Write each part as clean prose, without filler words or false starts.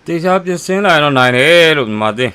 တေချာပြင်ဆင်လာတော့နိုင်တယ်လို့မြန်မာသင်း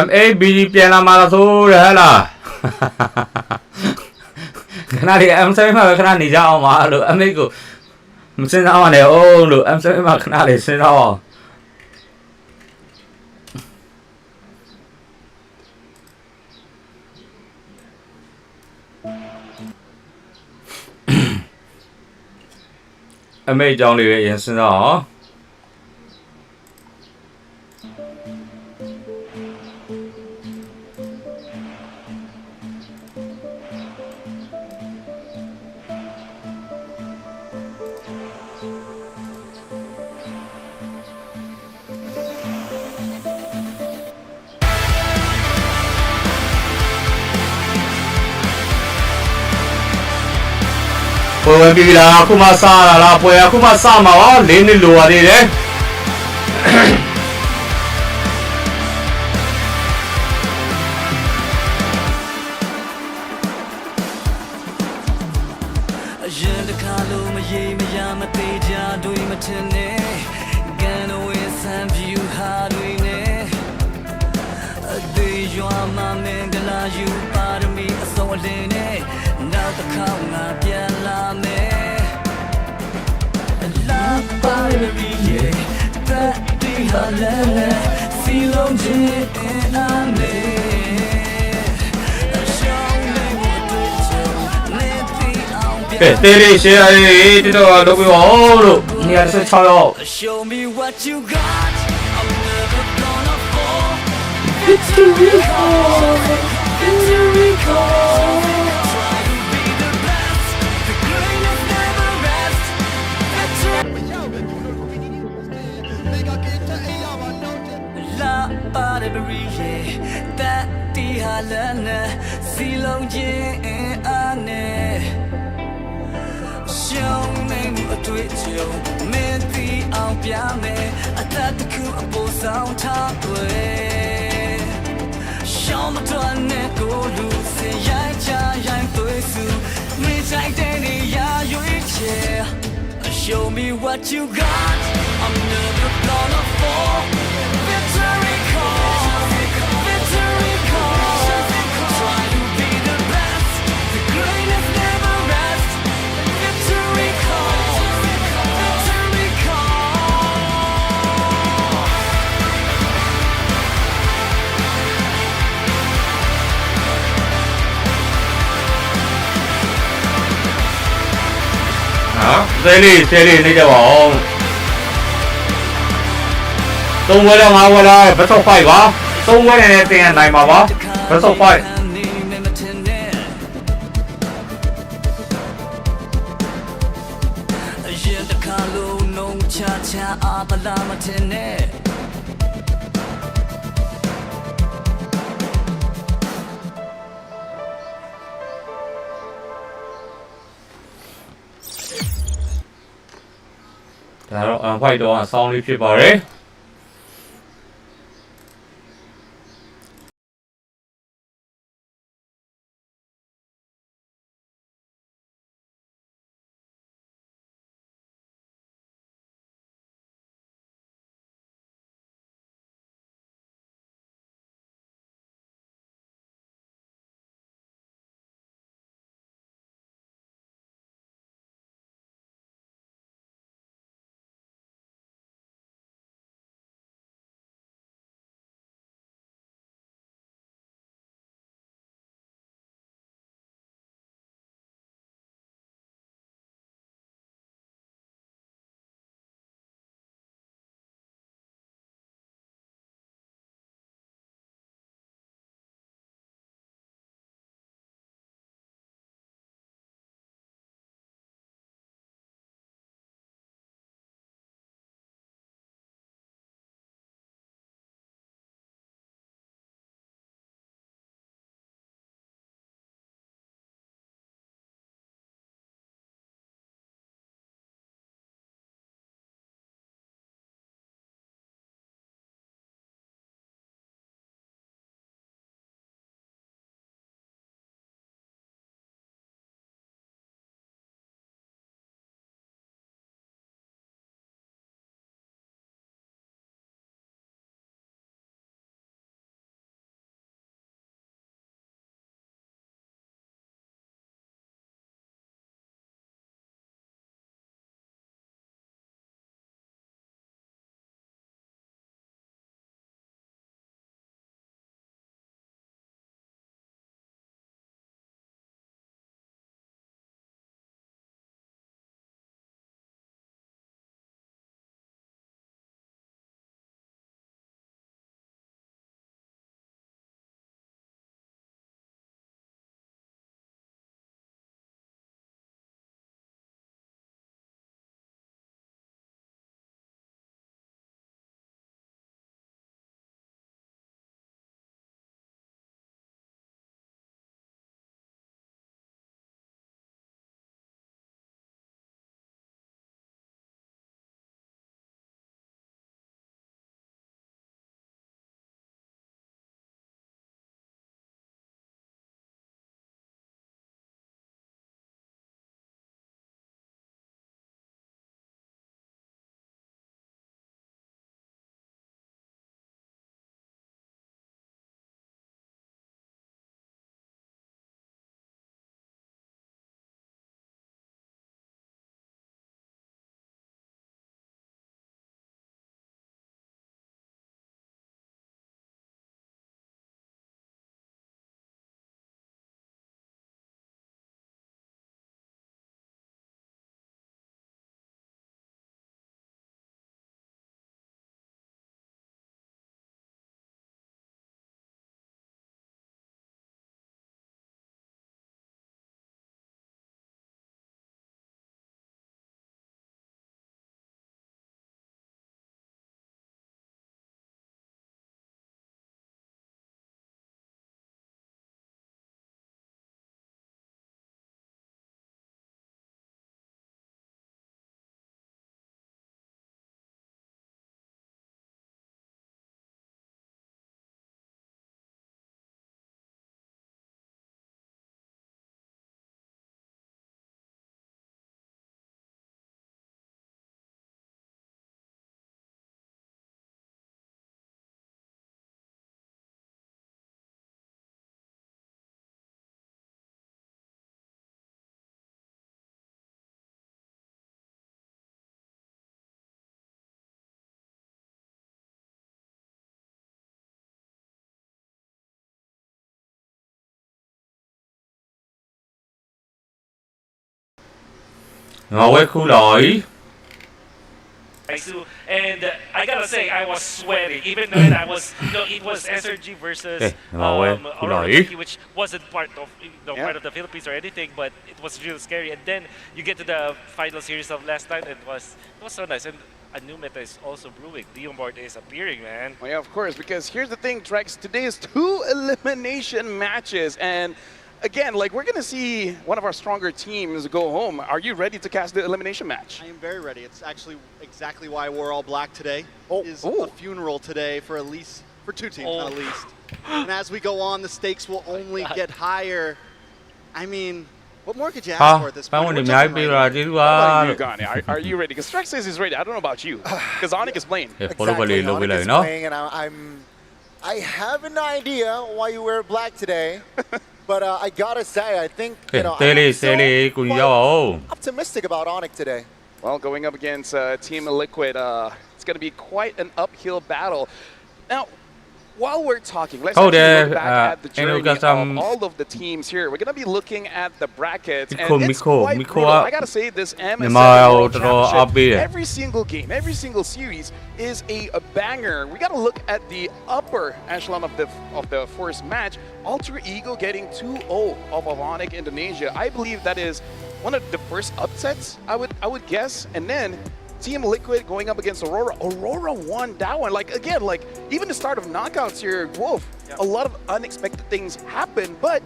MLBB ပြန်လာမှာဆိုရဟလားခဏလေး M7 မှာပဲခဏနေကြအောင်ပါလို့ MA ကိုမစင်စားပါနဲ့အောင်လို့ M7 မှာခဏလေးစဉ်းစားအောင်MA အကြောင်းလေးပဲအရင်စဉ်းစားအောင်ပွဲဝင်ပြီလားအခုမှစလာလားပွဲအခုမှစမှာပါ၄နှစ်လိုပါသေးတယ်အရင်တခါလိုမရေမရမသေးကြတွေမထင်နဲ့ကန်ဝဲဆန်ပြူဟာတွေနဲ့အသေးရွာမှာမင်္ဂလာယူပါရမီ ဝလင်းနဲ့နောက်တစ်ခေါက်ငါပြန်လာမယ်လာပါရီရဲ့တက်တီဟာလဲစီလုံးချင်းအားနေTele share တိတော့လုပ်ပြီးအောင်လို့နေရာ16ရောက် Show me what you got I'm never gonna fall Victory call Victory call Try to be the best The greatest never rest La Barberie that the halana silong jin ane Show me a twitch yo men the on pia me a that the coup a bo sound top way Show me to ne go lose yai cha yai tui su me chai de ni ya yui che Show me what you got I'm never gonna fall Victory call Victory call Try to be the best The greatest never rest Victory call Victory call Tele နေကြပါအောင်3ဝဲတော့5ဝဲလားဘတ်ဆော့5ပါ3ဝဲနဲ့တင်ရနိုင်ပါပါဘတ်ဆော့5 Yen the kalo no cha cha abala mateneဒါတော့ white တော့ဆောင်းလေးဖြစ်ပါတယ် Ngồi quay khu lỗi. And I gotta say, I was sweating, even when I was, it was SRG versus Aurora Turkey, which wasn't part of, part of the Philippines or anything, but it was real scary. And then you get to the final series of last night, and it was so nice. And a new meta is also brewing. Leonboard is appearing, man. Well, yeah, of course, because here's the thing, Trex. Today is 2 elimination matches, and again, like, we're gonna see one of our stronger teams go home. Are you ready to cast the elimination match? I am very ready. It's actually exactly why we're all black today. Is ooh. a funeral today for 2 teams, at least. And as we go on, the stakes will only get higher. I mean, what more could you ask for at this point? How about you, Gane? Are you ready? Because Trex says he's ready. I don't know about you. Because Onic is playing. Exactly, Onic is playing, and I have an idea why you wear black today. But I gotta say, I think I'm so optimistic about Onic today. Well, going up against Team Liquid, it's going to be quite an uphill battle. Now, while we're talking, let's look back at the journey of all of the teams here. We're going to be looking at the brackets, and it's quite brutal. I got to say, this MSL Championship, every single game, every single series is a banger. We got to look at the upper echelon of the first match. Alter Ego getting 2-0 of Onic Indonesia. I believe that is one of the first upsets, I would guess. And then Team Liquid going up against Aurora. Aurora won that one. Like, again, like, even the start of knockouts here, Wolf, a lot of unexpected things happen, but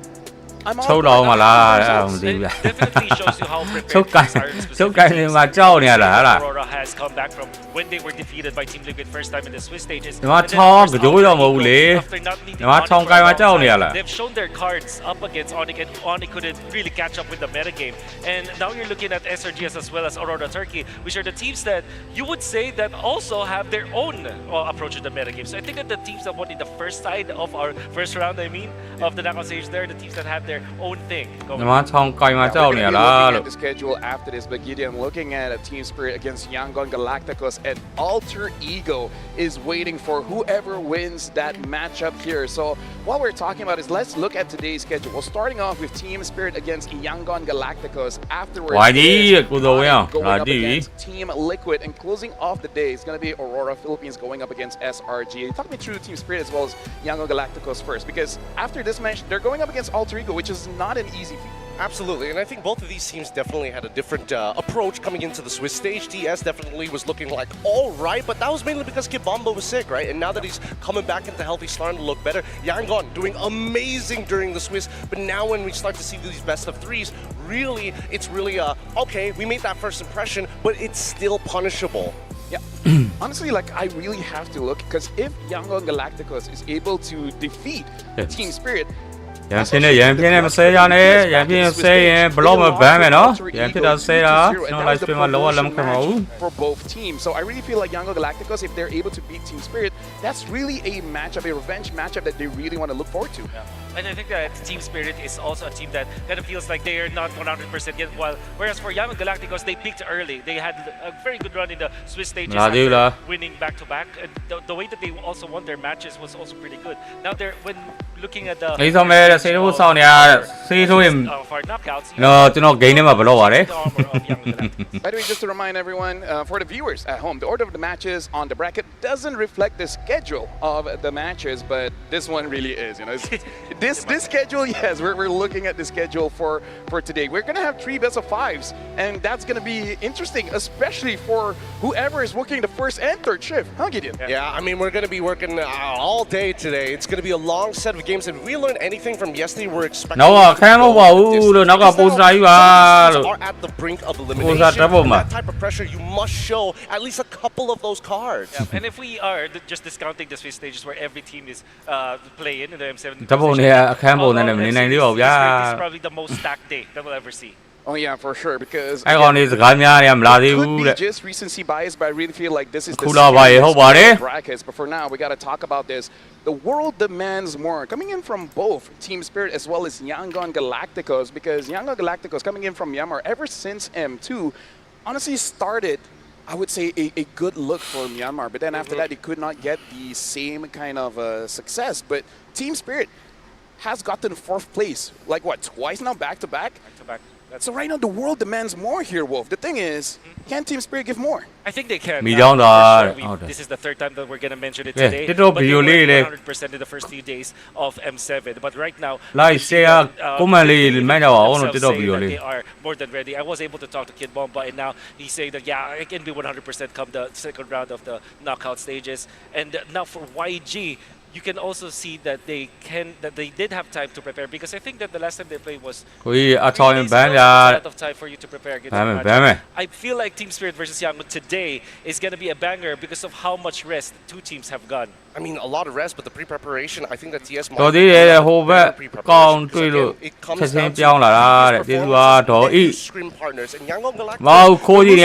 I'm all definitely shows you how prepared Aurora has come back from when they were defeated by Team Liquid first time in the Swiss stages. After not needing they've shown their cards up against Onic, and Onic couldn't really catch up with the metagame. And now you're looking at SRGS as well as Aurora Turkey, which are the teams that you would say that also have their own approach to the metagame. So I think that the teams that won in the first side of our first round, of the knockout stage, they're the teams that have their own thing going on. Looking at the schedule after this, but Gideon, looking at a Team Spirit against Yangon Galacticos, and Alter Ego is waiting for whoever wins that matchup here. So what we're talking about is, let's look at today's schedule. Well, starting off with Team Spirit against Yangon Galacticos. Afterwards, going up against Team Liquid, and closing off the day is going to be Aurora Philippines going up against SRG. Talk me through Team Spirit as well as Yangon Galacticos first, because after this match, they're going up against Alter Ego, which is not an easy feat. Absolutely, and I think both of these teams definitely had a different approach coming into the Swiss stage. TS definitely was looking like all right, but that was mainly because Kibamba was sick, right? And now that he's coming back into health, he's starting to look better. Yangon doing amazing during the Swiss, but now when we start to see these best of threes, really, it's really, okay, we made that first impression, but it's still punishable. Yeah, honestly, like, I really have to look, because if Yangon Galacticos is able to defeat Team Spirit, ရန်ဖြစ်နေရန်ပြင်းနေမဆဲရနဲ့ရန်ပြင်းဆဲရင်ဘလော့မဘမ်းမယ်နော်ရန်ဖြစ်တာဆဲတာကျွန်တော် live stream မှာလောကလက်မခံပါဘူး for both teams. So I really feel like Yangon Galacticos, if they're able to beat Team Spirit, that's really a matchup, a revenge matchup that they really want to look forward to. Yeah. And I think that Team Spirit is also a team that kind of feels like they are not 100% yet. Whereas for Yangon Galacticos, they peaked early. They had a very good run in the Swiss stages, winning back-to-back. And the way that they also won their matches was also pretty good. Now, when looking at the for knockouts, By the way, just to remind everyone, for the viewers at home, the order of the matches on the bracket doesn't reflect the schedule of the matches, but this one really is. You know, this schedule, yes, we're looking at the schedule for today. We're gonna have 3 best-of-5s, and that's gonna be interesting, especially for whoever is working the first and third shift. Huh, Gideon? Yeah, I mean, we're gonna be working all day today. It's gonna be a long set of games, and if we learn anything from yesterday, we're expecting are at the brink of elimination. That type of pressure, you must show at least a couple of those cards. Yeah. And if we are just discounting the Swiss stages where every team is playing in the M7, this is probably the most stacked day that we'll ever see. Oh yeah, for sure, because again, it could be just recency bias, but I really feel like this is the brackets. But for now, we got to talk about this. The world demands more. Coming in from both Team Spirit as well as Yangon Galacticos, because Yangon Galacticos coming in from Myanmar ever since M2, honestly started, I would say, a good look for Myanmar. But then after that, they could not get the same kind of success. But Team Spirit has gotten 4th place, like what, twice now, back to back? Back-to-back. So right now the world demands more here, Wolf. The thing is, can Team Spirit give more? I think they can. This is the third time that we're going to mention it today. But they were 100% in the first few days of M7. But right now, they are more than ready. I was able to talk to Kid Bomba, and now he's saying that, yeah, I can be 100% come the second round of the knockout stages. And now for YG, you can also see that they did have time to prepare, because I think that the last time they played was a lot of time for you to prepare against the match. I feel like Team Spirit versus Yangon today is going to be a banger because of how much rest two teams have gone. I mean, a lot of rest, but the pre-preparation, I think that TS might it comes down to scrim partners, and Yangon Galactic already.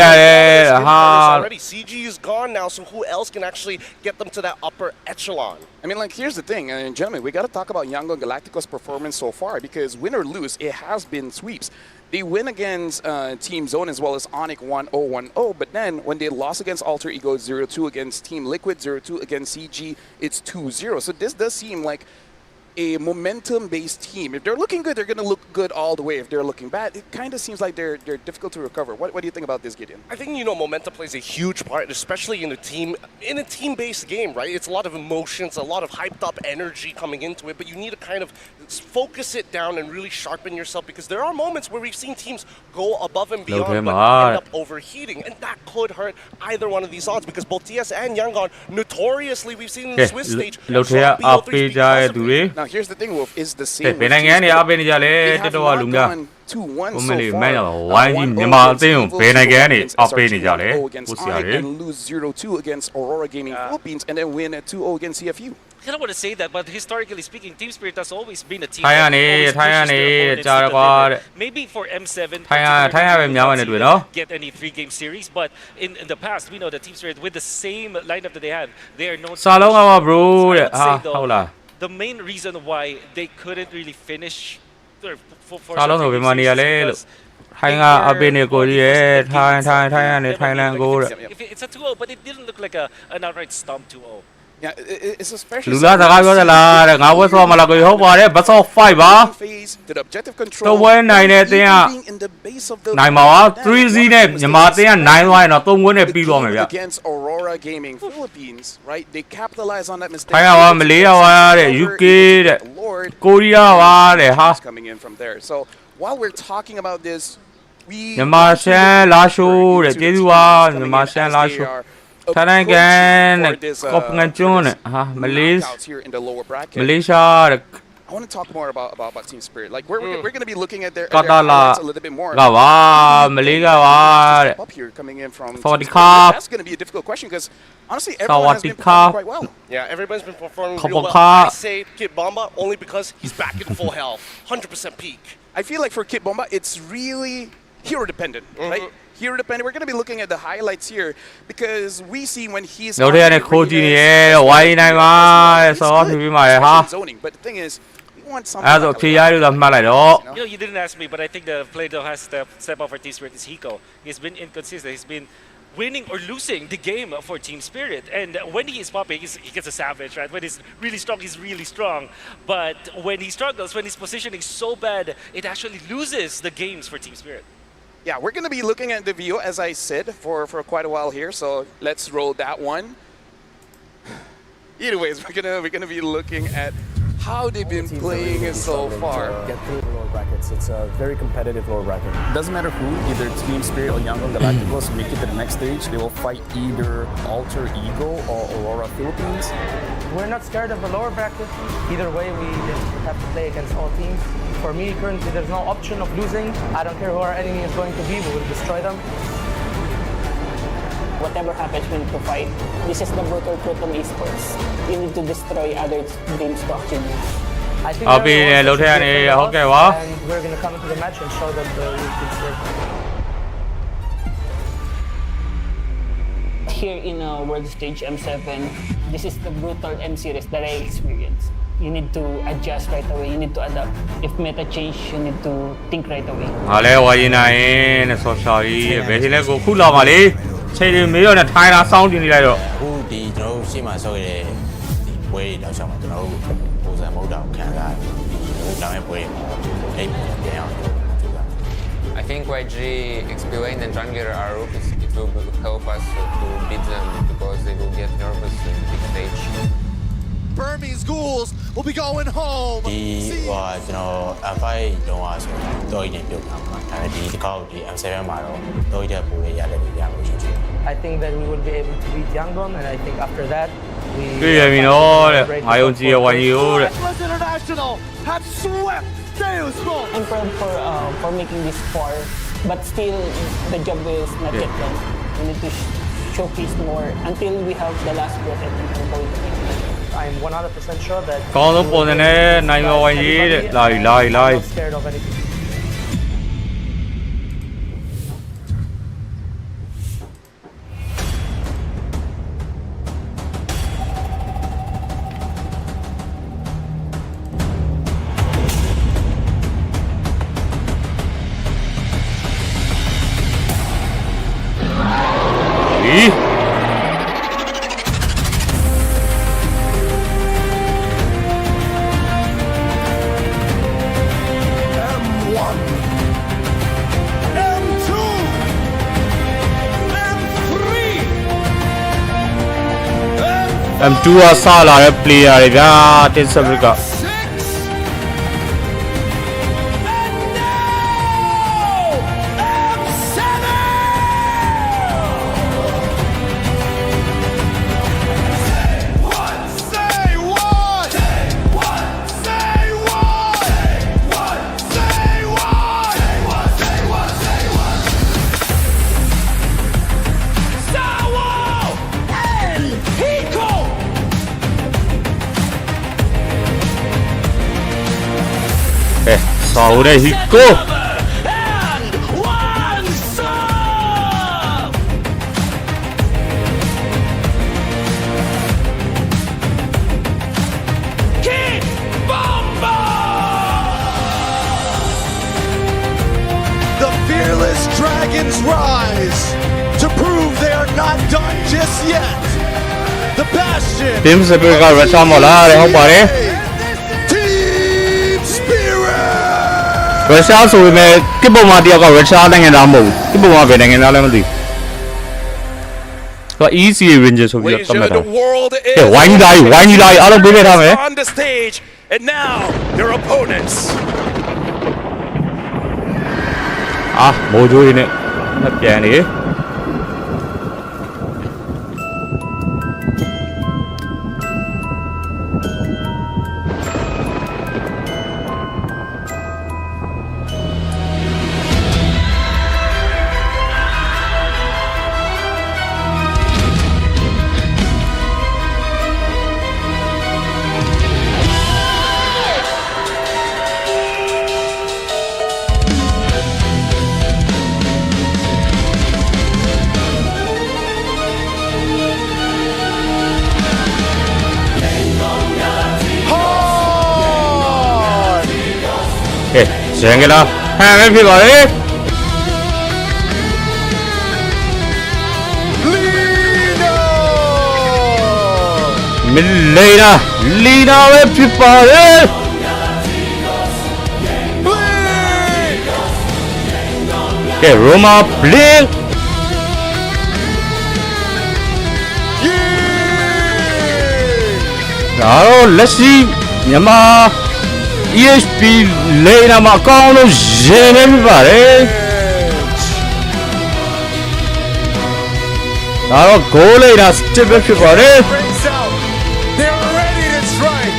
CG is gone now, so who else can actually get them to that upper echelon? I mean, like, here's the thing, and gentlemen, we got to talk about Yangon Galactico's performance so far, because win or lose, it has been sweeps. They win against Team Zone as well as Onic 1-0-1-0, but then when they lost against Alter Ego 0-2 against Team Liquid, 0-2 against CG, it's 2-0. So this does seem like a momentum-based team. If they're looking good, they're going to look good all the way. If they're looking bad, it kind of seems like they're difficult to recover. What do you think about this, Gideon? I think, momentum plays a huge part, especially in a team-based game, right? It's a lot of emotions, a lot of hyped-up energy coming into it, but you need to kind of focus it down and really sharpen yourself, because there are moments where we've seen teams go above and beyond but end up overheating, and that could hurt either one of these odds, because both TS and Yangon, notoriously, we've seen in the Swiss stage, now here's the thing, Wolf, is the same. They have not gone 2-1 so far. Against Onic and lose 0-2 against Aurora Gaming Philippines, and then win at 2-0 against CFU. I don't want to say that, but historically speaking, Team Spirit has always been a team maybe for M7 get any 3-game series, but in the past, we know that Team Spirit, with the same lineup that they have, they are known to the main reason why they couldn't really finish for it's a 2-0, but it didn't look like an outright stomp 2-0. Yeah, it's especially phase, the objective control, being in the base of the against Aurora Gaming Philippines, right? They capitalize on that mistake. Lord, coming in from there. So while we're talking about this, we Malaysia. I want to talk more about Team Spirit. Like we're going to be looking at their highlights a little bit more. Up here coming in from Team Spirit. That's going to be a difficult question, because honestly everyone has been performing quite well. Yeah, everybody's been performing real well. I say Kid Bomba only because he's back in full health, 100% peak. I feel like for Kid Bomba, it's really hero dependent, right? Hero dependent. We're going to be looking at the highlights here, because we see when he's zoning. But the thing is, we want something like you didn't ask me, but I think the player that has to step up for Team Spirit is Hiko. He's been inconsistent. He's been winning or losing the game for Team Spirit. And when he is popping, he gets a savage, right? When he's really strong, he's really strong. But when he struggles, when his positioning is so bad, it actually loses the games for Team Spirit. Yeah, we're going to be looking at the video, as I said, for quite a while here. So let's roll that one. Anyways, we're gonna be looking at how they've been playing it so far. Get through the lower brackets. It's a very competitive lower bracket. Doesn't matter who, either Team Spirit or Yangon Galacticos make it to the next stage. They will fight either Alter Ego or Aurora Philippines. We're not scared of the lower bracket. Either way, we have to play against all teams. For me, currently, there's no option of losing. I don't care who our enemy is going to be. We will destroy them. Whatever happens, we need to fight. This is the brutal truth of esports. You need to destroy other teams to actually win. I think and we're going to come into the match and show them the real team's work. Here in World Stage M7, this is the brutal M series that I experienced. You need to adjust right away. You need to adapt. If meta change, you need to think right away. ချိန်တွေမေးတော့နဲ့ထိုင်တာစောင်းတင်နေလိုက်တော့အခုဒီကျွန်တော်တို့ရှေ့မှာဆောက်ရတဲ့ဒီပွဲတွေတောက်ချောင်းမှာကျွန်တော်တို့ပုံစံမဟုတ်တာကိုခံစားရတယ်ဒီတောင်းရဲ့ပွဲတွေမှာအဲ့ပြန်အောင် think YG explained and jungler are it will help us to beat them because they will get nervous in the big stage. Burmese ghouls will be going home. ဒီကျွန်တော် fight တော့ဆိုတော့ရင်းပြုတ်တာမှာဒီတစ်ခေါက်ဒီ M7 မှာတော့တဲ့ပိုရရလက်တွေရလို့ရှိတယ် I think that we will be able to beat Yangon, and I think after that we. တွေ့ရပြီနော်တဲ့ငါယုံကြည်ရဝိုင်းရိုးတဲ့ International have swept Salesforce. I'm proud for making this far, but still the job is not yet done. We need to showcase more until we have the last breath. I think we're going to make it. I'm 100% sure that. ကောင်းဆုံးပုံစံနဲ့နိုင်ဝိုင်းရေးတဲ့လာပြီ I'm not scared of anything. M2 ਆ ਸਾਲ ਆ ਰਿਹਾ player ਹੈဗျာတင်စဘကAhora Hiko. The fearless dragons rise to prove they are not done just yet. The bastion. Team Spirit का रचा मोला रहे हो पारे. Russia ဆိုပေမဲ့တစ်ပုံမှာတယောက်က Russia နိုင်ငံသားမဟုတ်ဘူးတစ်ပုံမှာဘယ်နိုင်ငံသားလဲမသိဘူး easy range ဆိုပြီးတော့သတ်မှတ်တာကဲဝိုင်းကြီးလာအားလုံးပြေးခဲ့ထားမယ် on the stage and now their opponents မိုးကြိုးရင်းနဲ့ပြန်နေရန်ကလာဟန်ပဲဖြစ်ပါလေလီနာပဲဖြစ်ပါလေကဲရိုမာဘလင်းဒါတော့လက်ရှိမြန်မာ ESP လေးနာမှာအကောင်းဆုံးရင်နေပြီပါတယ်ဒါတော့ဂိုးလေးတာစစ်ပဲဖြစ်ပါတယ် They're ready to strike.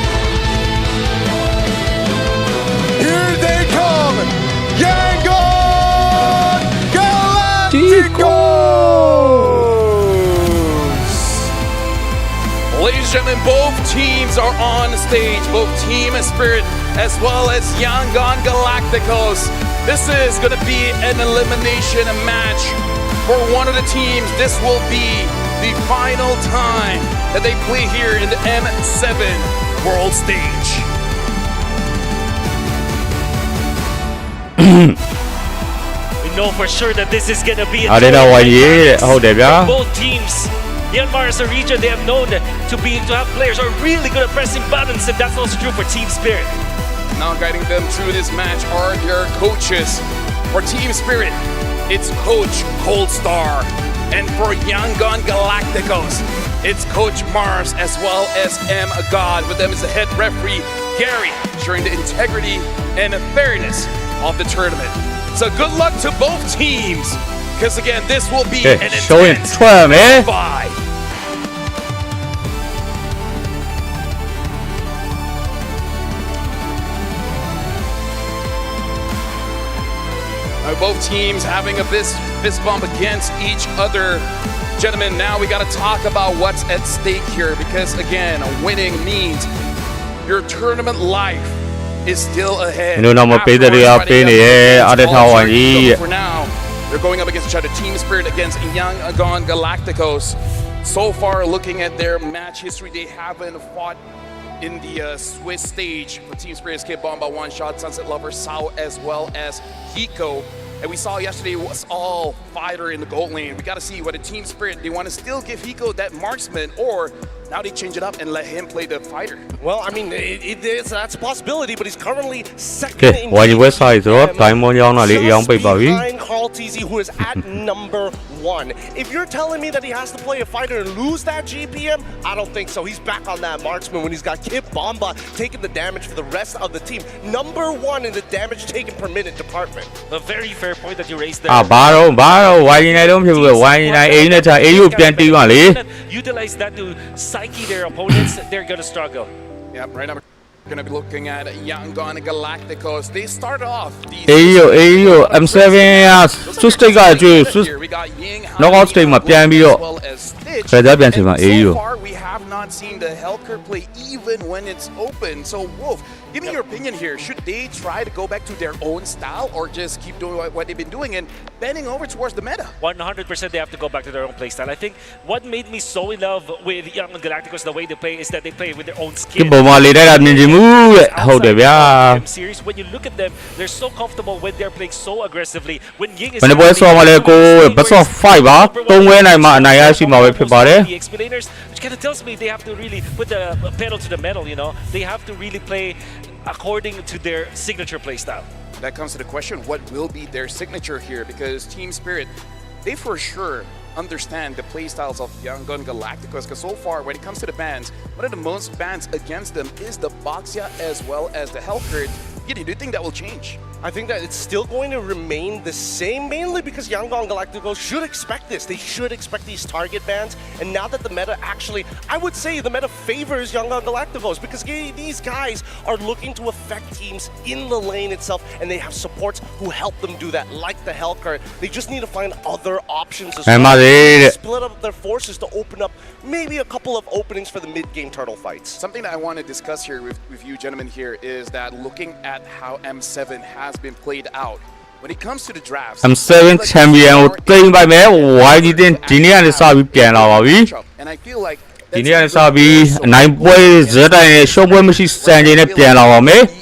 Here they come. Yangon Galacticos. Ladies and gentlemen, both teams are on the stage, both Team Spirit as well as Yangon Galacticos. This is going to be an elimination match for one of the teams. This will be the final time that they play here in the M7 World Stage. We know for sure that this is going to be a both teams. Myanmar as a region, they have known to have players who are really good at pressing buttons, and that's also true for Team Spirit. Now guiding them through this match are their coaches. For Team Spirit, it's Coach Cold Star. And for Yangon Galacticos, it's Coach Mars as well as M. God. With them is the head referee, Gary, ensuring the integrity and fairness of the tournament. So good luck to both teams, because again, this will be an intense fight. Both teams having a fist bump against each other. Gentlemen, now we got to talk about what's at stake here, because again, winning means your tournament life is still ahead. For now, they're going up against each other. Team Spirit against Yangon Galacticos. So far, looking at their match history, they haven't fought in the Swiss stage. For Team Spirit, Kid Bomba, One Shot, Sunset Lover, Sao, as well as Hiko. And we saw yesterday was all fighter in the gold lane. We got to see what a Team Spirit, they want to still give Hiko that marksman, or now they change it up and let him play the fighter. Well, I mean, that's a possibility, but he's currently second in behind Carl TZ, who is at number 1. If you're telling me that he has to play a fighter and lose that GPM, I don't think so. He's back on that marksman when he's got Kip Bomba taking the damage for the rest of the team. Number 1 in the damage taken per minute department. A very fair point that you raised there. Utilize that to psyche their opponents, they're going to struggle. Yep, right now we're going to be looking at Yangon Galacticos. They start off these M7 we got Ying, as well as Stitch. So far we have not seen the Hellker play even when it's open. So Wolf, give me your opinion here. Should they try to go back to their own style, or just keep doing what they've been doing and bending over towards the meta? 100% they have to go back to their own playstyle. I think what made me so in love with Yangon Galacticos, the way they play, is that they play with their own skin. Series, when you look at them, they're so comfortable when they're playing so aggressively. When Ying is the explainers, which kind of tells me they have to really put the pedal to the metal, you know? They have to really play according to their signature playstyle. That comes to the question, what will be their signature here? Because Team Spirit, they for sure understand the playstyles of Yangon Galacticos, because so far when it comes to the bans, one of the most bans against them is the Boxia as well as the Hellcurt. Do you think that will change? I think that it's still going to remain the same, mainly because Yangon Galacticos should expect this. They should expect these target bans. And now that the meta actually, I would say the meta favors Yangon Galacticos, because these guys are looking to affect teams in the lane itself, and they have supports who help them do that, like the Hellcurt. They just need to find other options as well. Split up their forces to open up maybe a couple of openings for the mid-game turtle fights. Something that I want to discuss here with you gentlemen here is that looking at how M7 has been played out. When it comes to the drafts, M7 champion why didn't and I feel like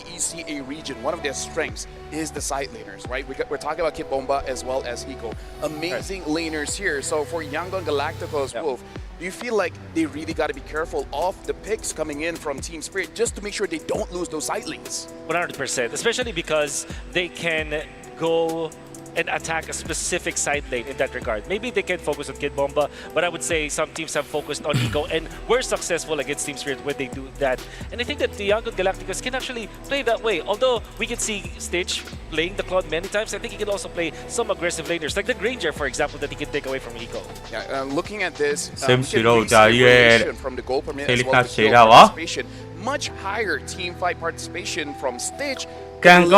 EECA region, one of their strengths is the side laners, right? We're talking about Kid Bomba as well as Hiko. Amazing laners here. So for Yangon Galacticos, Wolf, do you feel like they really got to be careful of the picks coming in from Team Spirit just to make sure they don't lose those side lanes? 100%, especially because they can go and attack a specific side lane in that regard. Maybe they can focus on Kid Bomba, but I would say some teams have focused on Hiko and were successful against Team Spirit when they do that. And I think that the Yangon Galacticos can actually play that way. Although we can see Stitch playing the Cloud many times, I think he can also play some aggressive laners, like the Granger, for example, that he can take away from Hiko. Yeah, looking at this, from the goal per minute as well as the kill participation, much higher team fight participation from Stitch. Kill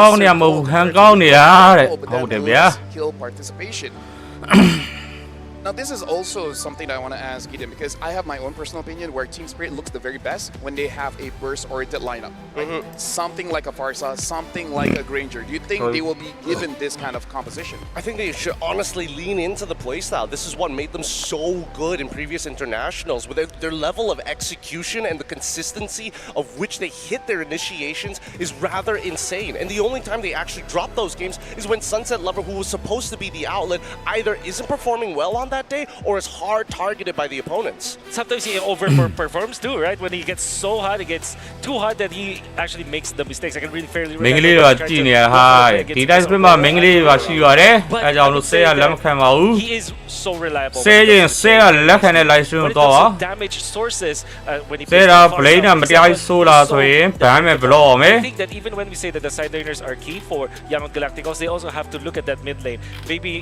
participation. Now this is also something I want to ask Gideon, because I have my own personal opinion where Team Spirit looks the very best when they have a burst-oriented lineup. Right? Something like a Farsa, something like a Granger. Do you think they will be given this kind of composition? I think they should honestly lean into the playstyle. This is what made them so good in previous internationals, with their level of execution and the consistency of which they hit their initiations is rather insane. And the only time they actually drop those games is when Sunset Lover, who was supposed to be the outlet, either isn't performing well on that that day or is hard targeted by the opponents. Sometimes he overperforms too, right? When he gets so hot, it gets too hot that he actually makes the mistakes. I can really fairly remember. Mingli ကကြည့်နေရဟာဒီ dice screen မှာ Mingli ပါရှိရတယ်အဲကြောင့်လို့ဆဲကလက်မခံပါဘူး He is so reliable. ဆဲရင်ဆဲကလက်ခံတဲ့ live stream ကိုတော့ damage sources when he ဆဲတာ blade နဲ့မတရားဆိုးလာဆိုရင် ban မဲ့ block အောင်မယ် I think that even when we say that the side laners are key for Young Galacticos, they also have to look at that mid lane. Maybe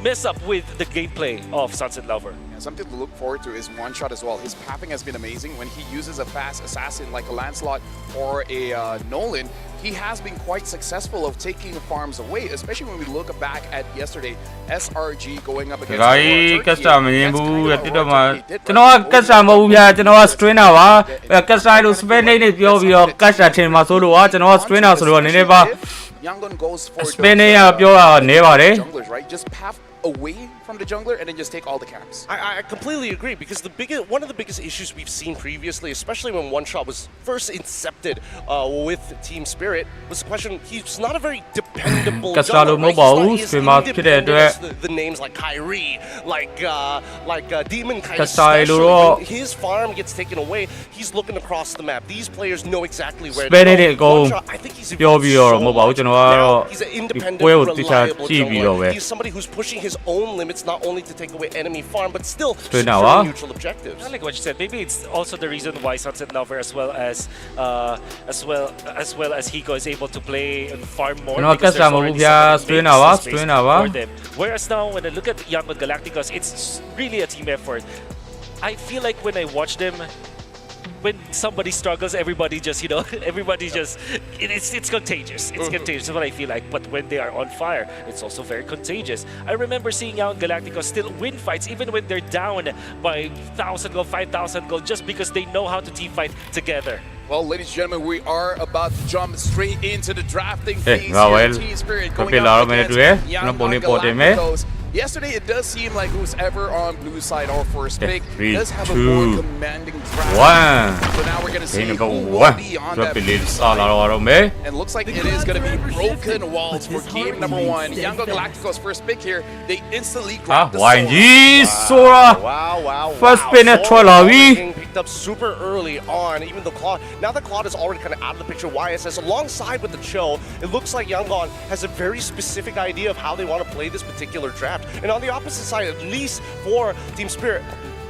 mess up with the gameplay of Sunset Lover. Something to look forward to is one shot as well. His pathing has been amazing. When he uses a fast assassin like a Lancelot or a Nolan, he has been quite successful of taking farms away, especially when we look back at yesterday, SRG going up against Kasta မရင်ဘူးတိတော့မှကျွန်တော်က Kasta မဟုတ်ဘူးဗျာကျွန်တော်က strainer ပါ Kasta လို့ spell name နဲ့ပြောပြီးတော့ Kasta ထင်မှာဆိုလို့ကျွန်တော်က strainer ဆိုတော့နည်းနည်းပါ Yangon goes for spell name ကပြောတာနည်းပါတယ် junglers, right? Just path away from the jungler and then just take all the camps. I completely agree because one of the biggest issues we've seen previously, especially when One Shot was first incepted with Team Spirit, was the question he's not a very dependable jungler. Right? He's not as independent as the names like Kyrie, like Demon Kyrie. When his farm gets taken away, he's looking across the map. These players know exactly where to go. One Shot, I think he's he's an independent, reliable jungler. He's somebody who's pushing his own limits, not only to take away enemy farm, but still secure neutral objectives. I like what you said. Maybe it's also the reason why Sunset Lover, as well as Hiko, is able to play and farm more. Because there's already for them. Whereas now, when I look at Young Galacticos, it's really a team effort. I feel like when I watch them, when somebody struggles, everybody just, it's contagious. It's contagious, is what I feel like. But when they are on fire, it's also very contagious. I remember seeing Young Galacticos still win fights, even when they're down by 1,000 gold, 5,000 gold, just because they know how to team fight together. Well, ladies and gentlemen, we are about to jump straight into the drafting phase here. Team Spirit going up against Young Galacticos. Yesterday, it does seem like who's ever on blue side or first pick does have a more commanding draft. So now we're going to see who will be on that blue. And looks like it is going to be broken walls for game number 1. Young Galacticos first pick here. They instantly grab the Sora. Wow. First pin at being picked up super early on. Even the Claude. Now the Claude is already kind of out of the picture. YSS alongside with the Chill. It looks like Yangon has a very specific idea of how they want to play this particular draft. And on the opposite side, at least for Team Spirit,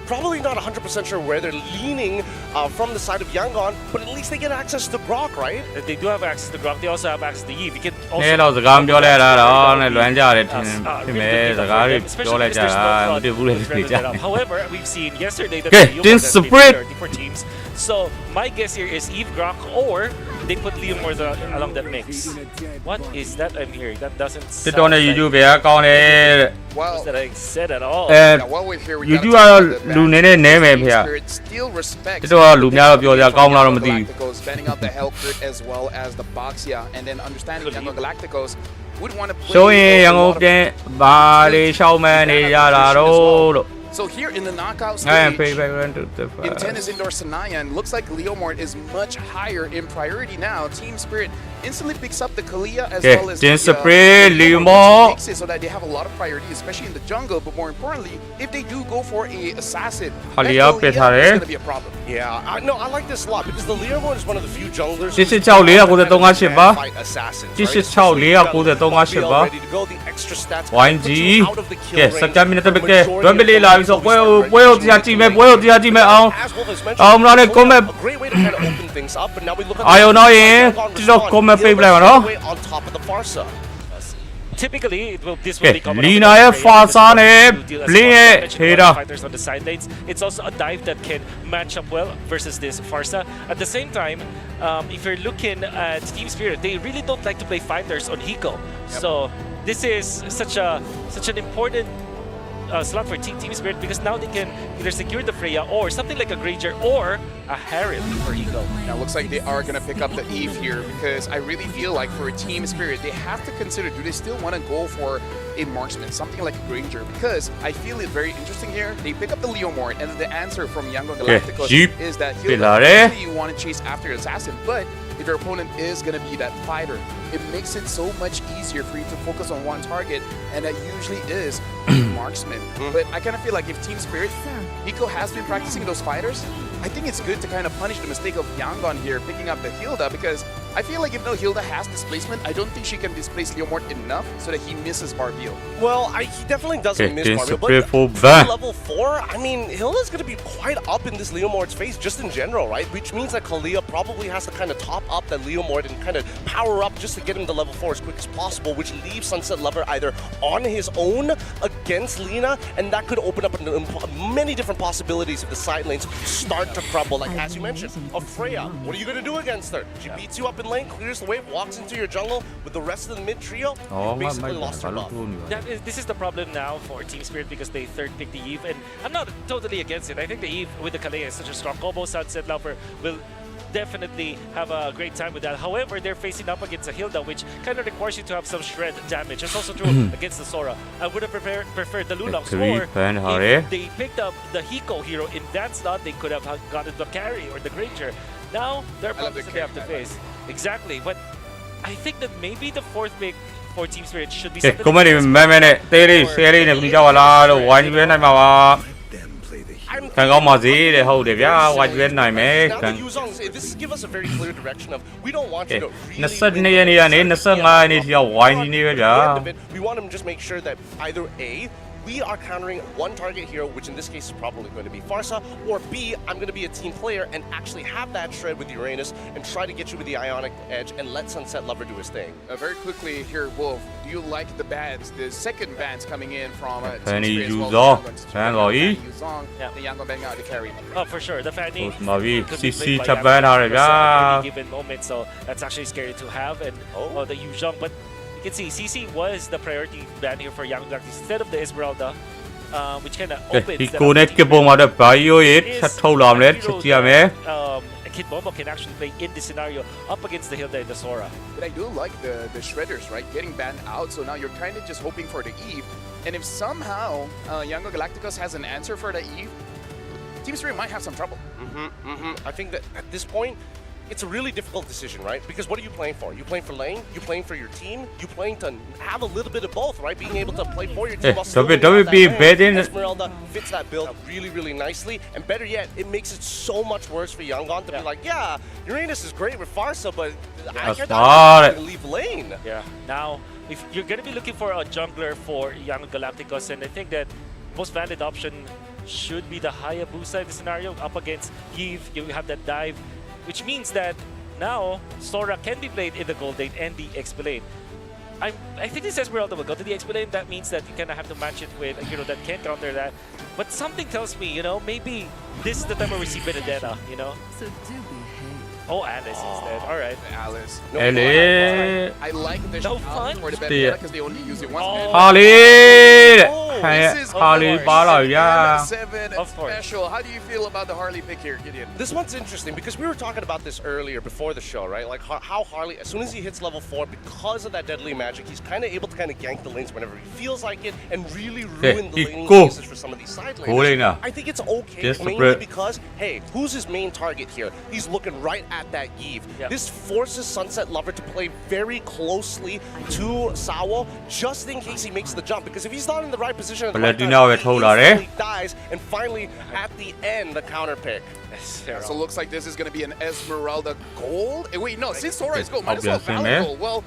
probably not 100% sure where they're leaning from the side of Yangon, but at least they get access to Grok, right? They do have access to Grok. They also have access to Eve. You can also However, we've seen yesterday that Team Spirit for teams. So my guess here is Eve Grok, or they put Leo more along that mix. What is that I'm hearing? That doesn't sound like that I said at all. While we're here, we got still respects Galacticos, banning out the Hellcrit as well as the Boxia, and then understanding Young Galacticos would want to play So here in the knockout stage, in tennis indoor Sanayan, looks like Leomort is much higher in priority now. Team Spirit instantly picks up the Kalia as well as the Leomort, so that they have a lot of priority, especially in the jungle. But more importantly, if they do go for a assassin, that Kalia is going to be a problem. Yeah, I like this a lot because the Leomort is one of the few junglers who fight assassins. Right? So ready to go, the extra stats out of the kill range. So as well as mentioned, a great way to kind of open things up, but now we look at on top of the Farsa. Typically, this will become fighters on the side lanes. It's also a dive that can match up well versus this Farsa. At the same time, if you're looking at Team Spirit, they really don't like to play fighters on Hiko. So this is such an important slot for Team Spirit, because now they can either secure the Freya or something like a Granger or a Harriet for Hiko. Now it looks like they are going to pick up the Eve here, because I really feel like for Team Spirit, they have to consider, do they still want to go for a marksman, something like a Granger? Because I feel it very interesting here. They pick up the Leomort, and the answer from Young Galacticos is that you want to chase after your assassin, but if your opponent is going to be that fighter. It makes it so much easier for you to focus on one target, and that usually is marksman. But I kind of feel like if Team Spirit, Hiko has been practicing those fighters, I think it's good to kind of punish the mistake of Yangon here picking up the Hilda, because I feel like if no Hilda has displacement, I don't think she can displace Leomord enough so that he misses Barbiel. Well, he definitely doesn't miss Barbiel, but level 4, I mean, Hilda's going to be quite up in this Leomord's face just in general, right? Which means that Kalia probably has to kind of top up that Leomord and kind of power up just to get him to level 4 as quick as possible, which leaves Sunset Lover either on his own against Lina, and that could open up many different possibilities if the side lanes start to crumble. Like, as you mentioned, Freya, what are you going to do against her? She beats you up in lane, clears the wave, walks into your jungle with the rest of the mid trio. Basically lost her buff. This is the problem now for Team Spirit because they third pick the Eve, and I'm not totally against it. I think the Eve with the Kalea is such a strong combo. Sunset Lover will definitely have a great time with that. However, they're facing up against a Hilda, which kind of requires you to have some shred damage. It's also true against the Sora. I would have preferred the Lulux more if they picked up the Hiko hero in that slot. They could have gotten the carry or the Granger. Now, there are problems that they have to face. Exactly, but I think that maybe the fourth pick for Team Spirit should be something. This gives us a very clear direction of we don't want you to really we want him to just make sure that either A, we are countering one target hero, which in this case is probably going to be Farsa, or B, I'm going to be a team player and actually have that shred with Uranus and try to get you with the Ionic Edge and let Sunset Lover do his thing. Very quickly here, Wolf, do you like the bans, the second bans coming in from Team Spirit as well? The Yangon banning out the carry. Oh, for sure. The Fanny could be played by any given moment, so that's actually scary to have. And the Yuzhong, but you can see CC was the priority ban here for Young Galactic instead of the Esmeralda, which kind of opens Kid Bombo can actually play in this scenario up against the Hilda and the Sora. But I do like the Shredders, right? Getting banned out, so now you're kind of just hoping for the Eve. And if somehow Yango Galacticos has an answer for the Eve, Team Spirit might have some trouble. I think that at this point, it's a really difficult decision, right? Because what are you playing for? You playing for lane? You playing for your team? You playing to have a little bit of both, right? Being able to play for your team. Esmeralda fits that build really, really nicely. And better yet, it makes it so much worse for Yangon to be like, yeah, Uranus is great with Farsa, but I can't leave lane. Yeah. Now, if you're going to be looking for a jungler for Young Galacticos, and I think that most valid option should be the Hayabusa in the scenario up against Eve. You have that dive, which means that now Sora can be played in the gold lane and the XP lane. I think this Esmeralda will go to the XP lane. That means that you kind of have to match it with a hero that can counter that. But something tells me, maybe this is the time where we see Benedetta, So do behave. Oh, Alice instead. All right. Alice. I like the no fun for the Benedetta because they only use it once. Harley Special. How do you feel about the Harley pick here, Gideon? This one's interesting because we were talking about this earlier before the show, right? Like how Harley, as soon as he hits level 4, because of that deadly magic, he's kind of able to kind of gank the lanes whenever he feels like it and really ruin the laning phases for some of these side laners. I think it's okay, mainly because, hey, who's his main target here? He's looking right at that Eve. This forces Sunset Lover to play very closely to Sawo just in case he makes the jump, because if he's not in the right position at the right time, he dies, and finally at the end the counter pick. So it looks like this is going to be an Esmeralda gold. Wait, no, since Sora is gold, might as well Valor gold. Well,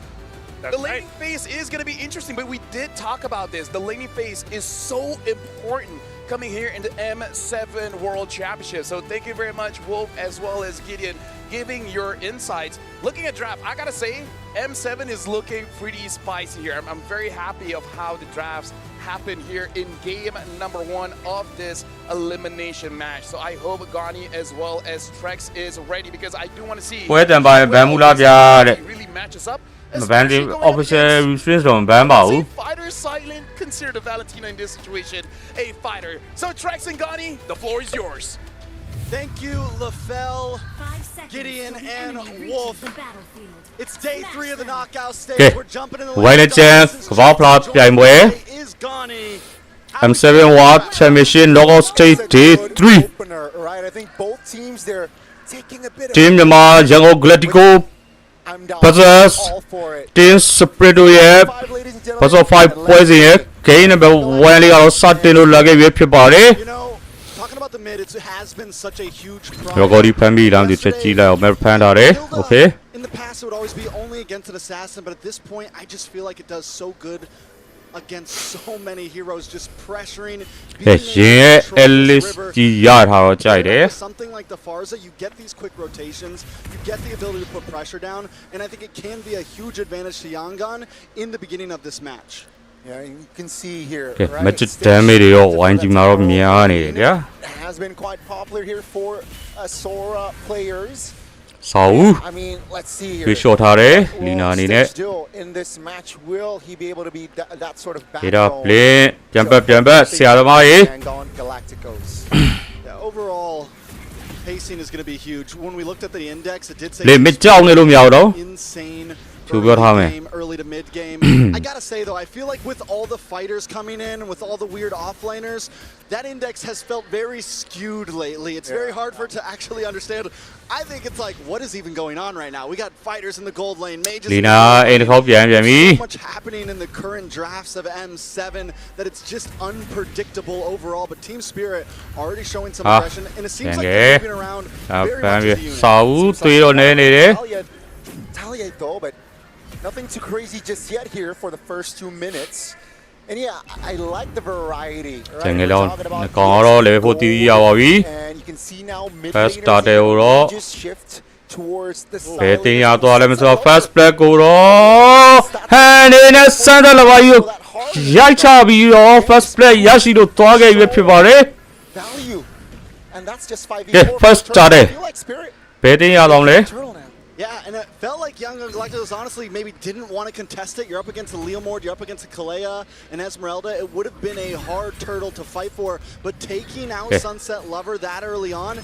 the laning phase is going to be interesting, but we did talk about this. The laning phase is so important coming here in the M7 World Championship. So thank you very much, Wolf, as well as Gideon, giving your insights. Looking at draft, I gotta say, M7 is looking pretty spicy here. I'm very happy of how the drafts happen here in game number 1 of this elimination match. So I hope Gani as well as Trex is ready, because I do want to see really matches up. Fighter silent, consider the Valentina in this situation a fighter. So Trex and Gani, the floor is yours. Thank you, LaFell, Gideon, and Wolf. It's day 3 of the knockout stage. We're jumping in the is Gani. M7 World Championship knockout stage day 3. Right, I think both teams they're taking a bit Team Myanmar Yangon Galactico versus Team Spirit ရဲ့ versus 5 ပွဲစဉ်ရဲ့ game number 1 လေးကတော့စတင်လို့လာခဲ့ပြီဖြစ်ပါတယ် Talking about the mid, it has been such a huge problem. ရောဂေါ်ဒီဖန်ပြီးလမ်းသူချက်ကြည့်လိုက်အောင်မဲဖန်ထားတယ် okay In the past, it would always be only against an assassin, but at this point, I just feel like it does so good against so many heroes, just pressuring. ရင်ရဲ့ Alice ကြီးရထားတော့ကြိုက်တယ် Something like the Farza, you get these quick rotations, you get the ability to put pressure down, and I think it can be a huge advantage to Yangon in the beginning of this match. Yeah, you can see here. Match damage တွေရောဝိုင်းကြီးမှာတော့များနေတယ်ဗျာ Has been quite popular here for Sora players. So, I mean, let's see here. ရှော့ထားတယ် Lina အနေနဲ့ in this match, will he be able to be that sort of ဒါ backbone? ပလင်ပြန်ပတ်ဆရာသမားကြီး Yangon Galacticos. Yeah, overall, pacing is going to be huge. When we looked at the index, it did say လေမကြောက်နေလို့မရဘူးတော့ insane game, early to mid game. I gotta say though, I feel like with all the fighters coming in, with all the weird offlaners, that index has felt very skewed lately. It's very hard for it to actually understand. I think it's like, what is even going on right now? We got fighters in the gold lane, mages. Lina အိမ်တစ်ခေါက်ပြန်ပြီ So much happening in the current drafts of M7 that it's just unpredictable overall. But Team Spirit already showing some aggression, and it seems like they're moving around very much as a unit. စာဦးသွေးတော့နေနေတယ် Retaliate though, but nothing too crazy just yet here for the first 2 minutes. And yeah, I like the variety. ကျန်ငယ်လုံးကောင်တော့ level 4 တီးရပါပြီ And you can see now mid First starter ကိုတော့ just shift towards the ဘယ် side. တင်ရသွားလဲမဆို first play ကိုတော့ဟန်နေနဲ့စမ်းတယ်လပါယူရိုက်ချပြီးတော့ first play ရရှိလို့သွားခဲ့ရွေးဖြစ်ပါတယ် Value. And that's just 5v4. Yeah, first starter. I feel like Spirit ဘယ်တင်ရအောင်လဲ turtle now. Yeah, and it felt like Young Galacticos honestly maybe didn't want to contest it. You're up against a Leomord, you're up against a Kalea and Esmeralda. It would have been a hard turtle to fight for, but taking out Sunset Lover that early on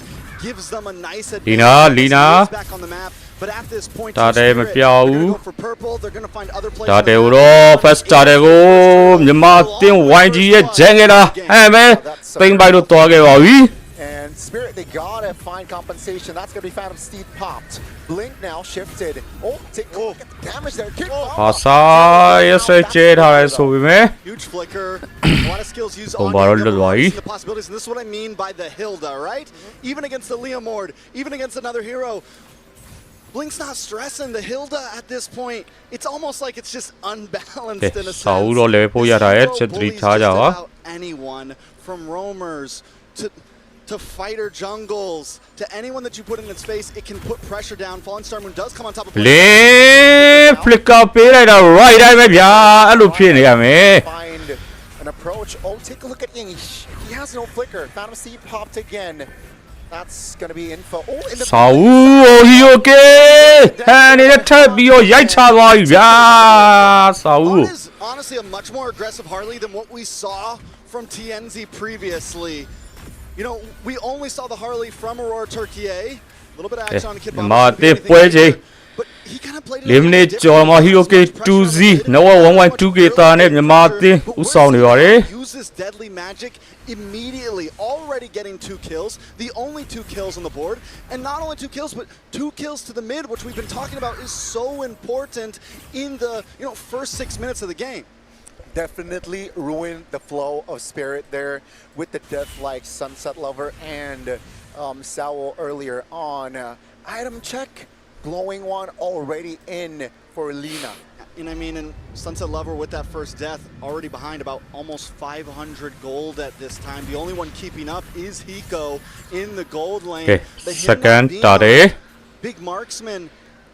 gives them a nice advantage. Lina. Back on the map. But at this point, Team Spirit, they're going to go for purple. They're going to find other players. ဒါတေဦးတော့ first starter ကိုမြန်မာတင်း YG ရဲ့ဂျန်ခဲ့တာဟဲ့မဲပိန်ပိုက်လို့သွားခဲ့ပါပြီ And Spirit, they gotta find compensation. That's gonna be Phantom Steed popped. Blink now shifted. Oh, take a look at the damage there. Kick bomb. ဟာစာရစချေထားရဲဆိုပေမဲ့ Huge flicker. A lot of skills used Oh, on Baron the Lodwai. possibilities. And this is what I mean by the Hilda, right? Even against the Leomord, even against another hero. Blink's not stressing the Hilda at this point. It's almost like it's just unbalanced in a sense. စာဦးတော့ level 4 ရထားရဲ့ချက်3ထားကြပါ Anyone from roamers to fighter jungles, to anyone that you put in its face, it can put pressure down. Fallen Star Moon does come on top of လေ flicker ပေးလိုက်တာ right တိုင်းပဲဗျာအဲ့လိုဖြစ်နေရမယ် Find an approach. Oh, take a look at Ying. He has no flicker. Phantom Steed popped again. That's gonna be info. Oh, in the စာဦး he okay ဟန်နေတဲ့ထပ်ပြီးတော့ရိုက်ချသွားပြီဗျာစာဦး It is honestly a much more aggressive Harley than what we saw from TNZ previously. You know, we only saw the Harley from Aurora Turkey. A little bit of action on the kid. But he kind of played it. 4 minute ကျော်မှာ he okay 2Z နော် 1.2k တာနဲ့မြန်မာအသင်းဥဆောင်နေပါတယ် Use this deadly magic immediately, already getting 2 kills, the only 2 kills on the board, and not only 2 kills, but 2 kills to the mid, which we've been talking about is so important in the first 6 minutes of the game. definitely ruined the flow of Spirit there with the death like Sunset Lover and Sao earlier on. Item check, glowing one already in for Lina. And I mean, and Sunset Lover with that first death already behind about almost 500 gold at this time. The only one keeping up is Hiko in the gold lane. Okay, second Tade. Big marksman.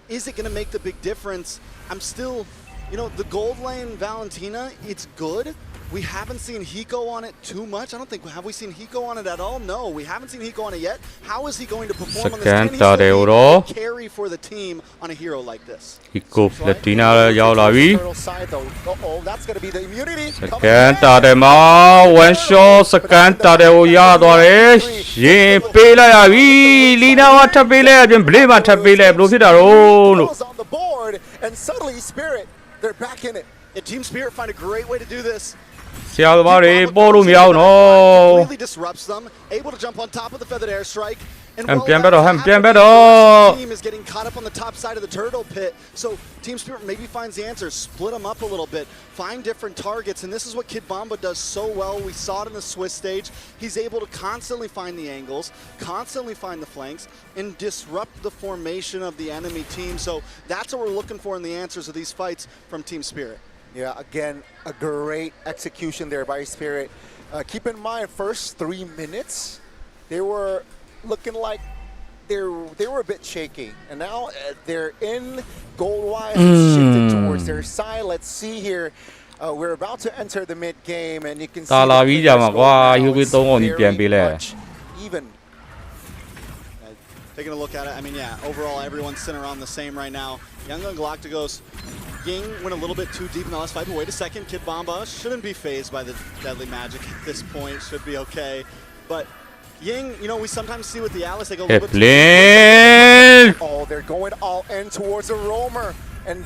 Is it going to make the big difference? I'm still, the gold lane Valentina, it's good. We haven't seen Hiko on it too much. I don't think, have we seen Hiko on it at all? No, we haven't seen Hiko on it yet. How is he going to perform on this? Can he still carry for the team on a hero like this? Hiko Platina ရောက်လာပြီ Uh-oh, that's going to be the immunity. Second Tade မှာ one shot second Tade ကိုရသွားတယ်ရင်ပေးလိုက်ရပြီ Lina ကထပ်ပေးလိုက်ရပြင် Blade မှာထပ်ပေးလိုက်ဘယ်လိုဖြစ်တာတော့လို့ on the board and suddenly Spirit, they're back in it. And Team Spirit find a great way to do this. ဆရာသမားတွေပို့လို့မရအောင်နော် Completely disrupts them, able to jump on top of the feathered airstrike. And Team is getting caught up on the top side of the turtle pit. So Team Spirit maybe finds the answer, split them up a little bit, find different targets, and this is what Kid Bomba does so well. We saw it in the Swiss stage. He's able to constantly find the angles, constantly find the flanks, and disrupt the formation of the enemy team. So that's what we're looking for in the answers of these fights from Team Spirit. Yeah, again, a great execution there by Spirit. Keep in mind, first 3 minutes, they were looking like they were a bit shaky, and now they're in gold-wise, shifted towards their side. Let's see here. We're about to enter the mid-game, and you can see it's very much even. Taking a look at it, I mean, yeah, overall, everyone's sitting around the same right now. Young Gun Galacticos, Ying went a little bit too deep in the last fight, but wait a second, Kid Bomba shouldn't be phased by the deadly magic at this point, should be okay. But Ying, you know, we sometimes see with the Alice, they go a little bit too oh, they're going all in towards the roamer. And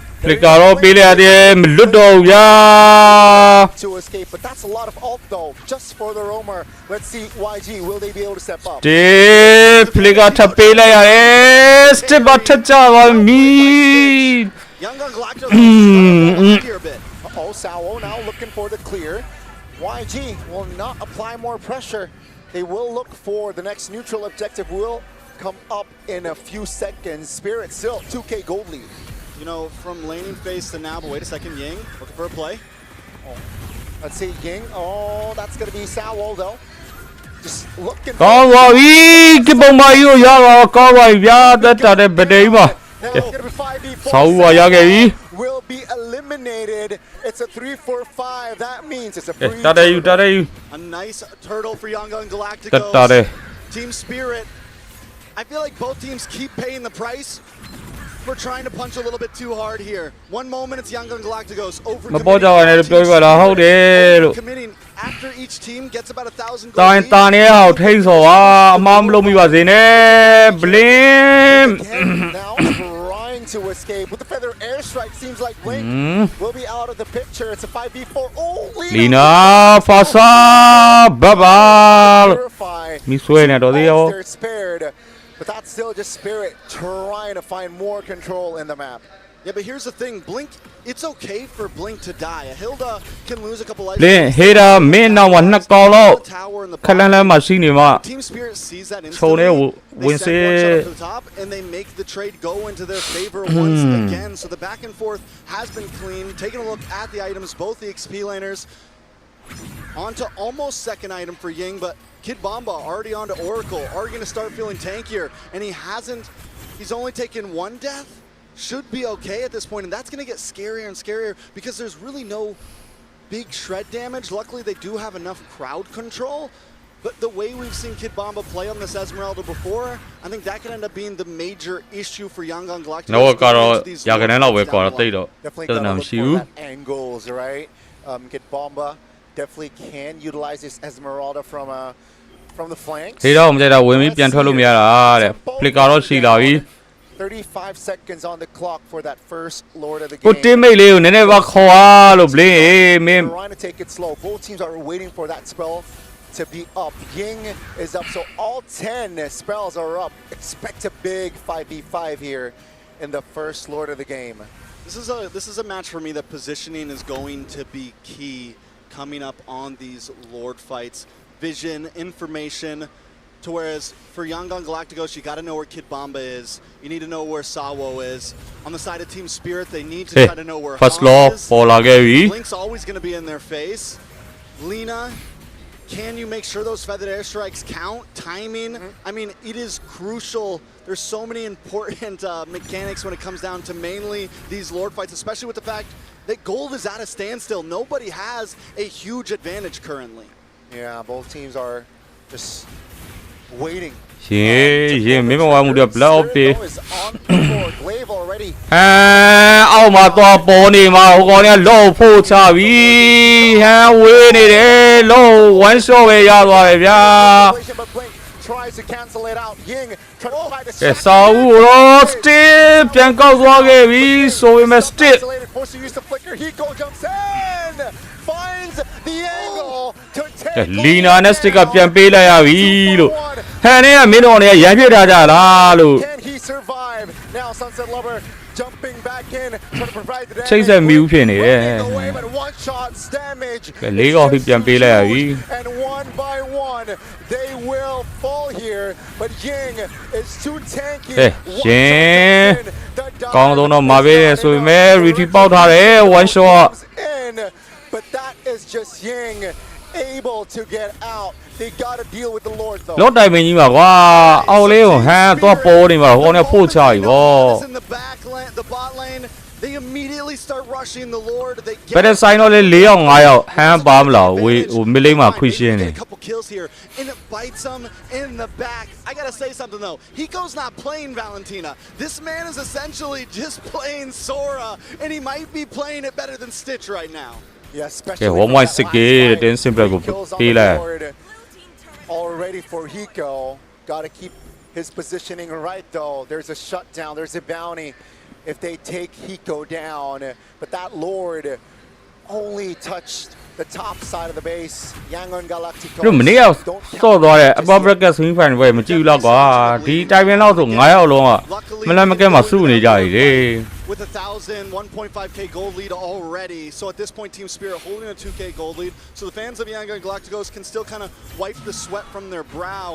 to escape, but that's a lot of ult though, just for the roamer. Let's see YG, will they be able to step up? Young Gun Galacticos here a bit. Oh, Sao now looking for the clear. YG will not apply more pressure. They will look for the next neutral objective will come up in a few seconds. Spirit still 2K gold lead. You know, from laning phase to now, but wait a second, Ying looking for a play. Oh, let's see Ying. Oh, that's going to be Sao though. Just looking will be eliminated. It's a 3-4-5. That means it's a free a nice turtle for Young Gun Galacticos. Team Spirit, I feel like both teams keep paying the price for trying to punch a little bit too hard here. One moment it's Young Gun Galacticos committing after each team gets about 1,000 gold. Now trying to escape with the feather airstrike. Seems like Blink will be out of the picture. It's a 5v4. Oh, Lina Fasa Baba. They're spared. But that's still just Spirit trying to find more control in the map. Yeah, but here's the thing, Blink, it's okay for Blink to die. A Hilda can lose a couple lives. Blink, Hilda, main now one knock out. Team Spirit sees that instantly. They set to the top, and they make the trade go into their favor once again. So the back and forth has been clean. Taking a look at the items, both the XP laners. On to almost second item for Ying, but Kid Bomba already on to Oracle, already going to start feeling tankier, and he's only taken one death. Should be okay at this point, and that's going to get scarier and scarier because there's really no big shred damage. Luckily, they do have enough crowd control, but the way we've seen Kid Bomba play on this Esmeralda before, I think that could end up being the major issue for Young Gun Galacticos. Definitely gotta look for that angles, right? Kid Bomba definitely can utilize this Esmeralda from the flanks. 35 seconds on the clock for that first Lord of the game. Trying to take it slow. Both teams are waiting for that spell to be up. Ying is up, so all 10 spells are up. Expect a big 5v5 here in the first Lord of the game. This is a match for me that positioning is going to be key coming up on these Lord fights. Vision, information, to whereas for Young Gun Galacticos, you got to know where Kid Bomba is. You need to know where Sawo is. On the side of Team Spirit, they need to try to know where Han is. Blink's always going to be in their face. Lina, can you make sure those feathered airstrikes count? Timing, I mean, it is crucial. There's so many important mechanics when it comes down to mainly these Lord fights, especially with the fact that gold is at a standstill. Nobody has a huge advantage currently. Yeah, both teams are just waiting. Yeah, maybe I would have blocked it. Glaive already. Oh my God, Bonnie, my low pull Chavi, win it low, one show away, yeah. tries to cancel it out. Ying trying to find a ကဲစာဦးရော still ပြန်ကောက်သွားခဲ့ပြီဆိုပေမဲ့ still isolated, forced to use the flicker. Hiko jumps in, finds the angle to take လီနာနဲ့စတစ်ကပြန်ပေးလိုက်ရပြီလို့ဟန်နဲ့ကမင်းတို့နဲ့ရန်ပြစ်ထားကြလားလို့ Can he survive? Now Sunset Lover jumping back in, trying to provide the damage. ချိတ်ဆက်မြူးဖြစ်နေတယ် Running away, but one shot's damage. ကဲလေးကောက်ပြီးပြန်ပေးလိုက်ရပြီ And one by one, they will fall here. But Ying is too tanky. ရှင်ကောင်းဆုံးတော့မှာပေးတယ်ဆိုပေမဲ့ retreat ပေါက်ထားတယ် one shot in, but that is just Ying able to get out. They gotta deal with the Lord though. လောတိုင်မင်းကြီးပါကွာအောက်လေးကိုဟန်တော့ပေါ်နေမှာဟိုနဲ့ဖို့ချပြီဗော In the back lane, the bot lane, they immediately start rushing the Lord. They ဘယ်တဲ့ဆိုင်တော့လေ4ယောက်5ယောက်ဟန်ပါမလားဝေးဟိုမီလိမ့်မှာခွေရှင်းနေ a couple kills here, and it bites him in the back. I gotta say something though. Hiko's not playing Valentina. This man is essentially just playing Sora, and he might be playing it better than Stitch right now. Yeah, ကဲ1.6 တဲ့simple ကိုပေးလိုက် already for Hiko. Gotta keep his positioning right though. There's a shutdown, there's a bounty if they take Hiko down. But that Lord only touched the top side of the base. Yangon Galactico. တို့မနေ့ကစော့သွားတဲ့အပေါ် bracket swing fan ပဲမကြည့်ဘူးတော့ကွာဒီတိုင်ပင်လောက်ဆို9ယောက်လုံးကမလန်မကဲမှာစုနေကြပြီလေ With 1,000, 1.5k gold lead already. So at this point, Team Spirit holding a 2k gold lead. So the fans of Yangon Galacticos can still kind of wipe the sweat from their brow.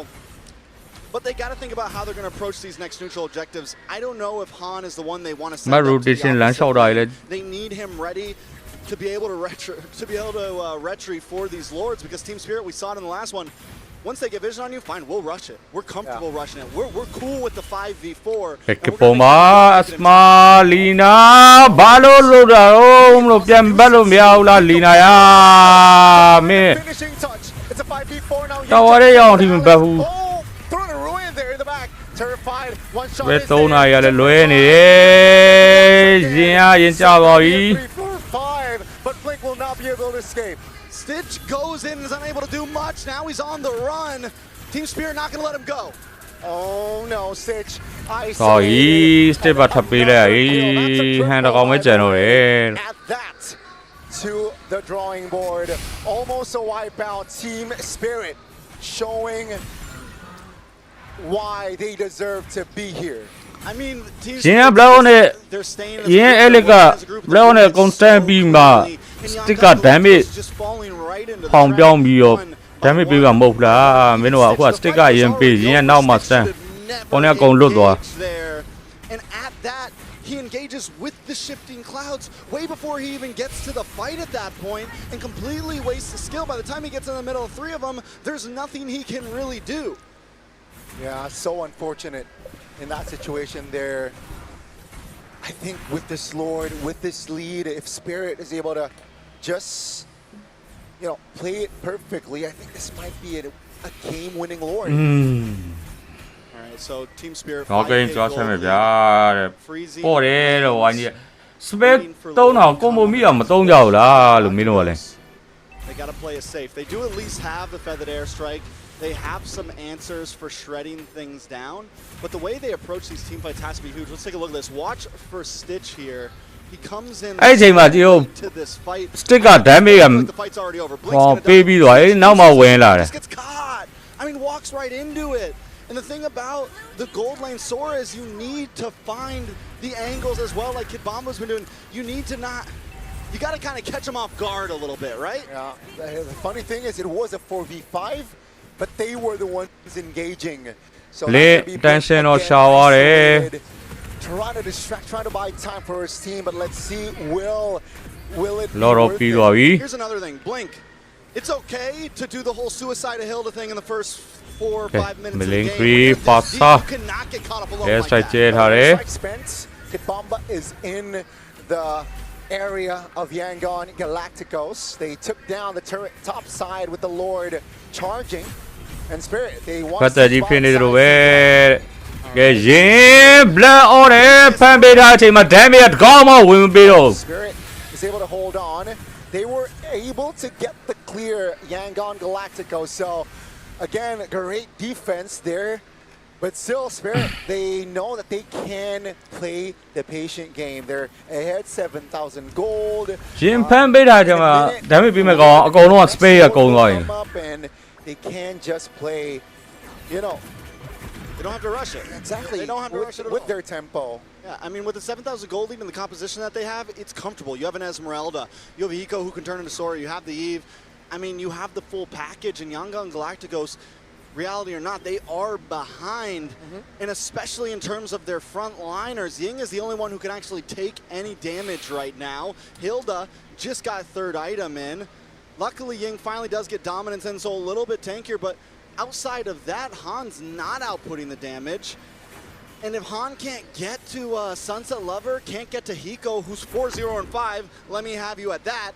But they got to think about how they're going to approach these next neutral objectives. I don't know if Han is the one they want to send. Rotation They need him ready to be able to retreat for these lords because Team Spirit, we saw it in the last one. Once they get vision on you, fine, we'll rush it. We're comfortable rushing it. We're cool with the 5v4. ကဲပုံပါအစမာလီနာဘာလို့လို့တော့ပြန်ဘက်လို့မရဘူးလားလီနာယာမင်း Finishing touch. It's a 5v4 now. တော်ရဲရအောင်ဒီမဘက်ဘူး Throwing a ruin there in the back. Terrified. One shot. ဘယ်သုံးနာရလဲလွဲနေတယ်ရင်ကြပါပြီ 3, 4, 5. But Blink will not be able to escape. Stitch goes in and is unable to do much. Now he's on the run. Team Spirit not going to let him go. Oh no, Stitch. Sorry, step up to play. Hand on my channel. Add that to the drawing board. Almost a wipeout. Team Spirit showing why they deserve to be here. I mean, Team Spirit, they're staying. Yeah, Elika, blown a constant beam. Stick a damage. Pound down me up. Damage big and move la. Meanwhile, what stick I am busy and now must stand. Only a gon' look there. And at that, he engages with the shifting clouds way before he even gets to the fight at that point and completely wastes the skill. By the time he gets in the middle of 3 of them, there's nothing he can really do. Yeah, so unfortunate in that situation there. I think with this Lord, with this lead, if Spirit is able to just, play it perfectly, I think this might be a game-winning Lord. All right, so Team Spirit. Okay, just have it. Yeah, poor little one. Spirit, don't know. Come on, me, I'm don't know. They got to play it safe. They do at least have the feathered airstrike. They have some answers for shredding things down, but the way they approach these team fights has to be huge. Let's take a look at this. Watch for Stitch here. He comes in to this fight. Stick a damage. The fight's already over. Oh, baby, now my way. Just gets caught. I mean, walks right into it. And the thing about the gold lane Sora is you need to find the angles as well, like Kid Bomba's been doing. You need to not. You got to kind of catch him off guard a little bit, right? Yeah. The funny thing is, it was a 4v5. But they were the ones engaging. So tension or shower. Trying to distract, trying to buy time for his team, but let's see, will it be worth it? Here's another thing, Blink. It's okay to do the whole suicide of Hilda thing in the first 4 or 5 minutes of the game. You cannot get caught up alone like that. Kid Bomba is in the area of Yangon Galacticos. They took down the turret top side with the Lord charging. And Spirit, they want to Spirit is able to hold on. They were able to get the clear Yangon Galactico. So again, great defense there. But still, Spirit, they know that they can play the patient game. They're ahead 7,000 gold. Jin Pan Beta Jama, damn it, a goal on spare going. And they can just play, you know. They don't have to rush it. Exactly. They don't have to rush it at with all. their tempo. Yeah, I mean, with the 7,000 gold lead and the composition that they have, it's comfortable. You have an Esmeralda. You have a Hiko who can turn into Sora. You have the Eve. I mean, you have the full package. And Yanga and Galacticos, reality or not, they are behind. And especially in terms of their front liners, Ying is the only one who can actually take any damage right now. Hilda just got third item in. Luckily, Ying finally does get dominance in, so a little bit tankier, but outside of that, Han's not outputting the damage. And if Han can't get to Sunset Lover, can't get to Hiko, who's 4-0 and 5, let me have you at that.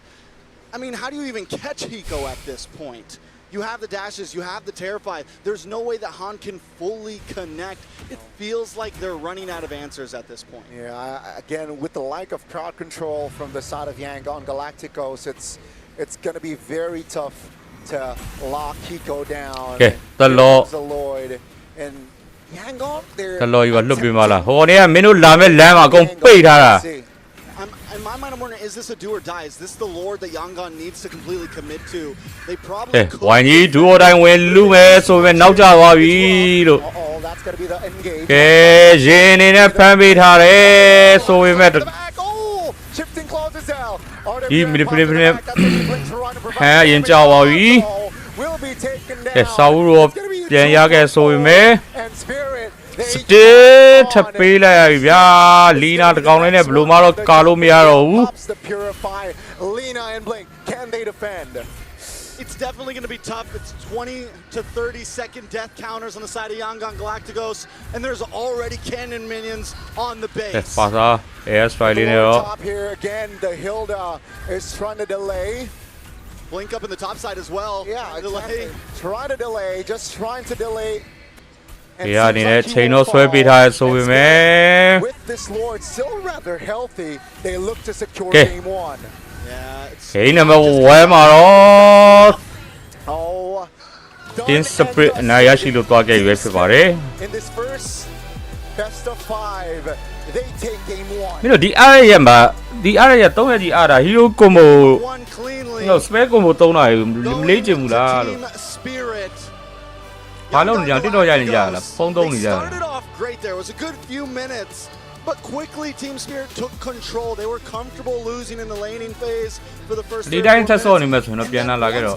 I mean, how do you even catch Hiko at this point? You have the dashes, you have the Terrify. There's no way that Han can fully connect. It feels like they're running out of answers at this point. Yeah, again, with the lack of crowd control from the side of Yang on Galacticos, it's going to be very tough to lock Hiko down. Okay, the Lloyd and Yangon, they're the law you are looking at. Oh, yeah, Minu Lame Lama go pay that. In my mind, I'm wondering, is this a do or die? Is this the Lord that Yangon needs to completely commit to? They probably could. Why you do or die when Lume so when now Jawabi? Oh, that's going to be the engage. Okay, Jin in a family hare, so we met. Oh, shifting clauses out. He manipulated Hey, in Jawabi. Will be taken down. Yes, Sauro, Yaga, so we may. And Spirit. Still to pay like Lina the Governor, Blumaro, Carlo Miaro. The Purify, Lina and Blink. Can they defend? It's definitely going to be tough. It's 20 to 30 second death counters on the side of Yangon Galacticos, and there's already cannon minions on the base. Yes, Pasa, yes, Friday. Top here again, the Hilda is trying to delay. Blink up in the top side as well. Yeah, delay. Try to delay, just trying to delay. Yeah, I need a chain of sweepy tires, so we may. With this Lord still rather healthy, they look to secure game one. Yeah, it's number one, Maro. Oh, in separate, Nayashi look like a referee. In this first best of 5, they take game one. You know, the area don't have the other. Hero como. No, spare como don't know. Legend, Spirit. It started off great there. It was a good few minutes, but quickly Team Spirit took control. They were comfortable losing in the laning phase for the first 30 minutes. Once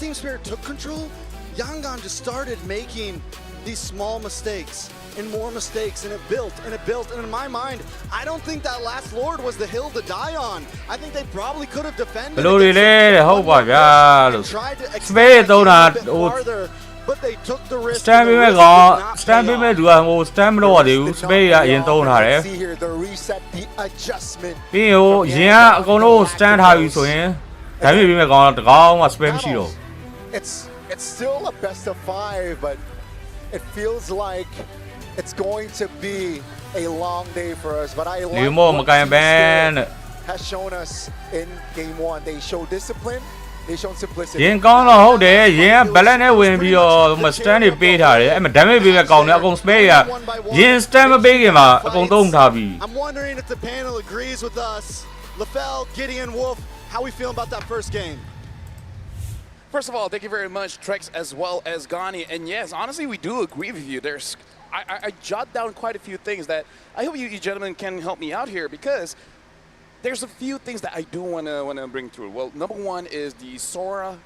Team Spirit took control, Yangon just started making these small mistakes and more mistakes, and it built and it built. And in my mind, I don't think that last Lord was the hill to die on. I think they probably could have defended and tried to expand farther. But they took the risk. Stand me do I stand me do spay in don't see here the reset, the adjustment. Yeah, gonna stand how you so here. Can we be gone to go must be zero. It's still a best of 5, but it feels like it's going to be a long day for us. But I like what Team Spirit has shown us in game 1. They show discipline. They show simplicity. Yin gone hold there, yeah, Balane win be must stand it beat her. I'm a damn be a gone spay. Yin stand a big him up. I'm wondering if the panel agrees with us. LaFell, Gideon, Wolf, how we feel about that first game? First of all, thank you very much, Trex, as well as Ghani. And yes, honestly, we do agree with you. I jot down quite a few things that I hope you gentlemen can help me out here, because there's a few things that I do want to bring through. Well, number one is the Sora.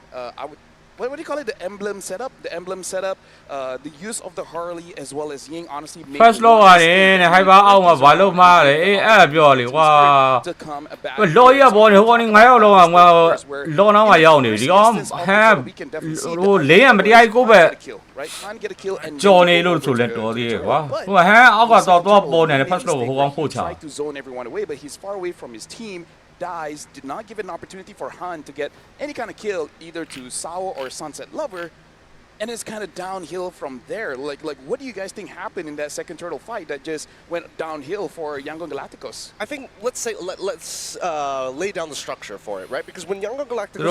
What do you call it? The emblem setup. The use of the Harley as well as Ying. Honestly, first law in hai ba out ma ba lo ma le ai pyo le wa lo ya bo ne ho ni ngai lo ma lo na ma yaw ni di ko ha lo le ya ma ti ai ko ba jo ni lo so le to di kwa ho ha out ka to bo ne first law ho wang ho cha to zone everyone away, but he's far away from his team. Dies, did not give an opportunity for Han to get any kind of kill either to Sao or Sunset Lover. And it's kind of downhill from there. Like, what do you guys think happened in that second turtle fight that just went downhill for Yangon Galacticos? I think let's lay down the structure for it, right? Because when Yangon Galacticos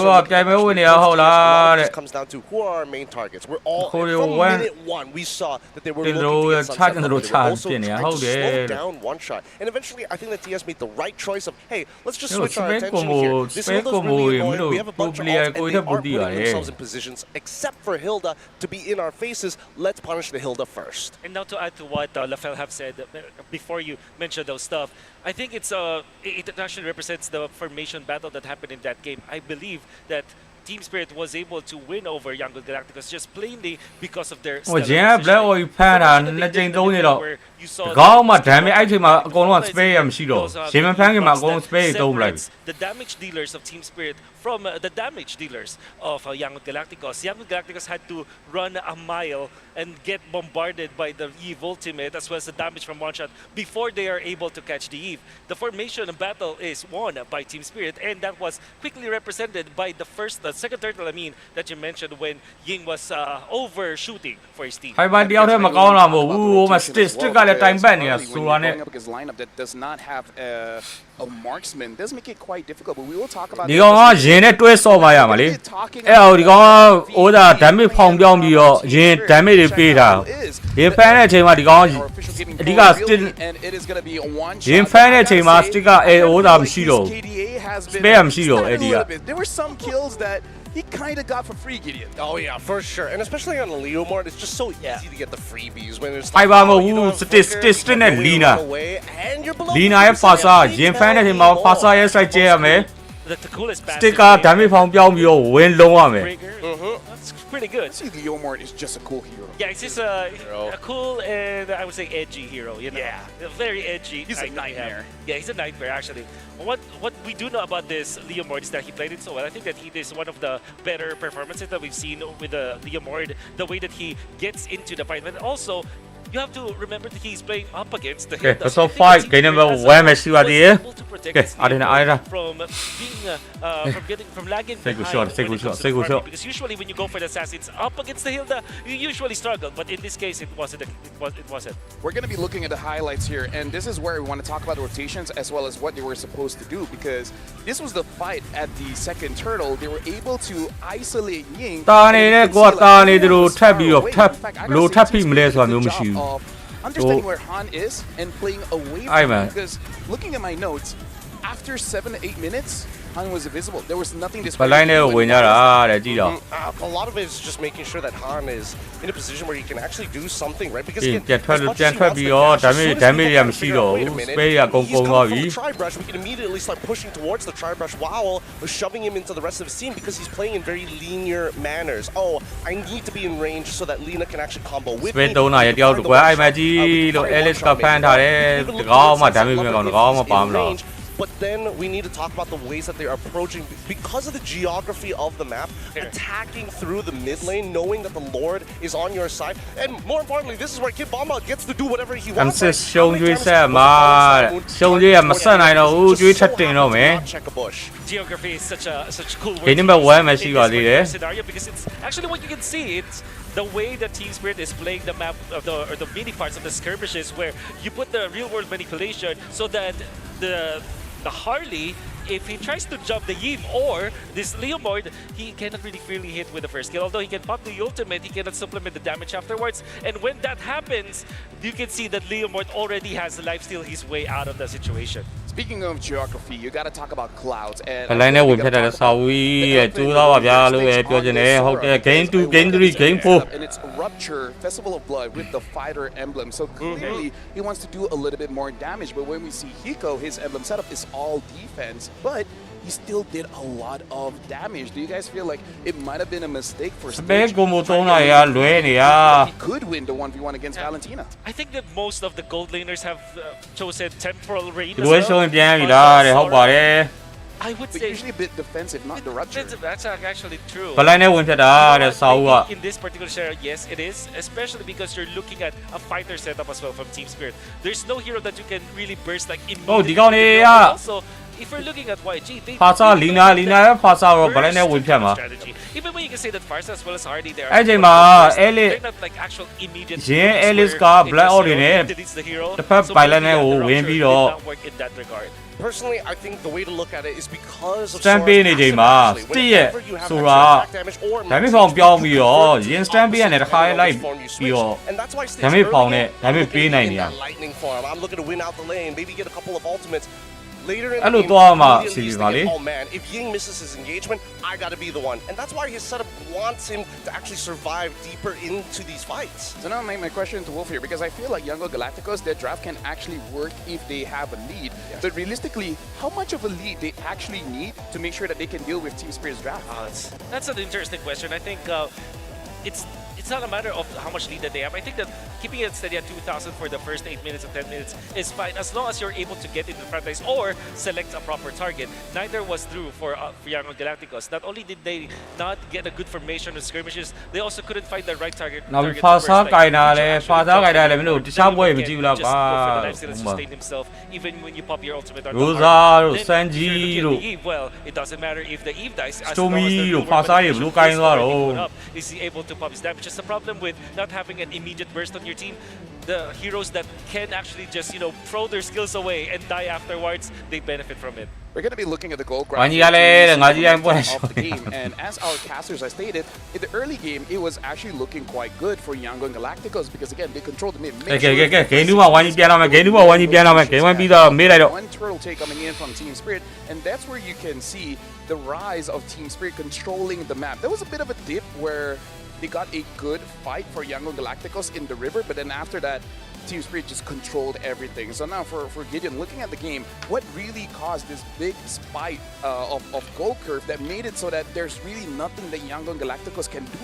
comes down to who are our main targets. We're all from minute one we saw that they were looking to get Sunset, but they were also trying to slow down one shot. And eventually, I think that TS made the right choice of, hey, let's just switch our attention here. This Hilda's really annoying. We have a bunch of ults, and they are putting themselves in positions, except for Hilda, to be in our faces. Let's punish the Hilda first. And now to add to what Lafel have said before you mentioned those stuff, I think it actually represents the formation battle that happened in that game. I believe that Team Spirit was able to win over Yangon Galacticos just plainly because of their stellar positioning. Black Oil ဖမ်းတာနှစ်ကြိမ်သုံးနေတော့ကောင်းမှ damage အဲ့ချိန်မှာအကုန်လုံးက spray ရမရှိတော့ရှင်မဖမ်းခင်မှာအကုန်လုံး spray သုံးလိုက် The damage dealers of Team Spirit from the damage dealers of Yangon Galacticos. Yangon Galacticos had to run a mile and get bombarded by the Eve ultimate as well as the damage from one shot before they are able to catch the Eve. The formation battle is won by Team Spirit, and that was quickly represented by the second turtle, that you mentioned when Ying was overshooting for his team. ဟိုင်ပါတယောက်တည်းမကောင်းတာမဟုတ်ဘူးဟိုမှာ stick ကလည်းတိုင်ပတ်နေတာဆိုတာနဲ့ Going up against lineup that does not have a marksman does make it quite difficult, but we will talk about ဒီကောင်ကရင်နဲ့တွဲဆော့ပါရမှာလေအဲ့ဟိုဒီကောင်ကဟိုဒါ damage ဖောင်ပြောင်းပြီးတော့ရင် damage တွေပေးတာရင်ဖမ်းတဲ့အချိန်မှာဒီကောင်အဓိက stick ရင်ဖမ်းတဲ့အချိန်မှာ stick ကဟိုဒါမရှိတော့ spare မရှိတော့အဲ့ဒီက there were some kills that he kind of got for free, Gideon. Oh yeah, for sure, and especially on the Leo Mart, it's just so easy to get the freebies when there's. 5ပါမဟုတ်ဘူး stick နဲ့ Lina ရဲ့ Fasa ရင်ဖမ်းတဲ့အချိန်မှာ Fasa ရဲ့ side ကျဲရမယ် stick က damage ဖောင်ပြောင်းပြီးတော့ဝင်လုံးရမယ် That's pretty good. See, Leo Mart is just a cool hero. Yeah, it's just a cool and I would say edgy hero. You know? Yeah, very edgy. He's a nightmare. Yeah, he's a nightmare actually. What we do know about this Leo Mord is that he played it so well. I think that he is one of the better performances that we've seen with the Leo Mord. The way that he gets into the fight, and also you have to remember that he's playing up against the Hilda. Okay, so fight game number 1 match ရှိပါသေးတယ် Okay, from lagging Take a behind shot. because usually when you go for the assassins up against the Hilda, you usually struggle, but in this case it wasn't. We're going to be looking at the highlights here, and this is where we want to talk about the rotations as well as what they were supposed to do, because this was the fight at the second turtle. They were able to isolate Ying. တာနေတဲ့ကိုကတာနေတယ်လို့ထပ်ပြီးတော့ထပ်လို့ထပ်ပြီးမလဲဆိုတာမျိုးမရှိဘူး Understanding where Han is and playing away from him, because looking at my notes, after 7 to 8 minutes, Han was invisible. There was nothing to ဘလိုင်းနဲ့ဝင်ကြတာတဲ့ကြည့်တော့ A lot of it is just making sure that Han is in a position where he can actually do something, right? Because ပြန်ထွက်ပြီးတော့ damage ရမရှိတော့ဘူး spray ရကုန်သွားပြီ Tri-brush, we can immediately start pushing towards the Tri-brush while shoving him into the rest of his team because he's playing in very linear manners. Oh, I need to be in range so that Lina can actually combo with me. 3နာရီတယောက်တကွယ်အဲ့မှာကြည့်လို့ Alice ကဖမ်းထားတယ်တကောင်းမှ damage မကောင်းတကောင်းမှပါမလား But then we need to talk about the ways that they are approaching because of the geography of the map, attacking through the mid lane, knowing that the Lord is on your side. And more importantly, this is where Kid Bomba gets to do whatever he wants. I'm just showing you showing you မဆက်နိုင်တော့ဦးကျွေးချက်တင်တော့မယ် Check a bush. Geography is such a cool word. Game number 1 match ရှိပါသေးတယ် scenario because it's actually what you can see. It's the way that Team Spirit is playing the map of the mini parts of the skirmishes where you put the real world manipulation so that the Harley, if he tries to jump the Eve or this Leomord, he cannot really freely hit with the first kill. Although he can pop the ultimate, he cannot supplement the damage afterwards. And when that happens, you can see that Leomord already has lifesteal his way out of the situation. Speaking of geography, you got to talk about clouds. And ဘလိုင်းနဲ့ဝင်ဖက်တဲ့ဆောက်ဝီးရဲ့ကျိုးသားပါဗျာလို့ပဲပြောချင်တယ်ဟုတ်တယ် game 2 game 3 game 4 and it's Rupture Festival of Blood with the fighter emblem, so clearly he wants to do a little bit more damage. But when we see Hiko, his emblem setup is all defense, but he still did a lot of damage. Do you guys feel like it might have been a mistake for Stage? He could win the 1v1 against Valentina. I think that most of the gold laners have chosen temporal rain. I would say usually a bit defensive, not the Rupture. That's actually true. In this particular scenario, yes, it is, especially because you're looking at a fighter setup as well from Team Spirit. There's no hero that you can really burst like immediately. Also, if we're looking at YG, they Fasa Lina Fasa ကို balance နဲ့ဝင်ဖြတ်မှာ strategy. Even when you can say that Farsa as well as Hardy, they are အဲ့ချိန်မှာ Ellis they're not like actual immediate ရင်း Ellis က where black they out just, တွေနဲ့ deletes the hero. တစ်ဖက် So balance နဲ့ maybe ကို the ဝင် rupture ပြီး did တော့ not work in that regard. Personally, I think the way to look at it is because of Stand Sora's နေချိန်မှာ passive actually, Stick ရဲ့ whenever you have Sora extra attack damage or ဒါပေမဲ့ဖောင်ပြောင်းပြီးတော့ရင်း stand ပေးရတယ်တစ်ခါလိုက်ပြီးတော့ and that's why Stick's ဒါပေမဲ့ဖောင် early နဲ့ game, ဒါပေမဲ့ I'm ပေး looking နိုင် in နေရ that lightning form. I'm looking to win out the lane, maybe get a couple of ultimates. Later in အဲ့ the လို game, သွားမှာ immediately စီ he's ပါလေ thinking, oh man, if Ying misses his engagement, I gotta be the one. And that's why his setup wants him to actually survive deeper into these fights. So now my question to Wolf here, because I feel like Young Galacticos, their draft can actually work if they have a lead. Yes. But realistically, how much of a lead they actually need to make sure that they can deal with Team Spirit's draft? That's an interesting question. I think it's not a matter of how much lead that they have. I think that keeping it steady at 2,000 for the first 8 minutes and 10 minutes is fine as long as you're able to get into the front lines or select a proper target. Neither was true for Young Galacticos. Not only did they not get a good formation of skirmishes, they also couldn't find the right target. နောက် target Fasa first, like, ကိုင်တာလဲ Teacher Fasa actually ကိုင်တာလဲ jumped မင်းတို့ in. တခြားပွဲ Then မ you ကြည့် can ဘူးလား just ကွာ go for the lifesteal and sustain himself even when you pop your ultimate on the Rosa heart. တို့ Then if Sanji you're looking at တို့ the Eve, well, it doesn't matter if the Eve dies as Stormy long as theတို့ Lure Fasa တွေဘ Manipulation လို့ကိုင် is သွား already တော့ put up. Is he able to pop his damage? Just the problem with not having an immediate burst on your team. The heroes that can actually just, throw their skills away and die afterwards, they benefit from it. We're going to be looking at the goal graph Why you gotta let it, of ngajia the game, and as our casters have stated, in the early game, it was actually looking quite good for Yangon Galacticos because again, they controlled the mid. ကဲဂိမ်း2မှာဝိုင်းကြီးပြန်လာမယ်ဂိမ်း2မှာဝိုင်းကြီးပြန်လာမယ်ဂိမ်း1ပြီးတော့မေးလိုက်တော့ One turtle take coming in from Team Spirit, and that's where you can see the rise of Team Spirit controlling the map. There was a bit of a dip where they got a good fight for Yangon Galacticos in the river, but then after that, Team Spirit just controlled everything. So now for Gideon, looking at the game, what really caused this big spike of goal curve that made it so that there's really nothing that Yangon Galacticos can do?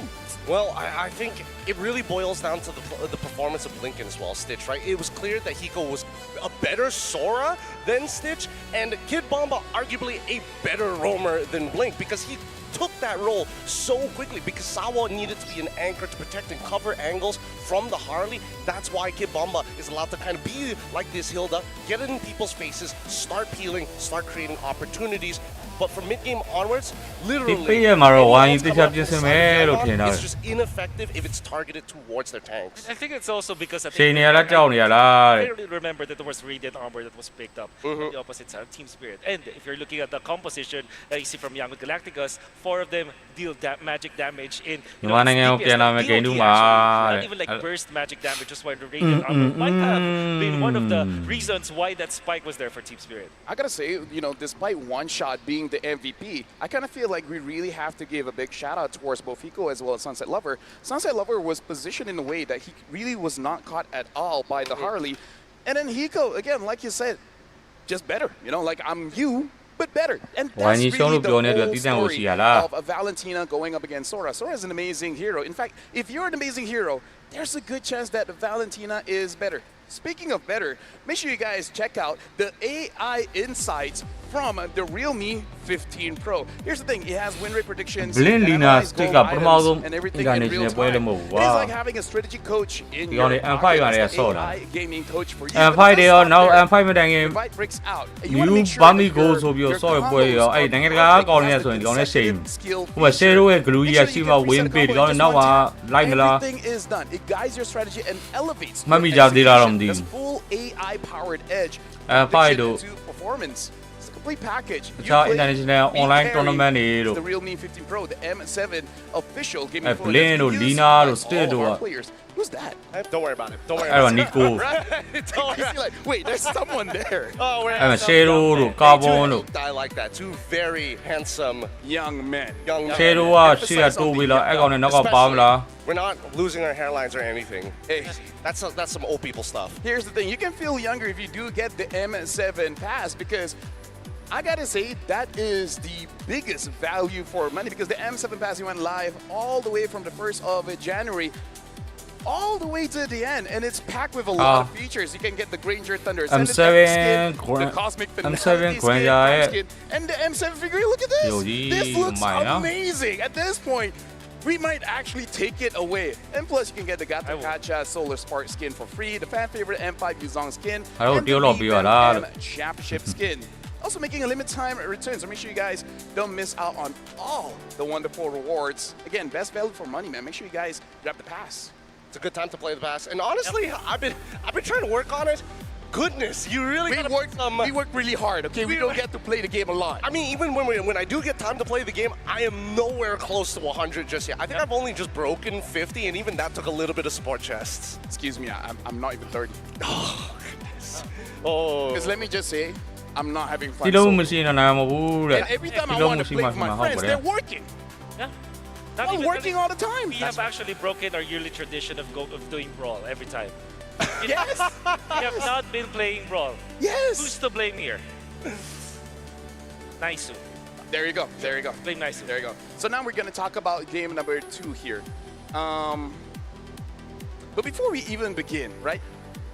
Well, I think it really boils down to the performance of Blinken as well, Stitch, right? It was clear that Hiko was a better Sora than Stitch, and Kid Bomba arguably a better roamer than Blink because he took that role so quickly because Sawa needed to be an anchor to protect and cover angles from the Harley. That's why Kid Bomba is allowed to kind of be like this Hilda, get it in people's faces, start peeling, start creating opportunities. But from mid-game onwards, literally, it's just ineffective if it's targeted towards their tanks. I think it's also because I clearly remember that there was Radiant Armor that was picked up on the opposite side of Team Spirit. And if you're looking at the composition that you see from Young Galacticos, 4 of them deal magic damage in not even like burst magic damage, just why the Radiant Armor might have been one of the reasons why that spike was there for Team Spirit. I gotta say, despite one shot being the MVP, I kind of feel like we really have to give a big shout out towards both Hiko as well as Sunset Lover. Sunset Lover was positioned in a way that he really was not caught at all by the Harley. And then Hiko, again, like you said, just better. Like I'm you, but better. And that's really the whole story of Valentina going up against Sora. Sora is an amazing hero. In fact, if you're an amazing hero, there's a good chance that Valentina is better. Speaking of better, make sure you guys check out the AI insights from the Realme 15 Pro. Here's the thing, it has win rate predictions, analyze gold items, and everything in real time. It's like having a strategy coach in your pocket. It's an AI gaming coach for you. M5 တွေရောနောက် M5 မတိုင်ခင် Invite bricks out. And you new want to make sure Bami that goal your ဆိုပြီးတော့ ဆော့ရ combos ပွဲရောအဲ့နိုင်ငံတကာကောင်းနေရဆိုရင်ဒီကောင်နဲ့ရှိန်ဟိုမှာ share ရဲ့ glue ကြီးကရှိမှ win ပေးဒီကောင်နဲ့နောက်မှာ လိုက်မလား Everything is done. It guides your strategy and elevates မှတ်မိကြသေးတာတော့မသိဘူး this full AI powered edge. M5 တို့ to performance. It's a complete package. တခြား international online tournament တွေတို့ The Realme 15 Pro, the M7 official gaming phone. Blin တို့ Lina တို့ Stick တို့ Who's that? Don't worry about it. Don't worry အဲ့ about တော့ it. Nico He's like, wait, there's someone there. Oh, we're အဲ့မှာ share တို့ carbon တို့ I like that. Two very handsome Young men. young men. share တို့ကရှေ့ကတိုးပြီးတော့အဲ့ကောင်နဲ့နောက်ကပါမလား We're not losing our hairlines or anything. Hey, that's some old people stuff. here's the thing. You can feel younger if you do get the M7 pass because I gotta say that is the biggest value for money because the M7 pass went live all the way from the 1st of January all the way to the end, and it's packed with a lot of features. You can get the Granger Thunder M7 skin, the Cosmic Finality M7 skin, and the M7 figure. Look at this. This looks amazing. At this point, we might actually take it away. And plus, you can get the Gata Kacha Solar Spark skin for free, the fan favorite M5 Yuzong skin, and the M Championship skin. Also making a limited time return, so make sure you guys don't miss out on all the wonderful rewards. Again, best value for money, man. Make sure you guys grab the pass. It's a good time to play the pass. And honestly, I've been trying to work on it. Goodness, you really we work really hard, okay? We don't get to play the game a lot. I mean, even when I do get time to play the game, I am nowhere close to 100 just yet. I think I've only just broken 50, and even that took a little bit of sport chests. Excuse me, I'm not even 30. Oh, goodness. Oh. Because let me just say, I'm not having fun. And every time I want to play with my friends, they're working. Yeah. I'm working all the time. We have actually broken our yearly tradition of doing Brawl every time. Yes! We have not been playing Brawl. Yes! Who's to blame here? Naisu. There you go. There you go. Blame Naisu. There you go. So now we're going to talk about game number 2 here. But before we even begin, right?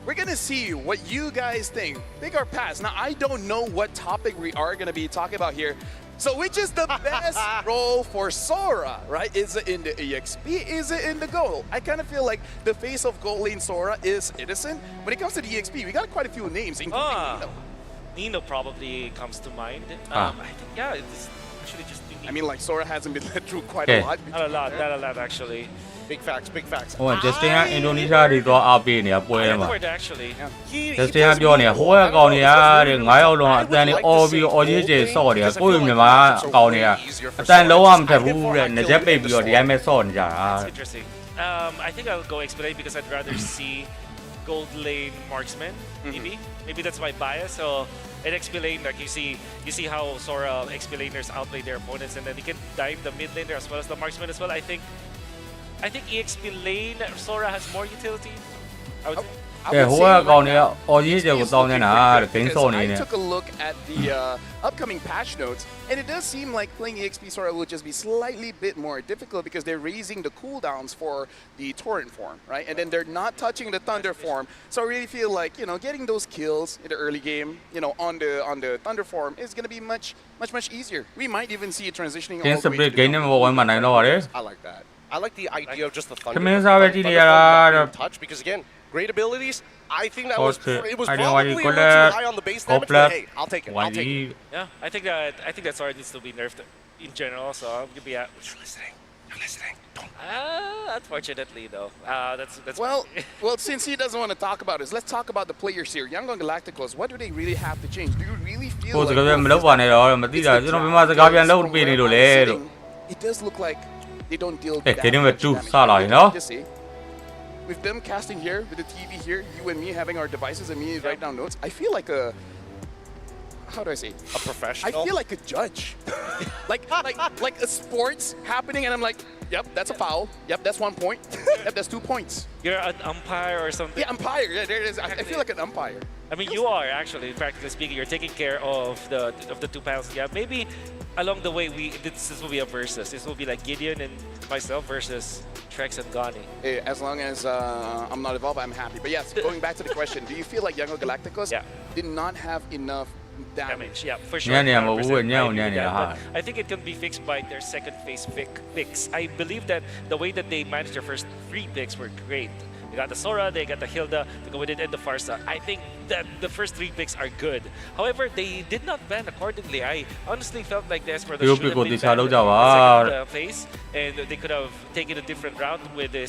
We're going to see what you guys think. Big or pass. Now, I don't know what topic we are going to be talking about here. So which is the best role for Sora, right? Is it in the EXP? Is it in the gold? I kind of feel like the face of gold lane Sora is Innocent. When it comes to the EXP, we got quite a few names, including Nino. Nino probably comes to mind. I think, yeah, it's actually just Nino. I mean, like, Sora hasn't been led through quite a lot. Not a lot, actually. Big facts, big facts. Justin Indonesia တွေတော့အားပေးနေတာပွဲမှာ actually. Justin ကပြောနေတာဟိုကအကောင်တွေကတဲ့9ယောက်လုံးအတန်တွေအော်ပြီးအော်ကြီးကျဆော့နေတာကိုယ့်မြန်မာအကောင်တွေကအတန်လုံးဝမထက်ဘူးတဲ့ငကြက်ပိတ်ပြီးတော့ဒီတိုင်းပဲဆော့နေကြတာ That's interesting. I think I'll go explain because I'd rather see gold lane marksman, maybe that's my bias. So in XP lane, like you see how Sora XP laners outplay their opponents, and then he can dive the mid laner as well as the marksman as well. I think EXP lane Sora has more utility. I would say. ကဲဟိုကကောင်တွေကအော်ကြီးကျကိုတောင်းနေတာတဲ့ဂိမ်းဆော့နေနေ I took a look at the upcoming patch notes, and it does seem like playing EXP Sora will just be slightly bit more difficult because they're raising the cooldowns for the Torrent form, right? And then they're not touching the Thunder form. So I really feel like, you know, getting those kills in the early game, you know, on the Thunder form is going to be much easier. We might even see it transitioning all the way to the I like that. I like the idea of just the Thunder touch because, again, great abilities. I think that was probably a little too high on the base damage, but hey, I'll take it. I'll take it. Yeah, I think that Sora needs to be nerfed in general. So I'm gonna be You're listening. Don't. Unfortunately, though, that's well. Since he doesn't want to talk about this, let's talk about the players here. Young Galacticos, what do they really have to change? Do you really feel like it does look like they don't deal that with them casting here, with the TV here, you and me having our devices and me write down notes, I feel like how do I say? A professional? I feel like a judge. like a sports happening and I'm like, yep, that's a foul. Yep, that's 1 point. Yep, that's 2 points. You're an umpire or something? Yeah, umpire. Yeah, there it is. I feel like an umpire. I mean, you are actually, practically speaking, you're taking care of the 2 panels. Yeah, maybe along the way, this will be a versus. This will be like Gideon and myself versus Trex and Gani. Hey, as long as I'm not involved, I'm happy. But yes, going back to the question, do you feel like Young Galacticos did not have enough damage? Yeah, for sure. I think it can be fixed by their second phase picks. I believe that the way that they managed their first 3 picks were great. They got the Sora, they got the Hilda, the Goided, and the Farsa. I think that the first 3 picks are good. However, they did not ban accordingly. I honestly felt like the Esmeralda should have been banned in the second phase, and they could have taken a different route with the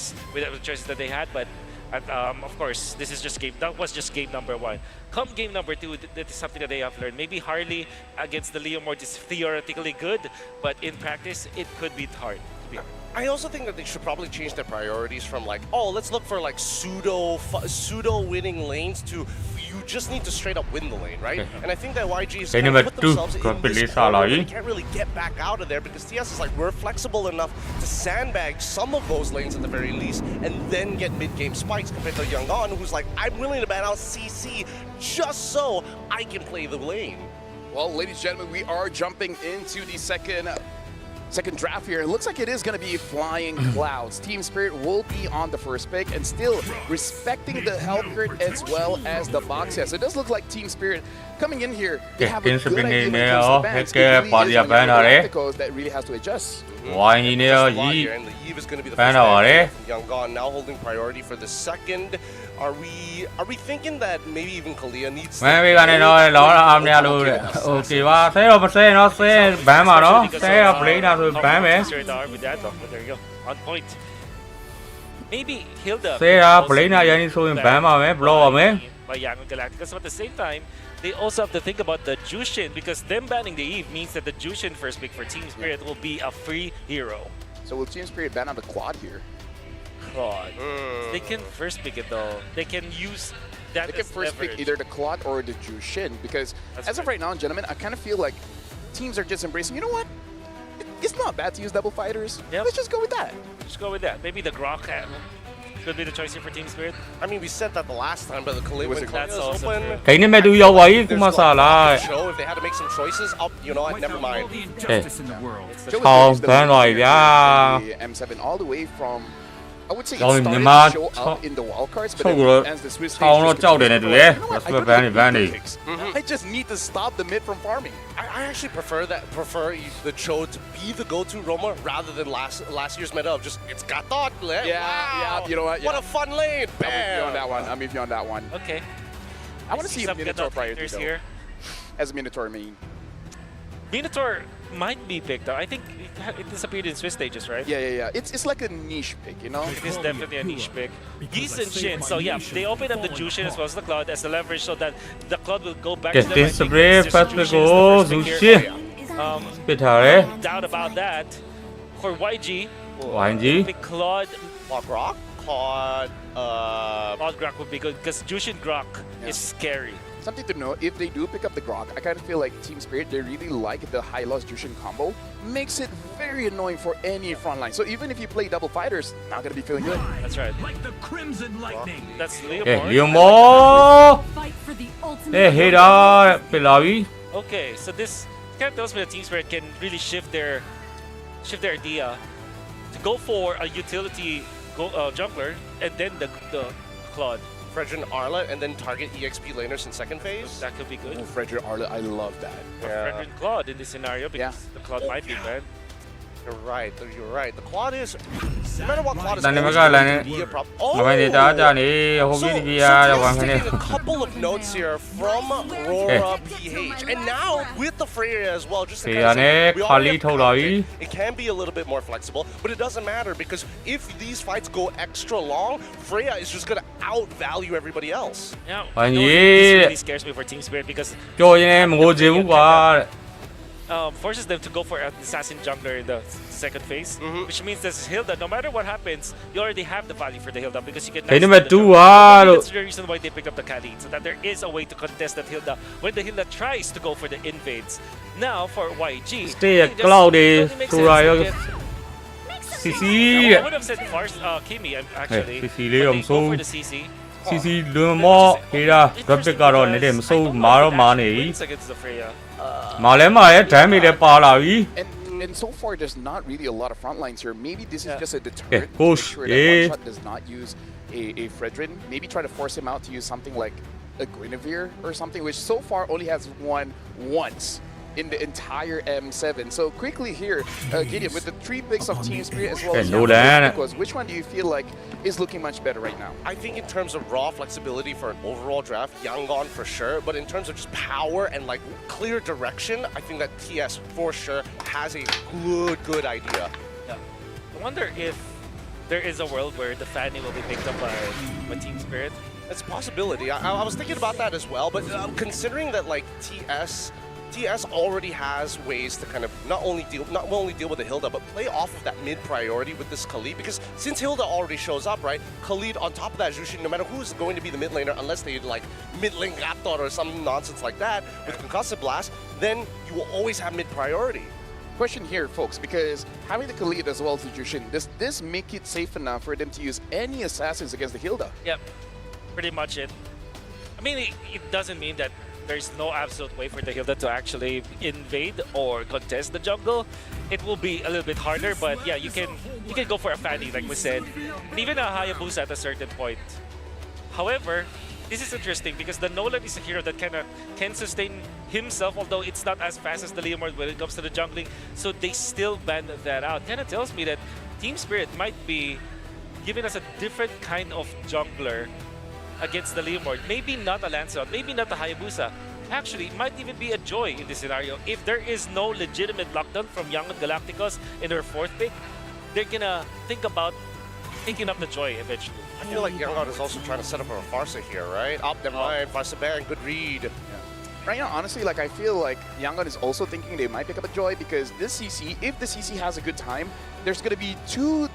choices that they had. But of course, that was just game number 1. Come game number 2, that is something that they have learned. Maybe Harley against the Leomord is theoretically good, but in practice, it could be hard. I also think that they should probably change their priorities from like, oh, let's look for like pseudo winning lanes to you just need to straight up win the lane, right? And I think that YG is kind of put themselves in this corner. They can't really get back out of there because TS is like, we're flexible enough to sandbag some of those lanes at the very least and then get mid-game spikes compared to Youngon, who's like, I'm willing to ban out CC just so I can play the lane. Well, ladies and gentlemen, we are jumping into the second draft here. It looks like it is going to be Flying Clouds. Team Spirit will be on the first pick and still respecting the health grid as well as the box set. So it does look like Team Spirit coming in here. They have a good idea when it comes to bans. It really is Galacticos that really has to adjust. Why he near Yi? And the Eve is going to be the Fan first out, eh? Young Gone now holding priority for the second. Are we thinking that maybe even Kalia needs to Maybe I know lo am near lo. Okay, ba say lo say no say ban ma no. Say a play na so ban me. But there you go. On point. Maybe Hilda. Say a play na yan so in ban ma me blow me. By Young Galacticus, but at the same time, they also have to think about the Jushin because them banning the Eve means that the Jushin first pick for Team Spirit will be a free hero. So will Team Spirit ban on the quad here? Claude. They can first pick it though. They can use that. They can first pick either the Claude or the Jushin because as of right now, gentlemen, I kind of feel like teams are just embracing. You know what? It's not bad to use double fighters. Yep. Let's just go with that. Just go with that. Maybe the Grok could be the choice here for Team Spirit. I mean, we said that the last time, but the Kalia was open. Cái này mày đu yêu vậy cũng mà sao lại? Show if they had to make some choices. Up, you know what? Never mind. Không, cái này ra. M7 all the way from. I would say it Rồi started nhưng mà to show up in the wild cards, but sau then rồi as the Swiss sau stage nó just trâu để này continues to tụi grow, ấy, you know what? I van don't đi. need picks. I just need to stop the mid from farming. I actually prefer the Cho to be the go-to roamer rather than last year's meta of just it's got thought. Yeah, yeah, you know what? What a fun lane. I'm with you on that one. I'm with you on that one. Okay. I want to see Minotaur priority though. Here. As a Minotaur main. Minotaur might be picked though. I think it disappeared in Swiss stages, right? Yeah. It's like a niche pick, you know? It is definitely a niche pick. Geese and Shin. So yeah, they open up the Jushin as well as the Cloud as the leverage so that the Cloud will go back to them. This brave first pick oh Jushin. Biết thở đấy. Doubt about that. For YG. YG. Pick Claude. Grok? Claude Grok would be good because Jushin Grok is scary. Something to know, if they do pick up the Grok, I kind of feel like Team Spirit, they really like the high loss Jushin combo. Makes it very annoying for any frontline. So even if you play double fighters, not going to be feeling good. That's right. Like the Crimson Lightning. That's Leomord. Hey, Leomord. Hey, hey, da, Pilavi. Okay, so this kind of tells me that Team Spirit can really shift their idea to go for a utility jungler and then the Claude. Fredrin Arla and then target EXP laners in second phase. That could be good. Oh, Fredrin Arla, I love that. Fredrin Claude in this scenario because the Claude might be bad. You're right. The Claude is no matter what Claude is. Đang mà cái này. Mà phải để đá ra đi, không biết gì à, so taking a couple of notes here from Aurora PH, and now with the Freya as well. Just to kind of say, we already have content. It can be a little bit more flexible, but it doesn't matter because if these fights go extra long, Freya is just gonna outvalue everybody else. Yeah, this really scares me for Team Spirit because forces them to go for an assassin jungler in the second phase, which means that Hilda, no matter what happens, you already have the value for the Hilda because you can. That's the reason why they pick up the Khalid, so that there is a way to contest that Hilda when the Hilda tries to go for the invades. Now for YG, stay cloudy, CC. I would have said first Kimi actually. CC Leom go for the CC. CC Lumo, Hira, Rapicaro, Nedem, so Maro Mani. Against the Freya. Malema, damage the Palavi. And so far, there's not really a lot of front lines here. Maybe this is just a deterrent. Push. Sure that One Shot does not use a Fredrin. Maybe try to force him out to use something like a Guinevere or something, which so far only has won once in the entire M7. So quickly here, Gideon, with the 3 picks of Team Spirit as well as because which one do you feel like is looking much better right now? I think in terms of raw flexibility for an overall draft, Yangon for sure, but in terms of just power and like clear direction, I think that TS for sure has a good idea. Yeah. I wonder if there is a world where the Fanny will be picked up by Team Spirit. It's a possibility. I was thinking about that as well, but considering that like TS already has ways to kind of not only deal with the Hilda, but play off of that mid priority with this Khalid. Because since Hilda already shows up, right? Khalid on top of that Jushin, no matter who's going to be the mid laner, unless they like mid lane Raptor or some nonsense like that with Concussive Blast, then you will always have mid priority. Question here, folks, because having the Khalid as well as the Jushin, does this make it safe enough for them to use any assassins against the Hilda? Yep, pretty much it. I mean, it doesn't mean that there's no absolute way for the Hilda to actually invade or contest the jungle. It will be a little bit harder, but yeah, you can go for a Fanny, like we said, and even a Hayabusa at a certain point. However, this is interesting because the Nolan is a hero that kind of can sustain himself, although it's not as fast as the Leomord when it comes to the jungling. So they still banned that out. Kind of tells me that Team Spirit might be giving us a different kind of jungler against the Leomord. Maybe not a Lancelot, maybe not a Hayabusa. Actually, it might even be a Joy in this scenario. If there is no legitimate lockdown from Young Galacticos in their 4th pick, they're gonna think about picking up the Joy eventually. I feel like Yangon is also trying to set up for a Farsa here, right? Up the line, Farsa Baron, good read. Yeah. Right now, honestly, like I feel like Yangon is also thinking they might pick up a Joy because this CC, if the CC has a good time, there's gonna be two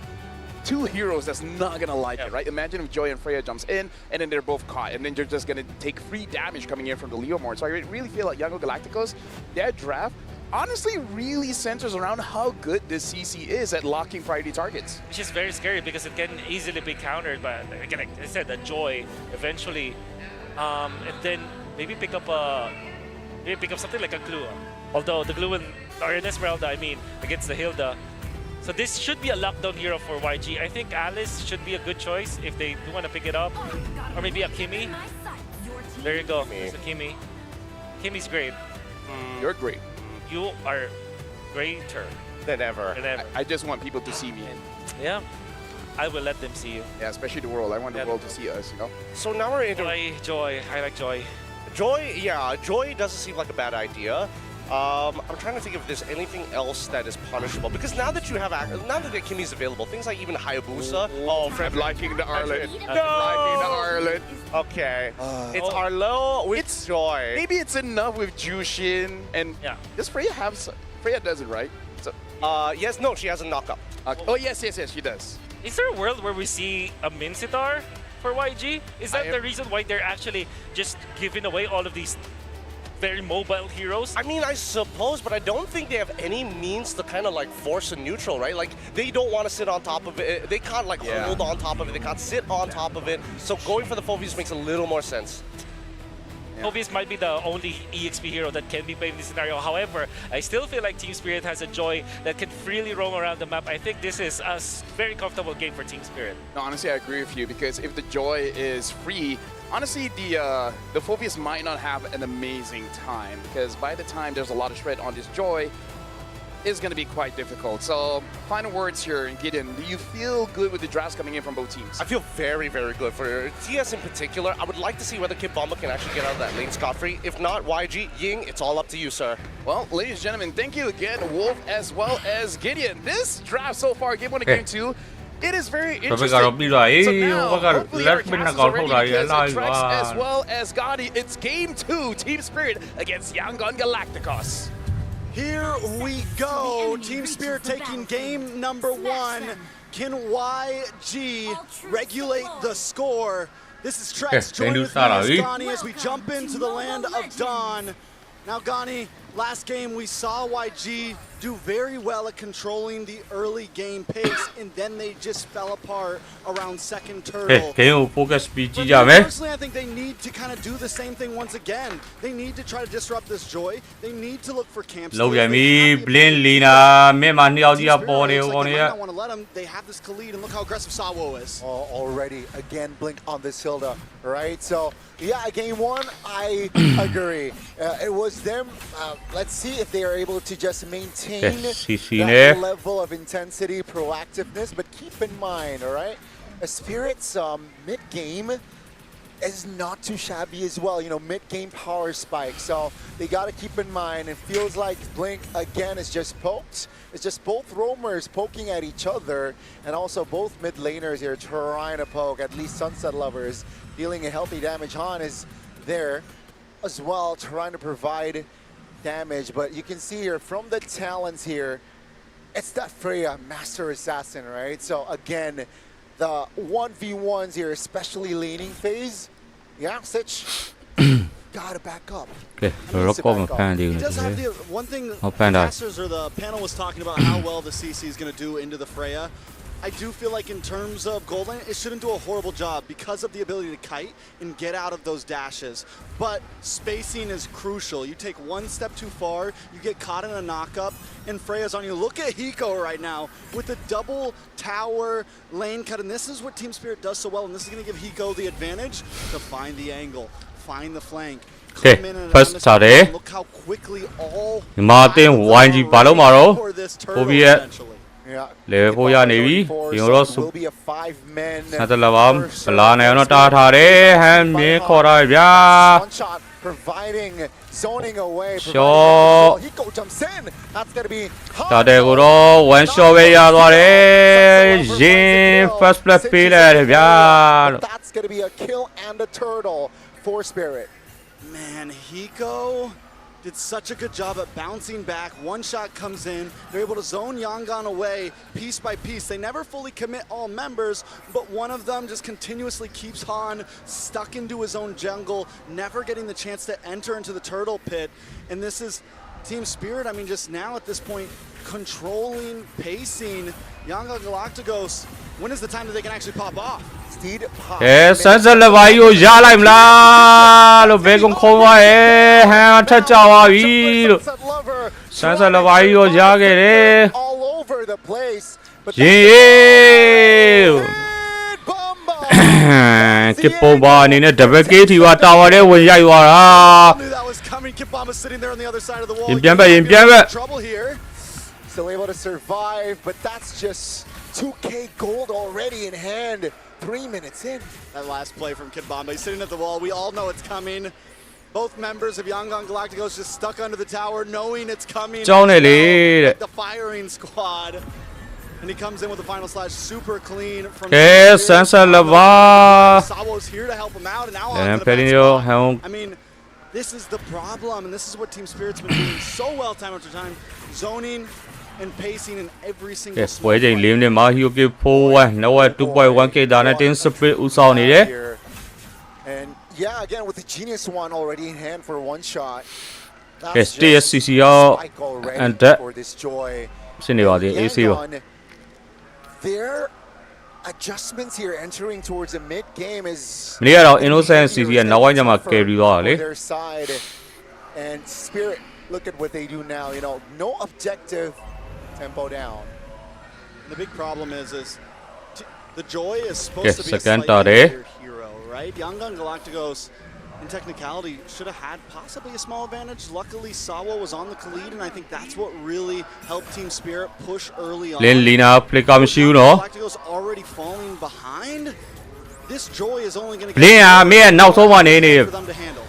heroes that's not gonna like it, right? Imagine if Joy and Freya jumps in, and then they're both caught, and then they're just gonna take free damage coming in from the Leomord. So I really feel like Young Galacticos, their draft, honestly really centers around how good this CC is at locking priority targets. Which is very scary because it can easily be countered by, again, like I said, the Joy eventually. And then maybe pick up something like a Glue. Although the Glue or an Esmeralda, I mean, against the Hilda. So this should be a lockdown hero for YG. I think Alice should be a good choice if they do want to pick it up. Or maybe a Kimi. There you go. It's a Kimi. Kimi's great. You're great. You are greater than ever. I just want people to see me. Yeah. I will let them see you. Yeah, especially the world. I want the world to see us, you know? So now we're into... Joy. I like Joy. Joy, yeah. Joy doesn't seem like a bad idea. I'm trying to think if there's anything else that is punishable. Because now that you have... Now that the Kimi's available, things like even Hayabusa... Oh, Fred liking the Arlet. No! Liking the Arlet. Okay. It's Arlo with Joy. Maybe it's enough with Jushin. And does Freya have... Freya does it, right? So, yes, no, she has a knockup. Oh, yes, she does. Is there a world where we see a Mincetar for YG? Is that the reason why they're actually just giving away all of these very mobile heroes? I mean, I suppose, but I don't think they have any means to kind of like force a neutral, right? Like, they don't want to sit on top of it. They can't like hold on top of it. They can't sit on top of it. So going for the Phoveus makes a little more sense. Phoveus might be the only EXP hero that can be played in this scenario. However, I still feel like Team Spirit has a Joy that can freely roam around the map. I think this is a very comfortable game for Team Spirit. No, honestly, I agree with you because if the Joy is free, honestly, the Phoveus might not have an amazing time because by the time there's a lot of shred on this Joy, it's going to be quite difficult. So, final words here, Gideon. Do you feel good with the drafts coming in from both teams? I feel very, very good. For TS in particular, I would like to see whether Kid Bomba can actually get out of that lane scot-free. If not, YG, Ying, it's all up to you, sir. Well, ladies and gentlemen, thank you again, Wolf, as well as Gideon. This draft so far, Game 1 and Game 2, it is very interesting. So now, hopefully our cast is already because Trex as well as Gotti. It's Game 2, Team Spirit against Yangon Galacticos. Here we go. Team Spirit taking game number 1. Can YG regulate the score? This is Trex joining with me as Gani as we jump into the land of Dawn. Now, Gani, last game we saw YG do very well at controlling the early game pace, and then they just fell apart around second turtle. Personally, I think they need to kind of do the same thing once again. They need to try to disrupt this Joy. They need to look for camps. They might not want to let them. They have this Khalid, and look how aggressive Sawo is. Already, again, blink on this Hilda, right? So, yeah, game 1, I agree. It was them. Let's see if they are able to just maintain that level of intensity, proactiveness, but keep in mind, all right, a Spirit's mid-game is not too shabby as well, you know, mid-game power spike, so they got to keep in mind. It feels like Blink, again, is just poked. It's just both roamers poking at each other, and also both mid laners here trying to poke, at least Sunset Lovers dealing a healthy damage. Han is there as well, trying to provide damage, but you can see here from the talents here, it's that Freya Master Assassin, right? So again, the 1v1s here, especially laning phase, Yamsich gotta back up. He does have the one thing the masters or the panel was talking about how well the CC is going to do into the Freya. I do feel like in terms of gold lane, it shouldn't do a horrible job because of the ability to kite and get out of those dashes. But spacing is crucial. You take one step too far, you get caught in a knockup, and Freya's on you. Look at Hiko right now with the double tower lane cut, and this is what Team Spirit does so well, and this is going to give Hiko the advantage to find the angle, find the flank. Okay, first started. Look how quickly all Martin YG ဘာလို့မှာတော့ turtle Obiရဲ့ Yeah. level 4ရနေပြီဒီတော့ will be a 5-man. ဆက်တလပါဗလာနေတော့တားထားတယ်ဟမ်မြင်းခေါ်တာဗျာ One shot providing zoning away. Sure. Hiko jumps in. That's going to be တာတဲ့ကိုတော့ one shot ပဲရသွားတယ်ရင် first blood ပေးလိုက်တယ်ဗျာ That's going to be a kill and a turtle for Spirit. Man, Hiko did such a good job at bouncing back. One shot comes in. They're able to zone Yangon away piece by piece. They never fully commit all members, but one of them just continuously keeps Han stuck into his own jungle, never getting the chance to enter into the turtle pit. And this is Team Spirit, I mean, just now at this point, controlling, pacing. Yangon Galacticos, when is the time that they can actually pop off? Sunset လက်ပါကြီးကိုရလိုက်မလားလို့ဘဲကုန်းခေါ်သွားရဲ့ဟမ်ထက်ကြပါပြီလို့ Sunset လက်ပါကြီးကိုရခဲ့တယ်ရေကစ်ပုံပါအနေနဲ့ double KT ကတာဝါထဲဝင်ရိုက်သွားတာရင်ပြန်ပဲ Still able to survive, but that's just 2K gold already in hand. 3 minutes in. That last play from Kid Bomba, he's sitting at the wall. We all know it's coming. Both members of Yangon Galacticos just stuck under the tower, knowing it's coming. Like the firing squad. And he comes in with the final slash, super clean from Sawo's here to help him out, and now on to the back spot. I mean, this is the problem, and this is what Team Spirit's been doing so well time after time. Zoning and pacing in every single Yes,ပွဲချိန်၄မိနစ်မှာ Hyoke 4-1 Noah 2.1k ဒါနဲ့ Team Spirit ဦးဆောင်နေတယ် And yeah, again with the Genius one already in hand for one shot. Yes, TSCC ရော and that for this joy. ဖြစ်နေပါသေး AC ရော Their adjustments here entering towards the mid game is မနေ့ကတော့ Innocent CC ရဲ့နောက်ပိုင်းကျမှ carry သွားတာလေ their side. And Spirit, look at what they do now, you know, no objective, tempo down. And the big problem is the Joy is supposed to be a second slightly bigger hero, right? Yangon Galacticos, in technicality, should have had possibly a small advantage. Luckily, Sawo was on the lead, and I think that's what really helped Team Spirit push early on. Lina flick မရှိဘူးနော် Galacticos already falling behind. This Joy is only going to လင်းဟာမင်းရဲ့နောက်ဆုံးမှနေနေ for them to handle.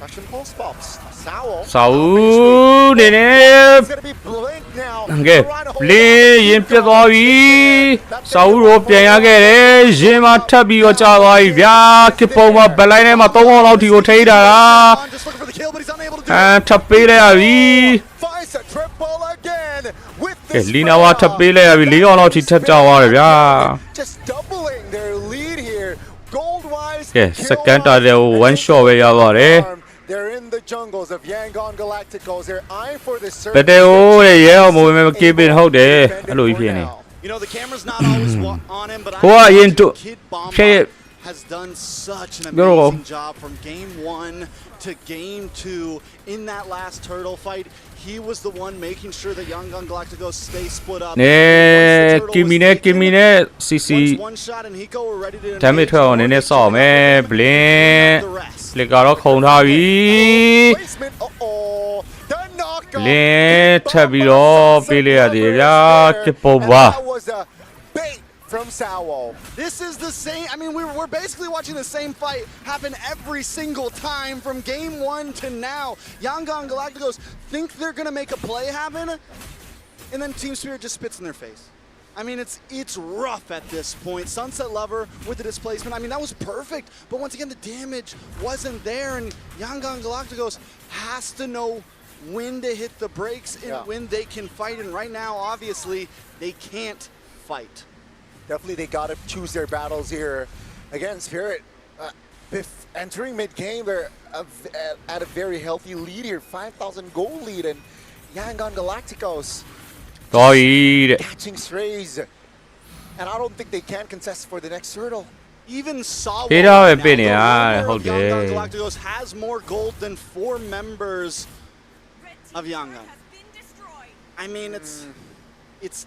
Russian pulse pops. Sawo. စာဦးနေနေ It's going to be blink now. ကဲလင်းရင်ပြတ်သွားပြီစာဦးရောပြန်ရခဲ့တယ်ရင်မှာထပ်ပြီးတော့ကြာသွားပြီဗျာကစ်ပုံမှာဘက်လိုင်းထဲမှာ3ပေါင်းလောက်ထိကိုထိတာထပ်ပေးလိုက်ရပြီ Finds a triple again with ကဲ this လီနာဝါထပ်ပေးလိုက်ရပြီ4ပေါင်းလောက်ထိထပ်ကြာသွားတယ်ဗျာ just doubling their lead here. Gold wise. ကဲ second တာတဲ့ one shot ပဲရသွားတယ် They're in the jungles of Yangon Galacticos. They're eyeing for the surface. ဘယ်တဲ့ဟိုတဲ့ရဲအောင်မဝင်မဲ့ကေပင်ဟုတ်တယ်အဲ့လိုကြီးဖြစ်နေ You know, the camera's not always on him, but I Who are you think into? Kid Bomba Okay. has done such an Go. amazing job from game 1 to game 2 in that last turtle fight. He was the one making sure that Yangon Galacticos stay split up. နဲကီမီနဲစီစီ One shot and Hiko were ready to ဒမ်းမစ်ထွက်အောင်နည်းနည်းစောင့်မယ်ဘလင်းလက်ကတော့ခုံထားပြီ Placement. Uh-oh. The knockout. လင်းထပ်ပြီးတော့ပေးလိုက်ရသေးဗျာကစ်ပုံပါ That was a bait from Sawo. This is the same, I mean, we're basically watching the same fight happen every single time from game 1 to now. Yangon Galacticos think they're going to make a play happen, and then Team Spirit just spits in their face. I mean, it's rough at this point. Sunset Lover with the displacement, I mean, that was perfect, but once again, the damage wasn't there, and Yangon Galacticos has to know when to hit the brakes and when they can fight, and right now, obviously, they can't fight. Definitely they got to choose their battles here. Again, Spirit, entering mid-game, they're at a very healthy lead here, 5,000 goal lead, and Yangon Galacticos catching strays. And I don't think they can contest for the next turtle. Even Sawo Yangon Galacticos has more gold than 4 members of Yangon. I mean, it's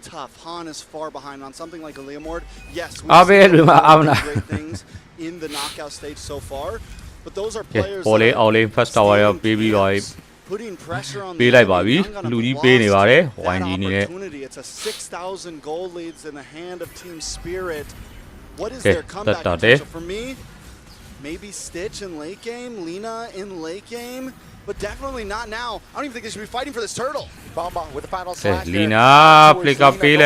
tough. Han is far behind on something like a Leomord. Yes, we've seen great things in the knockout stage so far, but those are players that are putting pressure on the enemy. That opportunity. It's a 6,000 gold leads in the hand of Team Spirit. What is their comeback potential? For me, maybe Stitch in late game, Lina in late game, but definitely not now. I don't even think they should be fighting for this turtle. Bomba with the final slash. Lina, flick up, big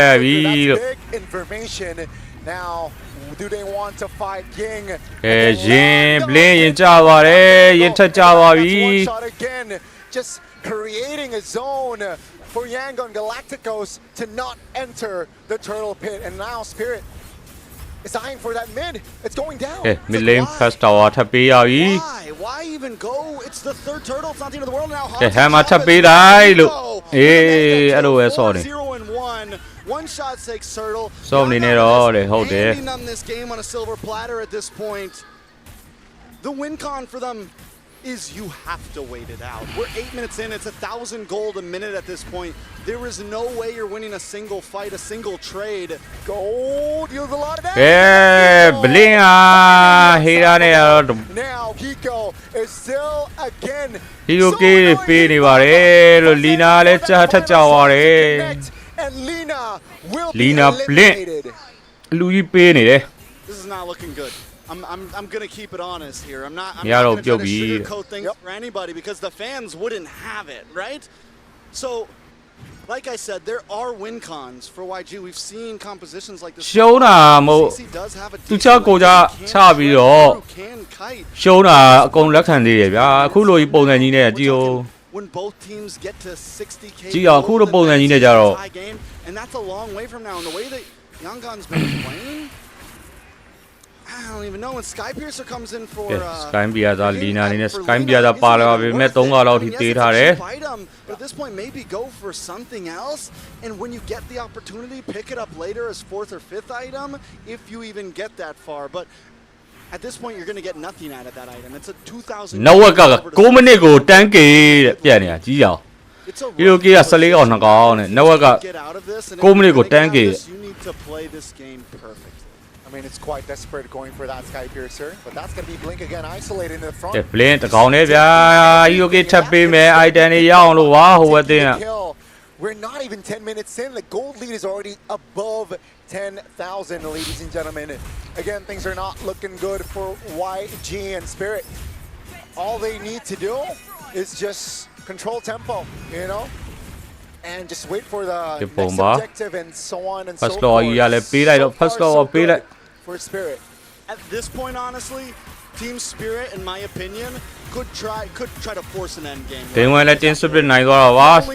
information. Now, do they want to fight King? Blin, one shot again, just creating a zone for Yangon Galacticos to not enter the turtle pit, and now Spirit is eyeing for that mid. It's going down. Mid lane first tower Why even go? It's the third turtle. It's not the end of the world now. Hammer sorry. 0-1. One shot takes turtle. So handing them this game on a silver platter at this point. The win con for them is you have to wait it out. We're 8 minutes in. It's 1,000 gold a minute at this point. There is no way you're winning a single fight, a single trade. Gold deals a lot of damage. Now Hiko is still again. And Lina will be eliminated. This is not looking good. I'm gonna keep it honest here. I'm not gonna try to sugarcoat things for anybody because the fans wouldn't have it, right? So, like I said, there are win cons for YG. We've seen compositions like this. CC does have a decent can kite. When both teams get to 60k, high game, and that's a long way from now. And the way that Yangon's been playing, I don't even know. When Skypiercer comes in for but at this point maybe go for something else, and when you get the opportunity, pick it up later as 4th or 5th item if you even get that far. But at this point you're going to get nothing out of that item. It's a 2,000 No work you need to play this game perfect. I mean, it's quite desperate going for that Skypiercer, but that's going to be Blink again, isolated in the front. We're not even 10 minutes in. The gold lead is already above 10,000, ladies and gentlemen. Again, things are not looking good for YG and Spirit. All they need to do is just control tempo, you know? And just wait for the next objective and so on and so forth. For Spirit. At this point, honestly, Team Spirit, in my opinion, could try to force an end game. The only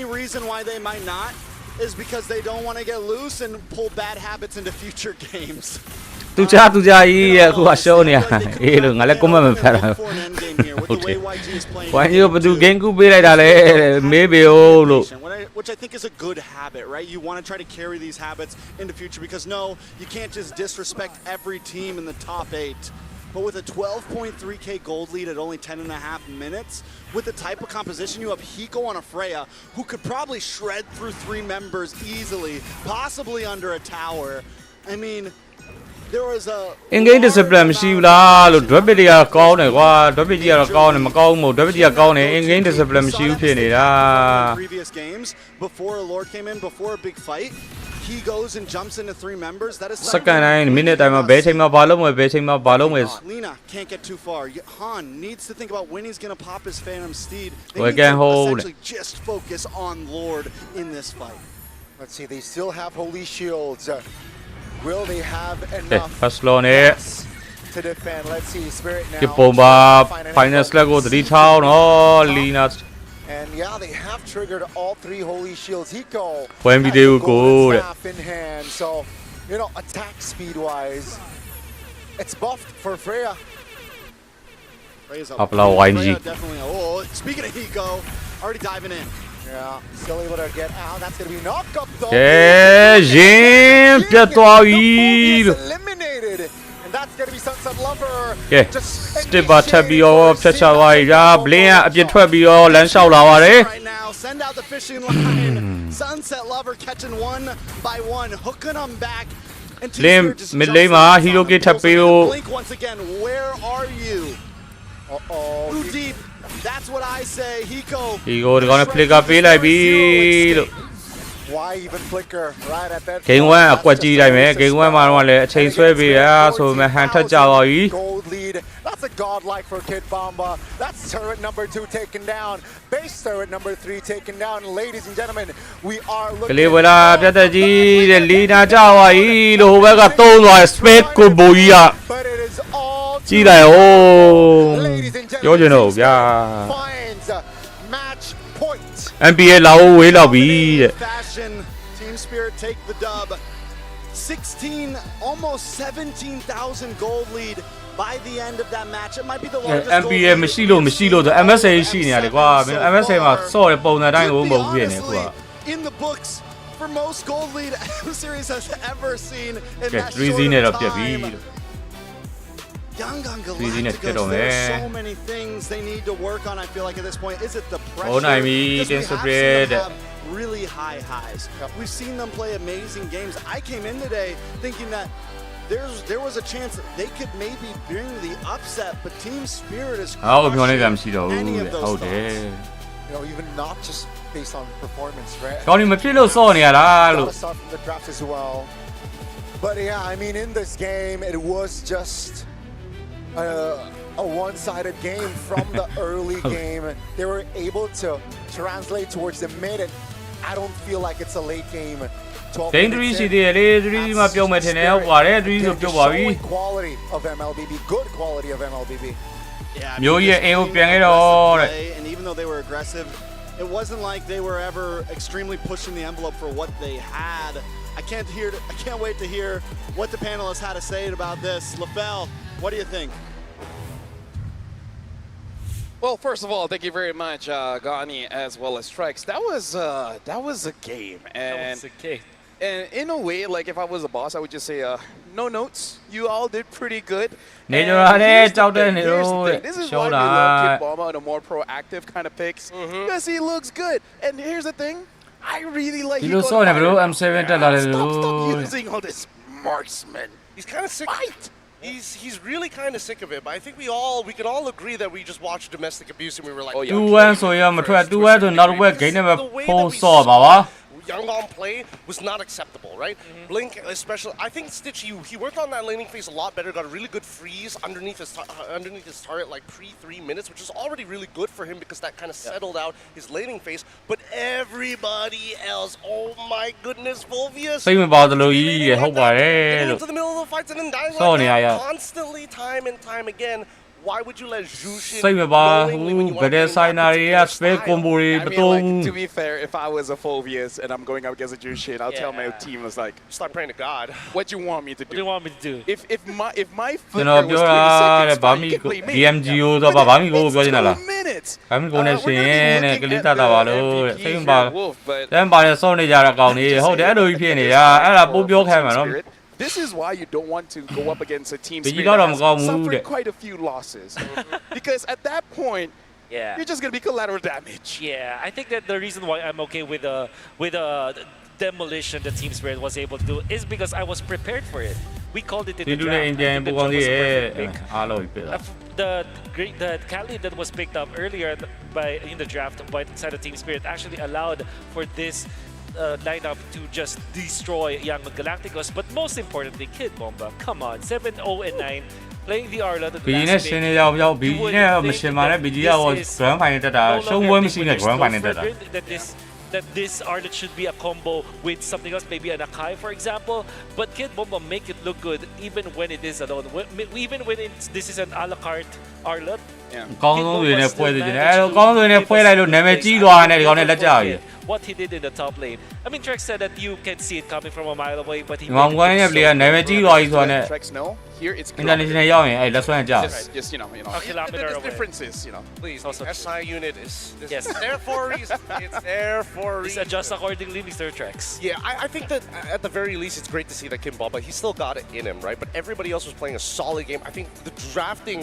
reason why they might not is because they don't want to get loose and pull bad habits into future games. Which I think is a good habit, right? You want to try to carry these habits into future because no, you can't just disrespect every team in the top 8. But with a 12.3k gold lead at only 10.5 minutes, with the type of composition you have Hiko on a Freya, who could probably shred through 3 members easily, possibly under a tower. I mean, there was a in-game discipline မရှိဘူးလားလို့ drop တွေကကောင်းတယ်ကွာ drop ကြီးကတော့ကောင်းတယ်မကောင်းဘူး drop ကြီးကကောင်းတယ် in-game discipline မရှိဘူးဖြစ်နေတာ previous games before a Lord came in, before a big fight, he goes and jumps into 3 members. That is second 9 minute တိုင်းမှာဘယ်ချိန်မှာဘာလုပ်မယ်ဘယ်ချိန်မှာဘာလုပ်မယ် Lina can't get too far. Han needs to think about when he's going to pop his Phantom Steed. They We need can to hold essentially just focus on Lord in this fight. Let's see, they still have holy shields. Will they have enough first law to defend? Let's see, Spirit now. ဒီပုံပါ final slag ကိုသတိထားအောင်နော် Lina And yeah, they have triggered all 3 holy shields. Hiko when video go in hand, so you know, attack speed wise, it's buffed for Freya. Freya's up low YG. Definitely. Oh, speaking of Hiko, already diving in. Yeah, still able to get out. That's gonna be knocked up though. Eliminated. And that's gonna be Sunset Lover. Just step by tap ပြီးတော့ဖြတ်ချသွားပြီဗျာ Blink ကအပြစ်ထွက်ပြီးတော့လမ်းလျှောက်လာပါတယ် Right now, send out the fishing line. Sunset Lover catching one by one, hooking them back. And Lim mid lane ma hero kit ထပ်ပေးလို့ Blink once again, where are you? Too deep. That's what I say. Hiko ဒီကိုဒီကောင်နဲ့ flicker ပေးလိုက်ပြီလို့ Why even flicker right at that Game 1အကွက်ကြီးလိုက်မယ် Game 1မှာတော့လည်းအချိန်ဆွဲပေးရဆိုမှဟန်ထက်ကြပါပြီ Gold lead. That's a godlike for Kid Bomba. That's turret number 2 taken down. Base turret number 3 taken down. Ladies and gentlemen, we are က looking လေးဝလာပြတ်သက်ကြီးတဲ့လီနာကြပါပြီလို့ဟိုဘက်ကသုံးသွား space combo ကြီးက But it is all ကြီးလိုက်ဟို Ladies and ပြောချင် gentlemen, တော့ဗျာ finds match point. NBA လာဝေးလောက်ပြီတဲ့ fashion. Team Spirit take the dub. 16, almost 17,000 gold lead by the end of that match. It might be the largest NBA မရှိလို့ဆို MSA ရှိနေရတယ်ကွာ MSA မှာစော့တဲ့ပုံစံတိုင်းကိုမဟုတ်ဘူးဖြစ်နေကွာ in the books for most gold lead M series has ever seen in that 3Z နဲ့တော့ပြတ်ပြီ Young on 3Z နဲ့ပြတ်တော့ Galacticos, မယ် there's so many things they need to work on. I feel like at this point, is it the pressure? ဟိုနိုင်ပြီ Because we Team have seen Spirit them have really high highs. We've seen them play amazing games. I came in today thinking that there was a chance that they could maybe bring the upset, but Team Spirit is အော်ပြောနေကြမရှိတော့ဘူး any of တဲ့ those ဟုတ်တယ် You know, even not just based on performance, right? ကောင်းနေမဖြစ်လို့စော့နေရတာလို့ Gotta start from the draft as well. But yeah, I mean, in this game, it was just a one-sided game from the early game. They were able to translate towards the mid, and I don't feel like it's a late game. ဂိမ်း3ရှိသေးတယ်လေ3မှာပြုံးမယ်ထင်တယ်ဟုတ်ပါတယ်3ဆိုပြုတ်ပါပြီ Quality of MLBB, good quality of MLBB. Yeah, I မျိုး mean, ရဲ့အင်ကိုပြန်ခဲ့ aggressive တော့တဲ့ play, and even though they were aggressive, it wasn't like they were ever extremely pushing the envelope for what they had. I can't wait to hear what the panelists had to say about this. LaFell, what do you think? Well, first of all, thank you very much, Gani, as well as Strikes. That was a game, and and in a way, like if I was a boss, I would just say, no notes. You all did pretty good. This is why we love Kid Bomba and a more proactive kind of picks because he looks good. And here's the thing, I really like. You saw him, bro. I'm 7 Stop using all this marksman. He's kind of sick. He's really kind of sick of it, but I think we can all agree that we just watched domestic abuse and we were like, 2-1 ဆိုရမထွက်2-1ဆိုနောက်တစ်ဝက်ဂိမ်းနဲ့ပဲဖုံးစော့ပါပါ Young on play was not acceptable, right? Blink, especially, I think Stitch, he worked on that laning phase a lot better. Got a really good freeze underneath his turret, like pre-3 minutes, which is already really good for him because that kind of settled out his laning phase. But everybody else, oh my goodness, Volvius. စိတ်မပါသလိုကြီးရဟုတ်ပါတယ်လို့ Into the middle of the fights and then dying စော့နေရ like ရ that constantly, time and time again. Why would you let Jushin စိတ်မပါဘူးဗဒဲဆိုင်နာတွေက space combo တွေမတုံး like, to be fair, if I was a Phobius and I'm going up against a Jushin, I'll tell my team was like, start praying to God. What you want me to do? What do you want me to do? If my ကျွန်တော် flicker ပြော was တာ 20 seconds, ဗာ fine, မီ you can play me. DMGO တော့ဗာမီကိုပြောချင်တာလား 2 minutes. ဗာမီကိုနဲ့ရှင်တဲ့ကလေးတာပါလို့တဲ့စိတ်မပါ Wolf, but တမ်းပါရစော့နေကြတာကောင်းနေဟုတ်တယ်အဲ့လိုကြီးဖြစ်နေရအဲ့ဒါပို့ပြောခိုင်းမှာနော် This is why you don't want to go up against a team But you Spirit got that him, has go suffered move quite a few losses. Because at that point, you're just going to be collateral damage. Yeah, I think that the reason why I'm okay with demolition that Team Spirit was able to do is because I was prepared for it. We called it in the draft. I think the draft was a perfect pick. The Cali that was picked up earlier in the draft by inside of Team Spirit actually allowed for this lineup to just destroy Young Galacticos, but most importantly, Kid Bomba. Come on, 7-0 and 9, playing the Arla. ဘီနဲ့ရှင်နေရောက်ဘီနဲ့မရှင်ပါနဲ့ဘီကြီးက grand final တက်တာရှုံးပွဲမရှိနဲ့ grand final တက်တာ that this Arlet should be a combo with something else, maybe an Akai, for example. But Kid Bomba make it look good even when it is alone. Even when this is an a la carte Arlet. ကောင်းဆုံးတွေနဲ့ဖွဲ့နေတယ်အဲ့တော့ကောင်းဆုံးတွေနဲ့ဖွဲ့လိုက်လို့နာမည်ကြီးသွားတယ်ဒီကောင်နဲ့လက်ကြရည် What he did in the top lane. I mean, Trex said that you can see it coming from a mile away, but he. မောင်ကွန်းရဲ့ player နာမည်ကြီးသွားပြီဆိုတာနဲ့ Trex, no. here it's international ရောက်ရင်အဲ့လက်ဆွဲကြ just you know a kilometer there's away. differences, you know. Please, Also the SI unit is Yes. there for a reason. It's there for a It's reason. adjust accordingly, Mr. Trex. Yeah, I think that at the very least, it's great to see that Kim Bamba, he still got it in him, right? But everybody else was playing a solid game. I think the drafting,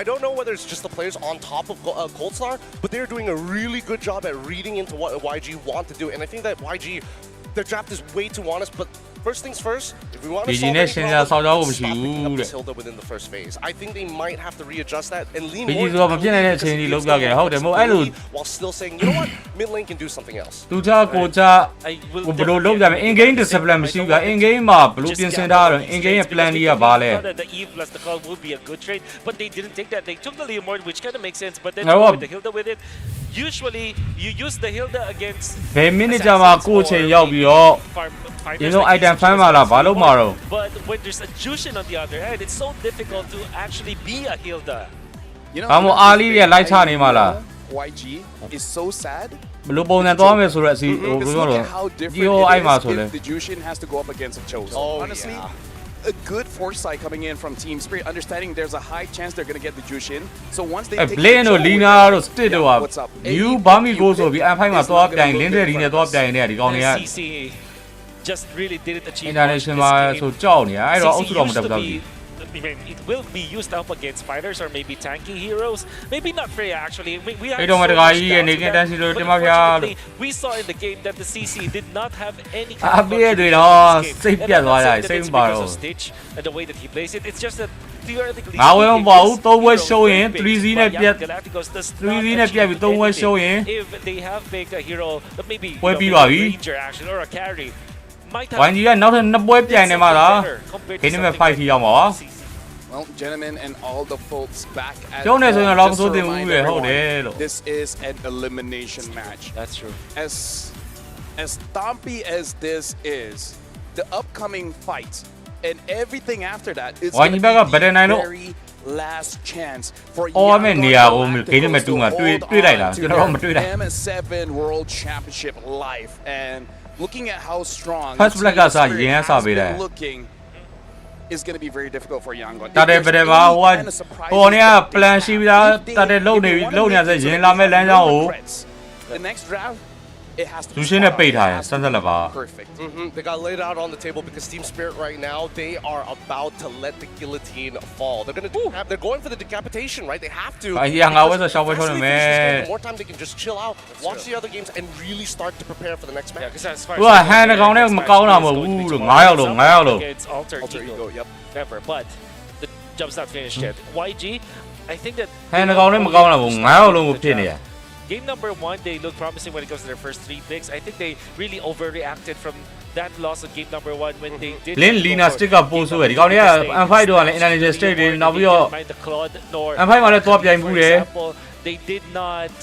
I don't know whether it's just the players on top of Cold Star, but they're doing a really good job at reading into what YG want to do. And I think that YG, their draft is way too honest, but first things first, if we want to solve any problems, stop picking up this Hilda within the first phase. I think they might have to readjust that and lean more into while still saying, you know what, mid lane can do something else. သူချကိုချဘယ်လိုလုပ်ကြမလဲ in game discipline မရှိဘူးက in game မှာဘယ်လိုပြင်ဆင်ထားရလဲ in game ရဲ့ plan လေးကဘာလဲ The Eve plus the call would be a good trade, but they didn't take that. They took the Leomord, which kind of makes sense, but then with the Hilda with it, usually you use the Hilda against ဘယ် minute ကြာမှာကိုချိန်ရောက်ပြီးတော့ you know item ဖမ်းပါလားဘာလို့မှာတော့ But when there's a Jushin on the other hand, it's so difficult to actually be a Hilda. You know, ဘာမို့အားလေးရဲ့လိုက်ချနေမှာလား YG is so sad. ဘလို့ပုံစံသွားမယ်ဆိုတော့အစီဟို Because ဘယ်လို look လဲ at how different ဒီဟိုအိုက်မှာဆို it လဲ is if the Jushin has to go up against a Chose. Honestly, a good foresight coming in from Team Spirit, understanding there's a high chance they're going to get the Jushin. So once they take blame တို့ Lina တို့ Stick တို့က what's up? new Bami ကိုဆိုပြီး M5 မှာသွားပြိုင် link တွေနဲ့သွားပြိုင်နေတာဒီကောင်တွေက CC just really didn't achieve international မှာဆိုကြောက်နေတာအဲ့တော့အုပ်စုတော်မတက်တော့ဘူး I mean, it will be used up against fighters or maybe tanky heroes. Maybe not Freya actually. We have so much doubts with that, but unfortunately, we saw in the game that the CC did not have any kind of contribution to this game. And I'm not saying that it's because of Stitch and the way that he plays it. It's just that theoretically, ငါဝင်မပေါ့3ဝက် show ရင် 3Z နဲ့ပြတ် 3Z နဲ့ပြတ်ပြီး3ဝက် show ရင် if they have picked a hero that maybe ပွဲပြီးပါပြီ ranger actually or a carry might have ဝိုင်းကြီးကနောက်ထပ်2ပွဲပြိုင်နေမှာလားခင်းနေမဲ့5 ထိရောက်မှာပါ Well, gentlemen and all the folks back at Don't home, say just long to so they remind move it, hold everyone, it. this is an elimination match. That's true. As stompy as this is, the upcoming fight and everything after that is going to be the very last chance for Yangon to M7 World Championship life. And looking at how strong First black has been looking, is going to be very difficult for Yangon. တတဲ့ပြပါဟိုဟိုနေက plan ရှိပြီးသားတတဲ့လုံနေဆိုရင်လာမဲ့လမ်းကြောင်းကို The next draft it has to be Jushin နဲ့ပိတ်ထားရင်စမ်းစက်လက်ပါ perfect. They got laid out on the table because Team Spirit right now, they are about to let the guillotine fall. They're going to they're going for the decapitation, right? They have to. အရင်ငါဝဲဆိုရှောက်ပွဲထုတ်နေမယ် The more time they can just chill out, watch the other games, and really start to prepare for the next match. Because as far သူကဟန်ကောင်နဲ့မကောင်းတာမဟုတ်ဘူးလို့9ရောက်လို့9ရောက်လို့ It's alter ego. Yep. Never. But the job's not finished yet. YG, I think that ဟန်ကောင်နဲ့မကောင်းတာမဟုတ်9ရောက်လို့ဖြစ်နေရ Game number 1, they look promising when it comes to their first 3 picks. I think they really overreacted from that loss of game number 1 when they did. Lin Lina stick ကပို့ဆိုရဒီကောင်တွေက M5 တော့လည်း international state တွေနောက်ပြီးတော့ M5 မှာလည်းတော့ပြိုင်မှုတယ် They did not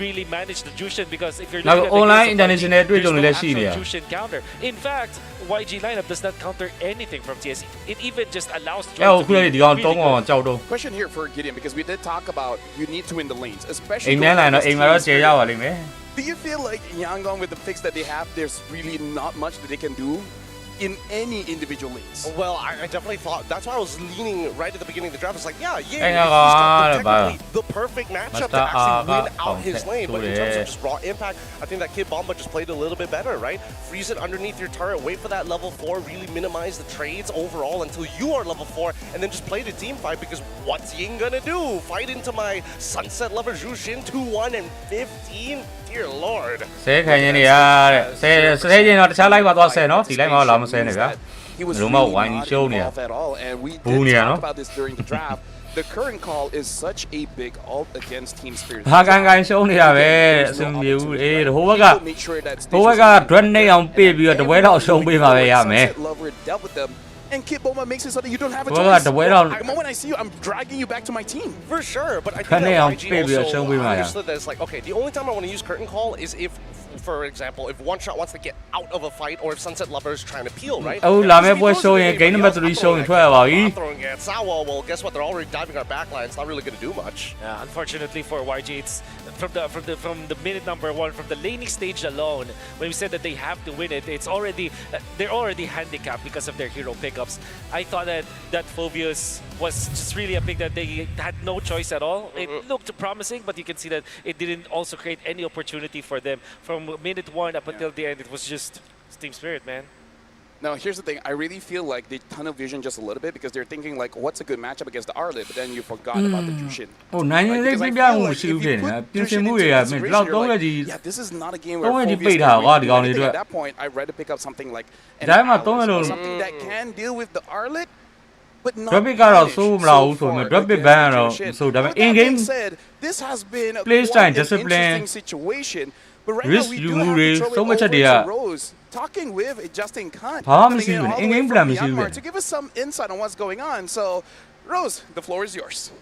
really manage the Jushin because if you're looking at the online game, international တွေ့ကြုံလည်းရှိနေရ Jushin counter. In fact, YG lineup does not counter anything from TSE. It even just allows အဲ့ဟိုခုလည်းဒီကောင်တုံးကောင်ကြောက်တော့ Question here for Gideon because we did talk about you need to win the lanes, especially အိမ်ထဲလာတော့အိမ်မှာတော့ကျေရပါလိမ့်မယ် Do you feel like Yangon with the picks that they have, there's really not much that they can do in any individual lanes? Well, I definitely thought that's why I was leaning right at the beginning of the draft. I was like, yeah, he's Hey, got technically the perfect matchup to actually win out his lane. But in terms of just raw impact, I think that Kid Bomba just played a little bit better, right? Freeze it underneath your turret, wait for that level 4, really minimize the trades overall until you are level 4, and then just play the team fight because what's Ying gonna do? Fight into my Sunset Lover Jushin 2-1 and 15? Dear Lord. ဆဲခံရနေရတဲ့ဆဲရင်တော့တခြား live မှာသွားဆဲနော်ဒီ live မှာလာမဆဲနဲ့ဗျာ He was really not involved at all, and we did talk about this during the draft. The current call is such a big ult against Team Spirit. ဟာကန်ရှုံးနေရပဲအစမပြေဘူးအေးဟိုဘက်က dread နေအောင်ပြေးပြီးတော့တပွဲတော့ရှုံးပေးမှာပဲရမယ် And Kid Bomba makes it so that you don't have a choice. The moment I see you, I'm dragging you back to my team. For sure, but I think that YG also understood that it's like, okay, the only time I want to use Curtain Call is if for example, if One Shot wants to get out of a fight, or if Sunset Lover is trying to peel, right? အခုလာမယ့်ပွဲ show ရင် game number 3 show ရင်ထွက်ရပါပြီ throwing at Sawa, well, guess what? They're already diving our backline. It's not really going to do much. Yeah, unfortunately for YG, it's from the minute number 1, from the laning stage alone, when we said that they have to win it, it's already they're already handicapped because of their hero pickups. I thought that Phobius was just really a pick that they had no choice at all. It looked promising, but you can see that it didn't also create any opportunity for them. From minute 1 up until the end, it was just Team Spirit, man. Now, here's the thing. I really feel like they tunnel vision just a little bit because they're thinking like, what's a good matchup against the Arlet? But then you forgot about the Jushin. Oh, 9 years ago, yeah, this is not a game where Phobius at that point, I'd rather pick up something like an Alice, something that can deal with the Arlet. But not in game. This has been quite an interesting situation. But right now we do have to throw it over to Rose, talking with Justin Khan, coming in all the way from Myanmar to give us some insight on what's going on. So, Rose, the floor is yours.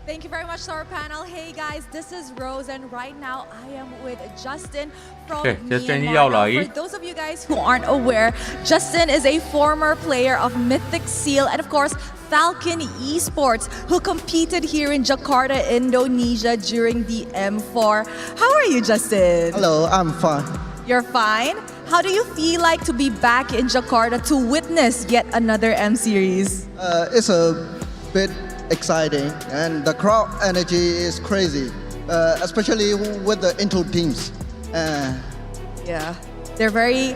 Thank you very much to our panel. Hey guys, this is Rose, and right now I am with Justin from Myanmar. Now, for those of you guys who aren't aware, Justin is a former player of Mythic Seal and of course Falcon Esports, who competed here in Jakarta, Indonesia during the M4. How are you, Justin? Hello, I'm fine. You're fine? How do you feel like to be back in Jakarta to witness yet another M series? It's a bit exciting, and the crowd energy is crazy, especially with the Intel teams. Yeah, they're very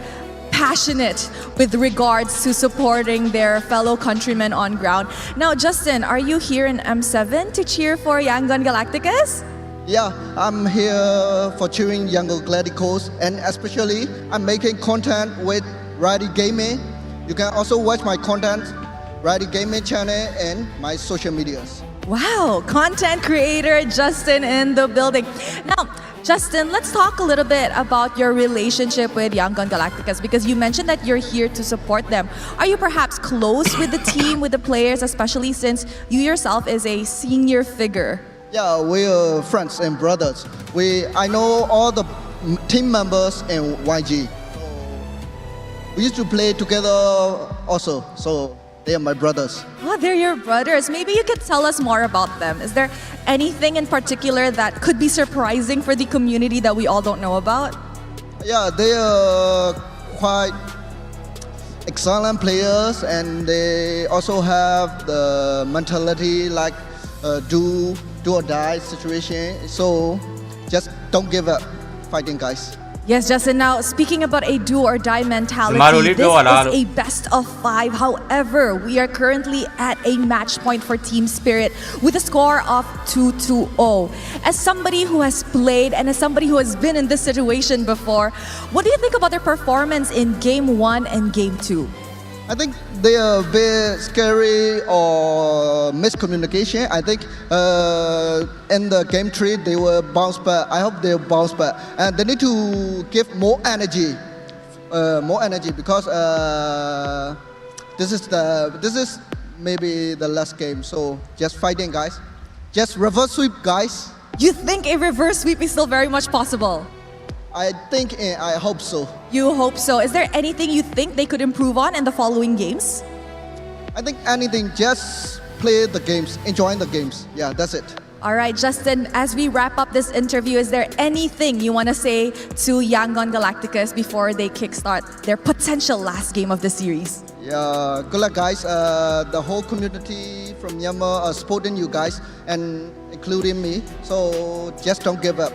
passionate with regards to supporting their fellow countrymen on ground. Now, Justin, are you here in M7 to cheer for Yangon Galacticos? Yeah, I'm here for cheering Yangon Galacticos, and especially I'm making content with Righty Gaming. You can also watch my content Righty Gaming channel and my social medias. Wow, content creator Justin in the building. Now, Justin, let's talk a little bit about your relationship with Yangon Galacticos, because you mentioned that you're here to support them. Are you perhaps close with the team, with the players, especially since you yourself is a senior figure? Yeah, we're friends and brothers. I know all the team members in YG. We used to play together also, so they are my brothers. Oh, they're your brothers. Maybe you could tell us more about them. Is there anything in particular that could be surprising for the community that we all don't know about? Yeah, they are quite excellent players, and they also have the mentality like do or die situation. So just don't give up fighting, guys. Yes, Justin. Now, speaking about a do or die mentality, this is a best of 5. However, we are currently at a match point for Team Spirit with a score of 2-0. As somebody who has played and as somebody who has been in this situation before, what do you think about their performance in Game 1 and Game 2? I think they are a bit scary or miscommunication. I think in the Game 3 they will bounce back. I hope they'll bounce back, and they need to give more energy because this is maybe the last game. So just fighting, guys. Just reverse sweep, guys. You think a reverse sweep is still very much possible? I hope so. You hope so. Is there anything you think they could improve on in the following games? I think anything, just play the games, enjoy the games. Yeah, that's it. All right, Justin, as we wrap up this interview, is there anything you want to say to Yangon Galacticos before they kickstart their potential last game of the series? Yeah, good luck, guys. The whole community from Myanmar are supporting you guys, and including me. So just don't give up.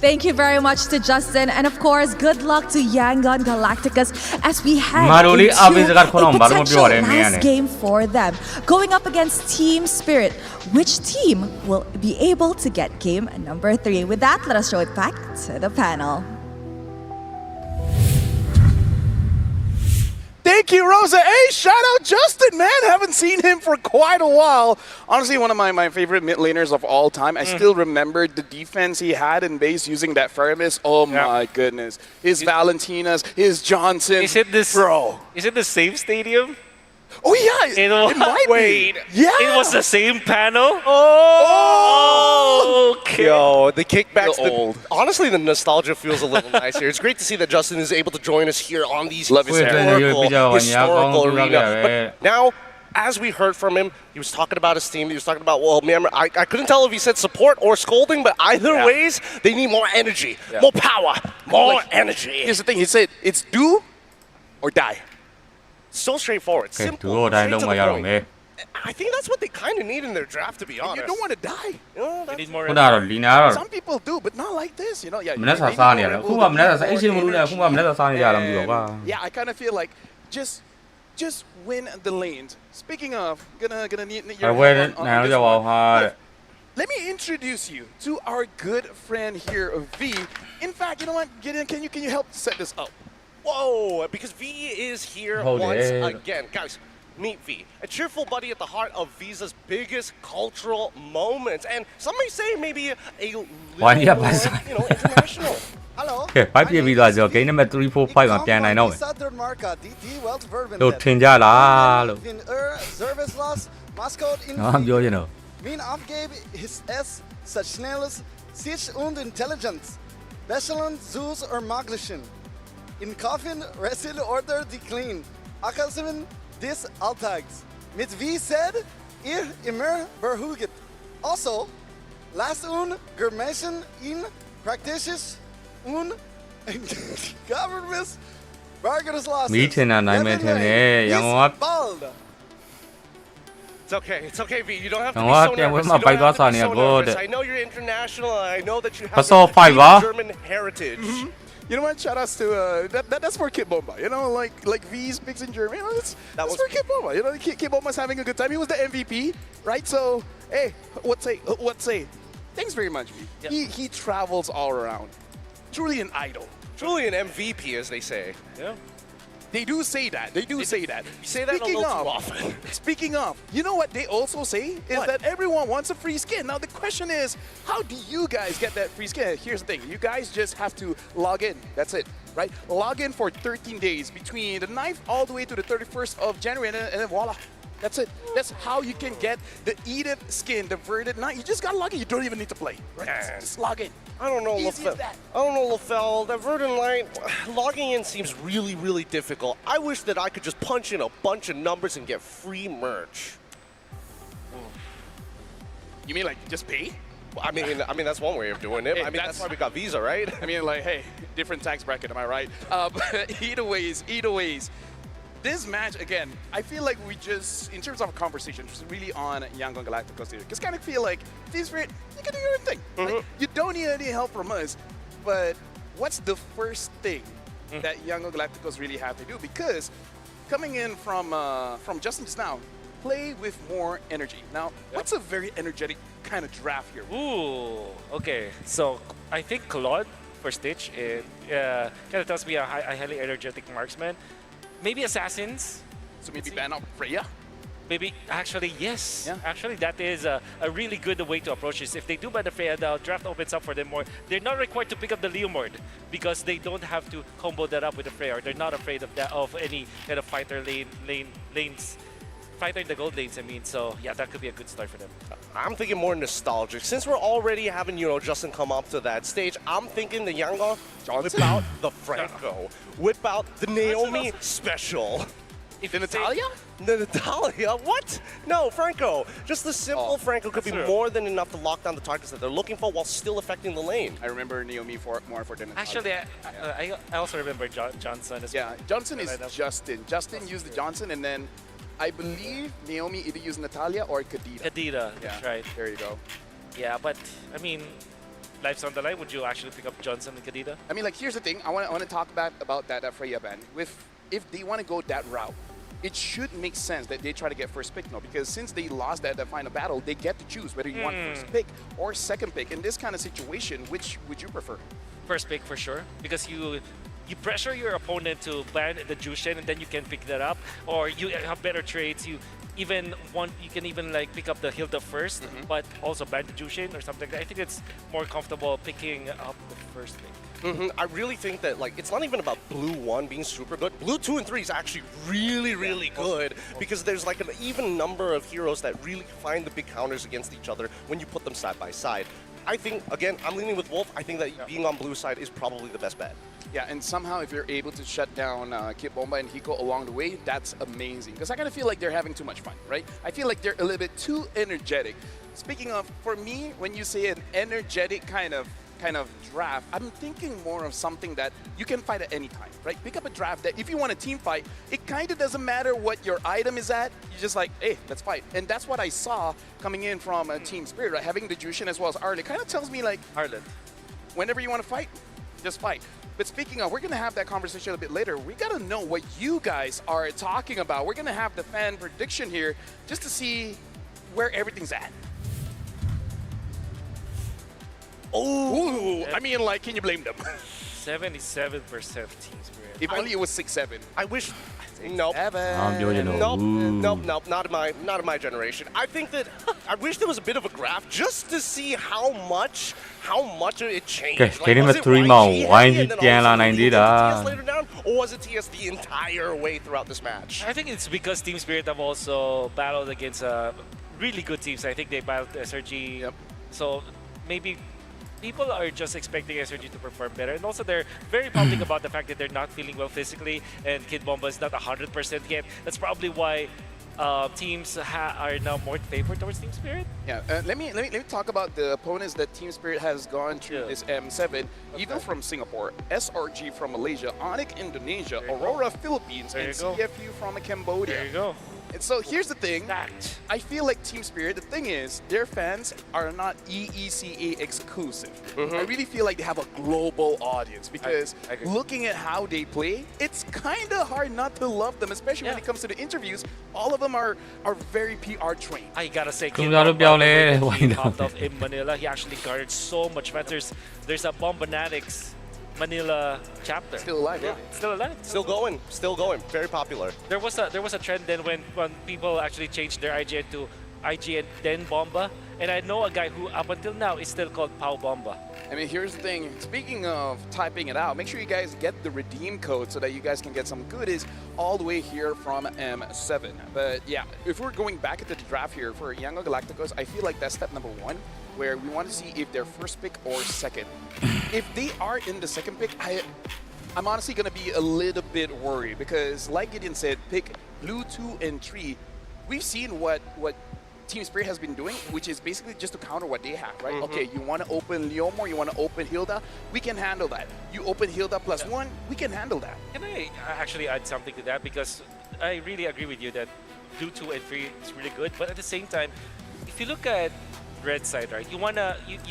Thank you very much to Justin, and of course, good luck to Yangon Galacticos as we head into a potential last game for them. Going up against Team Spirit, which team will be able to get game number 3? With that, let us show it back to the panel. Thank you, Rosa. Hey, shout out Justin, man. Haven't seen him for quite a while. Honestly, one of my favorite mid laners of all time. I still remember the defense he had in base using that Faramis. Oh my goodness. His Valentinas, his Johnson. Is it this? Bro. Is it the same stadium? Oh yeah, it might be. Yeah, it was the same panel. Oh, okay. Yo, the kickbacks. Honestly, the nostalgia feels a little nice here. It's great to see that Justin is able to join us here on these historical arena. But now, as we heard from him, he was talking about his team. He was talking about, well, man, I couldn't tell if he said support or scolding, but either ways, they need more energy, more power, more energy. Here's the thing. He said, it's do or die. So straightforward, simple, straight to the point. I think that's what they kind of need in their draft, to be honest. You don't want to die. You know, they need more Some people do, but not like this. You know, yeah. Yeah, I kind of feel like just win the lanes. Speaking of, gonna need your help on this one. Let me introduce you to our good friend here, V. In fact, you know what? Can you help set this up? Whoa, because V is here once again. Guys, meet V, a cheerful buddy at the heart of Visa's biggest cultural moments. And some may say maybe a little more, international. Hello. 5ပြပြီးသွားဆို game number 3 4 5 မှာပြန်နိုင်တော့မယ်တို့ထင်ကြလားလို့ Service loss Mascot in ပြောချင်တော့ Min aufgebe ist es such schnelles sich und Intelligenz Besselen Zeus or Maglichen in Coffin Resil Order Decline Akasiven des Alltags mit wie said ihr immer verhuget also last un Germation in practices un government burgers lost မီးထင်တာနိုင်မယ်ထင်တယ်ရန်ကုန်က It's okay, V. You don't have to be so nervous. You don't have to be so nervous. I know you're international, and I know that you have German heritage. You know what? Shout outs to that's for Kid Bomba. You know, like V speaks in German. You know, that's for Kid Bomba. You know, Kid Bomba's having a good time. He was the MVP, right? So, hey, what say? Thanks very much, V. Yeah. He travels all around. Truly an idol. Truly an MVP, as they say. Yeah. They do say that. They do say that. You say that a little too often. Speaking of, you know what they also say is that everyone wants a free skin. Now the question is, how do you guys get that free skin? Here's the thing. You guys just have to log in. That's it, right? Log in for 13 days between the 9th all the way to the 31st of January, and then voila. That's it. That's how you can get the Edith skin, the verdant night. You just gotta log in. You don't even need to play. Right? Just log in. I don't know, LaFell. That verdant light, logging in seems really, really difficult. I wish that I could just punch in a bunch of numbers and get free merch. You mean like just pay? Well, I mean that's one way of doing it. Hey, that's why we got Visa, right? I mean, like, hey, different tax bracket. Am I right? Either ways. This match, again, I feel like we just, in terms of a conversation, just really on Yangon Galacticos here. Because kind of feel like, these you can do your own thing. Like, you don't need any help from us. But what's the first thing that Yangon Galacticos really have to do? Because coming in from Justin just now, play with more energy. Now, what's a very energetic kind of draft here? Ooh, okay. So I think Claude for Stitch, it kind of tells me a highly energetic marksman. Maybe Assassins. So maybe ban out Freya? Maybe, actually, yes. Yeah. Actually, that is a really good way to approach this. If they do ban the Freya, the draft opens up for them more. They're not required to pick up the Leomord because they don't have to combo that up with the Freya, or they're not afraid of any kind of fighter lanes. Fighter in the gold lanes, I mean. So, yeah, that could be a good start for them. I'm thinking more nostalgic. Since we're already having, Justin come up to that stage, I'm thinking the Yangon whip out the Franco. Whip out the Naomi special. The Natalia? The Natalia? What? No, Franco. Just the simple Franco could be more than enough to lock down the targets that they're looking for while still affecting the lane. I remember Naomi more for the Natalia. Actually, I also remember Johnson as well. Yeah, Johnson is Justin. Justin used the Johnson, and then I believe Naomi either used Natalia or Kadita. That's right. There you go. Yeah, but, I mean, life's on the line. Would you actually pick up Johnson and Kadita? I mean, like, here's the thing. I want to talk about that Freya ban. If they want to go that route, it should make sense that they try to get first pick now, because since they lost that final battle, they get to choose whether you want first pick or second pick. In this kind of situation, which would you prefer? First pick for sure, because you pressure your opponent to ban the Jushin, and then you can pick that up, or you have better trades. even you can even like pick up the Hilda first, but also ban the Jushin or something. I think it's more comfortable picking up the first thing. I really think that like it's not even about Blue 1 being super good. Blue 2 and 3 is actually really good because there's like an even number of heroes that really find the big counters against each other when you put them side by side. I think, again, I'm leaning with Wolf. I think that being on blue side is probably the best bet. Yeah, and somehow if you're able to shut down Kid Bomba and Hiko along the way, that's amazing. Because I kind of feel like they're having too much fun, right? I feel like they're a little bit too energetic. Speaking of, for me, when you say an energetic kind of draft, I'm thinking more of something that you can fight at any time, right? Pick up a draft that if you want a team fight, it kind of doesn't matter what your item is at. You're just like, hey, let's fight. And that's what I saw coming in from Team Spirit, right? Having the Jushin as well as Arlen kind of tells me like, Arlen, whenever you want to fight, just fight. But speaking of, we're going to have that conversation a bit later. We got to know what you guys are talking about. We're going to have the fan prediction here just to see where everything's at. Oh, I mean, like, can you blame them? 77% Team Spirit. If only it was 6-7. I wish. Nope. Nope. Not in my generation. I think that I wish there was a bit of a graph just to see how much it changed. Okay, like, was it YG TS later down, or was it TS the entire way throughout this match? I think it's because Team Spirit have also battled against really good teams. I think they battled SRG. Yep. So maybe people are just expecting SRG to perform better, and also they're very public about the fact that they're not feeling well physically, and Kid Bomba is not 100% yet. That's probably why teams are now more favored towards Team Spirit. Yeah, let me talk about the opponents that Team Spirit has gone through this M7. Eagle from Singapore, SRG from Malaysia, ONIC Indonesia, Aurora Philippines, and CFU from Cambodia. There you go. And so here's the thing, I feel like Team Spirit, the thing is, their fans are not EECA exclusive. I really feel like they have a global audience because looking at how they play, it's kind of hard not to love them, especially when it comes to the interviews. All of them are very PR trained. I gotta say, Kid Bomba, when he popped up in Manila, he actually garnered so much fans. There's a Bombanatics Manila chapter. Still alive, yeah. Still alive. Still going. Very popular. There was a trend then when people actually changed their IGN to IGN then Bomba, and I know a guy who up until now is still called Pau Bomba. I mean, here's the thing. Speaking of typing it out, make sure you guys get the redeem code so that you guys can get some goodies all the way here from M7. But yeah, if we're going back into the draft here for Young Galacticos, I feel like that's step number 1, where we want to see if they're first pick or second. If they are in the second pick, I'm honestly going to be a little bit worried because, like Gideon said, pick blue 2 and 3. We've seen what Team Spirit has been doing, which is basically just to counter what they have, right? Okay, you want to open Leomor, you want to open Hilda, we can handle that. You open Hilda +1, we can handle that. Can I actually add something to that? Because I really agree with you that blue 2 and 3 is really good, but at the same time, if you look at red side, right? You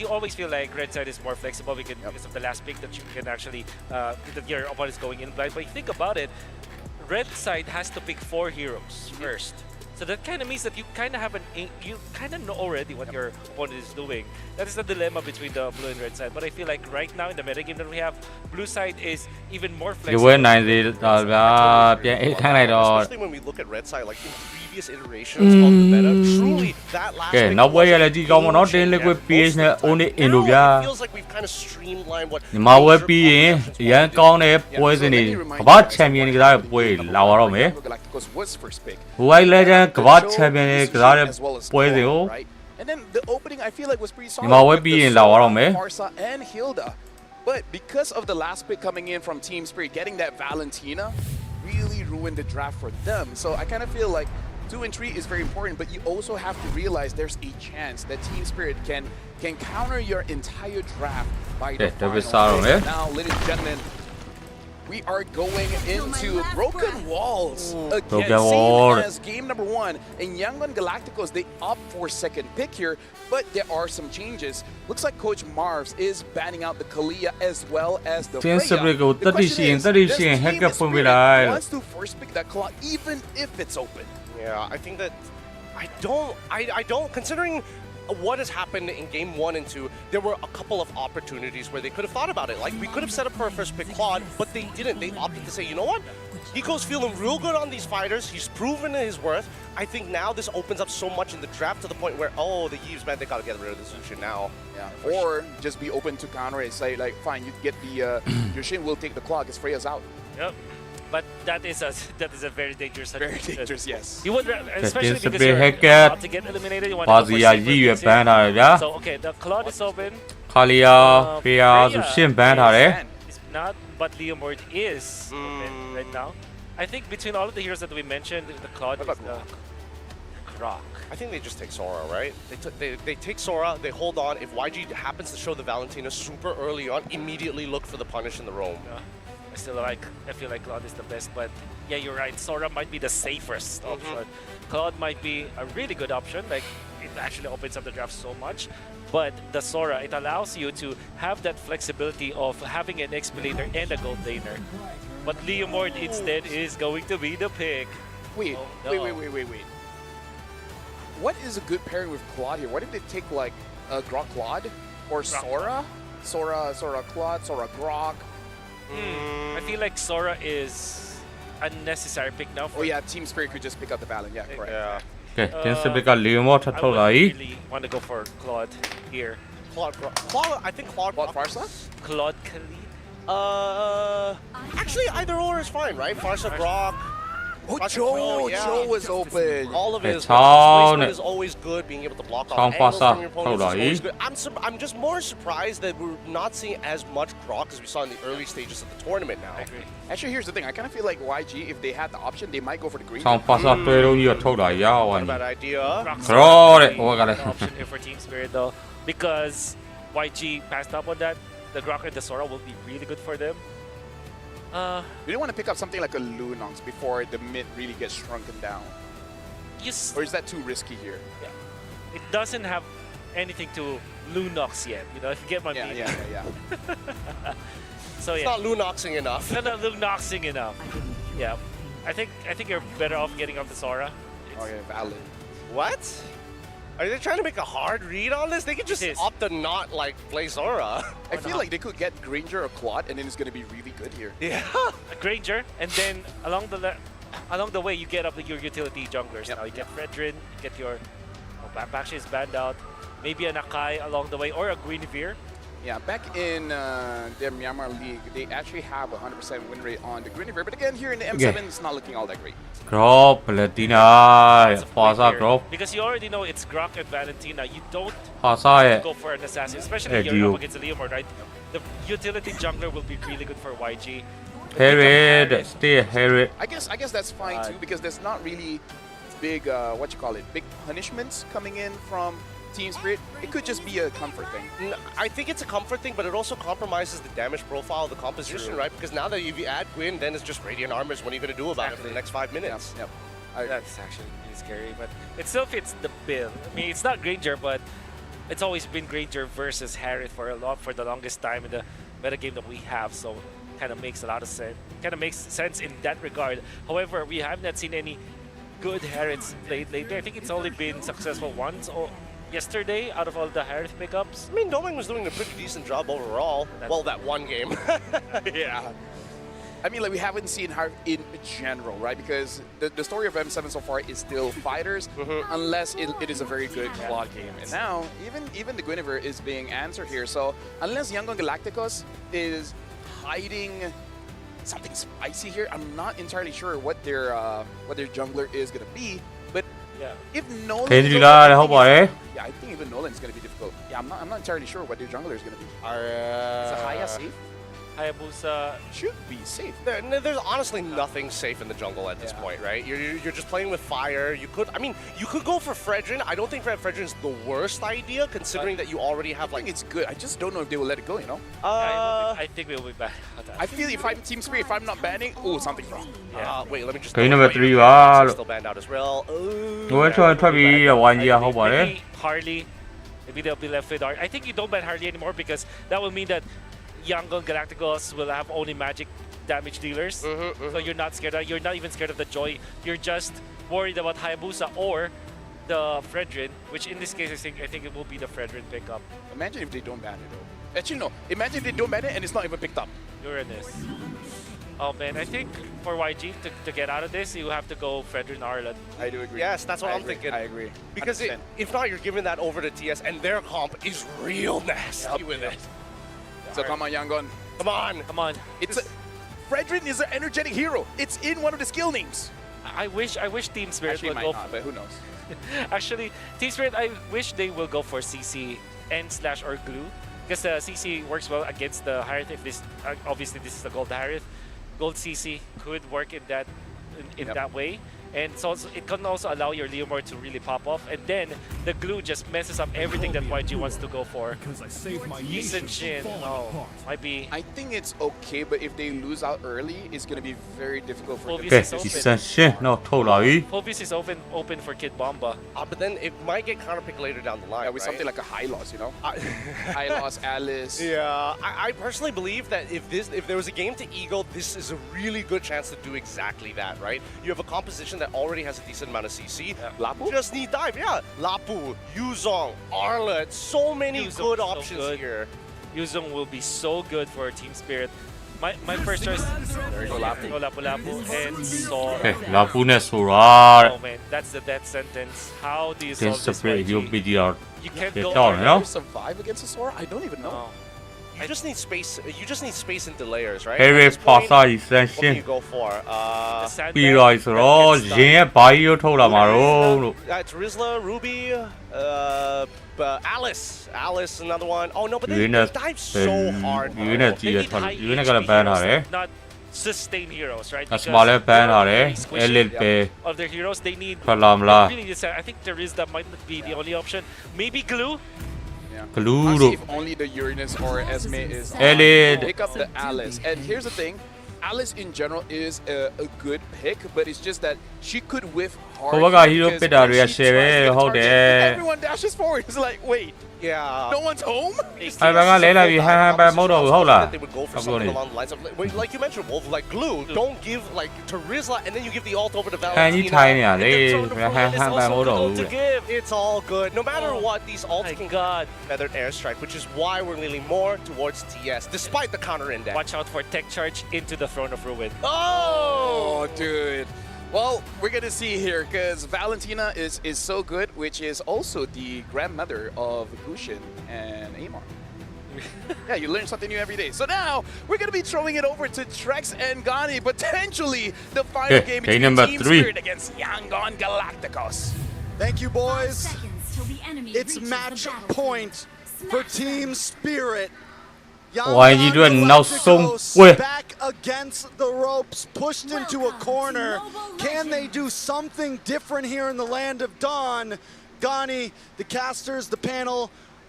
always feel like red side is more flexible because of the last pick that you can actually that your opponent is going in blind. But if you think about it, red side has to pick 4 heroes first. So that kind of means that you kind of know already what your opponent is doing. That is the dilemma between the blue and red side. But I feel like right now in the metagame that we have, blue side is even more flexible. Especially when we look at red side, like in previous iterations of the meta, truly that last pick now it feels like we've kind of streamlined what Galacticos was first pick. And then the opening I feel like was pretty solid with the Marsa and Hilda. But because of the last pick coming in from Team Spirit, getting that Valentina really ruined the draft for them. So I kind of feel like 2 and 3 is very important, but you also have to realize there's a chance that Team Spirit can counter your entire draft by the final. Now, ladies and gentlemen, we are going into Broken Walls again, same as game number 1. And Yangon Galacticos, they opt for second pick here, but there are some changes. Looks like Coach Marvs is banning out the Kalia as well as the Freya. The question is, does Team Spirit wants to first pick that claw even if it's open? Yeah, I think that I don't considering what has happened in game 1 and 2, there were a couple of opportunities where they could have thought about it. Like, we could have set up for a first pick Claude, but they didn't. They opted to say, you know what? Hiko's feeling real good on these fighters. He's proven his worth. I think now this opens up so much in the draft to the point where, oh, the Yves, man, they got to get rid of this Yushin now. Yeah. Or just be open to counter and say, like, fine, you get the Yushin will take the clock because Freya's out. Yep. But that is a very dangerous. Very dangerous, yes. You would, especially This because you're big about to get eliminated. You want to go for safer. So okay, the Claude is open. Kalia, Freya ဆိုရှင်းဘန်းထားတယ် It's not, but Leomord is open right now. I think between all of the heroes that we mentioned, the Claude is the Grok. I think they just take Sora, right? They take Sora, they hold on. If YG happens to show the Valentina super early on, immediately look for the punish in the roam. I feel like Claude is the best, but yeah, you're right. Sora might be the safest option. Claude might be a really good option. Like, it actually opens up the draft so much. But the Sora, it allows you to have that flexibility of having an XP laner and a gold laner. But Leomord instead is going to be the pick. Wait, wait. What is a good pairing with Claude here? What if they take like Grok Claude or Sora? Sora Claude, Sora Grok. I feel like Sora is a necessary pick now. Oh yeah, Team Spirit could just pick up the Valen. Yeah, correct. Yeah. ကဲတင်စစ်ဘက်ကလီယိုမောထထုတ်လာပြီ I really want to go for Claude here. Claude, I think Claude Farsa? Claude Khalid? Actually, either or is fine, right? Farsa, Grok. Oh, Joe was open. All of his Town. placement is always good. Being able to block off Town angles Farsa. from your opponents is Hold always on. good. I'm just more surprised that we're not seeing as much Grok as we saw in the early stages of the tournament now. I agree. Actually, here's the thing. I kind of feel like YG, if they had the option, they might go for the green. ဆောင်းပါစာတွဲလုံးကြီးတော့ထုတ်လာရအောင် Not a bad idea. Grow it. Oh, I got it. Option here for Team Spirit though, because YG passed up on that. The Grok and the Sora will be really good for them. We don't want to pick up something like a Lunox before the mid really gets shrunken down. Yes. Or is that too risky here? Yeah. It doesn't have anything to Lunox yet. You know, if you get my meaning. Yeah. So yeah. It's not Lunoxing enough. Not Lunoxing enough. Yeah. I think you're better off getting off the Sora. Okay, valid. What? Are they trying to make a hard read on this? They could just opt to not like play Sora. I feel like they could get Granger or Claude, and then it's going to be really good here. Yeah. A Granger, and then along the way you get up your utility junglers. Now you get Fredrin, you get your Bakshi is banned out, maybe an Akai along the way, or a Guinevere. Yeah, back in their Myanmar League, they actually have a 100% win rate on the Guinevere, but again, here in the M7, it's not looking all that great. Grok Valentina ပါစာ Grok Because you already know it's Grok and Valentina. You don't ပါစာရဲ့ go for an assassin, especially if you're up against a Leomord, right? The utility jungler will be really good for YG. Herod stay Herod I guess that's fine too, because there's not really big big punishments coming in from Team Spirit. It could just be a comfort thing. I think it's a comfort thing, but it also compromises the damage profile of the composition, right? Because now that if you add Gwyn, then it's just Radiant Armors. What are you going to do about it for the next 5 minutes? Yep. That's actually really scary, but it still fits the bill. I mean, it's not Granger, but it's always been Granger versus Harith for the longest time in the meta game that we have. So kind of makes a lot of sense. Kind of makes sense in that regard. However, we have not seen any good Hariths played lately. I think it's only been successful once or yesterday out of all the Harith pickups. I mean, Knowing was doing a pretty decent job overall. Well, that one game. Yeah. I mean, like, we haven't seen her in general, right? Because the story of M7 so far is still fighters, unless it is a very good Claude game. And now, even the Guinevere is being answered here. So unless Yangon Galacticos is hiding something spicy here, I'm not entirely sure what their jungler is going to be. But if Nolan, yeah, I think even Nolan's going to be difficult. Yeah, I'm not entirely sure what their jungler is going to be. Is Haya safe? Hayabusa should be safe. There's honestly nothing safe in the jungle at this point, right? You're just playing with fire. You could go for Fredrin. I don't think Fredrin's the worst idea, considering that you already have I think it's good. I just don't know if they will let it go, you know? I think we'll be back. I feel if I'm Team Spirit, if I'm not banning, something's wrong. Wait, let me just... Game number 3 ပါ still banned out as well. ထွက်ပြီး1 year ဟုတ်ပါတယ် Harley, maybe they'll be left with Harley. I think you don't ban Harley anymore because that will mean that Yangon Galacticos will have only magic damage dealers. So you're not scared. You're not even scared of the Joy. You're just worried about Hayabusa or the Fredrin, which in this case I think it will be the Fredrin pickup. Imagine if they don't ban it though. Actually no, imagine if they don't ban it and it's not even picked up. Uranus. Oh man, I think for YG to get out of this, you have to go Fredrin Arlet. I do agree. Yes, that's what I'm thinking. I agree. Because if not, you're giving that over to TS, and their comp is real nasty with it. So come on, Yangon. Come on. Come on. Fredrin is an energetic hero. It's in one of the skill names. I wish Team Spirit Actually, would might go. not, but who knows? Actually, Team Spirit, I wish they will go for CC and slash or glue, because the CC works well against the Harith. If this obviously this is the gold Harith, gold CC could work in that that way. And so it can also allow your Leomord to really pop off, and then the glue just messes up everything that YG wants to go for. Decent Shin, might be. I think it's okay, but if they lose out early, it's gonna be very difficult for them. Decent Shin, Phoebus is open for Kid Bomba. But then it might get counterpicked later down the line. Yeah, with something like a high loss, you know. High loss, Alice. Yeah, I personally believe that if there was a game to Eagle, this is a really good chance to do exactly that, right? You have a composition that already has a decent amount of CC. Lapu? Just need dive, yeah. Lapu, Yuzong, Arlet, so many good options here. Yuzong will be so good for Team Spirit. My first choice. There you go, Lapu. Lapu and Sora. Lapu ne Sora. Oh man, that's the death sentence. How do you solve this? You can't go survive against a Sora? I don't even know. You just need space. You just need space and delayers, right? Harry Potter What do you go for? ပြီးတော့ဆိုတော့ရင်ရဲ့ဘာကြီးကိုထုတ်လာမှာတော့လို့ That's Rizla, Ruby, Alice, another one. Oh no, but they dive so hard. ယူနေကြည့်ရထားတယ်ယူနေကလည်းဘန်ထားတယ် Not sustain heroes, right? အစမလည်းဘန်ထားတယ် elite ပဲ of their heroes, they need. ဖလာမလား Really decide. I think Terizla might not be the only option. Maybe Glue. Glue Honestly, if only the Uranus or Esme is Elite. pick up the Alice. And here's the thing, Alice in general is a good pick, but it's just that she could whiff hard. ဘဝက hero ပစ်တာတွေက share ပဲဟုတ်တယ် Everyone dashes forward. It's like, wait, yeah, no one's home. အဲ့ဘက်ကလဲလာပြီးဟန်ပဲမဟုတ်တော့ဘူးဟုတ်လား They would go for something along the lines of, like you mentioned, Wolf, like Glue. Don't give like to Rizla, and then you give the ult over to ဟန်ကြီး Valentina. ထိုင်းနေရလေဟန်ပဲမဟုတ်တော့ဘူး It's all good. No matter what, these ults can feathered airstrike, which is why we're leaning more towards TS, despite the counter index. Watch out for tech charge into the Throne of Ruin. Oh, dude. Well, we're gonna see here because Valentina is so good, which is also the grandmother of Gushin and Amar. Yeah, you learn something new every day. So now we're gonna be throwing it over to Trex and Gani, potentially the final game between Team Spirit against Yangon Galacticos. Thank you, boys. It's match point for Team Spirit. YG တို့နောက်ဆုံးပွဲ back against the ropes, pushed into a corner. Can they do something different here in the land of Dawn? Gani, the casters, the panel,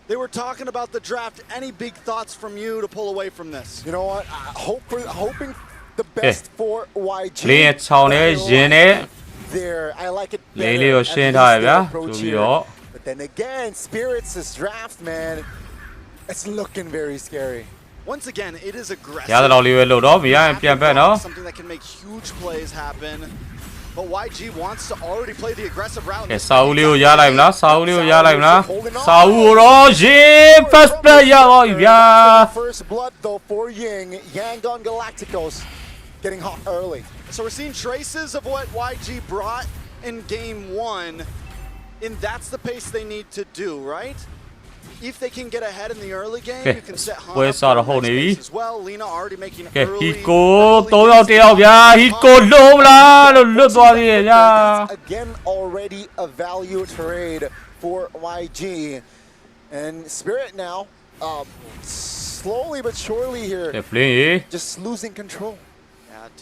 they were talking about the draft. Any big thoughts from you to pull away from this? You know what? Hoping the best for YG. လင်းချောင်းနဲ့ရင်နဲ့ There, I like it လေး better လေးကို as ရှင်း we ထားရ still ဗျာ approach ဆိုပြီး here. တော့ But then again, Spirits' draft, man, it's looking very scary. Once again, it is aggressive. ရတဲ့လောက်လေးပဲလို့တော့မရရင်ပြန်ပတ်နော် Something that can make huge plays happen. But YG wants to already play the aggressive route. ကဲစာဦးလေးကိုရလိုက်မလားစာဦးလေးကိုရလိုက်မလားစာဦးကိုတော့ရင် first play ရပါပြီဗျာ First blood though for Yangon Galacticos getting hot early. So we're seeing traces of what YG brought in game one, and that's the pace they need to do, right? If they can get ahead in the early game, you can set Han up for the next pace as well. Lina already making early. Hiko 3ယောက်တယောက်ဗျာ Hiko လုံးမလားလို့လွတ်သွားသေးရဲ့ဗျာ Again, already a value trade for YG. And Spirit now, slowly but surely here, just losing control.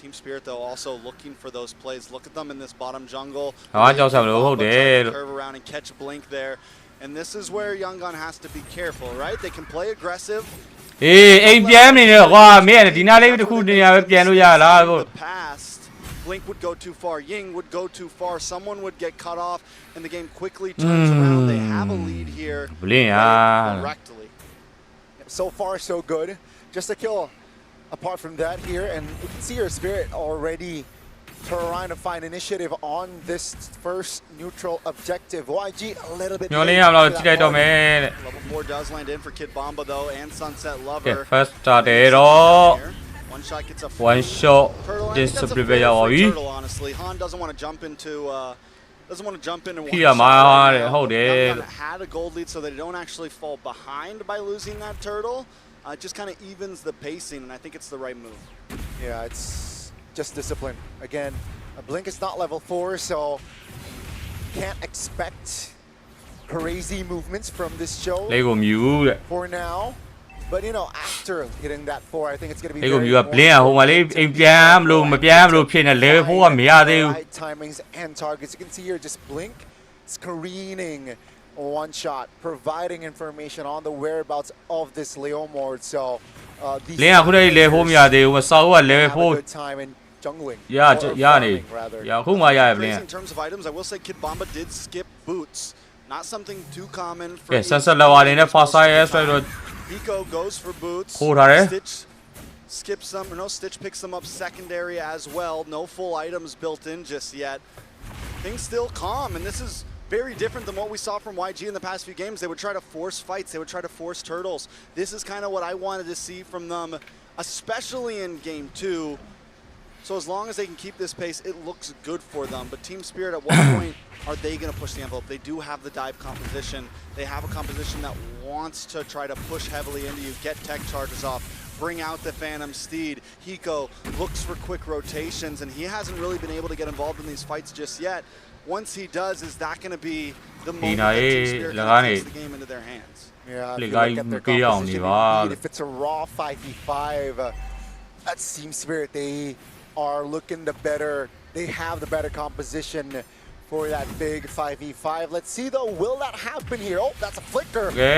Team Spirit though also looking for those plays. Look at them in this bottom jungle. ဟာကြောက်ဆောင်လို့ဟုတ်တယ်လို့ Curve around and catch Blink there. And this is where Yangon has to be careful, right? They can play aggressive. အေးအိမ်ပြန်နေတယ်ကွာမင်းဒီနားလေးတစ်ခုတင်ရပဲပြန်လို့ရလားကို Past Blink would go too far, Ying would go too far, someone would get cut off and the game quickly turns around. They have a lead here. Blink correctly. So far so good. Just a kill apart from that here, and you can see your Spirit already trying to find initiative on this first neutral objective. YG a little bit. ညော်လင်းရမလားကြည့်လိုက်တော့မယ်တဲ့ Level 4 does land in for Kid Bomba though, and Sunset ကဲ Lover. first starter တော့ One shot gets a one shot turtle. I think that's a discipline fair ပဲရပါ for ပြီ turtle, honestly. Han doesn't want to jump into and one ဖြစ်ရမှာ shot right တဲ့ now. ဟုတ်တယ် Young had a gold lead so they don't actually fall behind by losing that turtle. It just kind of evens the pacing, and I think it's the right move. Yeah, it's just discipline. Again, Blink is not level 4, so can't expect crazy movements from this show လေးကိုမြူတဲ့ for now. But you know, after hitting that 4, I think it's going to be လေးကို very မြူက blink ဟိုမှာလေးအိမ်ပြန်မလို့မပြန်မလို့ဖြစ်နေ level 4ကမရသေးဘူး right timings and targets. You can see here just Blink screening one shot, providing information on the whereabouts of this Leomord. So these လင်းကခုတည်း level 4မရသေးဘူးမစောက်က level have a 4 good time in jungling. ရ or ရနေ farming, rather. ရခုမှရရ blink In terms of items, I will say Kid Bomba did skip boots. Not something too common for ကဲ sunset lover အနေနဲ့ fast fire strike တော့ Hiko goes for boots. ခိုးထားတယ် Stitch skips them, or no, Stitch picks them up secondary as well. No full items built in just yet. Things still calm, and this is very different than what we saw from YG in the past few games. They would try to force fights. They would try to force turtles. This is kind of what I wanted to see from them, especially in game 2. So as long as they can keep this pace, it looks good for them. But Team Spirit, at what point are they going to push the envelope? They do have the dive composition. They have a composition that wants to try to push heavily into you, get tech charges off, bring out the Phantom Steed. Hiko looks for quick rotations, and he hasn't really been able to get involved in these fights just yet. Once he does, is that going to be the moment that Team Spirit takes the game into their hands? Yeah, if you Like look at their I- composition, I- indeed, if it's a raw 5v5, that's Team Spirit. They are looking the better. They have the better composition for that big 5v5. Let's see though, will that happen here? Oh, that's a flicker. ကဲ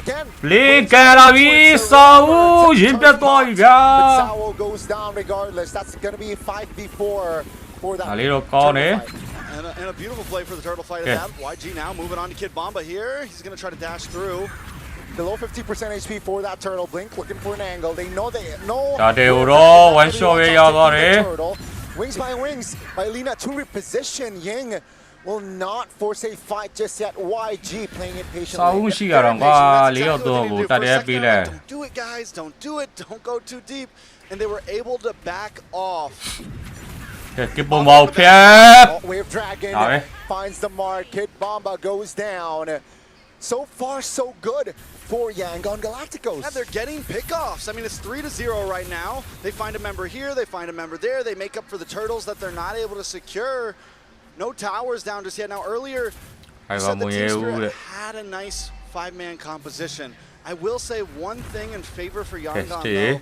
Again, blink ကဲလာပြီစောက်ရင်ပြတ်သွားပြီဗျာ but Sao goes down regardless. That's going to be 5v4 for that. ဒါလေးတော့ကောင်းတယ် And a beautiful play for the turtle fight of that. YG now moving on to Kid Bomba here. He's going to try to dash through. Below 50% HP for that turtle. Blink looking for an angle. They know they know. ဒါတေကိုတော့ one shot ပဲရသွားတယ် Wings by wings by Lina to reposition. Ying will not force a fight just yet. YG playing it patiently. စောက်ရှိရတော့ကွာလေးယောက်တော့ကိုတတ်တယ်ပေးလဲ Don't do it, guys. Don't do it. Don't go too deep. And they were able to back off. ကဲကစ်ပုံမောက်ဖြတ် Wave Dragon finds the mark. Kid Bomba goes down. So far, so good for Yangon Galacticos. Yeah, they're getting pickoffs. I mean, it's 3-0 right now. They find a member here, they find a member there. They make up for the turtles that they're not able to secure. No towers down just yet. Now, earlier, you said the Team Spirit had a nice 5-man composition. I will say one thing in favor for Yangon, though,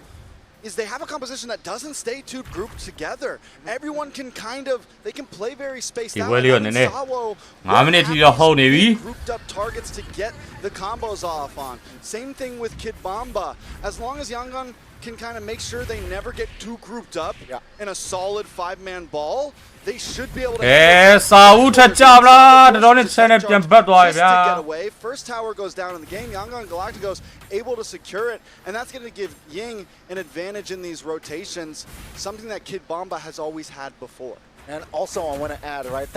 is they have a composition that doesn't stay too grouped together. Everyone can they can play very spaced out. Grouped up targets to get the combos off on. Same thing with Kid Bomba. As long as Yangon can kind of make sure they never get too grouped up in a solid 5-man ball, they should be able to get away. First tower goes down in the game. Yangon Galacticos able to secure it, and that's going to give Ying an advantage in these rotations, something that Kid Bomba has always had before. And also, I want to add, right,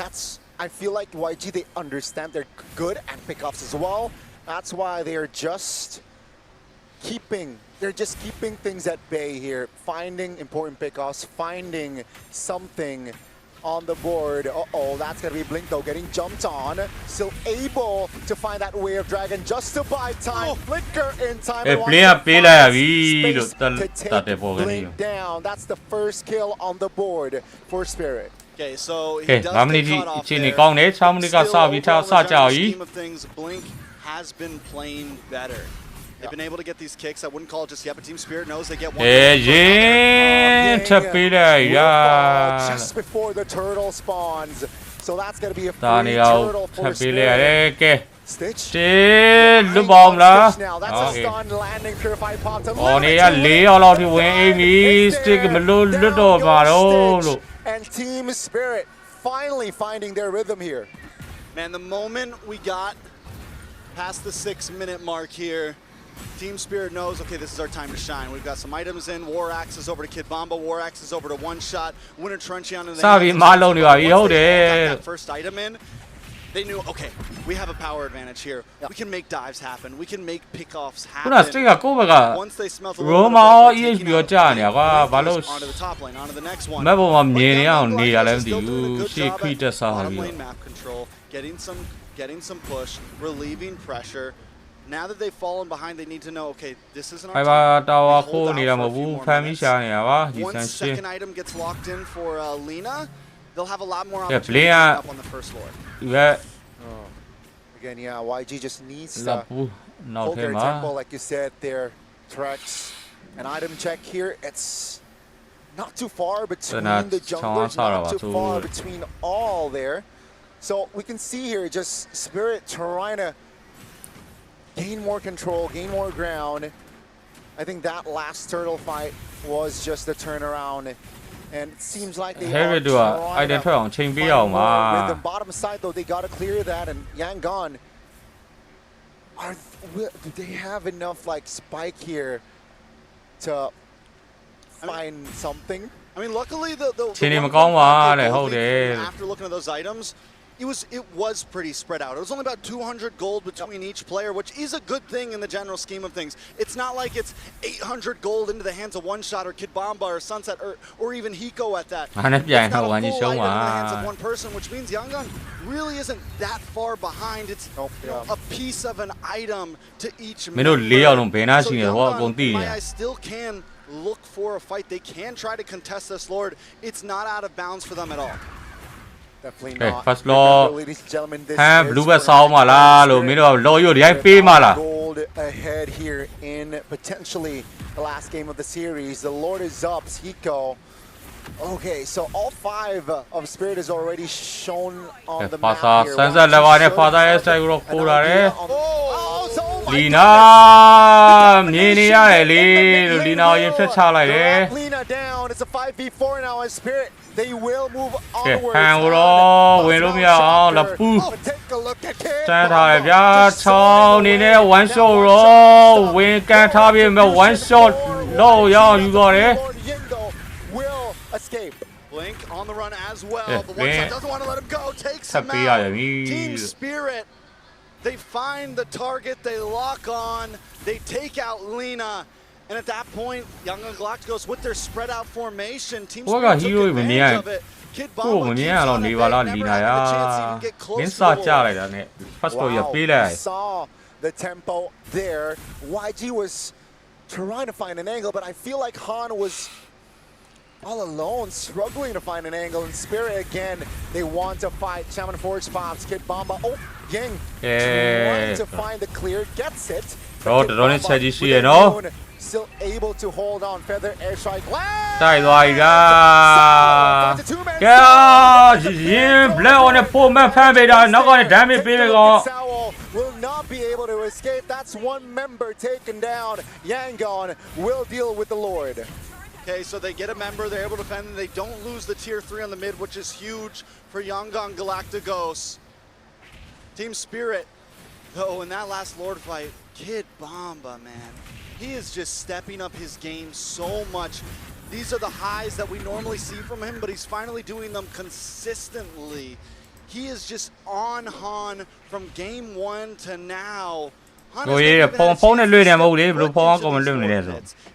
I feel like YG, they understand they're good at pickups as well. That's why they're just keeping things at bay here, finding important pickoffs, finding something on the board. Uh-oh, that's going to be Blink though, getting jumped on. Still able to find that Wave Dragon just to buy time. Flicker in time. Space to take Blink down. That's the first kill on the board for Spirit. Okay, so he does get caught off there. Scheme of things, Blink has been playing better. They've been able to get these kicks. I wouldn't call it just yet, but Team Spirit knows they get one. Just before the turtle spawns. So that's going to be a free turtle for Spirit. Stitch. Now that's a stun landing purified pop to and Team Spirit finally finding their rhythm here. Man, the moment we got past the 6-minute mark here, Team Spirit knows, okay, this is our time to shine. We've got some items in. War Axe is over to Kid Bomba. War Axe is over to One Shot. Winter Truncheon in the that first item in, they knew, okay, we have a power advantage here. We can make dives happen. We can make pickoffs happen. Once they smelt a little bit of onto the top lane, onto the next one. Bottom lane map control, getting some push, relieving pressure. Now that they've fallen behind, they need to know, okay, this isn't our time. Once second item gets locked in for Lina, they'll have a lot more opportunity up on the first floor. Again, yeah, YG just needs to hold their tempo, like you said, their tracks. An item check here, it's not too far between the junglers, not too far between all there. So we can see here just Spirit trying to gain more control, gain more ground. I think that last turtle fight was just a turnaround. And it seems like they are trying to find more rhythm. Bottom side though, they got to clear that. And Yangon, do they have enough like spike here to find something? I mean, luckily after looking at those items, it was pretty spread out. It was only about 200 gold between each player, which is a good thing in the general scheme of things. It's not like it's 800 gold into the hands of One Shot or Kid Bomba or Sunset or even Hiko at that. It's not a full item in the hands of one person, which means Yangon really isn't that far behind. It's a piece of an item to each member. So Yangon, I still can look for a fight. They can try to contest this Lord. It's not out of bounds for them at all. Definitely not. First law, ladies and gentlemen, this blue sao mà la, lo mino lo yo di pay mà la. Gold ahead here in potentially the last game of the series. The Lord is up, Hiko. Okay, so all 5 of Spirit is already shown on the map here. Sunset level ne father is like ro khora re. Lina, mini ya le, Lina yin phit cha lai le. Lina down. It's a 5v4 now as Spirit. They will move onwards. Take a look at Kid. one shot win one shot. No, you got it. Will escape. Blink on the run as well. But One Shot doesn't want to let him go. Takes him out. Team Spirit. They find the target. They lock on. They take out Lina. And at that point, Young Galacticos with their spread out formation, Team Spirit took advantage of it. Kid Bomba keeps on it, never had a chance to even get close to the Wow, we saw the tempo there. YG was trying to find an angle, but I feel like Han was all alone, struggling to find an angle. And Spirit again, they want to fight. Shaman Forge pops, Kid Bomba. Oh, Yang trying to find the clear, gets it. Still able to hold on. Feather airstrike. Will not be able to escape. That's one member taken down. Yangon will deal with the Lord. Okay, so they get a member, they're able to defend, and they don't lose the tier 3 on the mid, which is huge for Yangon Galacticos. Team Spirit, though, in that last Lord fight, Kid Bomba, man. He is just stepping up his game so much. These are the highs that we normally see from him, but he's finally doing them consistently. He is just on Han from game 1 to now.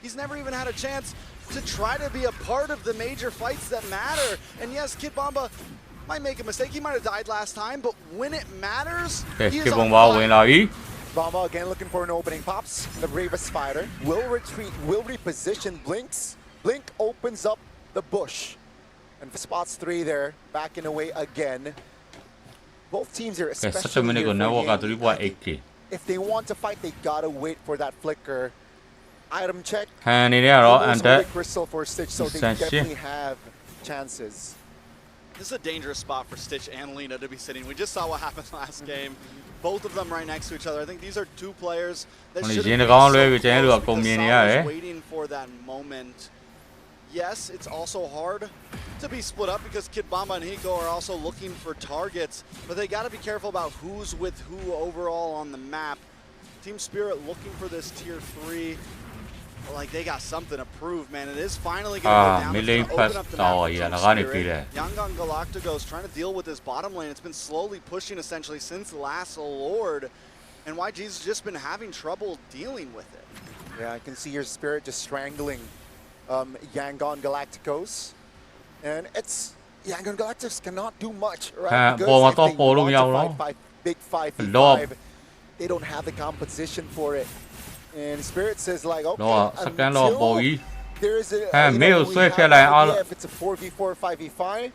He's never even had a chance to try to be a part of the major fights that matter. And yes, Kid Bomba might make a mistake. He might have died last time, but when it matters, he is on fire. Bomba again looking for an opening. Pops the bravest fighter. Will retreat, will reposition, blinks. Blink opens up the bush. And spots 3 there, backing away again. Both teams are especially here for if they want to fight, they gotta wait for that flicker. Item check. Crystal for Stitch, so they definitely have chances. This is a dangerous spot for Stitch and Lina to be sitting. We just saw what happened last game. Both of them right next to each other. I think these are 2 players that should have been so close because waiting for that moment. Yes, it's also hard to be split up because Kid Bomba and Hiko are also looking for targets, but they got to be careful about who's with who overall on the map. Team Spirit looking for this tier 3. Like they got something to prove, man. It is finally going to go down. It's going to open up the map for Team Spirit. Yangon Galacticos trying to deal with this bottom lane. It's been slowly pushing essentially since the last Lord. And YG's just been having trouble dealing with it. Yeah, I can see your Spirit just strangling Yangon Galacticos. And it's Yangon Galacticos cannot do much, right? Because if they want to fight big 5v5, they don't have the composition for it. And Spirit says like, okay, until there is a, we have if it's a 4v4, 5v5,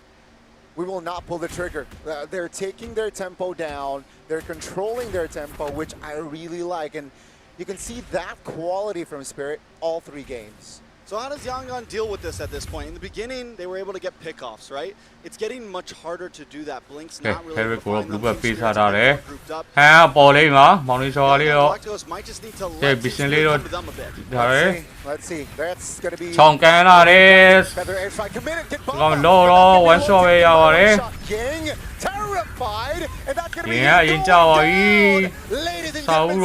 we will not pull the trigger. They're taking their tempo down. They're controlling their tempo, which I really like. And you can see that quality from Spirit all 3 games. So how does Yangon deal with this at this point? In the beginning, they were able to get pickoffs, right? It's getting much harder to do that. Blink's not really able to find them. Team Spirit's grouped up. Galacticos might just need to let Team Spirit come to them a bit. Let's see. That's going to be... Feather airstrike committed. Get terrified. And that's going to be... Ladies and gentlemen,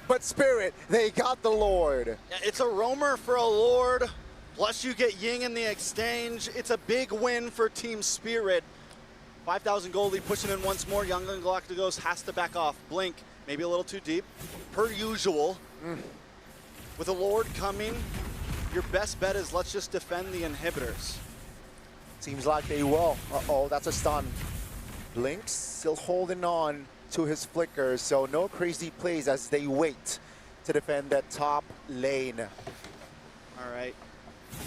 but Spirit, they got the Lord. It's a roamer for a Lord. Plus you get Ying in the exchange. It's a big win for Team Spirit. 5,000 gold lead pushing in once more. Yangon Galacticos has to back off. Blink, maybe a little too deep. Per usual. With a Lord coming, your best bet is let's just defend the inhibitors. Seems like they will. Uh-oh, that's a stun. Blink's still holding on to his flickers, so no crazy plays as they wait to defend that top lane. All right.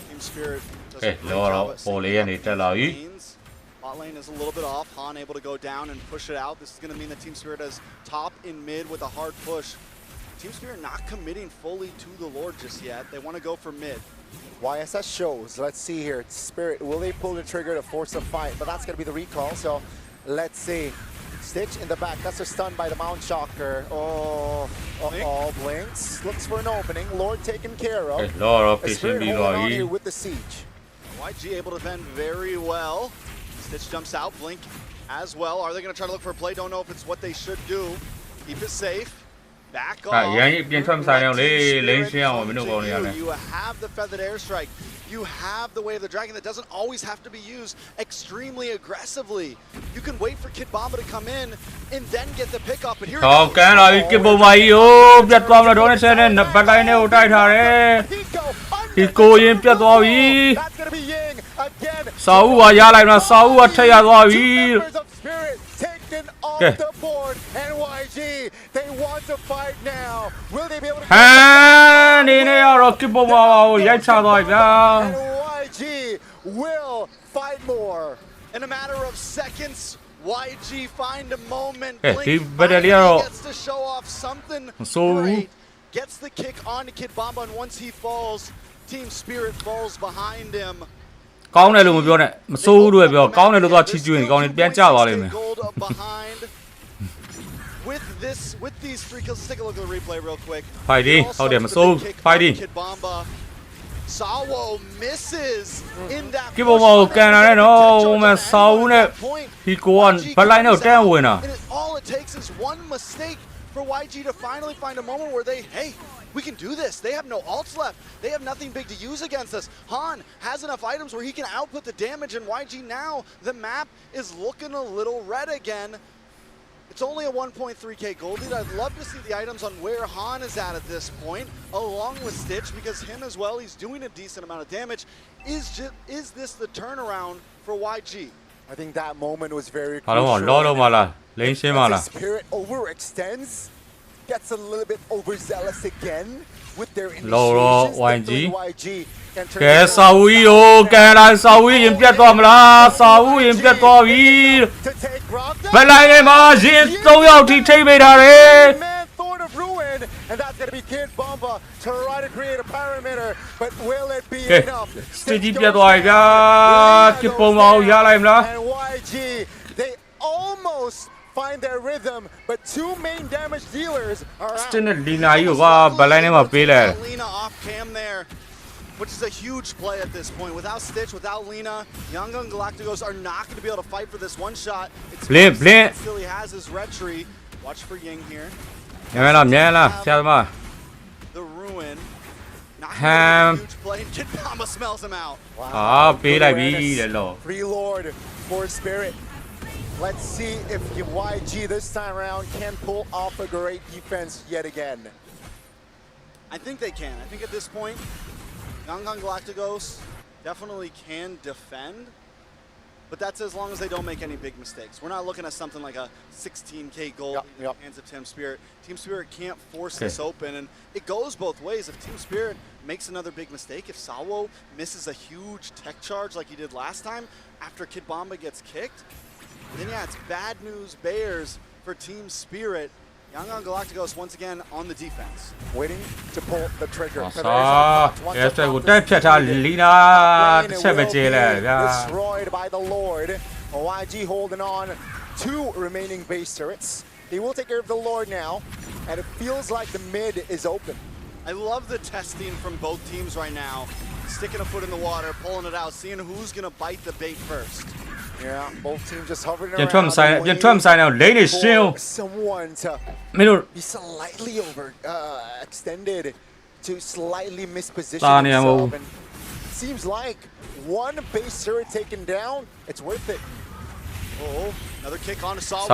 Team Spirit does a great job at lanes. Bot lane is a little bit off. Han able to go down and push it out. This is going to mean that Team Spirit has top in mid with a hard push. Team Spirit not committing fully to the Lord just yet. They want to go for mid. YSS shows. Let's see here. Spirit, will they pull the trigger to force a fight? But that's going to be the recall, so let's see. Stitch in the back. That's a stun by the Mount Shocker. Oh, Blinks. Looks for an opening. Lord taken care of. Spirit holding on here with the siege. YG able to defend very well. Stitch jumps out. Blink as well. Are they going to try to look for a play? Don't know if it's what they should do. Keep it safe. Back off. You have the feathered airstrike. You have the Way of the Dragon that doesn't always have to be used extremely aggressively. You can wait for Kid Bomba to come in and then get the pickup. But here it off the board, and YG, they want to fight now. Will they be able to and YG will fight more. In a matter of seconds, YG find a moment. Blink gets to show off something great. Gets the kick on to Kid Bomba, and once he falls, Team Spirit falls behind him. ကောင်းတယ်လို့မပြောနဲ့မစိုးဘူးလို့ပဲပြောကောင်းတယ်လို့သွားချီးကျူးရင်ကောင်းတယ်ပြန်ကျသွားလိမ့်မယ် With these 3 kills, let's take a look at the replay real quick. Fighting ဟုတ်တယ်မစိုး fighting Sawo misses in that ကိဘောမောကန်လာတဲ့နော်မဆောင်းနဲ့ဒီကိုကဘက်လိုက်နဲ့တန်းဝင်တာ All it takes is one mistake for YG to finally find a moment where they, hey, we can do this. They have no ults left. They have nothing big to use against us. Han has enough items where he can output the damage, and YG now, the map is looking a little red again. It's only a 1.3k gold lead. I'd love to see the items on where Han is at this point, along with Stitch, because him as well, he's doing a decent amount of damage. Is this the turnaround for YG? I think that moment was very crucial. Spirit overextends, gets a little bit overzealous again with their initiations. YG can turn it and that's going to be Kid Bomba try to create a parameter, but will it be enough? And YG, they almost find their rhythm, but 2 main damage dealers are out. Lina off cam there. which is a huge play at this point. Without Stitch, without Lina, Young Gun Galacticos are not going to be able to fight for this one shot. It's still he has his retry. Watch for Ying here. The Ruin. Not huge play. Kid Mama smells him out. Wow. Free Lord for Spirit. Let's see if YG this time around can pull off a great defense yet again. I think they can. I think at this point, Young Gun Galacticos definitely can defend, but that's as long as they don't make any big mistakes. We're not looking at something like a 16K goal in the hands of Team Spirit. Team Spirit can't force this open, and it goes both ways. If Team Spirit makes another big mistake, if Salwo misses a huge tech charge like he did last time after Kid Bomba gets kicked, then yeah, it's bad news bears for Team Spirit. Young Gun Galacticos once again on the defense. Waiting to pull the trigger. Destroyed by the Lord. YG holding on 2 remaining base turrets. They will take care of the Lord now, and it feels like the mid is open. I love the testing from both teams right now. Sticking a foot in the water, pulling it out, seeing who's going to bite the bait first. Yeah, both teams just hovering around. Someone to be slightly extended to slightly misposition himself. And seems like one base turret taken down, it's worth it. Oh, another kick on Saul.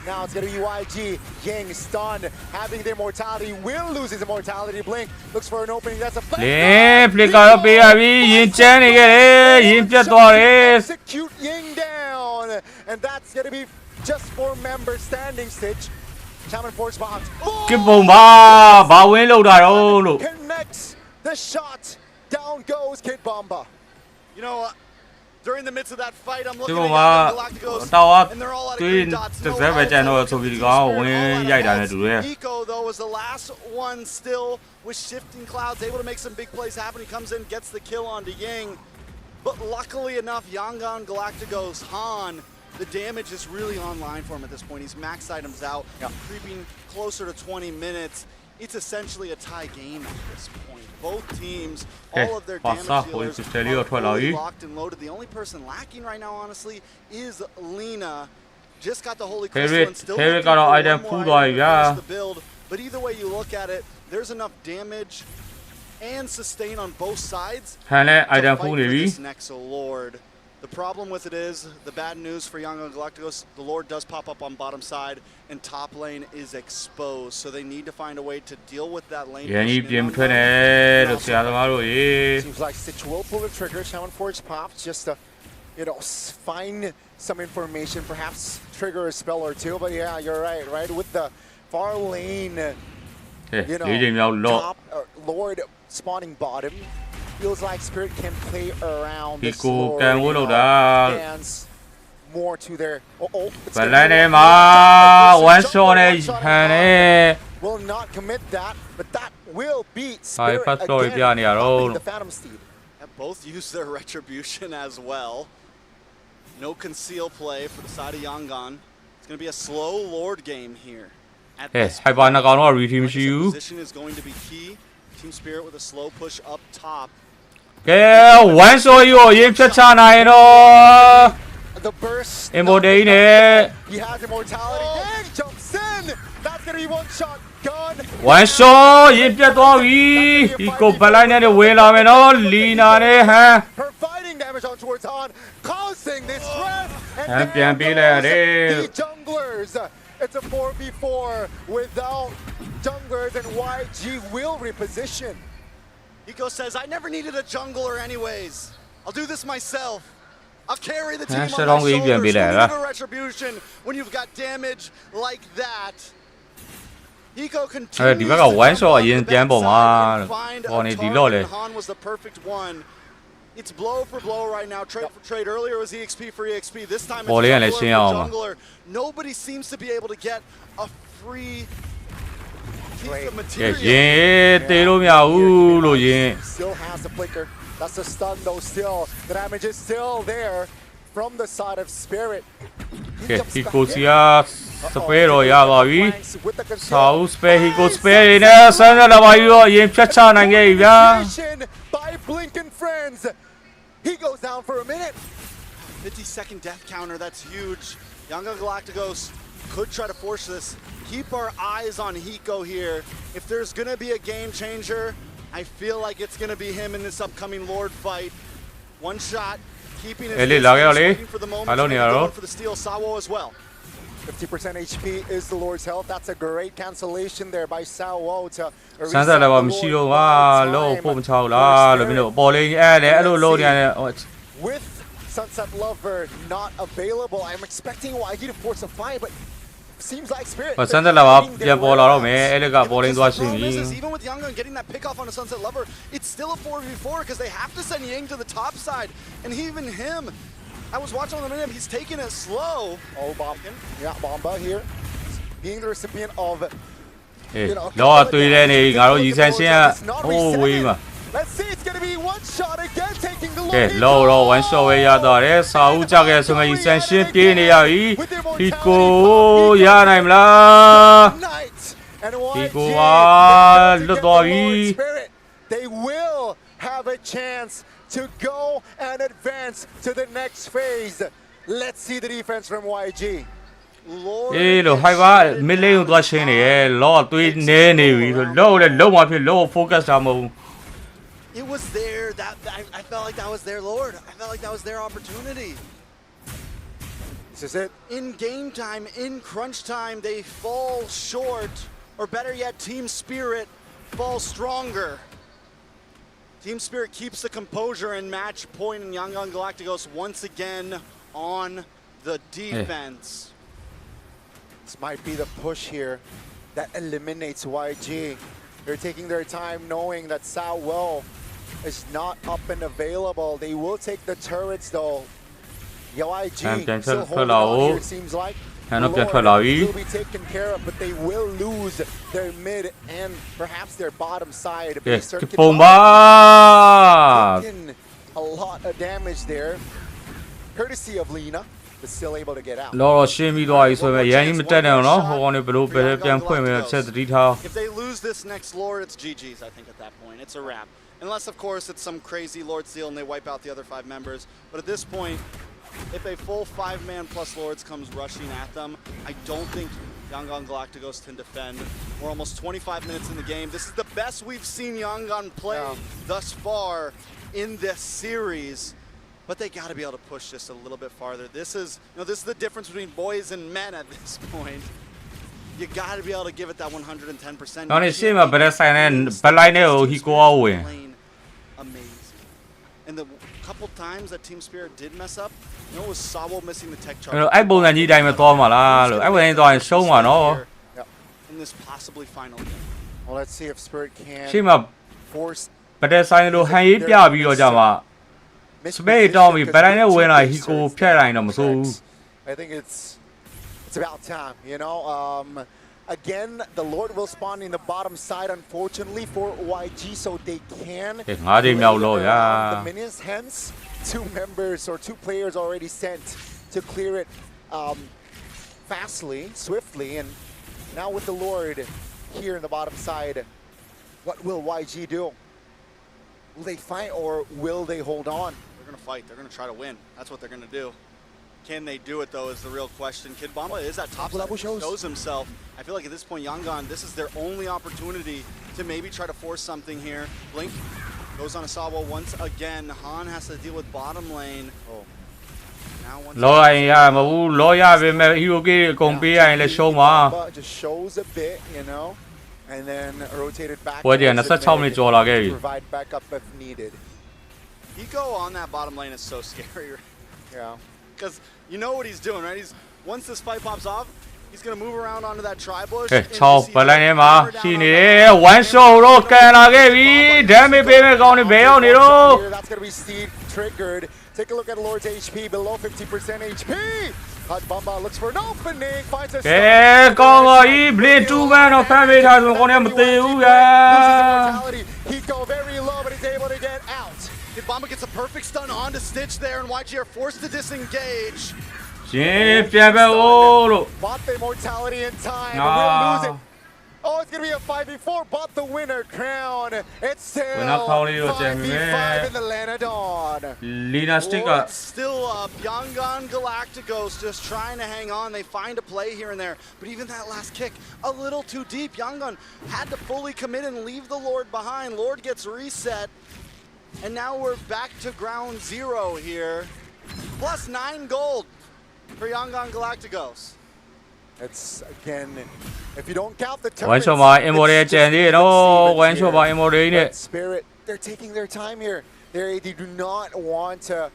Now it's going to be YG. Ying stunned, having the immortality, will lose his immortality. Blink looks for an opening. That's a execute Ying down. And that's going to be just 4 members standing. Stitch. Shaman Force bombs. Connects the shot. Down goes Kid Bomba. You know, during the midst of that fight, I'm looking at Galacticos, and they're all out of green dots. Eco, though, was the last one still with shifting clouds, able to make some big plays happen. He comes in, gets the kill onto Ying. But luckily enough, Young Gun Galacticos, Han, the damage is really online for him at this point. He's maxed items out, creeping closer to 20 minutes. It's essentially a tie game at this point. Both teams, all of their damage dealers are fully locked and loaded. The only person lacking right now, honestly, is Lina. Just got the Holy Crystal and still looking for one more item to finish the build. But either way you look at it, there's enough damage and sustain on both sides to fight for this next Lord. The problem with it is, the bad news for Young Gun Galacticos, the Lord does pop up on bottom side, and top lane is exposed. So they need to find a way to deal with that lane. Seems like Stitch will pull the trigger. Shaman Forge pops just to, find some information, perhaps trigger a spell or two. But yeah, you're right? With the far lane, top Lord spawning bottom. Feels like Spirit can play around this Lord dance more to their will not commit that, but that will beat Spirit again, the Phantom Steed. Both use their retribution as well. No conceal play for the side of Young Gun. It's going to be a slow Lord game here. Position is going to be key. Team Spirit with a slow push up top. The burst. He has immortality. He jumps in. That's gonna be one shot. Gone. Providing damage on towards Han, causing this threat. And the junglers. It's a 4v4 without junglers, and YG will reposition. Eco says, I never needed a jungler anyways. I'll do this myself. I'll carry the team on my shoulders. Who need a retribution when you've got damage like that? Eco continues to find a target, and Han was the perfect one. It's blow for blow right now, trade for trade. Earlier was EXP for EXP. This time it's jungler for jungler. Nobody seems to be able to get a free piece of material. Still has the flicker. That's a stun though still. The damage is still there from the side of Spirit. He goes here. spare တော့ရပါပြီ South spare he go spare နဲ့ဆန်းလာပါပြီတော့အရင်ဖြတ်ချနိုင်ခဲ့ပြီဗျာ by Blink and friends. He goes down for a minute. 50-second death counter, that's huge. Young Galacticos could try to force this. Keep our eyes on Hiko here. If there's going to be a game changer, I feel like it's going to be him in this upcoming Lord fight. One shot, keeping his distance, waiting for the moment, going for the steal. Sawo as well. 50% HP is the Lord's health. That's a great cancellation there by Sawo to ဆန်းဆက်လည်းမရှိတော့ဟာလောဖို့မချောက်လားလို့မျိုးပေါ်လေးအဲ့လေအဲ့လိုလုံးနေရတယ် with Sunset Lover not available. I'm expecting YG to force a fight, but seems like Spirit. ဆန်းဆက်လည်းပြန်ပေါ်လာတော့မယ်အဲ့လေကပေါ်လင်းသွားရှိပြီ Even with Young getting that pick off on a Sunset Lover, it's still a 4v4 because they have to send Ying to the top side, and even him. I was watching on the minute, he's taking it slow. Oh, Bomba. Yeah, Bomba here. Being the recipient of... Loa tui le ni ngā rō yīsān xiān hō wī ma. Let's see, it's going to be one shot again, taking the Lord. Lō rō one shot wē yā tā re. Sā hū chā kē sō ngā yīsān xiān pie ni yā wī. Hiko yā nai mla. Hiko wā lō tō wī. They will have a chance to go and advance to the next phase. Let's see the defense from YG. Lo hai ba mid lane ကိုသွားရှင်းနေရဲ့လောသွေးနဲနေပြီဆိုလောလည်းလုံးဝဖြစ်လော focus တာမဟုတ် It was there that I felt like that was their Lord. I felt like that was their opportunity. This is it. In game time, in crunch time, they fall short, or better yet, Team Spirit falls stronger. Team Spirit keeps the composure and match point, and Young Galacticos once again on the defense. This might be the push here that eliminates YG. They're taking their time knowing that Sawo is not up and available. They will take the turrets though. YG still holding on here, it seems like. Will be taken care of, but they will lose their mid and perhaps their bottom side. Taking a lot of damage there, courtesy of Lina, but still able to get out. If they lose this next Lord, it's GG's, I think, at that point. It's a wrap. Unless, of course, it's some crazy Lord steal and they wipe out the other 5 members. But at this point, if a full 5-man plus Lords comes rushing at them, I don't think Yangon Galacticos can defend. We're almost 25 minutes in the game. This is the best we've seen Yangon play thus far in this series. But they got to be able to push this a little bit farther. This is the difference between boys and men at this point. You got to be able to give it that 110%. Amazing. And the couple times that Team Spirit did mess up, it was Sawo missing the tech charge. In this possibly final game. Well, let's see if Spirit can force. I think it's about time, you know. Again, the Lord will spawn in the bottom side, unfortunately, for YG, so they can the minions. Hence, 2 members or 2 players already sent to clear it fastly, swiftly, and now with the Lord here in the bottom side, what will YG do? Will they fight or will they hold on? They're going to fight. They're going to try to win. That's what they're going to do. Can they do it, though, is the real question. Kid Bomba is at top side, shows himself. I feel like at this point, Yangon, this is their only opportunity to maybe try to force something here. Blink goes on a Sawo once again. Han has to deal with bottom lane. Now once just shows a bit, you know, and then rotated back. Provide backup if needed. Hiko on that bottom lane is so scary. Yeah. Because you know what he's doing, right? Once this fight pops off, he's going to move around onto that tri-bush. That's going to be Steve triggered. Take a look at Lord's HP, below 50% HP. Hot Bomba looks for an opening, finds a Hiko very low, but he's able to get out. Bomba gets a perfect stun onto Stitch there, and YG are forced to disengage. Jinပြန်ပဲဦးလို့ Bought the immortality in time. We'll lose it. Oh, it's going to be a 5v4, but the winner crown. It's still 5v5 in the Lanadon. Lina stick up. Still Pyongyang Galacticos just trying to hang on. They find a play here and there, but even that last kick, a little too deep. Pyongyang had to fully commit and leave the Lord behind. Lord gets reset, and now we're back to ground zero here. Plus 9 gold for Pyongyang Galacticos. It's again, if you don't count the One shot by Immortal Jenny, no, one shot by Immortal. Spirit, they're taking their time here. They do not want to,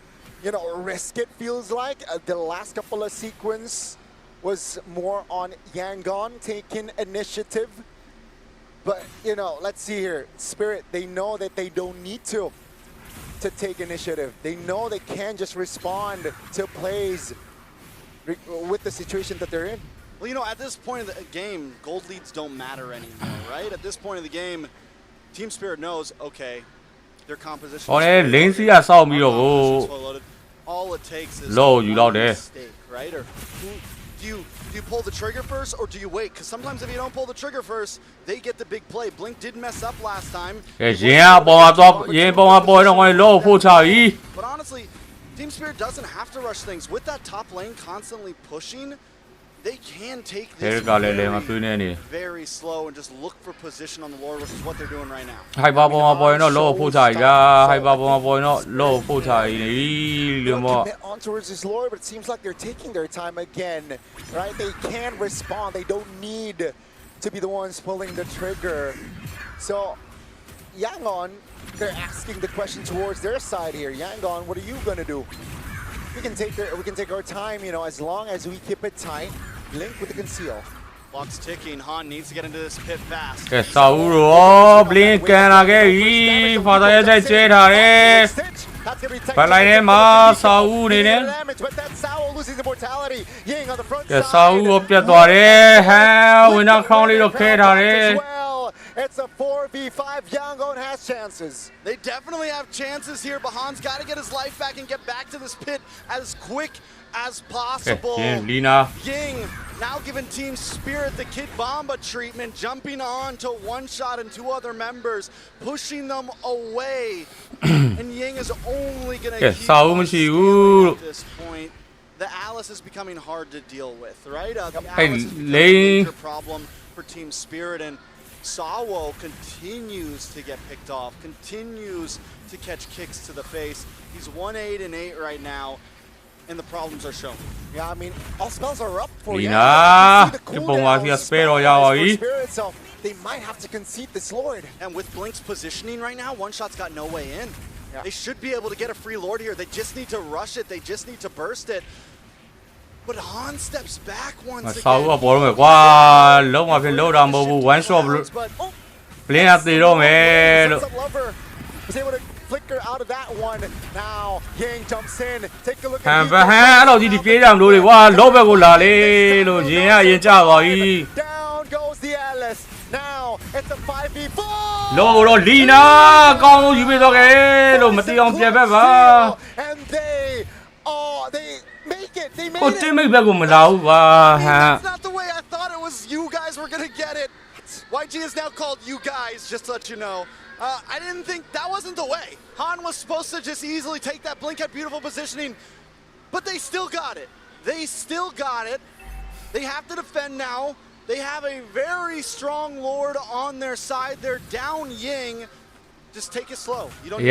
risk it. Feels like the last couple of sequence was more on Yangon taking initiative. But let's see here. Spirit, they know that they don't need to take initiative. They know they can just respond to plays with the situation that they're in. Well, at this point of the game, gold leads don't matter anymore, right? At this point of the game, Team Spirit knows, okay, their composition is all it takes is one mistake, right? Or do you pull the trigger first or do you wait? Because sometimes if you don't pull the trigger first, they get the big play. Blink did mess up last time. But honestly, Team Spirit doesn't have to rush things. With that top lane constantly pushing, they can take this very slow and just look for position on the Lord, which is what they're doing right now. Commit on towards this Lord, but it seems like they're taking their time again, right? They can respond. They don't need to be the ones pulling the trigger. So, Yangon, they're asking the question towards their side here. Yangon, what are you gonna do? We can take our time, as long as we keep it tight. Blink with the conceal. Clock's ticking. Han needs to get into this pit fast. Blink can again. Father, I say It's a 4v5. Yangon has chances. They definitely have chances here, but Han's got to get his life back and get back to this pit as quick as possible. Ying now giving Team Spirit the Kid Bomba treatment, jumping on to one shot and 2 other members, pushing them away. And Ying is only going to keep on at this point. The Alice is becoming hard to deal with, right? The Alice is a major problem for Team Spirit, and Sawo continues to get picked off, continues to catch kicks to the face. He's 1-8-8 right now, and the problems are shown. Yeah, I mean, all spells are up for Spirit, so they might have to concede this Lord. And with Blink's positioning right now, one shot's got no way in. They should be able to get a free Lord here. They just need to rush it. They just need to burst it. But Han steps back once again. Was able to flicker out of that one. Now Yang jumps in. Take a look at down goes the Alice. Now it's a 5v4. And they make it. They made it. That's not the way I thought it was. You guys were gonna get it. YG is now called you guys, just to let you know. I didn't think that wasn't the way. Han was supposed to just easily take that blink at beautiful positioning, but they still got it. They still got it. They have to defend now. They have a very strong Lord on their side. They're down Ying. Just take it slow. You don't need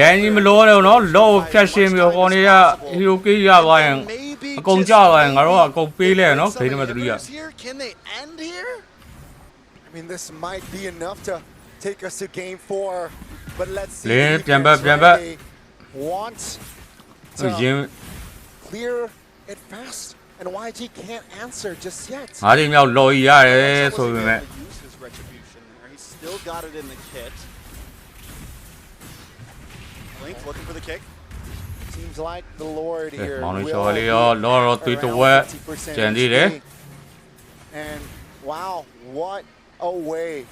here. Can they end here? I mean, this might be enough to take us to game 4, but let's see if they want to clear it fast, and YG can't answer just yet. Use his retribution there. He's still got it in the kit. Blink looking for the kick. Seems like the Lord here will around 50%. And wow, what a way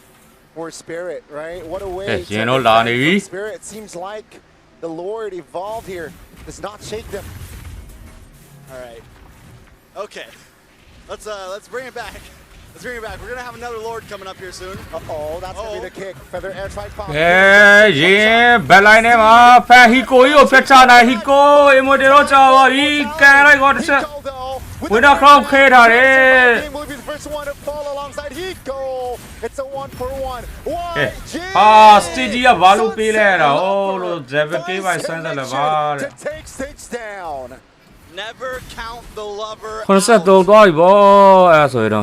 for Spirit, right? What a way to Spirit. It seems like the Lord evolved here. Does not shake them. All right. Okay, let's bring it back. Let's bring it back. We're gonna have another Lord coming up here soon. Uh-oh, that's gonna be the kick. Feather air strike pop. Yeah, Belline ma, fa Hiko yo fetchana Hiko, Emodero chawa, he can I got it. With a crowd kid are it. Will be the first one to fall alongside Hiko. It's a 1-for-1. Stigia Valu Pilera. Oh, Zebeki by Santa Lavar. To take stage down. Never count the lover out.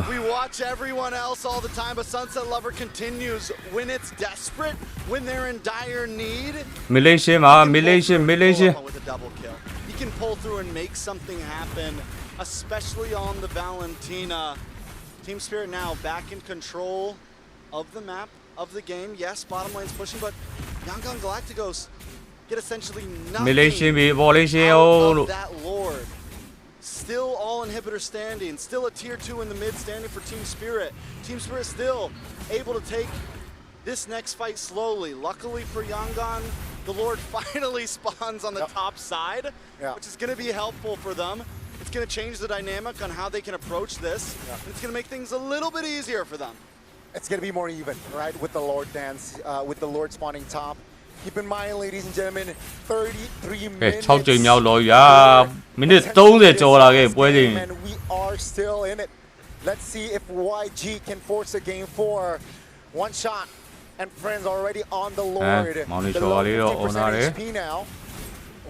We watch everyone else all the time, but Sunset Lover continues when it's desperate, when they're in dire need. Malaysia. With a double kill. He can pull through and make something happen, especially on the Valentina. Team Spirit now back in control of the map, of the game. Yes, bottom lane's pushing, but Yangon Galacticos get essentially nothing out of that Lord. Still all inhibitor standing, still a tier 2 in the mid standing for Team Spirit. Team Spirit still able to take this next fight slowly. Luckily for Yangon, the Lord finally spawns on the top side, which is going to be helpful for them. It's going to change the dynamic on how they can approach this. It's going to make things a little bit easier for them. It's going to be more even, right, with the Lord dance, with the Lord spawning top. Keep in mind, ladies and gentlemen, 33 minutes. And we are still in it. Let's see if YG can force a game 4. One shot, and friends already on the Lord. The Lord 50% HP now.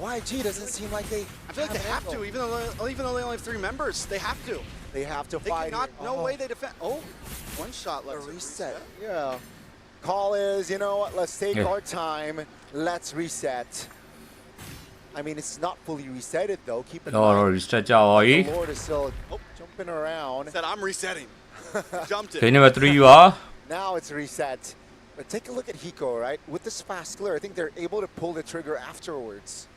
YG doesn't seem like they. I feel like they have to, even though they only have 3 members. They have to. They have to fight. No way they defend. Oh, one shot left. A reset. Yeah. Call is, you know what, let's take our time, let's reset. I mean, it's not fully resetted though, keep in mind. The Lord is still jumping around. Said, I'm resetting. Jumped it. Okay, number 3 you are. Now it's reset. But take a look at Hiko, right? With this fast clear, I think they're able to pull the trigger afterwards.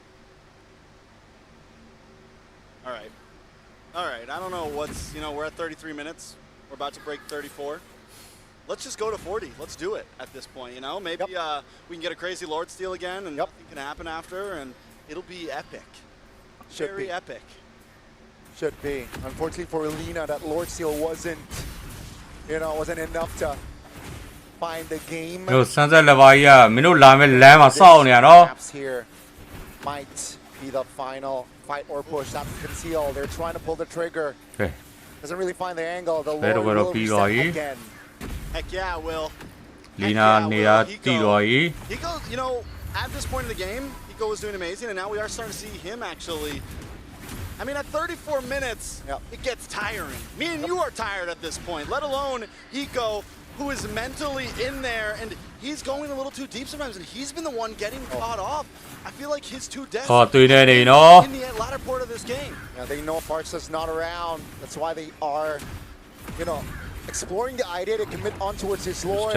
All right, I don't know what's, we're at 33 minutes. We're about to break 34. Let's just go to 40. Let's do it at this point, Maybe we can get a crazy Lord steal again, and nothing can happen after, and it'll be epic. Very epic. Should be. Unfortunately for Alina, that Lord steal wasn't enough to find the game. Perhaps here might be the final fight or push. That's conceal. They're trying to pull the trigger. Doesn't really find the angle. The Lord will reset again. Heck yeah, Will. Lina, Hiko, at this point in the game, Hiko was doing amazing, and now we are starting to see him actually. I mean, at 34 minutes, it gets tiring. Me and you are tired at this point, let alone Hiko, who is mentally in there, and he's going a little too deep sometimes, and he's been the one getting caught off. I feel like his 2 deaths in the latter part of this game. Yeah, they know Barca's not around. That's why they are, exploring the idea to commit on towards his Lord.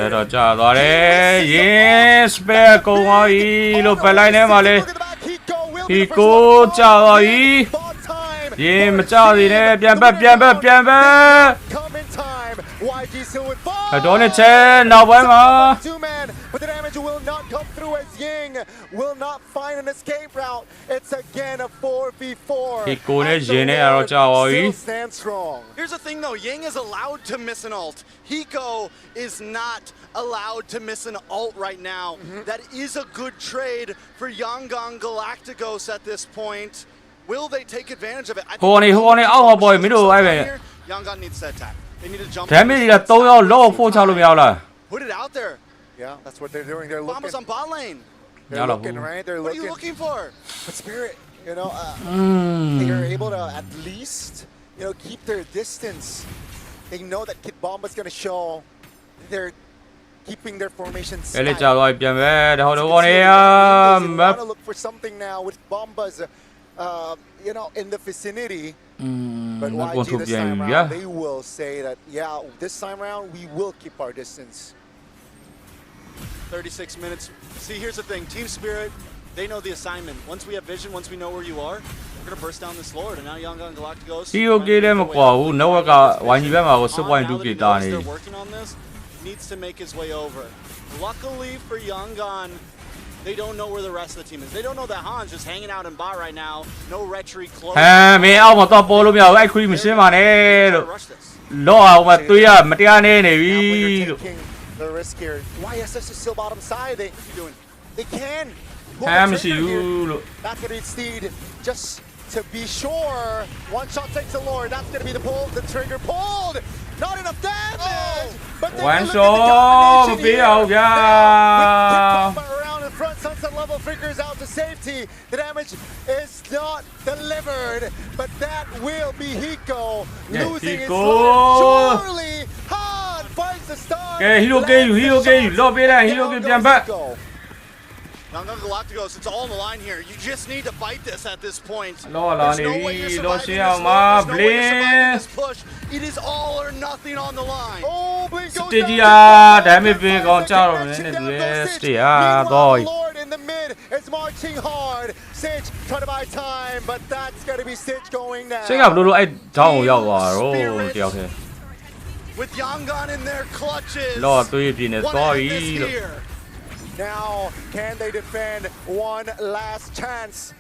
YG still with 5. Two-man, but the damage will not come through as Ying will not find an escape route. It's again a 4v4. Still stands strong. Here's the thing though, Ying is allowed to miss an ult. Hiko is not allowed to miss an ult right now. That is a good trade for Yangon Galacticos at this point. Will they take advantage of it? Yangon needs to attack. They need to jump. Put it out there. Yeah, that's what they're doing. They're looking. Bombers on bot lane. They're looking, right? They're what looking. What are you looking for? But Spirit, they're able to at least, keep their distance. They know that Kid Bomba's going to show. They're keeping their formation tight. They want to look for something now with Bombas, in the vicinity. But YG this time around, they will say that, this time around, we will keep our distance. 36 minutes. See, here's the thing. Team Spirit, they know the assignment. Once we have vision, once we know where you are, we're going to burst down this Lord. And now Yangon Galacticos. They're working on this. Needs to make his way over. Luckily for Yangon, They don't know where the rest of the team is. They don't know that Han's just hanging out in bar right now. No retreat close. မင်းအောက်မှာတော့ပေါ်လို့မရဘူးအဲ့ခရီးမရှင်းပါနဲ့လို့လောအောင်မတွေးရမတရားနေနေပြီလို့ The risk here. YSS is still bottom side. They can. That's gonna be Steed. Just to be sure, one shot takes the Lord. That's gonna be the pull. The trigger pulled. Not enough damage. But one shot. Around in front, Sunset level figures out to safety. The damage is not delivered, but that will be Hiko losing his life. Surely, Han finds the star. Okay, Hero game. Lob it out. Hero game. Jump back. Young Galacticos, it's all on the line here. You just need to fight this at this point. There's no way you're surviving this push. It is all or nothing on the line. Oh, Blink goes down. Damage being on Charles. Lord in the mid is marching hard. Sitch trying to buy time, but that's going to be Sitch going now. With Yangon in their clutches. Lord, now, can they defend one last chance?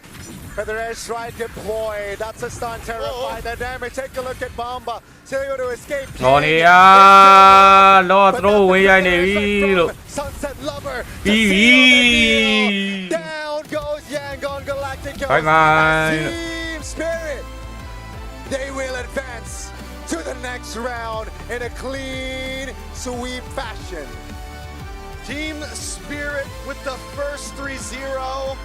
Feather airstrike deployed. That's a stun, terrified. The damage. Take a look at Bomba. Still to escape. Lord, throw away. Sunset Lover. Down goes Yangon Galacticos. Team Spirit. They will advance to the next round in a clean sweep fashion. Team Spirit with the first 3-0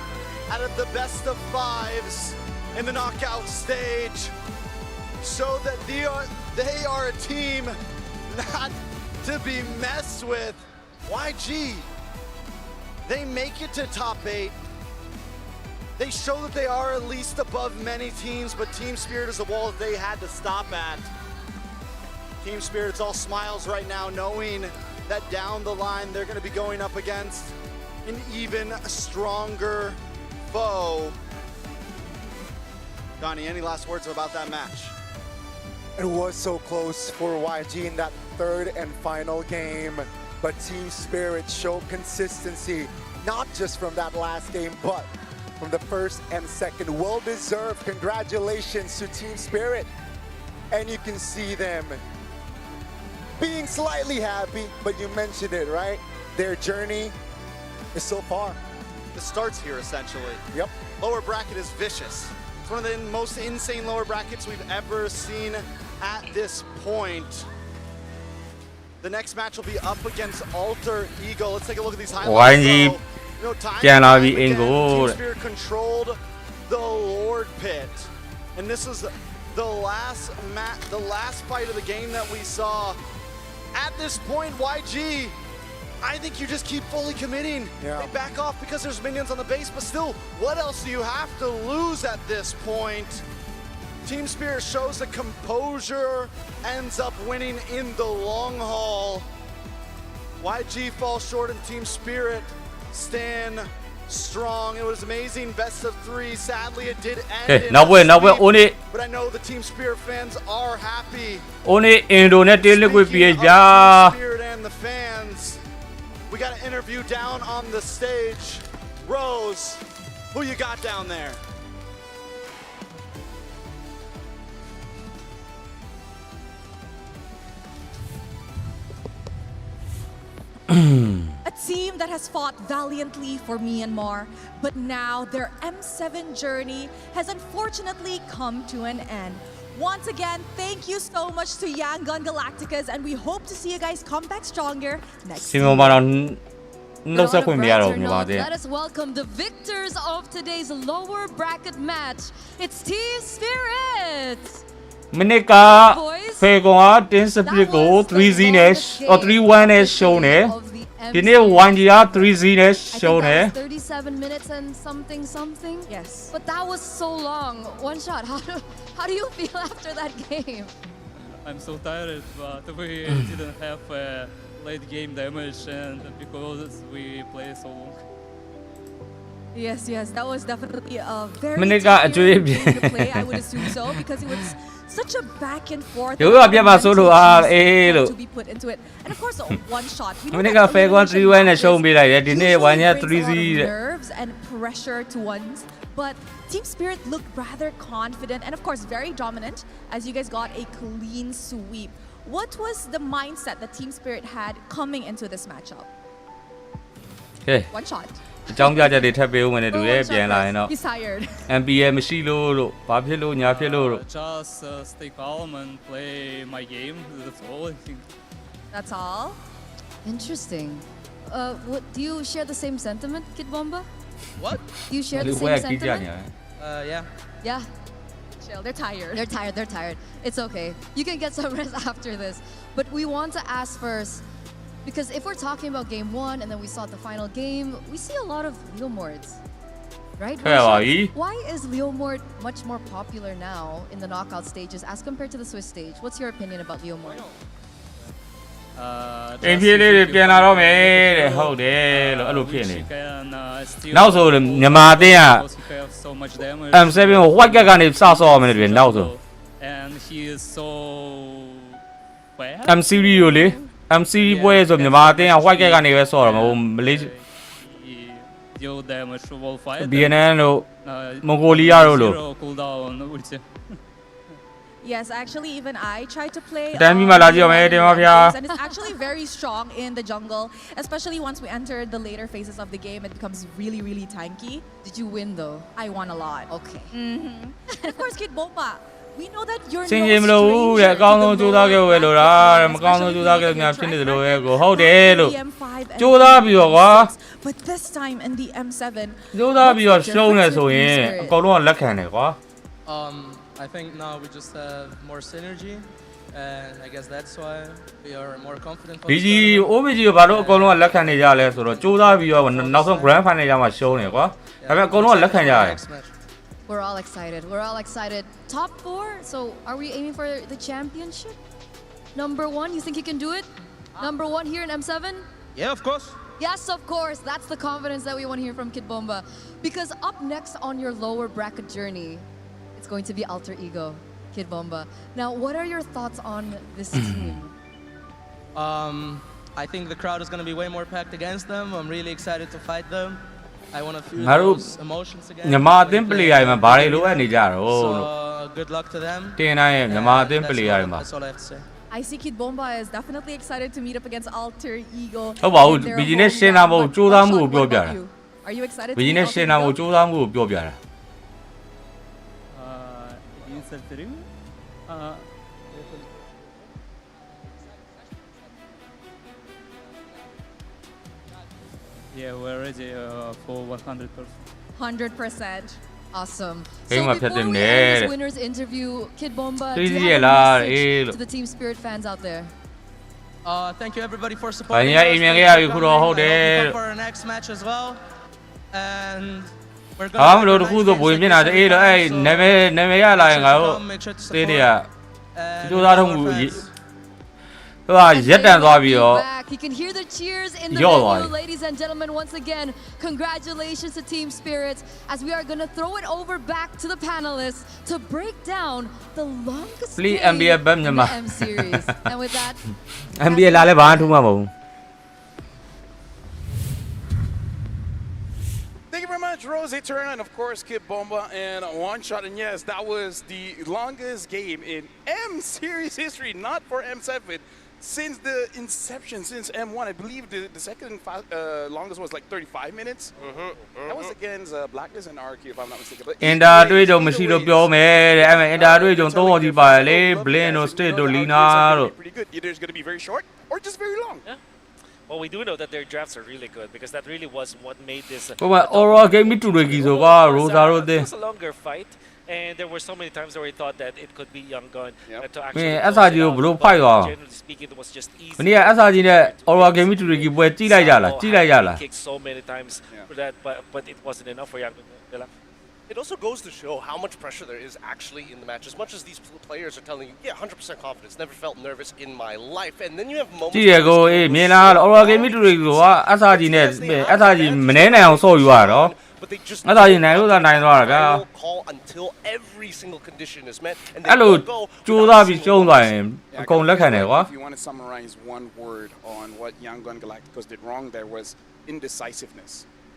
out of the best of fives in the knockout stage. So that they are a team not to be messed with. YG, they make it to top 8. They show that they are at least above many teams, but Team Spirit is a wall that they had to stop at. Team Spirit's all smiles right now, knowing that down the line they're going to be going up against an even stronger foe. Donnie, any last words about that match? It was so close for YG in that third and final game, but Team Spirit showed consistency, not just from that last game, but from the first and second. Well-deserved congratulations to Team Spirit. And you can see them being slightly happy, but you mentioned it, right? Their journey is so far. It starts here, essentially. Yep. Lower bracket is vicious. It's one of the most insane lower brackets we've ever seen at this point. The next match will be up against Alter Ego. Let's take a look at these highlights. Team Spirit controlled the Lord Pit. And this is the last fight of the game that we saw. At this point, YG, I think you just keep fully committing. They back off because there's minions on the base, but still, what else do you have to lose at this point? Team Spirit shows that composure ends up winning in the long haul. YG falls short and Team Spirit stand strong. It was amazing, best of 3. Sadly, it did end in a sweep, but I know the Team Spirit fans are happy. Only Internet with Spirit and the fans. We got an interview down on the stage. Rose, who you got down there? A team that has fought valiantly for Myanmar, but now their M7 journey has unfortunately come to an end. Once again, thank you so much to Yangon Galacticos, and we hope to see you guys come back stronger next season. Let us welcome the victors of today's lower bracket match. It's Team Spirit! Minika Fegoa Tensapico 3-0 or 3-1 shown. You need 1 year 3-0 shown. 37 minutes and something. Yes. But that was so long. One shot. How do you feel after that game? I'm so tired, but we didn't have late game damage, and because we play so long. Yes, that was definitely a very tough game to play. I would assume so, because it was such a back and forth. You are being solo to be put into it, and of course, one shot. We know that fair one 3-1 and show me like that. Didn't 1 year 3-0. Nerves and pressure to ones, but Team Spirit looked rather confident and of course very dominant as you guys got a clean sweep. What was the mindset that Team Spirit had coming into this matchup? Okay. One shot. အကြောင်းပြချက်တွေထပ်ပေးဦးမယ်နဲ့တူရဲ့ပြန်လာရင်တော့ He's tired. MPL မရှိလို့ဘာဖြစ်လို့ညာဖြစ်လို့ Just stay calm and play my game. That's all I think. That's all. Interesting. What do you share the same sentiment, Kid Bomba? What? Do you share the same sentiment? Yeah. Yeah. Chill. They're tired. They're tired. It's okay. You can get some rest after this. But we want to ask first, because if we're talking about game 1 and then we saw the final game, we see a lot of Leomords, right? Why is Leomord much more popular now in the knockout stages as compared to the Swiss stage? What's your opinion about Leomord? အင်ပြေးလေးတွေပြန်လာတော့မယ်တဲ့ဟုတ်တယ်လို့အဲ့လိုဖြစ်နေနောက်ဆိုမြန်မာအသင်းက M7 ကို white cat ကနေစဆော့ရမယ်တဲ့နောက်ဆို And he is so bad. M series ကိုလေ M series ပွဲဆိုမြန်မာအသင်းက white cat ကနေပဲဆော့ရမှာဟိုမလေး Deal damage to wall fight. BNN တို့မွန်ဂိုလီးယားတို့လို့ cooldown ulti. Yes, actually, even I tried to play. And it's actually very strong in the jungle, especially once we enter the later phases of the game. It becomes really, really tanky. Did you win though? I won a lot. Okay. And of course, Kid Bomba. We know that you're စင်ကြီးမလို့တဲ့အကောင်းဆုံးကြိုးစားခဲ့ဝယ်လို့လားမကောင်းဆုံးကြိုးစားခဲ့များဖြစ်နေတယ်လို့ရဲ့ကိုဟုတ်တယ်လို့ကြိုးစားပြီးတော့ကွာ But this time in the M7 ကြိုးစားပြီးတော့ရှုံးနေဆိုရင်အကုန်လုံးကလက်ခံတယ်ကွာ I think now we just have more synergy, and I guess that's why we are more confident. BG OBG ကိုဘာလို့အကုန်လုံးကလက်ခံနေကြလဲဆိုတော့ကြိုးစားပြီးတော့နောက်ဆုံး grand final ရမှာရှုံးနေကွာဒါပေမဲ့အကုန်လုံးကလက်ခံကြရတယ် We're all excited. We're all excited. Top 4. So, are we aiming for the championship? Number 1, you think you can do it? Number 1 here in M7? Yeah, of course. Yes, of course. That's the confidence that we want to hear from Kid Bomba. Because up next on your lower bracket journey, it's going to be Alter Ego, Kid Bomba. Now, what are your thoughts on this team? I think the crowd is going to be way more packed against them. I'm really excited to fight them. I want to feel those emotions again. မြန်မာအသင်း player တွေမှာဘာတွေလိုအပ်နေကြတော့ So, good luck to them. တင်တိုင်းရဲ့မြန်မာအသင်း player တွေမှာ That's all I have to say. I see Kid Bomba is definitely excited to meet up against Alter Ego. ဟုတ်ပါဘူး BG နဲ့ရှင်းတာမဟုတ်ကြိုးစားမှုကိုပြောပြတာ Are you excited? BG နဲ့ရှင်းတာမဟုတ်ကြိုးစားမှုကိုပြောပြတာ Yeah, we're ready for 100%. 100%. Awesome. Hey, So my before pet we name end there. this winner's interview, Kid Bomba, do Easy you have lah, a message eh. to the Team Spirit fans out there? Thank you everybody for supporting us. Banya Thank email you ya for you coming. could I hope hold you it. come for our next match as well. And we're going to Am lo khu so boy mina de lo ai name ya la nga ho te ne ya ကြိုးစားထုံးမှုဟိုရက်တန်သွားပြီးတော့ You can hear the cheers in the Yo, venue, ladies and gentlemen. Once again, congratulations to Team Spirit as we are going to throw it over back to the panelists to break down the longest Please, game NBA bam in nyama. the M series. And with that, NBA လာလဲဘာမှထူးမှာမဟုတ် Thank you very much, Rosie Turner, and of course, Kid Bomba and One Shot. And yes, that was the longest game in M Series history, not for M7. Since the inception, since M1, I believe the second longest was like 35 minutes. That was against Blacklist and RQ, if I'm not mistaken. But အင်တာတွေ့ကြုံမရှိလို့ပြောမယ်တဲ့အဲ့မဲ့အင်တာတွေ့ကြုံသုံးအောင်ကြည့်ပါလေ Blin တို့ State တို့ Lina တို့ pretty good. Either it's going to be very short or just very long. Yeah. Well, we do know that their drafts are really good because that really was what made this. ဟိုမှာ overall game တူတွေကြီးဆိုကွာ Rosa တို့တဲ့ It was a longer fight, and there were so many times where we thought that it could be Young Gun to မ actually. င်း SRG ကိုဘလို့ဖိုက်သွား Generally speaking, it was just easy. မနေ့က SRG နဲ့ overall game တူတွေကြီးပွဲကြည့်လိုက်ကြလားကြည့်လိုက်ကြလား Kicked so many times for that, but it wasn't enough for Young Gun. It also goes to show how much pressure there is actually in the match. As much as these players are telling you, yeah, 100% confidence, never felt nervous in my life. And then you have moments... ကြည့်ရကိုမြင်လားအော်ဂိမ်းမီတူတွေကိုကအစာကြီးနဲ့အစာကြီးမနေနိုင်အောင်ဆော့ယူရတော့အစာကြီးနိုင်လို့သာနိုင်သွားတာဗျာ call until every single condition is met. And အဲ့လိုကြိုးစားပြီးရှုံးသွားရင်အကုန်လက်ခံတယ်ကွာ If you want to summarize one word on what Yangon Galacticos did wrong, there was indecisiveness.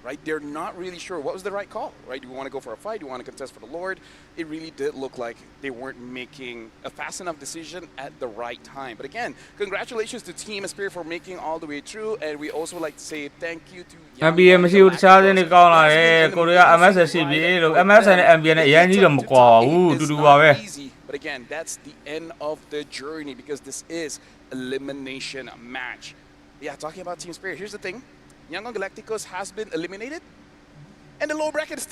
Right, they're not really sure what was the right call. Right, do we want to go for a fight? Do we want to contest for the Lord? It really did look like they weren't making a fast enough decision at the right time. But again, congratulations to Team Spirit for making all the way through, and we also like to say thank you to. MBA မရှိဘူးတခြားတဲ့နေကောင်းလာတယ်ကိုရီးယား MS ရှိပြီလို့ MS နဲ့ MBA နဲ့အရင်ကြီးတော့မကွာဘူးတူတူပါပဲ But again, that's the end of the journey because this is elimination match. Yeah, talking about Team Spirit. Here's the thing. Yangon Galacticos has been eliminated, and the lower bracket is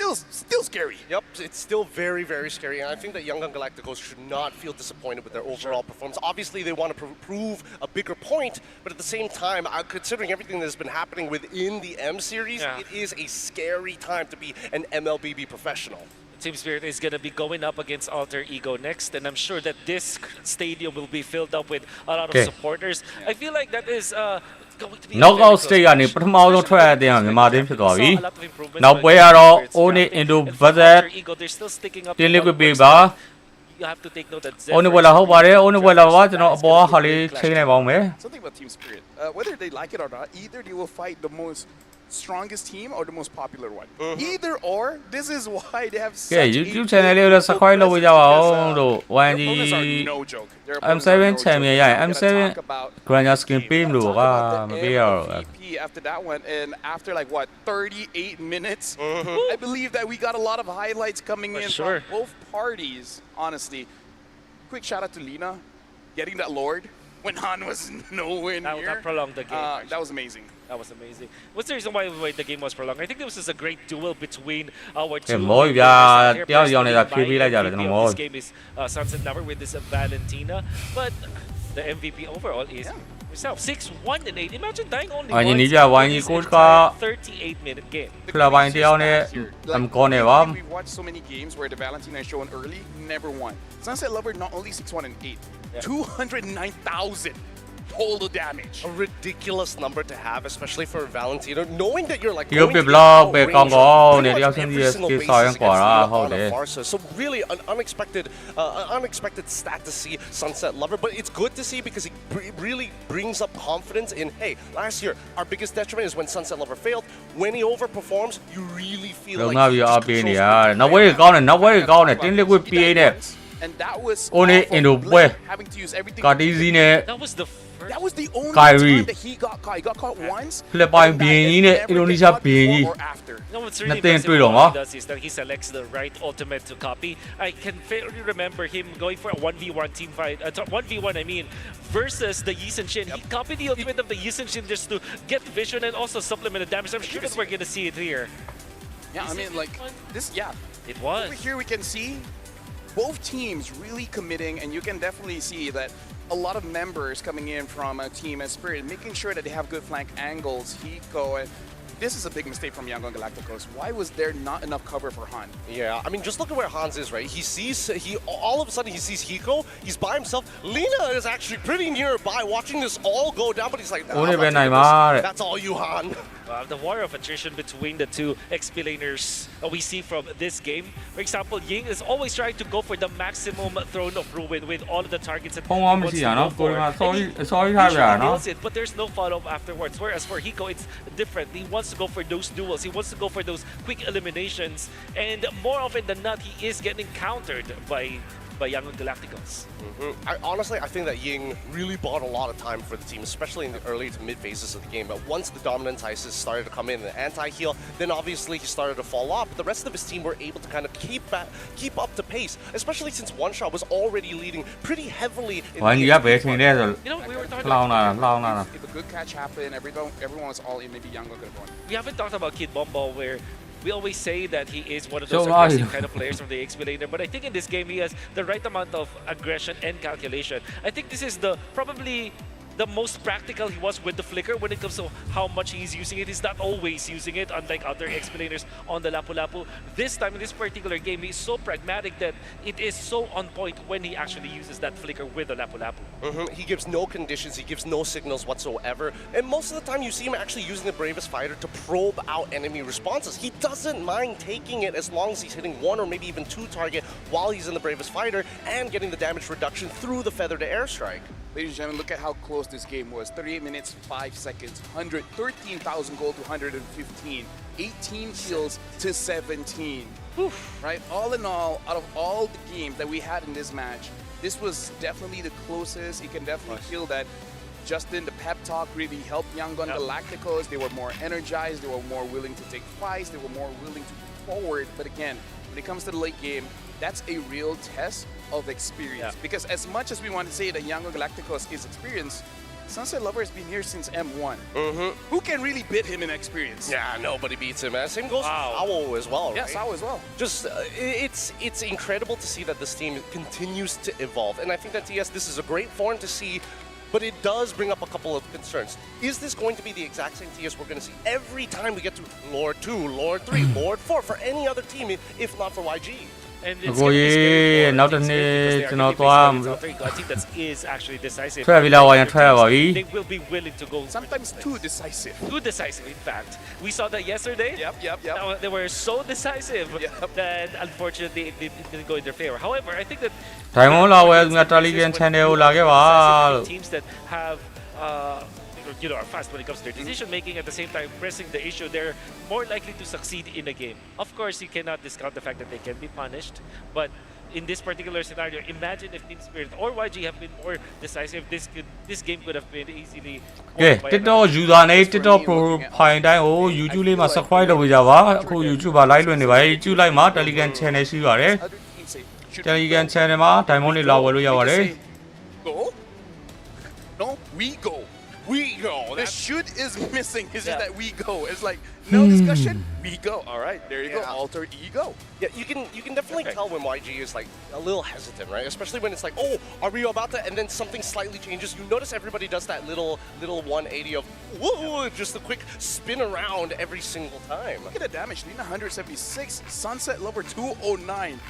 still scary. Yep, it's still very, very scary, and I think that Yangon Galacticos should not feel disappointed with their overall performance. Obviously, they want to prove a bigger point, but at the same time, considering everything that's been happening within the M Series, it is a scary time to be an MLBB professional. Team Spirit is going to be going up against Alter Ego next, and I'm sure that this stadium will be filled up with a lot of supporters. I feel like that is knockout stage ကနေပထမဆုံးထွက်ရတဲ့မြန်မာတင်းဖြစ်သွားပြီနောက်ပွဲကတော့ Oni Indo versus Team Liquid ပေးပါ You have to take note that Oni ပွဲလာဟုတ်ပါတယ် Oni ပွဲလာပါကျွန်တော်အပေါ်ကဟာလေးချိန်လိုက်ပါအောင်မယ် Something about Team Spirit, whether they like it or not, either they will fight the most strongest team or the most popular one. Either or, this is why they have such a YouTube channel လေးကို subscribe လုပ်ကြပါအောင်လို့ 1G no joke. M7 champion ရရင် M7 Grand Skin ပေးမလို့ကွာမပေးရတော့ after that one, and after like what 38 minutes, I believe that we got a lot of highlights coming in from both parties. Honestly, quick shout out to Lina getting that Lord when Han was nowhere near. That prolonged the game. That was amazing. That was amazing. What's the reason why the game was prolonged? I think it was just a great duel between our two. This game is Sunset Lover with this Valentina, but the MVP overall is yourself. 6-1 and 8. Imagine dying only once in a 38-minute game. We've watched so many games where the Valentina is shown early, never won. Sunset Lover not only 6-1 and 8, 209,000. Total damage. A ridiculous number to have, especially for Valentino, knowing that you're like going to so really an unexpected stat to see Sunset Lover, but it's good to see because it really brings up confidence in, hey, last year our biggest detriment is when Sunset Lover failed. When he overperforms, you really feel like and that was only in the way having to use everything. That was the That was the only time that he got caught. He got caught once. လက်ပိုင်းဘင်းကြီးနဲ့အင်ဒိုနီးရှားဘင်းကြီး No, what's really impressive what he does is that he selects the right ultimate to copy. I can fairly remember him going for a 1v1 team fight, 1v1 I mean, versus the Yi Sun Shin. He copied the ultimate of the Yi Sun Shin just to get vision and also supplement the damage. I'm sure that we're going to see it here. Yeah, I mean, like, this, It was. Over here we can see both teams really committing, and you can definitely see that a lot of members coming in from Team Spirit, making sure that they have good flank angles. Hiko, and this is a big mistake from Yangon Galacticos. Why was there not enough cover for Han? Yeah, I mean, just look at where Hans is, right? All of a sudden he sees Hiko. He's by himself. Lina is actually pretty nearby, watching this all go down, but he's like, that's all you, Han. The war of attrition between the two XP laners we see from this game. For example, Ying is always trying to go for the maximum Throne of Ruin with all of the targets that he wants to go for. Nails it, but there's no follow-up afterwards. Whereas for Hiko, it's different. He wants to go for those duels. He wants to go for those quick eliminations. And more often than not, he is getting countered by Yangon Galacticos. Honestly, I think that Ying really bought a lot of time for the team, especially in the early to mid phases of the game. But once the dominance ISIS started to come in, the anti-heal, then obviously he started to fall off. But the rest of his team were able to kind of keep up the pace, especially since One Shot was already leading pretty heavily. We were talking about if a good catch happened, everyone was all in, maybe Yangon could have won. We haven't talked about Kid Bombo, where we always say that he is one of those aggressive kind of players from the XP laner, but I think in this game he has the right amount of aggression and calculation. I think this is probably the most practical he was with the flicker when it comes to how much he's using it. He's not always using it, unlike other explainers on the Lapu-Lapu. This time, in this particular game, he's so pragmatic that it is so on point when he actually uses that flicker with the Lapu-Lapu. He gives no conditions, he gives no signals whatsoever, and most of the time you see him actually using the Bravest Fighter to probe out enemy responses. He doesn't mind taking it as long as he's hitting 1 or maybe even 2 target while he's in the Bravest Fighter and getting the damage reduction through the Feather to Airstrike. Ladies and gentlemen, look at how close this game was. 38 minutes, 5 seconds, 13,000 gold to 115, 18 kills to 17. Oof. Right? All in all, out of all the games that we had in this match, this was definitely the closest. You can definitely feel that Justin, the pep talk really helped Yangon Galacticos. They were more energized, they were more willing to take fights, they were more willing to move forward. But again, when it comes to the late game, that's a real test of experience. Because as much as we want to say that Yangon Galacticos is experienced, Sunset Lover has been here since M1. Who can really beat him in experience? Yeah, nobody beats him. Same goes for Sao as well, right? Yeah, Sao as well. Just, it's incredible to see that this team continues to evolve. And I think that TS, this is a great form to see, but it does bring up a couple of concerns. Is this going to be the exact same TS we're going to see every time we get to Lord 2, Lord 3, Lord 4 for any other team, if not for YG? And it's going to be scary for teams because they are going to be facing a team that is actually decisive. They will be willing to go sometimes too decisive. Too decisive, in fact. We saw that yesterday. Yep. They were so decisive that unfortunately it didn't go in their favor. However, I think that teams that have are fast when it comes to their decision making, at the same time pressing the issue, they're more likely to succeed in a game. Of course, you cannot discount the fact that they can be punished, but in this particular scenario, imagine if Team Spirit or YG have been more decisive. This game could have been easily won by TikTok user နဲ့ TikTok profile တိုင်းကို YouTube လေးမှာ subscribe လုပ်ကြပါအခု YouTube မှာ live လွှင့်နေပါတယ် YouTube လိုက်မှာ Telegram channel ရှိပါတယ် Telegram channel မှာ diamond လေးလာဝယ်လို့ရပါတယ် Go? No, we go. We go. The shoot is missing. It's just that we go. It's like no discussion. We go. All right, there you go. Alter ego. Yeah, you can definitely tell when YG is like a little hesitant, right? Especially when it's like, oh, are we about to? And then something slightly changes. You notice everybody does that little 180 of whoa, just a quick spin around every single time. Look at the damage. Lina 176. Sunset Lover 209.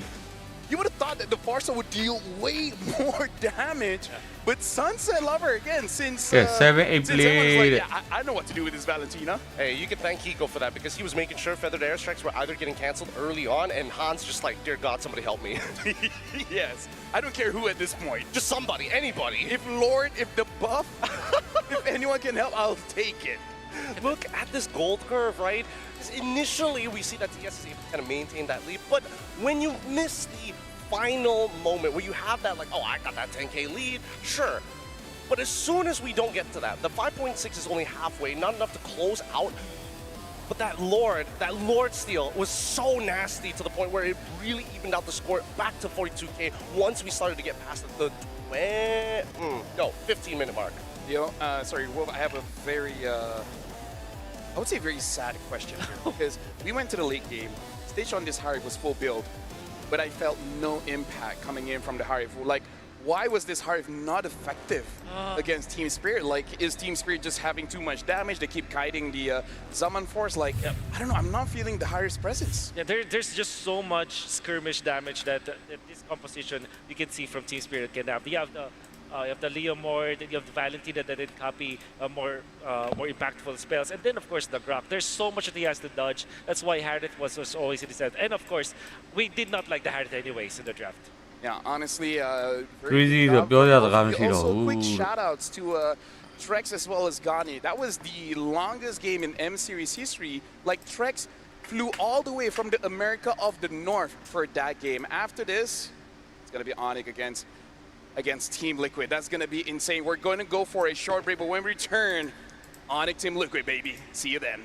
You would have thought that the Farsa would deal way more damage, but Sunset Lover again, since 7-8 blade. Like, I know what to do with this Valentina. Hey, you can thank Hiko for that because he was making sure feathered airstrikes were either getting canceled early on, and Hans just like, dear God, somebody help me. Yes, I don't care who at this point. Just somebody, anybody. If the buff, if anyone can help, I'll take it. Look at this gold curve, right? Initially, we see that TS is able to kind of maintain that lead, but when you miss the final moment where you have that, like, oh, I got that 10K lead, sure. But as soon as we don't get to that, the 5.6 is only halfway, not enough to close out. But that Lord steal was so nasty to the point where it really evened out the score back to 42K once we started to get past the 15-minute mark. Yo, sorry, Wolf, I have a very, I would say very sad question here because we went to the late game. Stage on this Harif was full build, but I felt no impact coming in from the Harif. Like, why was this Harif not effective against Team Spirit? Like, is Team Spirit just having too much damage? They keep kiting the Zaman Force. Like, I don't know, I'm not feeling the Harif's presence. Yeah, there's just so much skirmish damage that this composition you can see from Team Spirit can have. You have the Leo Mord, you have the Valentina that did copy more impactful spells, and then of course the Grok. There's so much that he has to dodge. That's why Harith was always in his head. And of course, we did not like the Harith anyways in the draft. Yeah, honestly, crazy. Also, quick shout-outs to Trex as well as Gani. That was the longest game in M-Series history. Like, Trex flew all the way from the America of the North for that game. After this, it's going to be Onyx against Team Liquid. That's going to be insane. We're going to go for a short break, but when we return, Onyx Team Liquid, baby. See you then.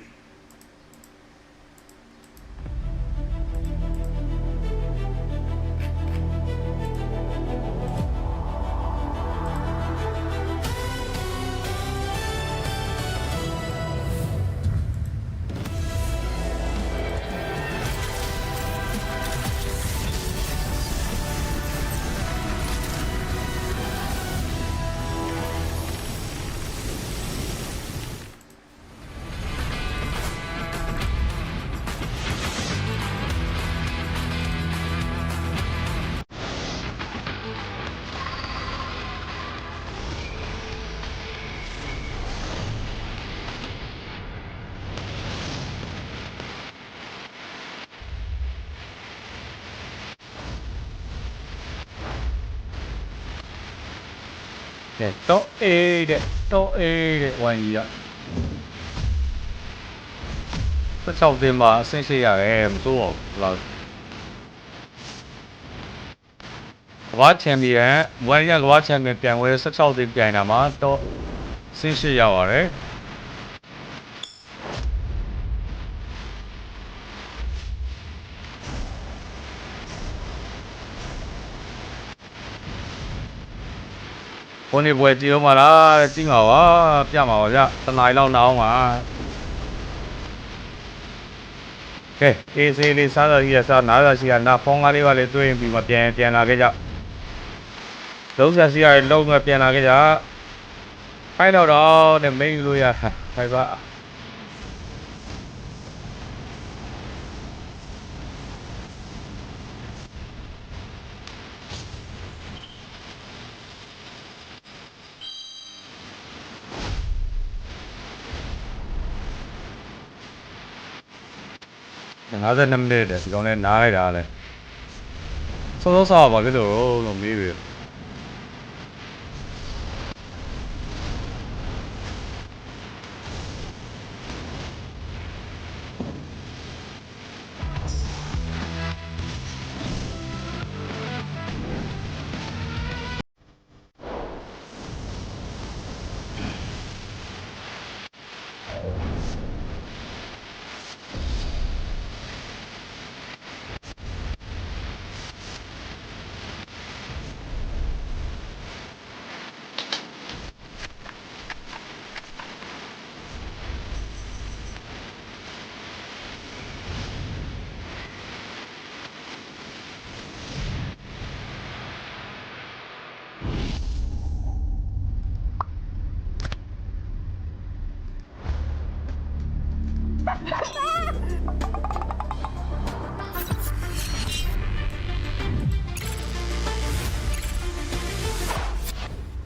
Okay, top A တဲ့ဝိုင်းကြီးက16သင်းမှာအဆင့်ရှိရတယ်မစိုးပါဘူးလားကမ္ဘာချန်ပီယံဝိုင်းရကမ္ဘာချန်ပီယံပြိုင်ပွဲ16သင်းပြိုင်တာမှာတော့အဆင့်ရှိရပါတယ်ဘုန်းကြီးပွဲကြည့်အောင်မလားကြည့်မှာပါပြမှာပါဗျတနားရီလောက်နားအောင်ပါကဲအေးစေးလေးစားရည်ရစားနားရရှိရနာဖုန်းကားလေးပါလေတွေ့ရင်ပြီးမှပြန်လာခဲ့ကြလုံးဆက်စီရလုံးမပြန်လာခဲ့ကြဖိုက်တော့တဲ့မိန်လို့ရဖိုက်ပါ52မိနစ်တဲ့ဒီကောင်လည်းနားလိုက်တာလဲစောစားပါဖြစ်လို့မေးပြီ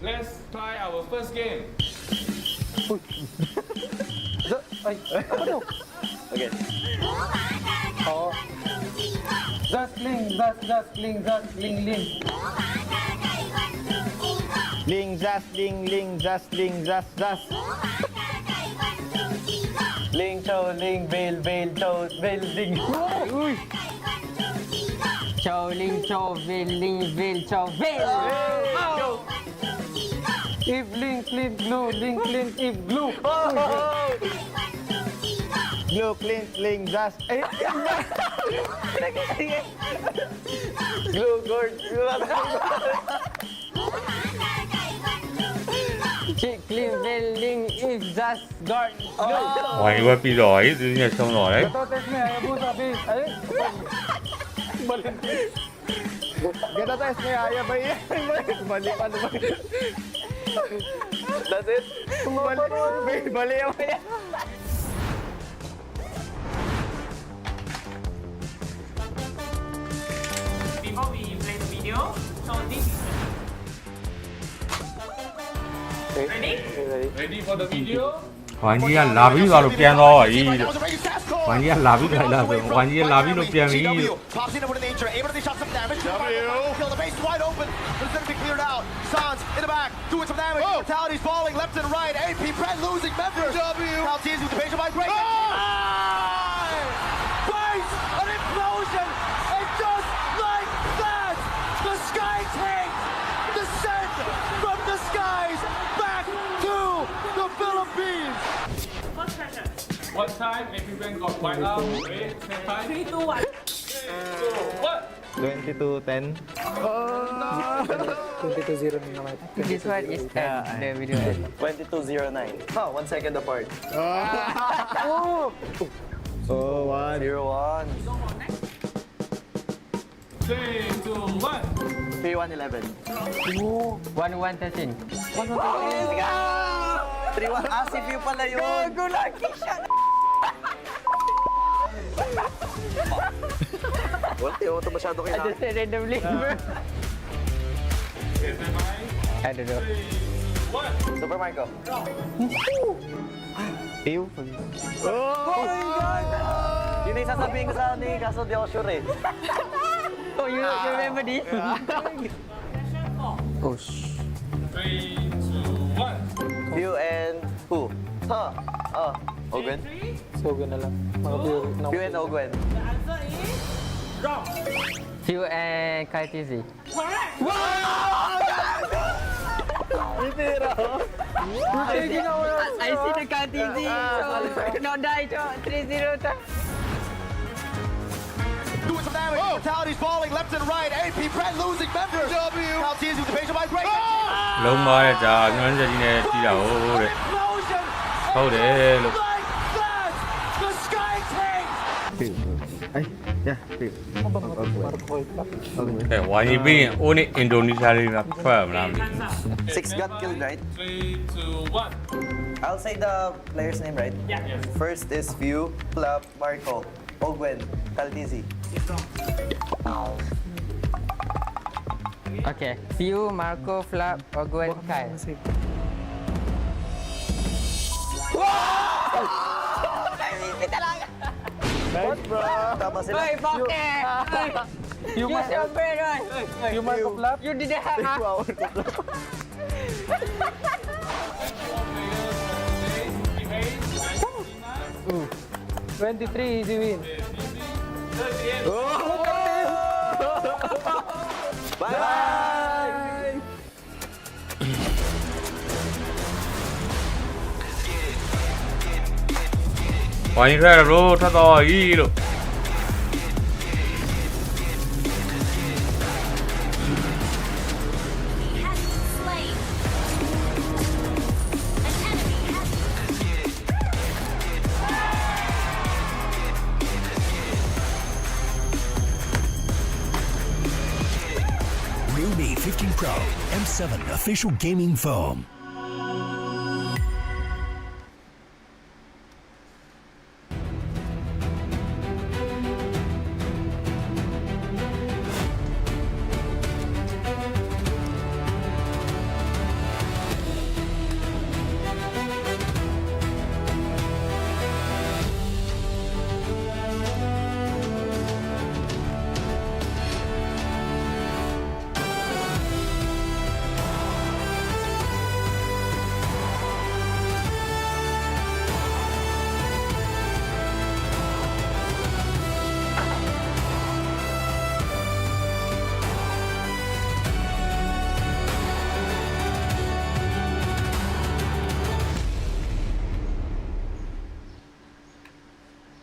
Let's try our first game. Okay. Oh. Just ling. Ling, just ling. Ling, cho, ling, veil, cho, veil, ling. Cho, ling, cho, veil, cho, veil. If link, glue, link, if glue. Glue, link, just. Glue, gourd. Chick, link, if just, guard. Why you happy rồi tự nhiên xong rồi đấy Kita test niya, ayaw ba yan? Bali pa naman. That's it? Bali ako yan. Before we play the video, so this is ready for the video. ဝိုင်းကြီးကလာပြီးသွားလို့ပြန်သွားပါပြီဝိုင်းကြီးကလာပြီးခိုင်လာဆိုဝိုင်းကြီးကလာပြီးလို့ပြန်ပြီ Pops in over to nature, able to dish out some damage. Kill the base wide open, but it's going to be cleared out. Sans in the back, doing some damage. Mortality's falling left and right. AP Brett losing members. Calcius with the patient by break. Base an implosion, and just like that, the sky tanks descend from the skies back to the Philippines. What time? If you got white out, wait, 3, 2, 1. So, what? 22:10. Oh! 22:09 naman. This one is the video. 22:09. Oh, 1 second apart. Oh! So, 1. 0-1. 3, 2, 1. 3-1-11. 1-1-13. 1-1-13. 3-1. Ah, si View pala yun. Gago, lucky siya. Wala, yung ito masyado kayo na. I just said randomly. I don't know. Super Marco. View? Oh my God! Yun na yung sasabihin ko sa ni kaso di ako sure eh. Oh, you remember this? Oh, shh. 3, 2, Ogwen? Ogwen na lang. Mga Few and Ogwen. The answer is wrong. Few and KTZ. Correct. I see the KTZ. So, no die, 3-0. Doing some damage. Fatalities falling left and right. AP Brent losing members. Now TLPH with the patient by break. လုံးပါတဲ့ကြာညွှန်းချက်ကြီးနဲ့ကြီးတာဟုတ်တဲ့ဟုတ်တယ်လို့ The Sky King. ကဲဝိုင်းပြီးရင်အိုးနဲ့အင်ဒိုနီးရှားလေးကထွက်မလားမသိ 6 got killed, right? 3, 2, 1. I'll say the player's name, right? Yeah. First is Few, Flap, Marco, Ogwen, Kaltizi. Okay. Few, Marco, Flap, Ogwen, Kai. Nice, bro. Tama sila. Hey, bakit? You your brain, right? You Marco Flap? You did that, huh? Wow, Marco Flap. 23, easy win. Bye! Why ra bro thoát to ý rồi. Realme 15 Pro M7 official gaming foam.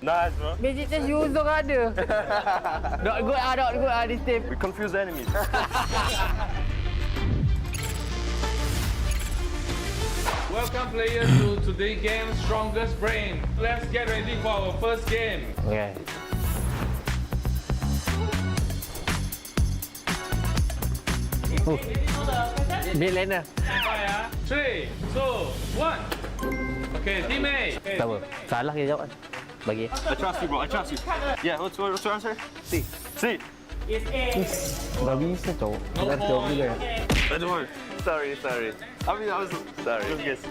Nice, bro. Magic just use dong ada. Not good this team. We confuse enemies. Welcome players to today's game, Strongest Brain. Let's get ready for our first game. Okay. Mid laner. 3, 2, 1. Okay, team A. Tak apa. Salah dia jawab. Bagi. I trust you, bro. I trust you. Yeah, what's your answer? C. C. It's A. Tak bisa tau. Kita jawab juga. Don't worry. Sorry. I mean, I was sorry. Just guess.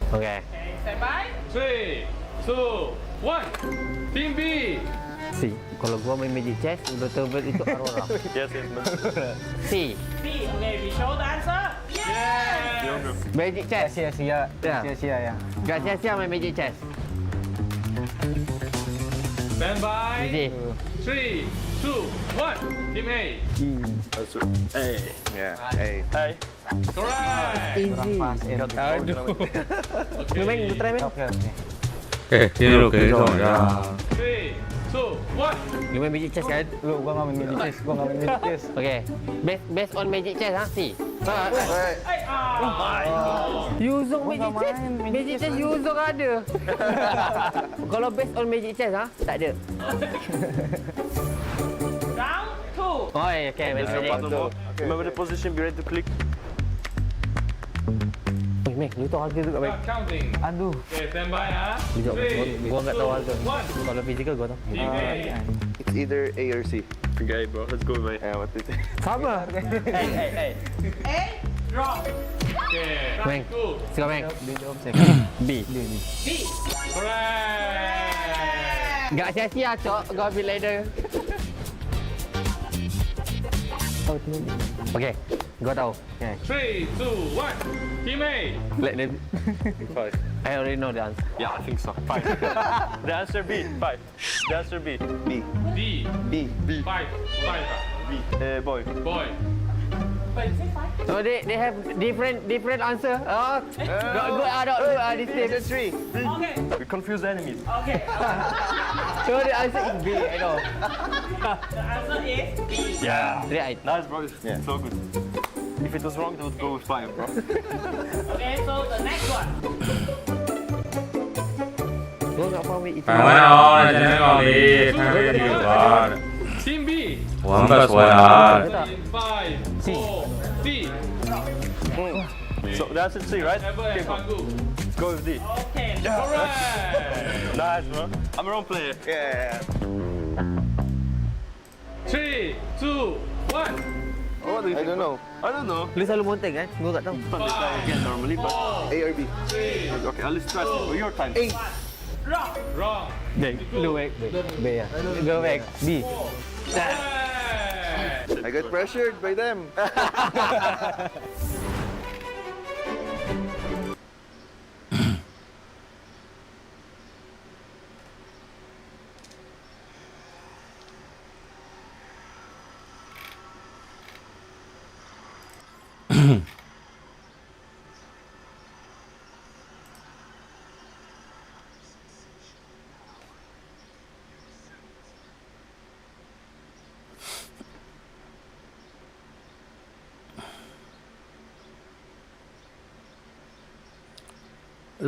Okay. Stand by. 3, 2, 1. Team B. C. Kalau gua main Magic Chess, udah terbuat itu Aurora. Yes, C. C. Okay, we show the answer. Yeah. Magic Chess. Sia-sia. Sia-sia ya. Gak sia-sia main Magic Chess. Stand by. Easy. 3, 2, 1. Team A. Yeah. Hey. Hi. Correct. Easy. Aduh. Lu main, lu try main. Okay. Sini lu ke xong ra. 3, 2, 1. Lu main Magic Chess kan? Lu gua enggak main Magic Chess. Okay. Based on Magic Chess ha, C. Yuzong Magic Chess. Magic Chess Yuzong ada. Kalau based on Magic Chess ha, tak ada. Round 2. Oh, okay. Remember the position, be ready to click. Oi, Mek, lu tahu harga tu kat baik. Start counting. Aduh. Okay, stand by ha. Gua enggak tahu harga. Kalau physical gua tahu. Team A. It's either A or C. Okay, bro. Let's go, mate. Yeah, what is it? Sama. A. Drop. Okay. Mek. Round 2. Siapa Mek? B. B. Correct. Enggak sia-sia, Cok. Gua ambil lader. Okay. Got out. Yeah. 3, 2, 1. Team A. Let them. 5. I already know the answer. Yeah, I think so. 5. The answer B. 5. The answer B. B. D. B. 5. 5. B. Boy. Boy. So they have different answer. Oh, good. This three. Okay. We confuse enemies. Okay. So the answer is B. I know. The answer is B. Yeah. Right. Nice, bro. Yeah. So good. If it was wrong, they would go with 5, bro. Okay, so the next one. Team B. 1 plus 1 ah. 5, 4, D. So the answer is C, right? Okay, Let's go with D. Okay, correct. Nice, bro. I'm a wrong player. Yeah. 3, 2, 1. What do you think? I don't know. Lu selalu monteng kan? Gua tak tahu. Fun this guy again normally, but A or B. Okay, I'll list try. Your time. A. Wrong. Lu back. B ya. Go back. B. I got pressured by them.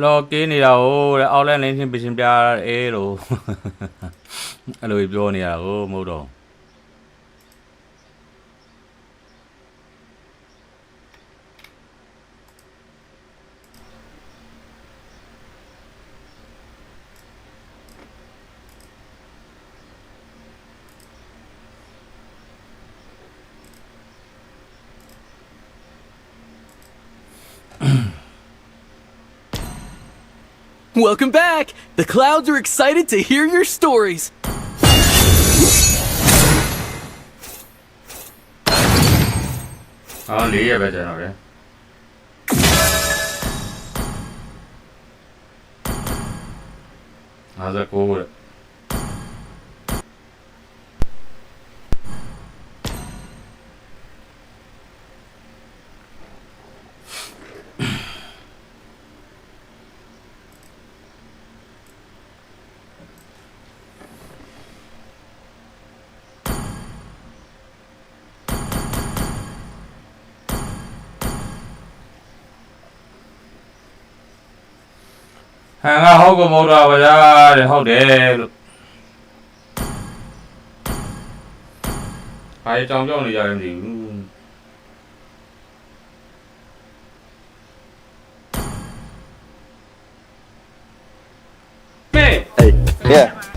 Lo kêနေတာဟိုတဲ့အောက်လန်းလင်းချင်းပြင်ပြအေးလို့အဲ့လိုပြောနေရတာကိုမဟုတ်တော့ Welcome back! The Clouds are excited to hear your stories. Ah, Leeပဲကျွန်တော်လေ 59တဲ့ ဟန်ကဟုတ်ကမဟုတ်တော့ပါဗျာတဲ့ဟုတ်တယ်လို့ဘာကြောင်ကြောင်နေကြလဲမသိဘူး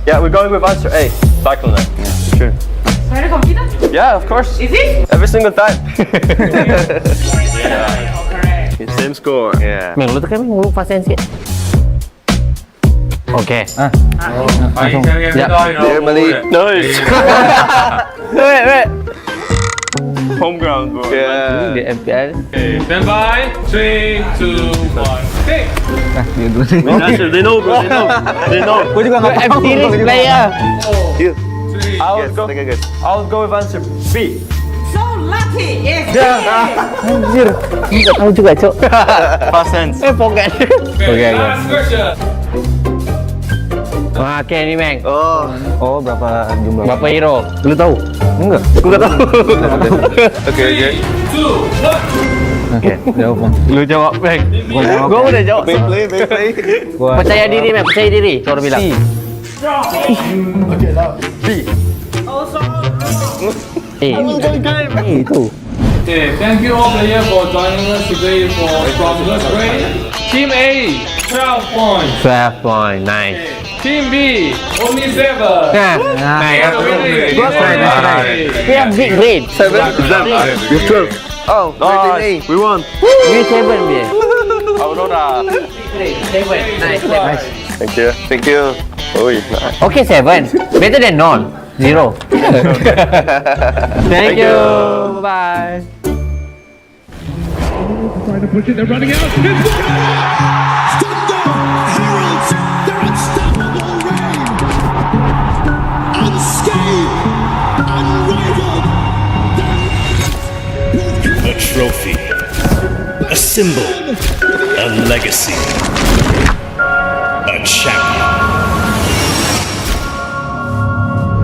Yeah, we're going with answer A. Back on that. Yeah, sure. Are you confident? Yeah, of course. Is it? Every single time. Same score. Yeah. Meng lu tekan lu pasen sikit. Okay. Nice. Wait. Home ground, bro. Yeah. The MPL. Okay, stand by. 3, 2, 1. Pick. They know, bro. They know. Gua juga enggak M series player. Here. I'll go with answer B. So lucky. Yes. Anjir. Enggak tahu juga, Cok. Past tense. Forget. Okay, last question. Wah, okay ni Meng. Oh, berapa jumlah? Berapa hero? Lu tahu? Enggak. Gua enggak tahu. Okay. 2, 1. Okay, jawab Bang. Lu jawab Meng. Gua udah jawab. Play. Percaya diri Meng, percaya diri. Suara bilang. Okay, now B. Also. Itu. Okay, thank you all players for joining us today from the grade. Team A, 12 points. 12 point, nice. Team B, only 7. Nice. We have big grade. 7. With 12. Oh, nice. We won. We 7 dia. Nice. Thank you. Oh, nice. Okay, 7. Better than none. 0. Thank you. Bye. Trying to push it, they're running out. It's Thunder heralds their unstoppable reign. Unscathed, unrivaled. A trophy, a symbol, a legacy, a champion.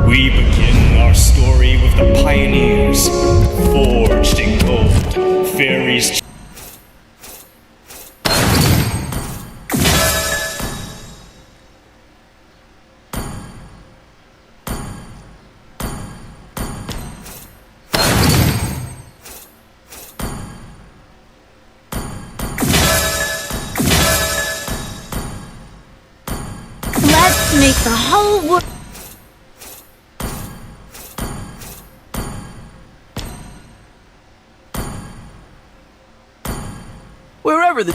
We begin our story with the pioneers, forged in gold, fairies. Let's make the whole world. Wherever the...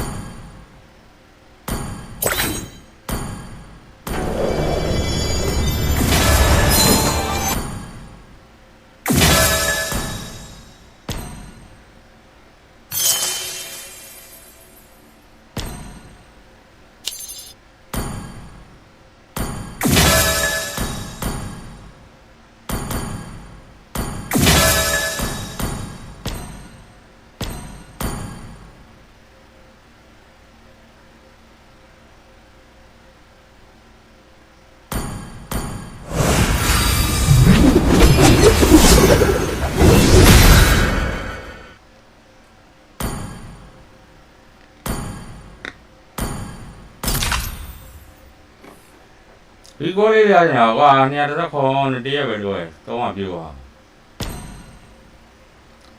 Đi có đi ra nhà qua nhà đó khó nó đi về rồi tôi mà biểu à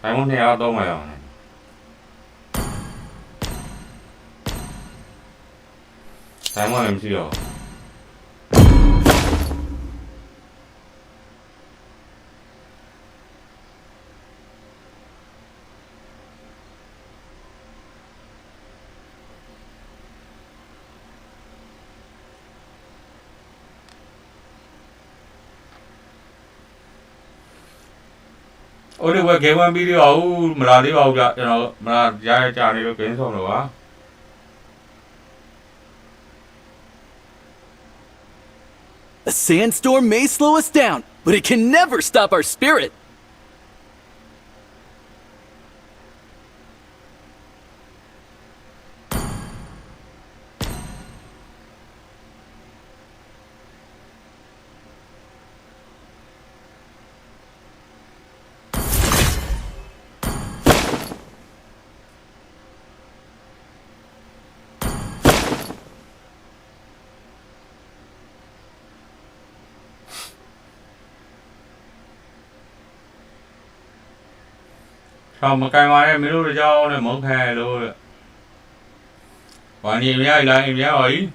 phải muốn theo tôi mày à phải muốn làm gì à ôi đi về kiếm video mà là đi vào cho nó mà là ra trả đi kiếm xong rồi á A sandstorm may slow us down, but it can never stop our spirit. không mà cây mai em mới đưa cho này món hè luôn còn nhiều nhá là em nhớ rồi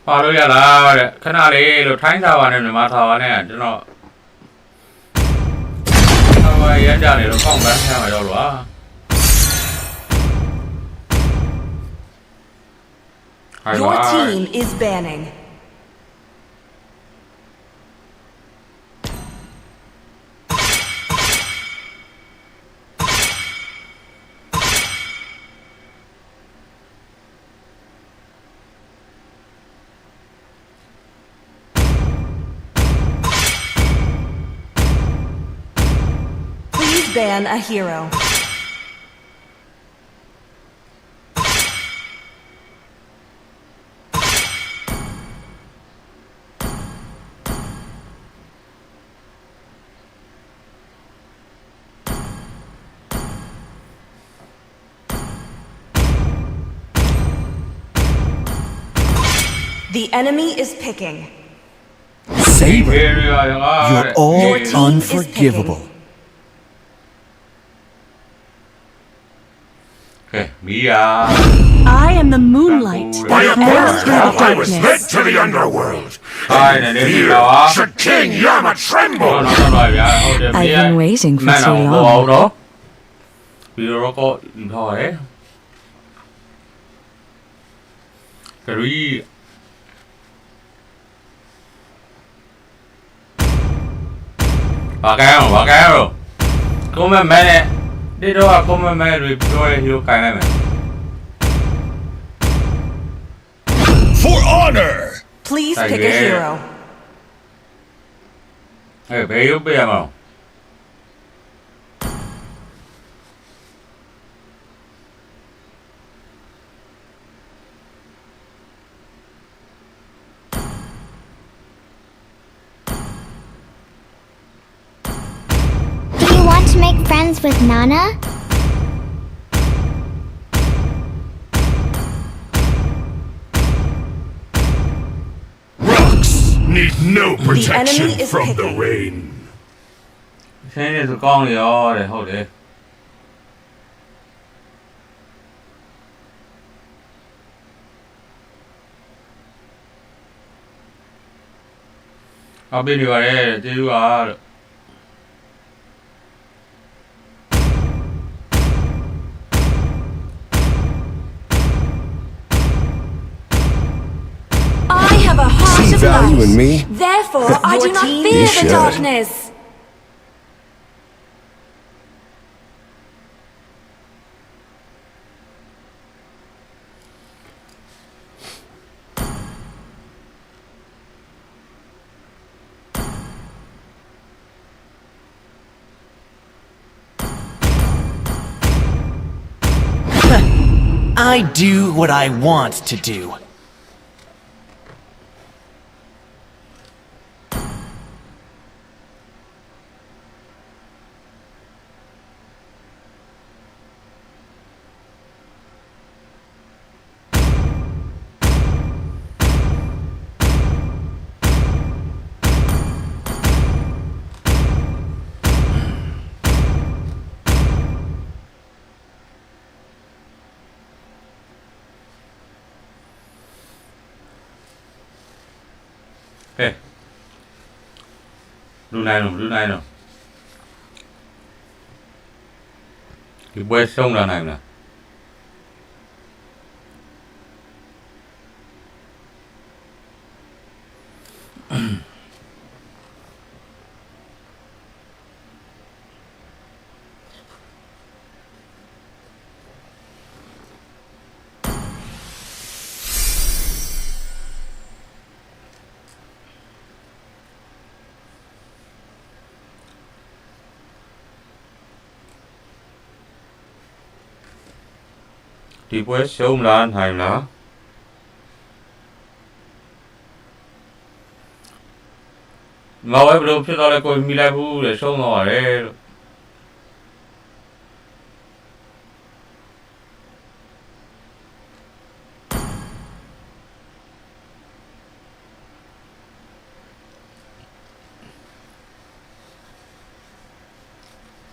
바로 야라 카나리 로 타인사와는 마타와네 저노 하와이 연장에 로 콩반 해야 요로 Your team is banning. Ban a hero. The enemy is picking. Saber, you're all unforgivable. I am the moonlight. By a birth I was led to the underworld. Fear should King Yama tremble. I've been waiting for too long. Vì nó có thôi. Cái Bà cao. Come mẹ. Đi đâu à come mẹ rồi hiểu cái này mẹ. For honor. Please pick a hero. Hey, bé yếu bia mà. Do you want to make friends with Nana? Need no protection enemy is from picking. the rain. Thế này tụi con thì để hồi đi. Bên đi vào đây để đi vào. I have a heart See of value light. in me? Therefore, I do not You fear the should. darkness. I do what I want to do. Hey. Đu này rồi. Thì quay xong là này nè. Thì quay xong là anh hành lá. Ngầu ấy bro, chứ đó là coi mi lại vu để xong rồi đấy.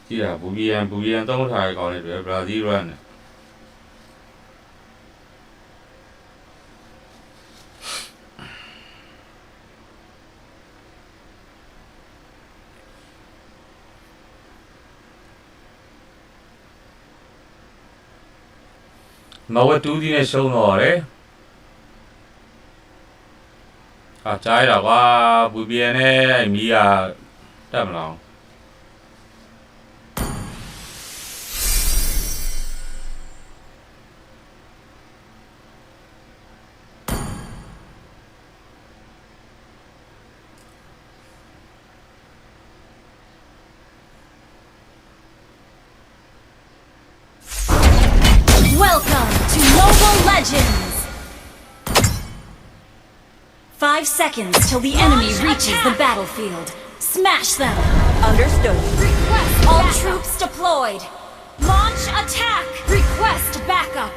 Chỉ là bù biên tông thải còn này để Brazil luôn này. Ngầu ấy tú đi này xong rồi đấy. À trái là qua bùi biên ấy anh mi à đâm lòng. Welcome to Mobile Legends! 5 seconds till the enemy reaches the battlefield. Smash them! Understood. Request all backup. Troops deployed. Launch attack! Request backup!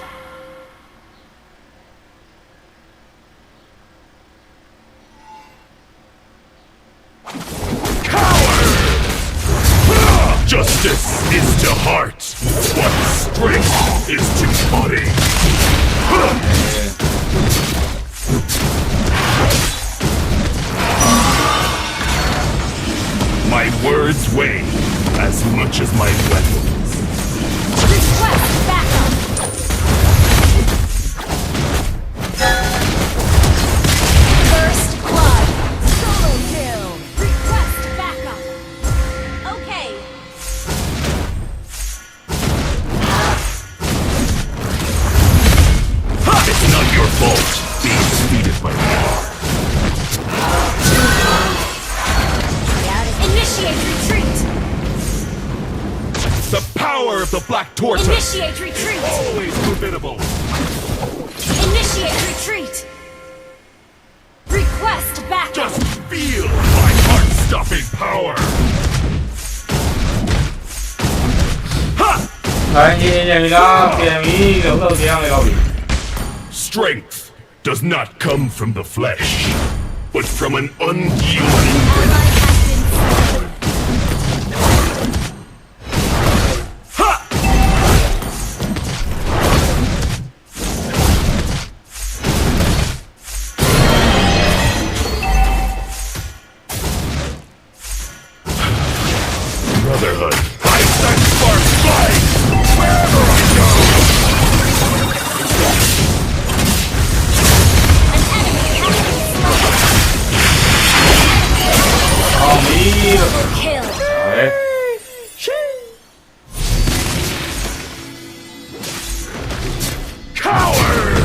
Justice is to heart what strength is to body. My words weigh as much as my weapons. Request backup. First blood. Solo kill. Request backup. Okay. It's not your fault being defeated by me. Initiate retreat. The power of the Black Tortoise. Initiate retreat. Always formidable. Initiate retreat. Request backup. Just feel my heart-stopping power. Strength does not come from the flesh, but from an unyielding will. Brotherhood, I set sparks flying wherever I go. Kill. Coward!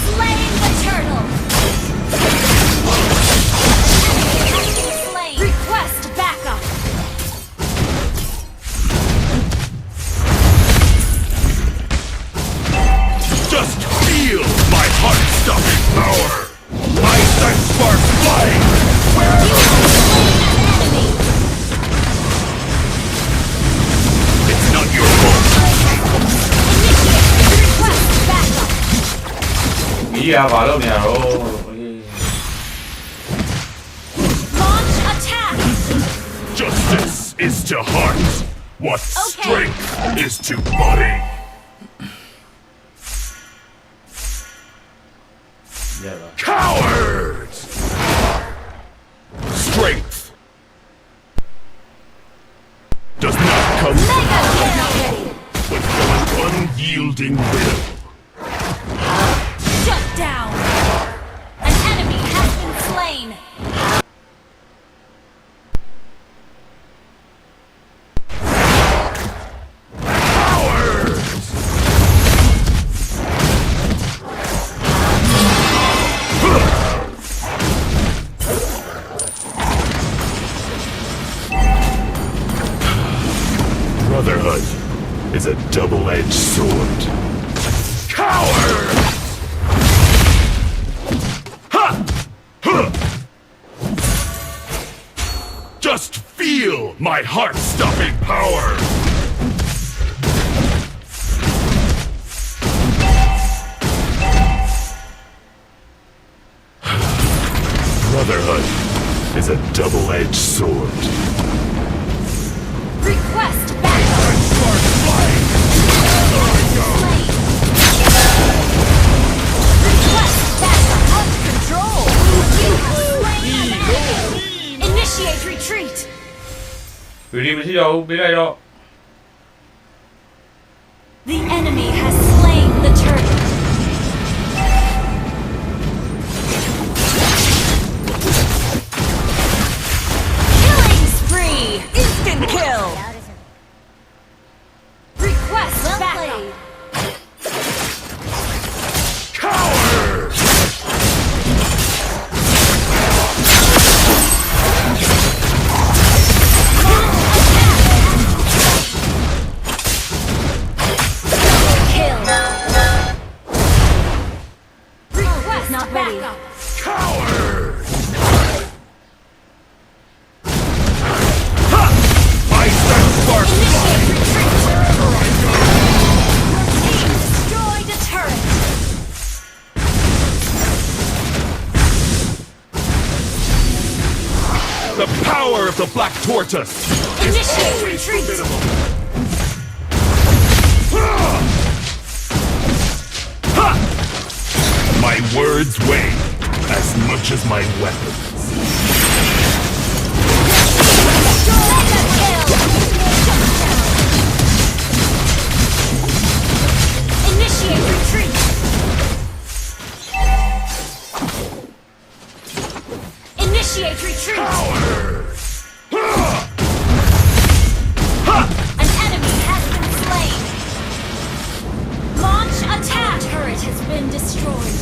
Slain the turtle. Slain. Request backup. Just feel my heart-stopping power. I set sparks flying wherever I go. It's not your fault. Request backup. Launch attack. Justice is to heart what strength is to body. Cowards! Strength does not come from but from an unyielding will. Shut down. An enemy has been slain. Brotherhood is a double-edged sword. Coward! Ha! Huh! Just feel my heart-stopping power! Brotherhood is a double-edged sword. Request backup. Request backup. Out of control. You have slain an enemy. Initiate retreat. The enemy has slain the turtle. Killing spree. Instant kill. Request backup. Coward! Kill. Request not backup. Coward! Ha! I set sparks flying wherever I go! Team destroyed a turret. power of the black tortoise is always formidable. My words weigh as much as my weapons. Initiate retreat. Initiate retreat. An enemy has been slain. Launch attack. Turret has been destroyed.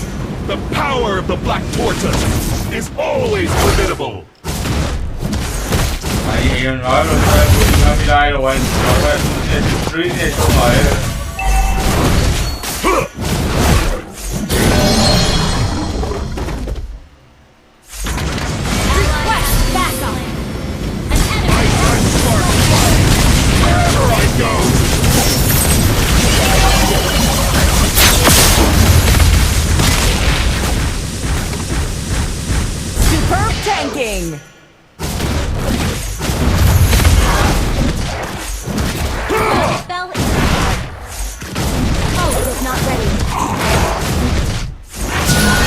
The power of the black tortoise is always formidable. nói rồi tôi đi đây rồi rồi đi xuống rồi. Superb tanking.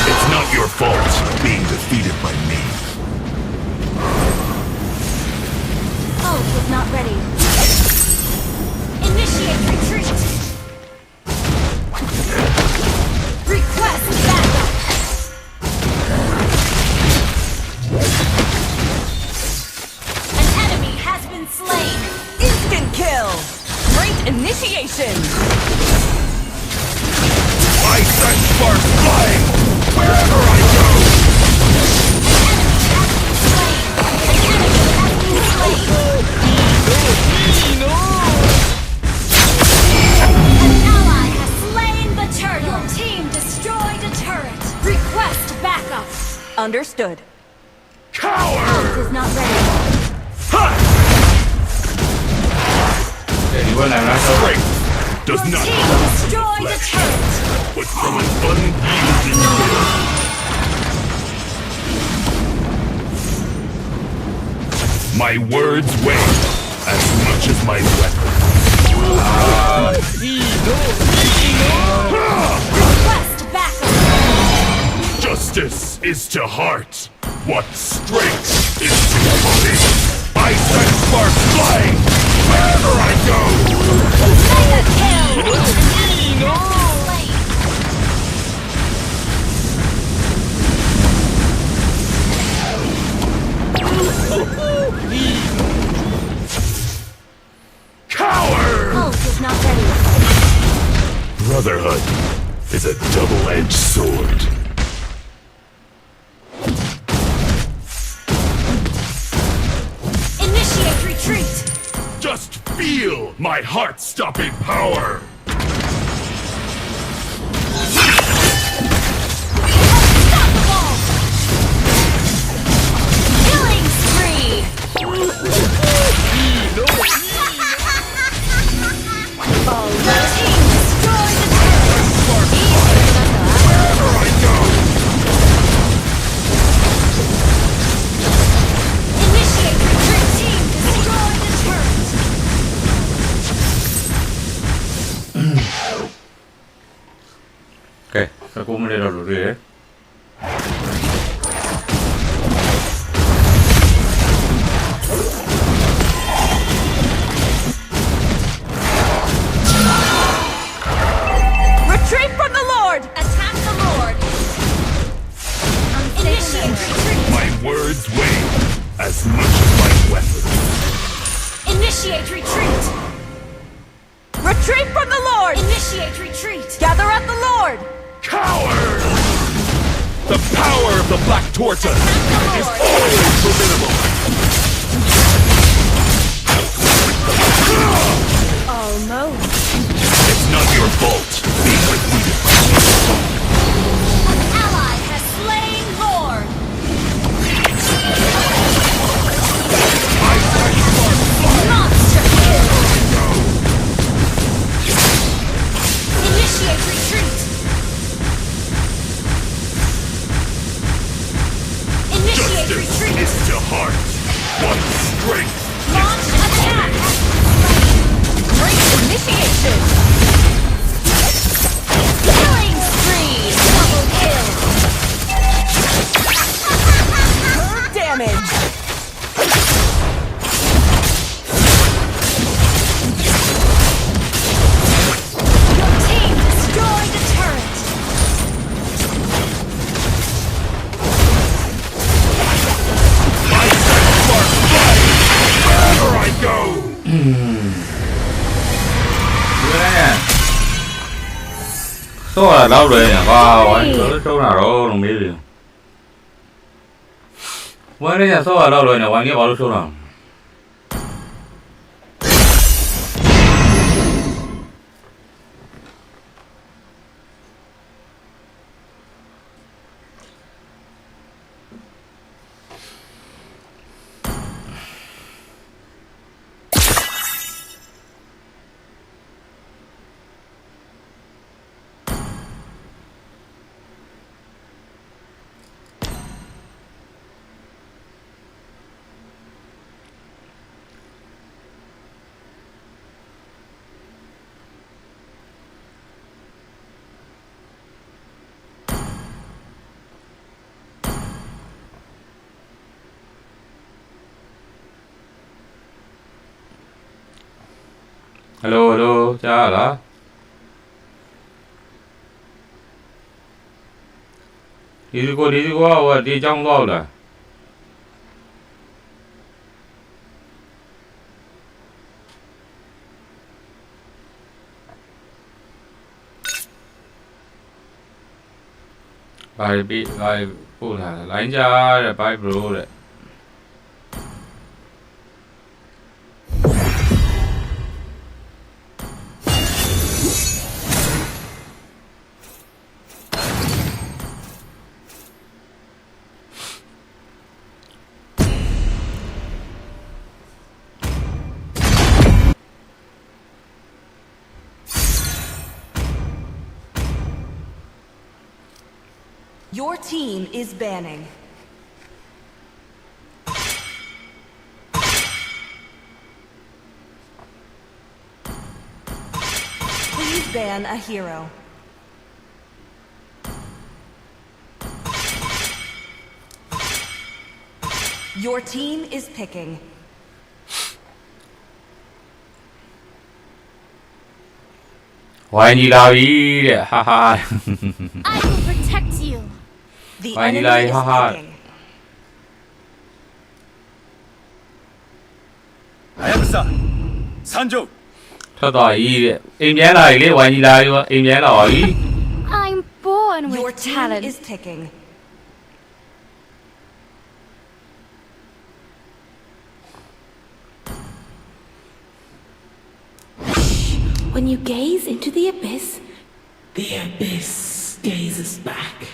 It's not your fault being defeated by me. Ult was not ready. Initiate retreat. Request backup. An enemy has been slain. Instant kill. Great initiation. I set sparks flying wherever I go. An ally has slain the turret. Your team destroyed a turret. Request backup. Understood. Coward! Ult is not ready. Strength does Your not team come from destroyed the flesh, turret. but from an unyielding will. My words weigh as much as my weapon. Request backup. Justice is to heart what strength is to body. I set sparks flying wherever I go. Mega kill. Coward! Ult is not ready. Brotherhood is a double-edged sword. Initiate retreat. Just feel my heart-stopping power. Unstoppable. Killing spree. Oh, the team destroyed the turret. Wherever I go. Initiate retreat. Team destroyed the turret. Ok, các cô mới lên đầu rồi đấy. Retreat from the Lord. Attack the Lord. Initiate retreat. My words weigh as much as my weapon. Initiate retreat. Retreat from the Lord. Initiate retreat. Gather at the Lord. Coward! The power of the black tortoise is always formidable. Almost. It's not your fault being defeated by me. An ally has slain Lord. Monster kill. Initiate retreat. Initiate Justice retreat. is to heart What strength? Launch attack! Great initiation! Killing spree! Double kill! Good damage! Your team destroyed the turret! I set spark flying wherever I go. So là đâu rồi nhỉ? Wow, anh nói số nào rồi, đồng ý gì? Mới đấy nhà số là đâu rồi nhỉ? Anh nghe bảo số nào? Hello, hello, cha là. Đi qua, đi trong đó là. Bài phụ là lấy ra là bài bro đấy. Your team is banning. Please ban a hero. Your team is picking. Why you đi haha. I will protect you. The Why you enemy is haha. picking. Thôi tỏi im nhé lại đi, why you lại im nhé lại. I'm born with Your team talent. is picking. When you gaze into the abyss gazes back.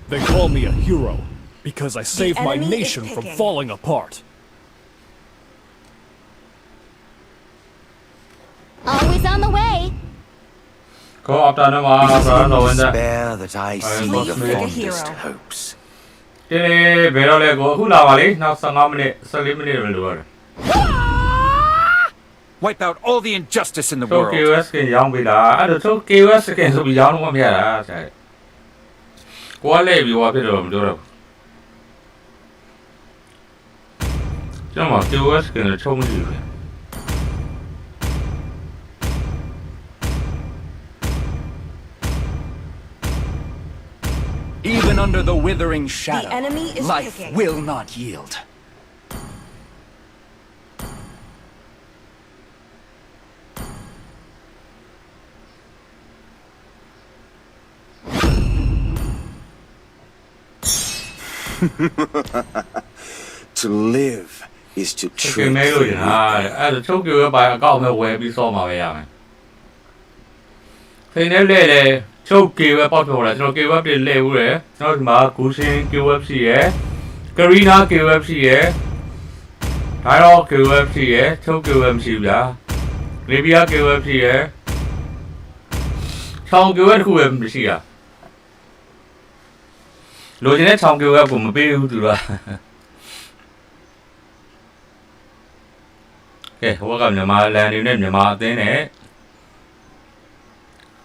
They call me a hero because I saved my enemy is nation from picking. falling apart. Always on the way. Có option đó mà, option đâu anh ta. That I see the fondest hopes. Cái về đâu lại có khu nào mà đi, nào sang năm này, sang năm này rồi được. Wipe out all the injustice in the Số world. QS cái giống bị đã, được số QS cái số bị giống đúng không vậy à? Quá lệ bị quá biết rồi, được rồi. Chứ mà QS cái nó trông gì vậy? Even under the withering The shadow, enemy is life picking. will not yield. To live is to Cái treat mấy rồi the à, số QS bài có mấy quay bị so mà vậy à? Thì nếu lệ số QS bao nhiêu là số QS đi lệ rồi, nó mà cú sinh QFC ấy, Karina QFC ấy, Thái Lo QFC ấy, số QFC đã, Libya QFC ấy, ထောင်ကျိုးတစ်ခုပဲမရှိတာလိုချင်တဲ့ထောင်ကျိုးကကိုမပေးဘူးသူကကဲဟိုဘက်ကမြန်မာလန်တွေနဲ့မြန်မာအသင်းနဲ့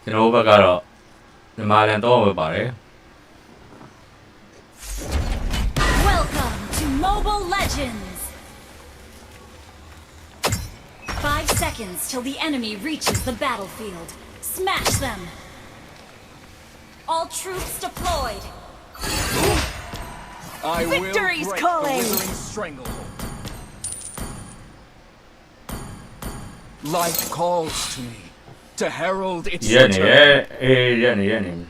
ကျွန်တော်ဘက်ကတော့မြန်မာလန်တော့ပဲပါတယ် Welcome to Mobile Legends. 5 seconds till the enemy reaches the battlefield. Smash them. All troops deployed. I Victory's will break calling. the withering stranglehold. Life calls to me to herald its return. Yeah.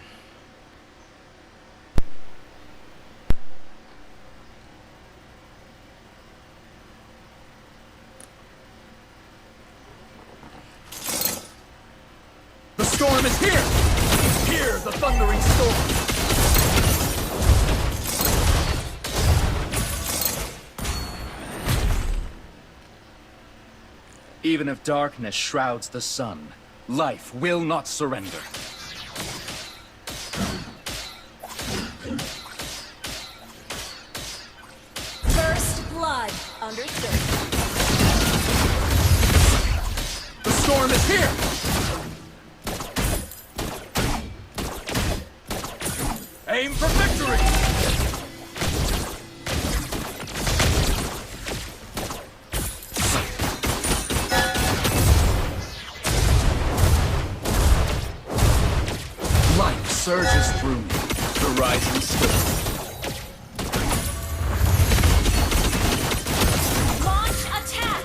The storm is here! Hear the thundering storm! Even if darkness shrouds the sun, life will not surrender. First blood. Understood. The storm is here! Aim for victory! Life surges through me, the rising storm. Launch attack.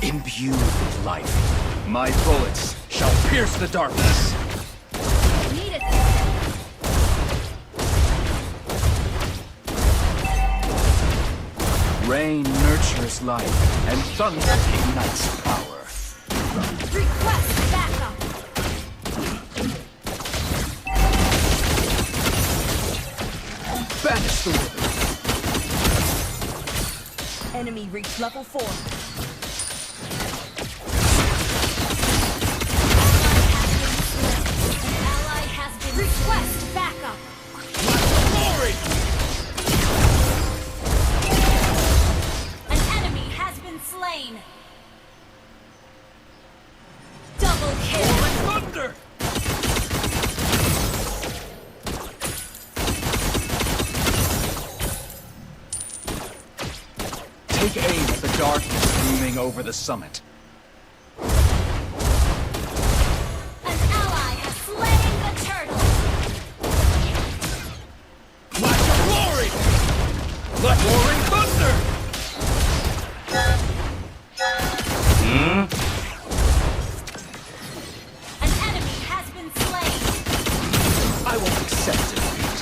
Imbued with life, my bullets shall pierce the darkness. Need it. Rain nurtures life, and thunder ignites power. Request backup. Banish the wither. Enemy reach level 4. Ally has been request backup. Glory! An enemy has been slain. Double kill. Thunder! Take aim at the darkness looming over the summit. An ally has slain the turtle. Flash of glory! Let roaring thunder! An enemy has been slain. I won't accept defeat.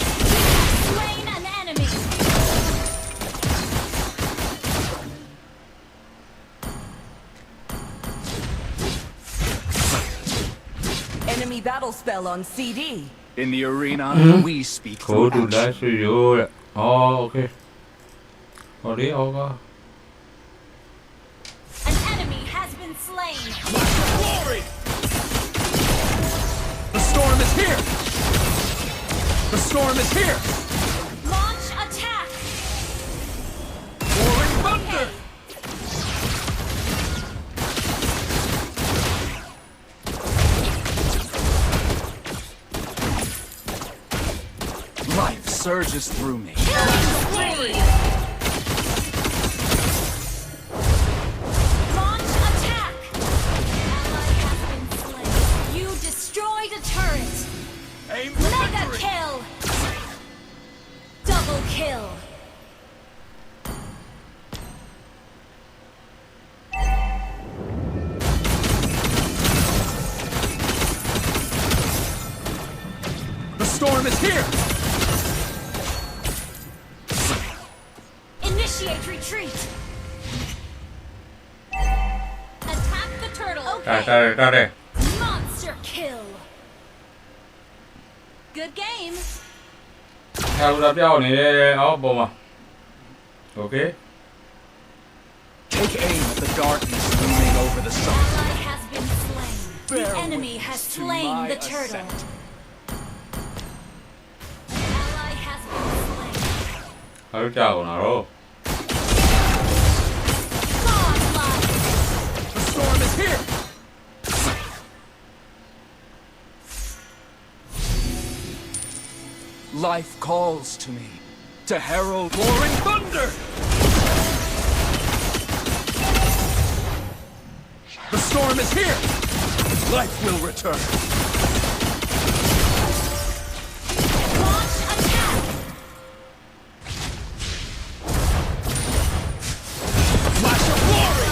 Slain an enemy. Enemy battle spell on CD. In the arena, we speak ကို through တူလိုက် action. ဆွေရိုးတဲ့โอเคဟောလေးအောက်က An enemy has been slain. Glory! The storm is here! The storm is here! Launch attack. Roaring thunder! Life surges through me. Killing Launch attack. Ally has been slain. You destroyed a turret. Aim for Mega victory! kill. Double kill. The storm is here! Initiate retreat. Monster kill. Good game. Okay. Take aim at the darkness looming over the sun. Ally has been slain. The enemy has slain the turtle. Ally has been slain. The storm is here. Life calls to me to herald roaring thunder. The storm is here. Life will return. Launch attack. Flash of glory.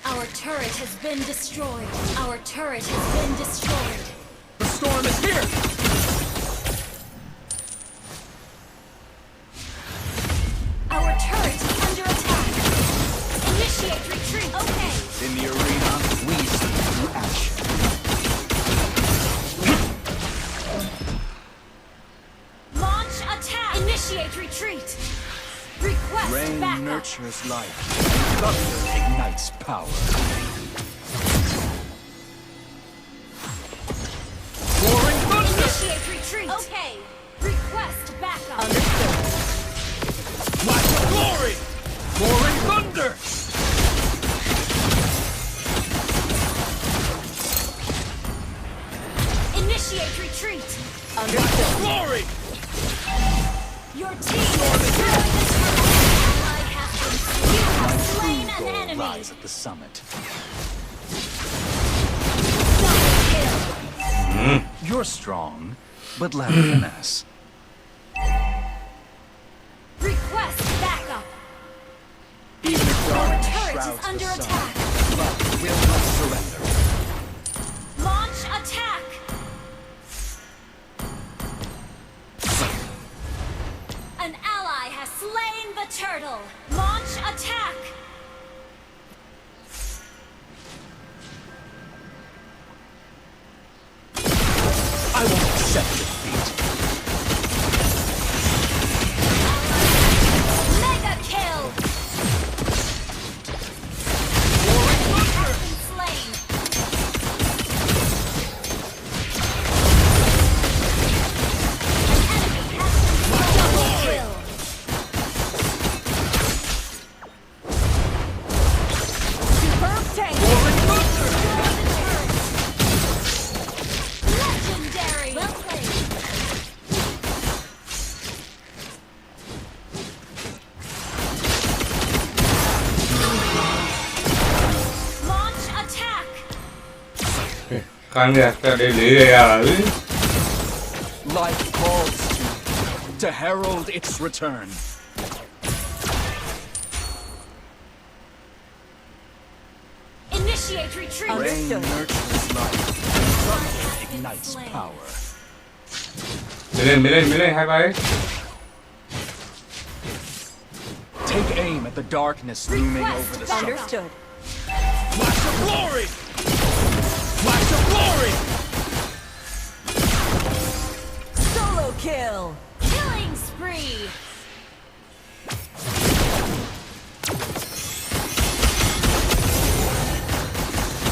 Our turret has been destroyed. Our turret has been destroyed. The storm is here. Our turret is under attack. Initiate retreat. Okay. In the arena, we see the action. Launch attack. Initiate retreat. Request Rain backup. nurtures life. Thunder ignites power. Roaring thunder. Initiate retreat. Okay. Request backup. Understood. Flash of glory. Roaring thunder. Initiate retreat. Understood. Glory. Your team has destroyed the turret. Ally has been slain. You have slain an enemy. Rise at the summit. Double kill. You're strong, but lack finesse. Request backup. Even if Our darkness turret is shrouds under the sun, attack. love will not surrender. Launch attack. An ally has slain the turtle. Launch attack. I won't accept defeat. Mega kill. Has been slain. An enemy has been double kill. Superb tank. Legendary. Well played. Launch attack. Life calls to herald its return. Initiate retreat. Rain nurtures life. Thunder ignites power. Take aim at the darkness looming over the sun. Understood. Flash of glory! Flash of glory! Solo kill. Killing spree.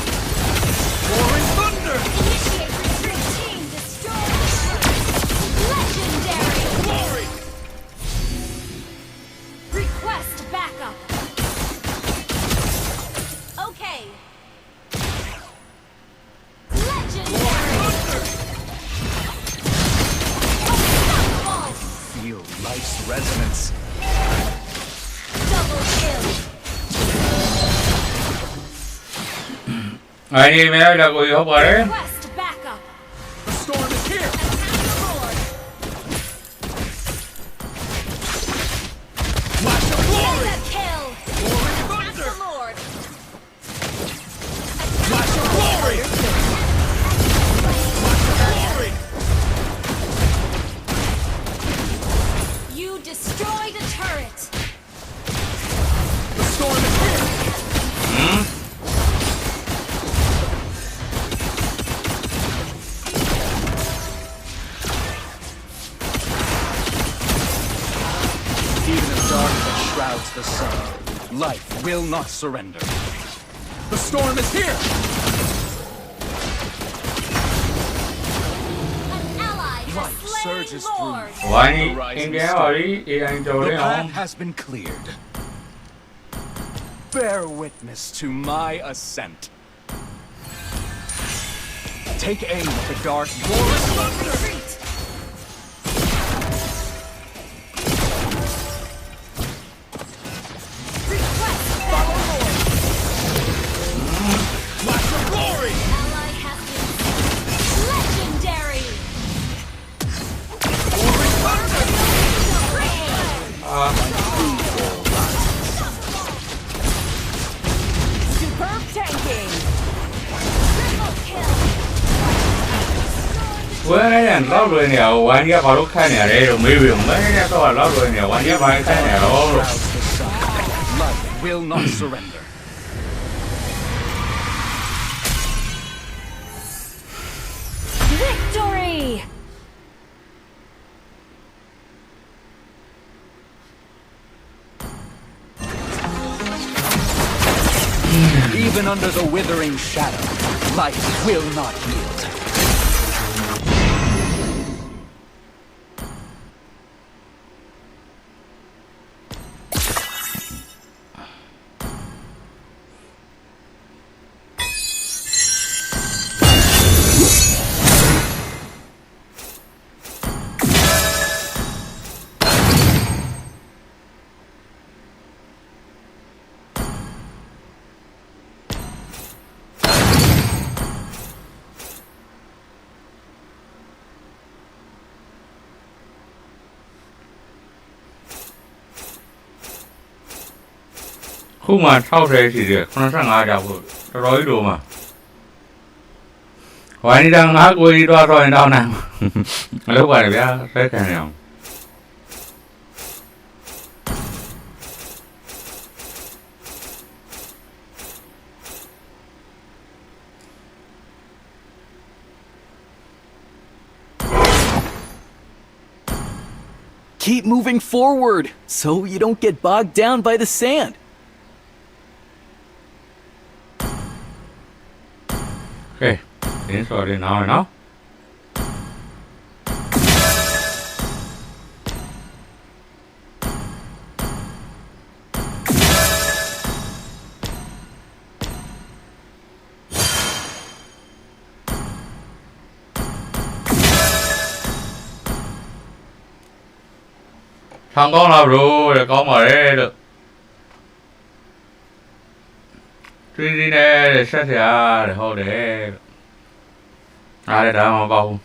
Roaring thunder! Initiate retreat. Team destroyed. Legendary. Glory! Request backup. Okay. Legendary. Unstoppable. Feel life's resonance. Double kill. Request backup. The storm is here! Attack the Lord. Flash of glory! Mega kill. Roaring Attack thunder! the Lord. Flash of glory! Flash of glory! Life will not surrender. The storm is here! Life surges through. Why The path has been cleared. Bear witness to my ascent. Take aim at the dark forest. Superb tanking. ဝဲနဲ့တော့လွယ်နေအောင်ဝမ်ကြီးကဘာလို့ခတ်နေရလဲလို့မေးပြီးမဲနဲ့တော့လောက်လွယ်နေဝမ်ကြီးကဘာခတ်နေရတော့လို့ Life will not surrender. Victory! Even under the withering shadow, life will not yield. Khu mà sau thế thì được nó sang ai đâu rồi đồ mà hỏi đi đang ngã quỳ đo rồi đâu nào lúc này bé thấy cái nào Keep moving forward so you don't get bogged down by the sand. Okay, đến rồi đến nào nó. Thằng con nào rồi, để con mở đây được. Truy đi nè, để xét ra, để hồi để. Để đã mà bầu.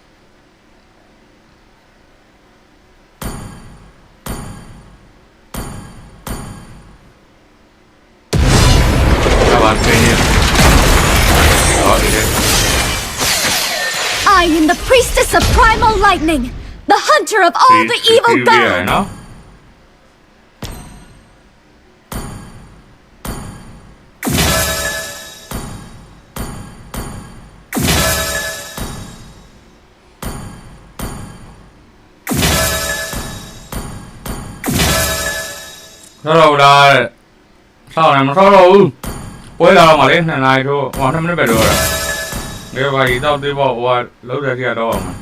Các bạn kênh nhé. Đó, đi đây. I am the priestess of primal lightning, the hunter of all the evil gods. Sao đâu là sao này mà sao đâu quay đâu mà lên này thôi mà nó mới về được cái vậy tao đi bộ qua lối ra kia đâu mà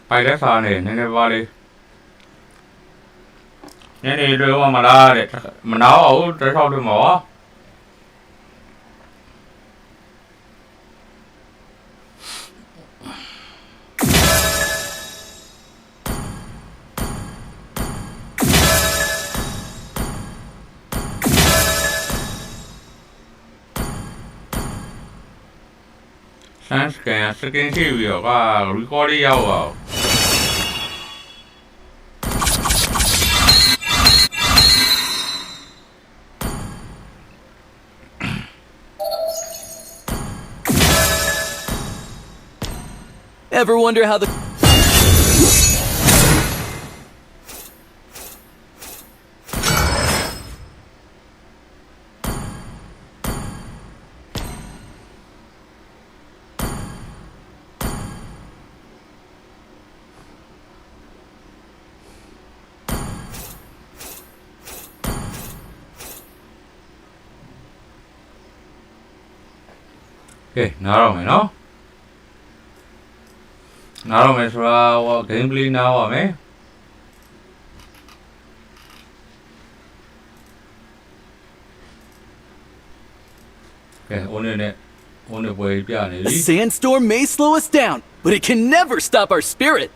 bay đấy sao này nên qua đi nên đi đưa mà ra để mình nấu ở để sau đi mỏ scan TV và recording vào Ever wonder how the Okay, now no. Now me sura gameplay now me. Okay, A sandstorm may slow us down, but it can never stop our spirit.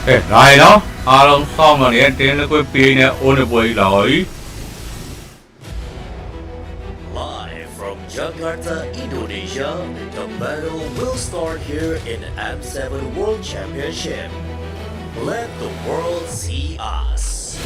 Okay, right now, I don't summon it, then the quick being on the way, Larry. Live from Jakarta, Indonesia, the battle will start here in M7 World Championship. Let the world see us.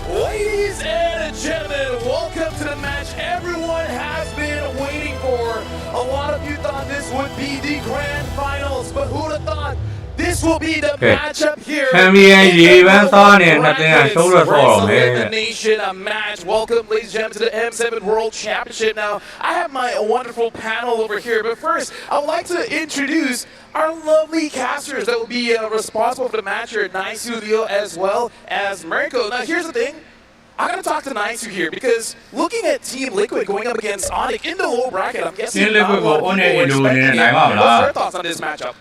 Ladies and gentlemen, welcome to the match everyone has been waiting for. A lot of you thought this would be the grand finals, but who'd have thought this will be the matchup here in the nation a match. Welcome, ladies and gentlemen, to the M7 World Championship. Now, I have my wonderful panel over here, but first, I would like to introduce our lovely casters that will be responsible for the match here, Naisu, Leo, as well as Mirko. Now, here's the thing. I'm going to talk to Naisu here because looking at Team Liquid going up against ONIC in the low bracket, I'm guessing not a lot of people were expecting it. What's your thoughts on this matchup?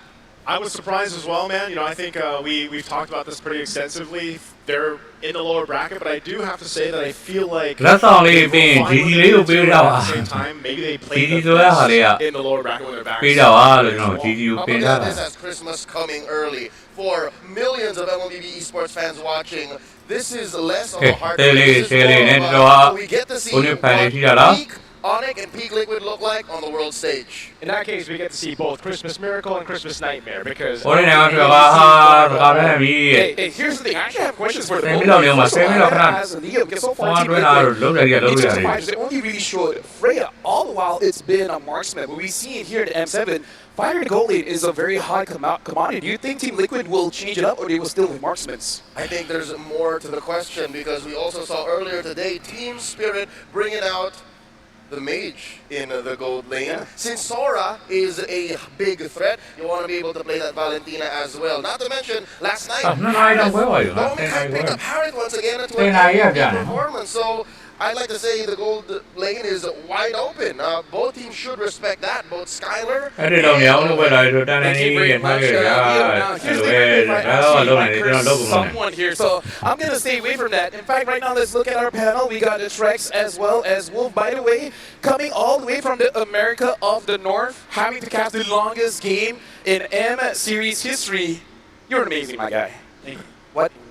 I was surprised as well, man. You know, I think we've talked about this pretty extensively. They're in the lower bracket, but I do have to say that I feel like that's only been GG build at the same time. Maybe they played in the lower bracket when they're back. Look at this as Christmas coming early for millions of MLBB Esports fans watching. This is less of a hard we get to see what peak ONIC and Peak Liquid look like on the world stage. In that case, we get to see both Christmas Miracle and Christmas Nightmare because. Hey, here's the thing. I actually have questions for the both. As Leo, because so far Team Liquid, they only really showed Freya. All the while, it's been a marksman. But we see it here at M7. Fighter to goal lane is a very high commodity. Do you think Team Liquid will change it up, or they will still be marksmen? I think there's more to the question because we also saw earlier today Team Spirit bringing out the mage in the gold lane. Since Sora is a big threat, you want to be able to play that Valentina as well. Not to mention, last night, Harith picked up Harith once again into a MVP performance. So I'd like to say the gold lane is wide open. Both teams should respect that. Both Skylar and someone here. So I'm going to stay away from that. In fact, right now, let's look at our panel. We got Trex as well as Wolf. By the way, coming all the way from the America of the North, having to cast the longest game in M Series history. You're amazing, my guy. Thank you.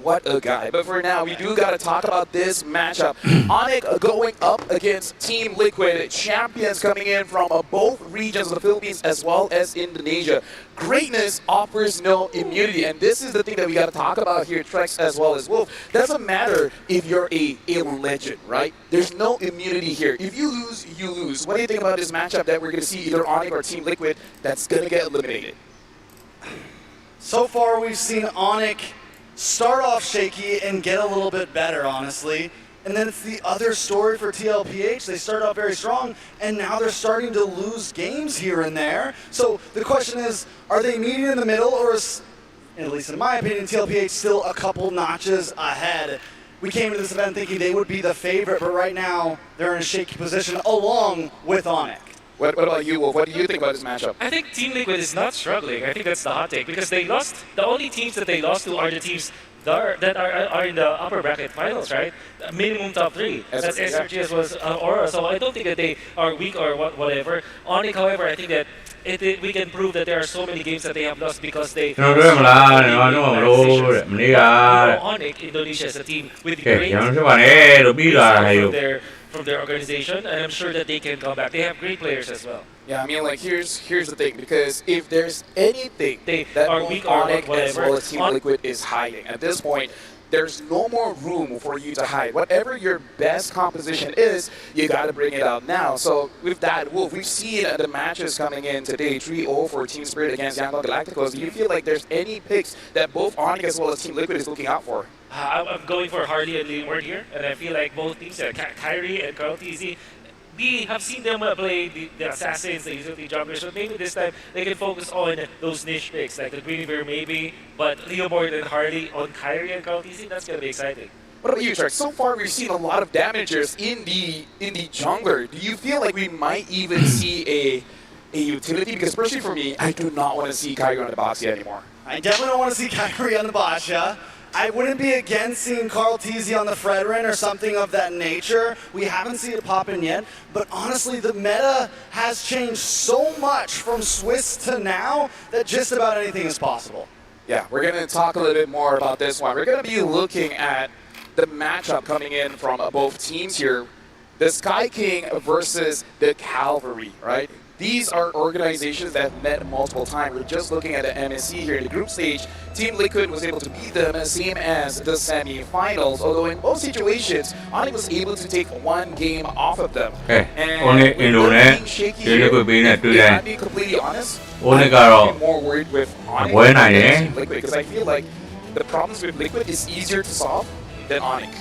What a guy. But for now, we do got to talk about this matchup. ONIC going up against Team Liquid, champions coming in from both regions of the Philippines as well as Indonesia. Greatness offers no immunity, and this is the thing that we got to talk about here, Trex as well as Wolf. Doesn't matter if you're a legend, right? There's no immunity here. If you lose, you lose. What do you think about this matchup that we're going to see either ONIC or Team Liquid that's going to get eliminated? So far, we've seen ONIC start off shaky and get a little bit better, honestly. And then it's the other story for TLPH. They started off very strong, and now they're starting to lose games here and there. So the question is, are they meeting in the middle, or is, at least in my opinion, TLPH still a couple notches ahead? We came to this event thinking they would be the favorite, but right now they're in a shaky position along with ONIC. What about you, Wolf? What do you think about this matchup? I think Team Liquid is not struggling. I think that's the hot take because they lost. The only teams that they lost to are the teams that are in the upper bracket finals, right? Minimum top 3. That's SRG as well as Aura. So I don't think that they are weak or whatever. ONIC, however, I think that we can prove that there are so many games that they have lost because they. ONIC, Indonesia is a team with great from from their organization, and I'm sure that they can come back. They have great players as well. Yeah, I mean, like, here's the thing, because if there's anything that are both weak or ONIC as whatever, well as Team Liquid is hiding, at this point, there's no more room for you to hide. Whatever your best composition is, you got to bring it out now. So with that, Wolf, we've seen the matches coming in today, 3-0 for Team Spirit against Yangon Galacticos. Do you feel like there's any picks that both ONIC as well as Team Liquid is looking out for? I'm going for Harley and Leonward here, and I feel like both teams, Kyrie and Carl TZ, we have seen them play the assassins, the utility junglers, but maybe this time they can focus on those niche picks, like the Greenbeer maybe, but Leonward and Harley on Kyrie and Carl TZ, that's going to be exciting. What about you, Trek? So far, we've seen a lot of damagers in the jungler. Do you feel like we might even see a utility? Because personally for me, I do not want to see Kyrie on the Boxia anymore. I definitely don't want to see Kyrie on the Boxia. I wouldn't be against seeing Carl TZ on the Fredrin or something of that nature. We haven't seen it pop in yet, but honestly, the meta has changed so much from Swiss to now that just about anything is possible. Yeah, we're going to talk a little bit more about this one. We're going to be looking at the matchup coming in from both teams here. The Sky King versus the Cavalry, right? These are organizations that have met multiple times. We're just looking at the MSC here in the group stage. Team Liquid was able to beat them, same as the semi-finals. Although in most situations, ONIC was able to take one game off of them. And with them being shaky here, to be completely honest, I'm more worried with ONIC than Team Liquid, because I feel like the problems with Liquid is easier to solve than ONIC.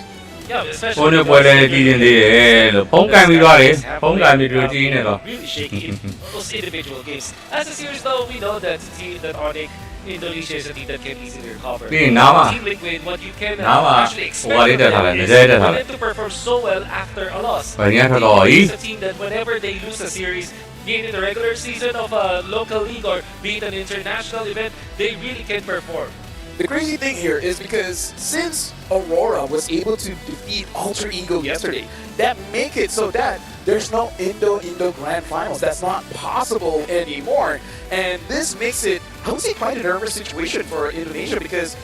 Yeah, especially really shaky in those individual games. As a series, though, we know that ONIC Indonesia is a team that can easily recover. Team Liquid, what you can actually expect from them is for them to perform so well after a loss. It's a team that whenever they lose a series, be it in the regular season of a local league or be it an international event, they really can perform. The crazy thing here is because since Aurora was able to defeat Alter Ego yesterday, that make it so that there's no Indo Grand Finals. That's not possible anymore. And this makes it, I would say, quite a nervous situation for Indonesia, because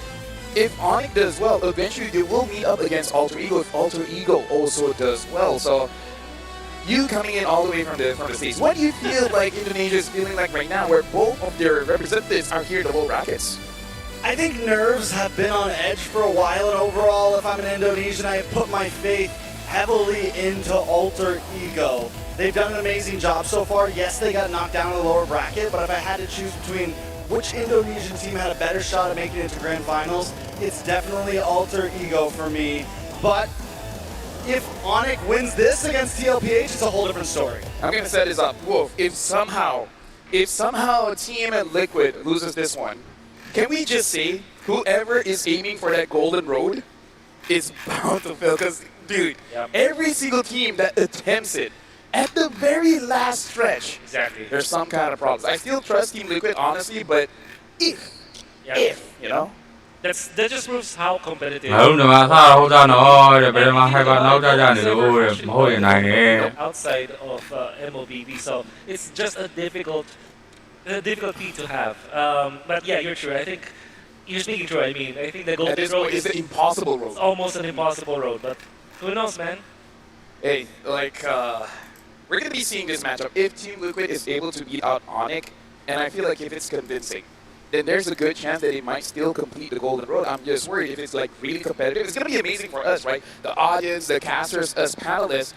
if ONIC does well, eventually they will meet up against Alter Ego if Alter Ego also does well. So you coming in all the way from the States, what do you feel like Indonesia is feeling like right now, where both of their representatives are here in the low brackets? I think nerves have been on edge for a while, and overall, if I'm an Indonesian, I put my faith heavily into Alter Ego. They've done an amazing job so far. Yes, they got knocked down in the lower bracket, but if I had to choose between which Indonesian team had a better shot at making it into Grand Finals, it's definitely Alter Ego for me. But if ONIC wins this against TLPH, it's a whole different story. I'm going to set this up. Wolf, if somehow Team Liquid loses this one, can we just say whoever is aiming for that golden road is bound to fail? Because, dude, every single team that attempts it at the very last stretch, there's some kind of problems. I still trust Team Liquid, honestly, but if, you know? That just proves how competitive outside of MLBB, so it's just a difficult feat to have. But yeah, you're true. I think you're speaking true. I mean, I think the golden road is an impossible road. Almost an impossible road, but who knows, man? Hey, like, we're going to be seeing this matchup if Team Liquid is able to beat out ONIC, and I feel like if it's convincing, then there's a good chance that they might still complete the golden road. I'm just worried if it's like really competitive. It's going to be amazing for us, right? The audience, the casters, us panelists.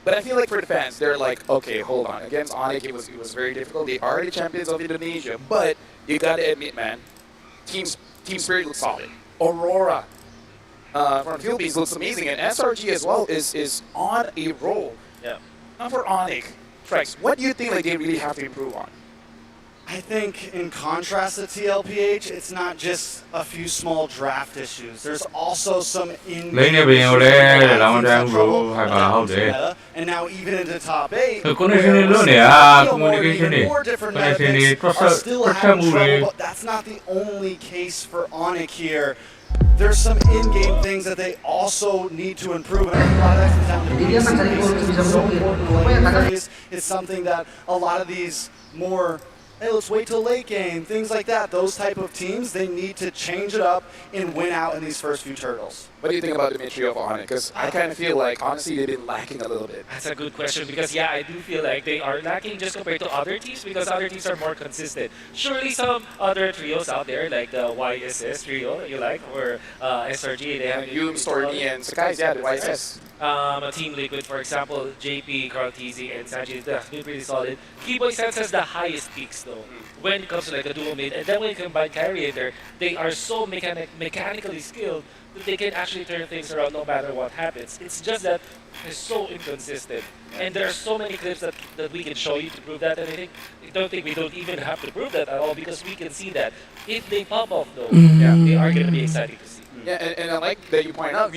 But I feel like for the fans, they're like, okay, hold on. Against ONIC, it was very difficult. They are the champions of Indonesia, but you got to admit, man, Team Spirit looks solid. Aurora from the Philippines looks amazing, and SRG as well is on a roll. Yeah. Now for ONIC, Trex, what do you think like they really have to improve on? I think in contrast to TLPH, it's not just a few small draft issues. There's also some in-game issues and now even into top 8, more different meta picks are still having trouble, but that's not the only case for ONIC here. There's some in-game things that they also need to improve. It's something that a lot of these more hey, let's wait till late game, things like that. Those type of teams, they need to change it up and win out in these first few turtles. What do you think about Dimitri of ONIC? Because I kind of feel like, honestly, they've been lacking a little bit. That's a good question because, yeah, I do feel like they are lacking just compared to other teams because other teams are more consistent. Surely some other trios out there, like the YSS trio you like, or SRG, they have you, Stormy, and Sakai's, yeah, the YSS. Team Liquid, for example, JP, Carl TZ, and Sanji, that's been pretty solid. Keyboy Sense has the highest peaks, though, when it comes to like a dual mid. And then when you combine Carriator, they are so mechanically skilled that they can actually turn things around no matter what happens. It's just that it's so inconsistent. And there are so many clips that we can show you to prove that, and I don't think we don't even have to prove that at all because we can see that. If they pop off, though, yeah, they are going to be exciting to see. Yeah, and I like that you point out,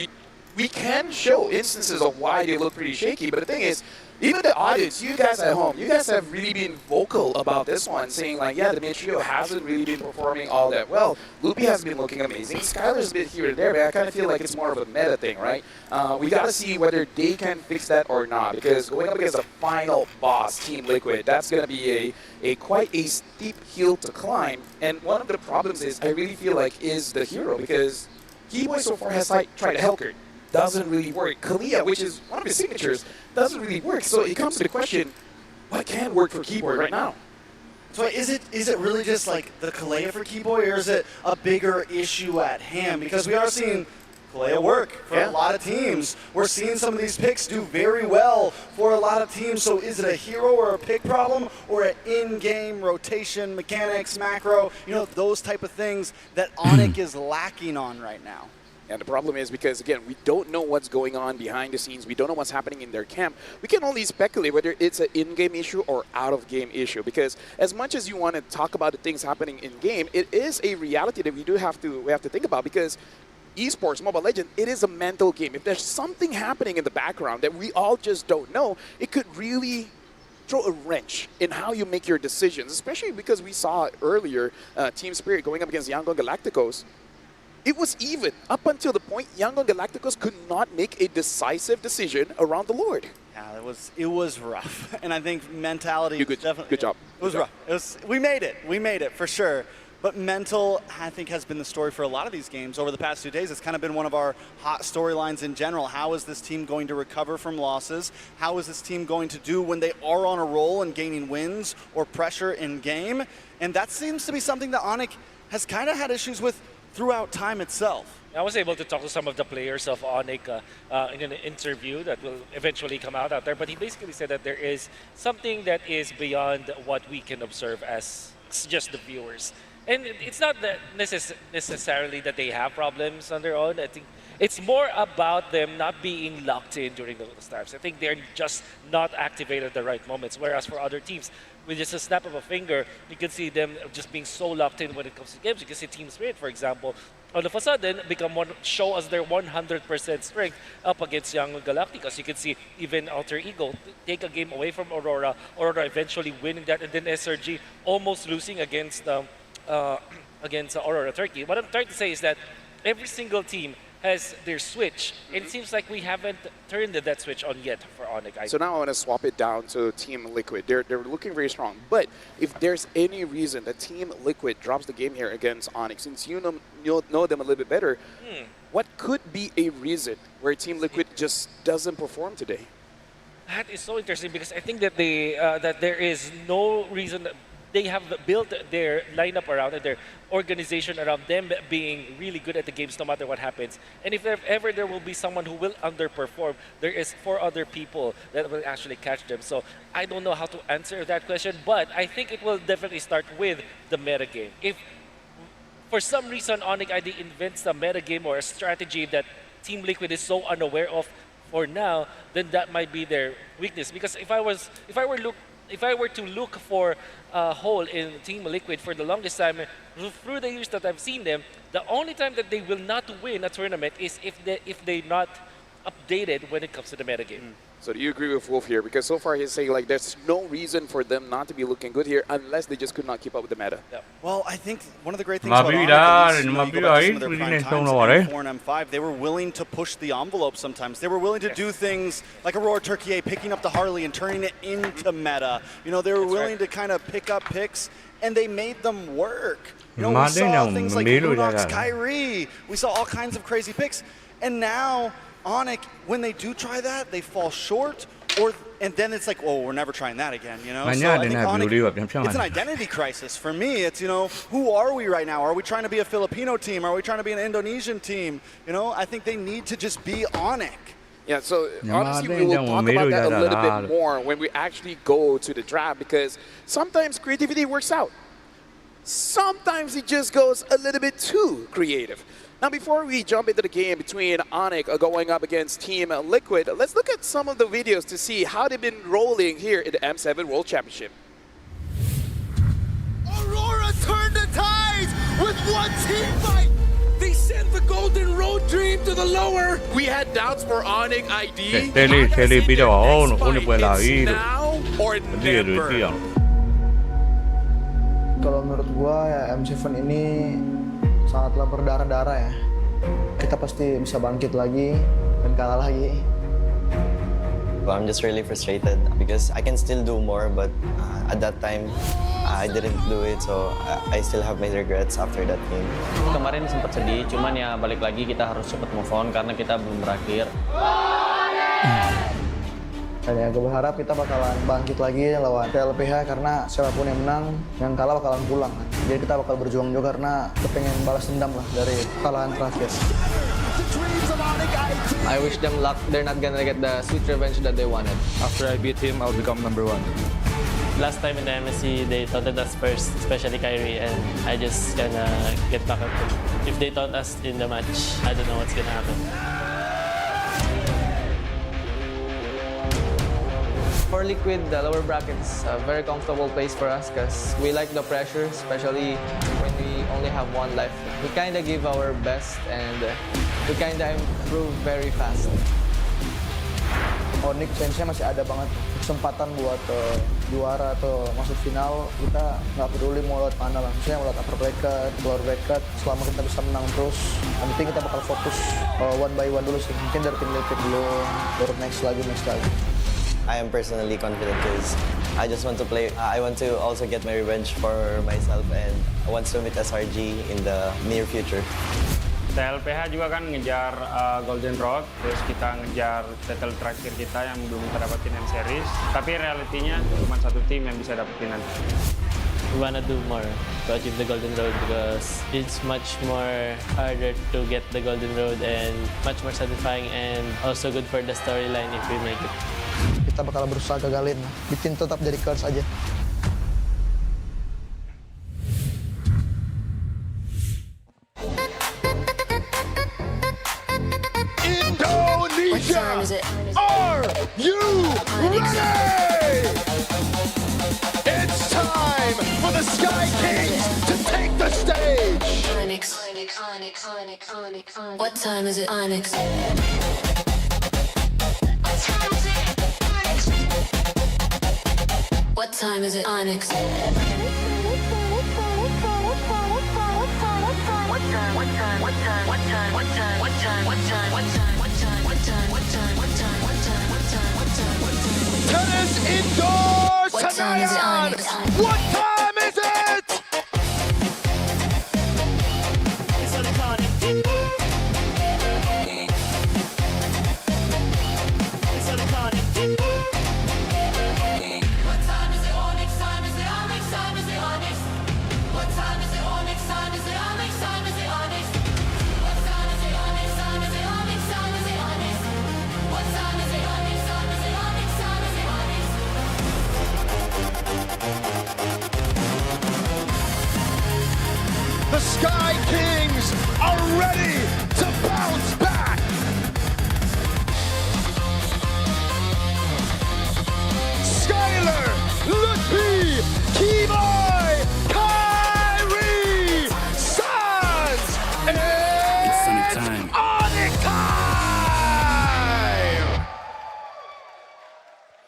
we can show instances of why they look pretty shaky, but the thing is, even the audience, you guys at home, you guys have really been vocal about this one, saying like, yeah, the mid-trio hasn't really been performing all that well. Loopy has been looking amazing. Skylar's a bit here and there, but I kind of feel like it's more of a meta thing, right? We got to see whether they can fix that or not, because going up against the final boss, Team Liquid, that's going to be quite a steep hill to climb. And one of the problems is, I really feel like, is the hero, because Keyboy so far has tried to Hellcurt. Doesn't really work. Kalia, which is one of his signatures, doesn't really work. So it comes to the question, what can work for Keyboy right now? So is it really just like the Kalia for Keyboy, or is it a bigger issue at hand? Because we are seeing Kalia work for a lot of teams. We're seeing some of these picks do very well for a lot of teams. So is it a hero or a pick problem, or an in-game rotation, mechanics, macro, those type of things that ONIC is lacking on right now? And the problem is because, again, we don't know what's going on behind the scenes. We don't know what's happening in their camp. We can only speculate whether it's an in-game issue or out-of-game issue. Because as much as you want to talk about the things happening in-game, it is a reality that we have to think about. Because esports, Mobile Legends, it is a mental game. If there's something happening in the background that we all just don't know, it could really throw a wrench in how you make your decisions. Especially because we saw earlier Team Spirit going up against Yangon Galacticos. It was even up until the point Yangon Galacticos could not make a decisive decision around the Lord. Yeah, it was rough, and I think mentality. Good job. It was rough. We made it for sure. But mental, I think, has been the story for a lot of these games over the past 2 days. It's kind of been one of our hot storylines in general. How is this team going to recover from losses? How is this team going to do when they are on a roll and gaining wins or pressure in game? And that seems to be something that ONIC has kind of had issues with throughout time itself. I was able to talk to some of the players of ONIC in an interview that will eventually come out there, but he basically said that there is something that is beyond what we can observe as just the viewers. And it's not that necessarily that they have problems on their own. I think it's more about them not being locked in during those times. I think they're just not activated at the right moments, whereas for other teams, with just a snap of a finger, you can see them just being so locked in when it comes to games. You can see Team Spirit, for example, all of a sudden show us their 100% strength up against Young Galacticos. You can see even Alter Ego take a game away from Aurora eventually winning that, and then SRG almost losing against Aurora Turkey. What I'm trying to say is that every single team has their switch. And it seems like we haven't turned that switch on yet for ONIC. So now I want to swap it down to Team Liquid. They're looking very strong. But if there's any reason that Team Liquid drops the game here against ONIC, since you know them a little bit better, what could be a reason where Team Liquid just doesn't perform today? That is so interesting because I think that that there is no reason that they have built their lineup around it, their organization around them being really good at the games no matter what happens. And if ever there will be someone who will underperform, there is 4 other people that will actually catch them. So I don't know how to answer that question, but I think it will definitely start with the metagame. If for some reason ONIC ID invents a metagame or a strategy that Team Liquid is so unaware of for now, then that might be their weakness. Because if I were to look for a hole in Team Liquid for the longest time, through the years that I've seen them, the only time that they will not win a tournament is if they not updated when it comes to the metagame. So do you agree with Wolf here? Because so far he's saying like there's no reason for them not to be looking good here unless they just could not keep up with the meta. Yeah. Well, I think one of the great things about ONICID, at least, you go back to some of their prime times in M4 and M5, they were willing to push the envelope sometimes. They were willing to do things like Aurora Turkey picking up the Harley and turning it into meta. You know, they were willing to kind of pick up picks, and they made them work. You know, we saw things like Lunox, Kyrie. We saw all kinds of crazy picks. And now, ONIC, when they do try that, they fall short, and then it's like, oh, we're never trying that again, you know? So I think ONIC, it's an identity crisis. For me, it's, you know, who are we right now? Are we trying to be a Filipino team? Are we trying to be an Indonesian team? You know, I think they need to just be ONIC. Yeah, so honestly, we will talk about that a little bit more when we actually go to the draft, because sometimes creativity works out. Sometimes it just goes a little bit too creative. Now, before we jump into the game between ONIC going up against Team Liquid, let's look at some of the videos to see how they've been rolling here in the M7 World Championship. Aurora turned the tides with one team fight. They sent the Golden Road Dream to the lower. We had doubts for ONIC ID. Now or never. Kalau menurut gua ya M7 ini sangatlah berdarah-darah ya. Kita pasti bisa bangkit lagi dan kalah lagi. I'm just really frustrated because I can still do more, but at that time I didn't do it, so I still have my regrets after that game. Kemarin sempat sedih, cuman ya balik lagi kita harus cepat move on karena kita belum berakhir. Dan ya gue berharap kita bakalan bangkit lagi lawan TLPH karena siapapun yang menang, yang kalah bakalan pulang. Jadi kita bakal berjuang juga karena kita pengen balas dendam lah dari kekalahan terakhir. I wish them luck. They're not gonna get the sweet revenge that they wanted. After I beat him, I'll become #1. Last time in the MSC, they taunted us first, especially Kyrie, and I just gonna get back at them. If they taunt us in the match, I don't know what's gonna happen. For Liquid, the lower bracket's a very comfortable place for us because we like the pressure, especially when we only have one life. We kind of give our best and we kind of improve very fast. ONIC chance-nya masih ada banget, kesempatan buat juara atau masuk final. Kita nggak peduli mau lewat mana lah, misalnya lewat upper bracket, lower bracket, selama kita bisa menang terus. Yang penting kita bakal fokus one by one dulu sih, mungkin dari tim Liquid dulu, baru next lagi. I am personally confident because I just want to play. I want to also get my revenge for myself and I want to meet SRG in the near future. TLPH juga kan ngejar Golden Road, terus kita ngejar title terakhir kita yang belum kita dapetin M Series. Tapi realitinya cuma satu tim yang bisa dapetin nanti. We wanna do more to achieve the Golden Road because it's much more harder to get the Golden Road and much more satisfying and also good for the storyline if we make it. Kita bakal berusaha gagalin, bikin tetap jadi curse aja. Indonesia, are you ready? It's time for the Sky Kings to take the stage. Onyx. What time is it, Onyx? What time is it, Onyx? Tennis indoors tonight. What time is it?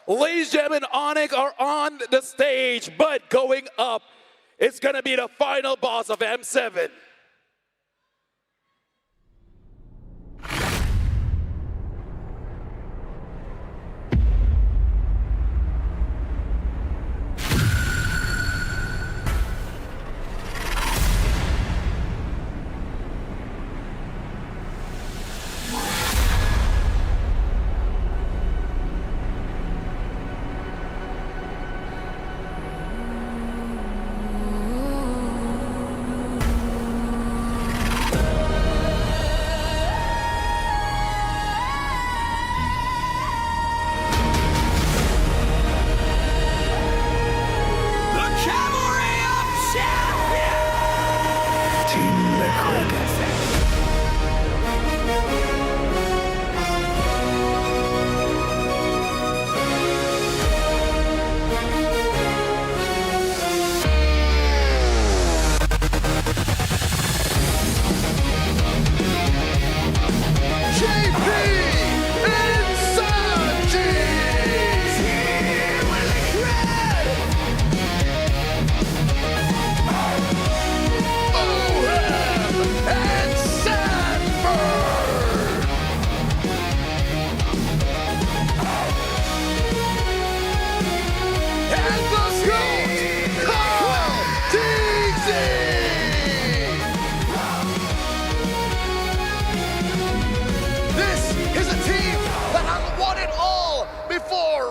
Ladies and gentlemen, ONIC are on the stage, but going up, it's going to be the final boss of M7.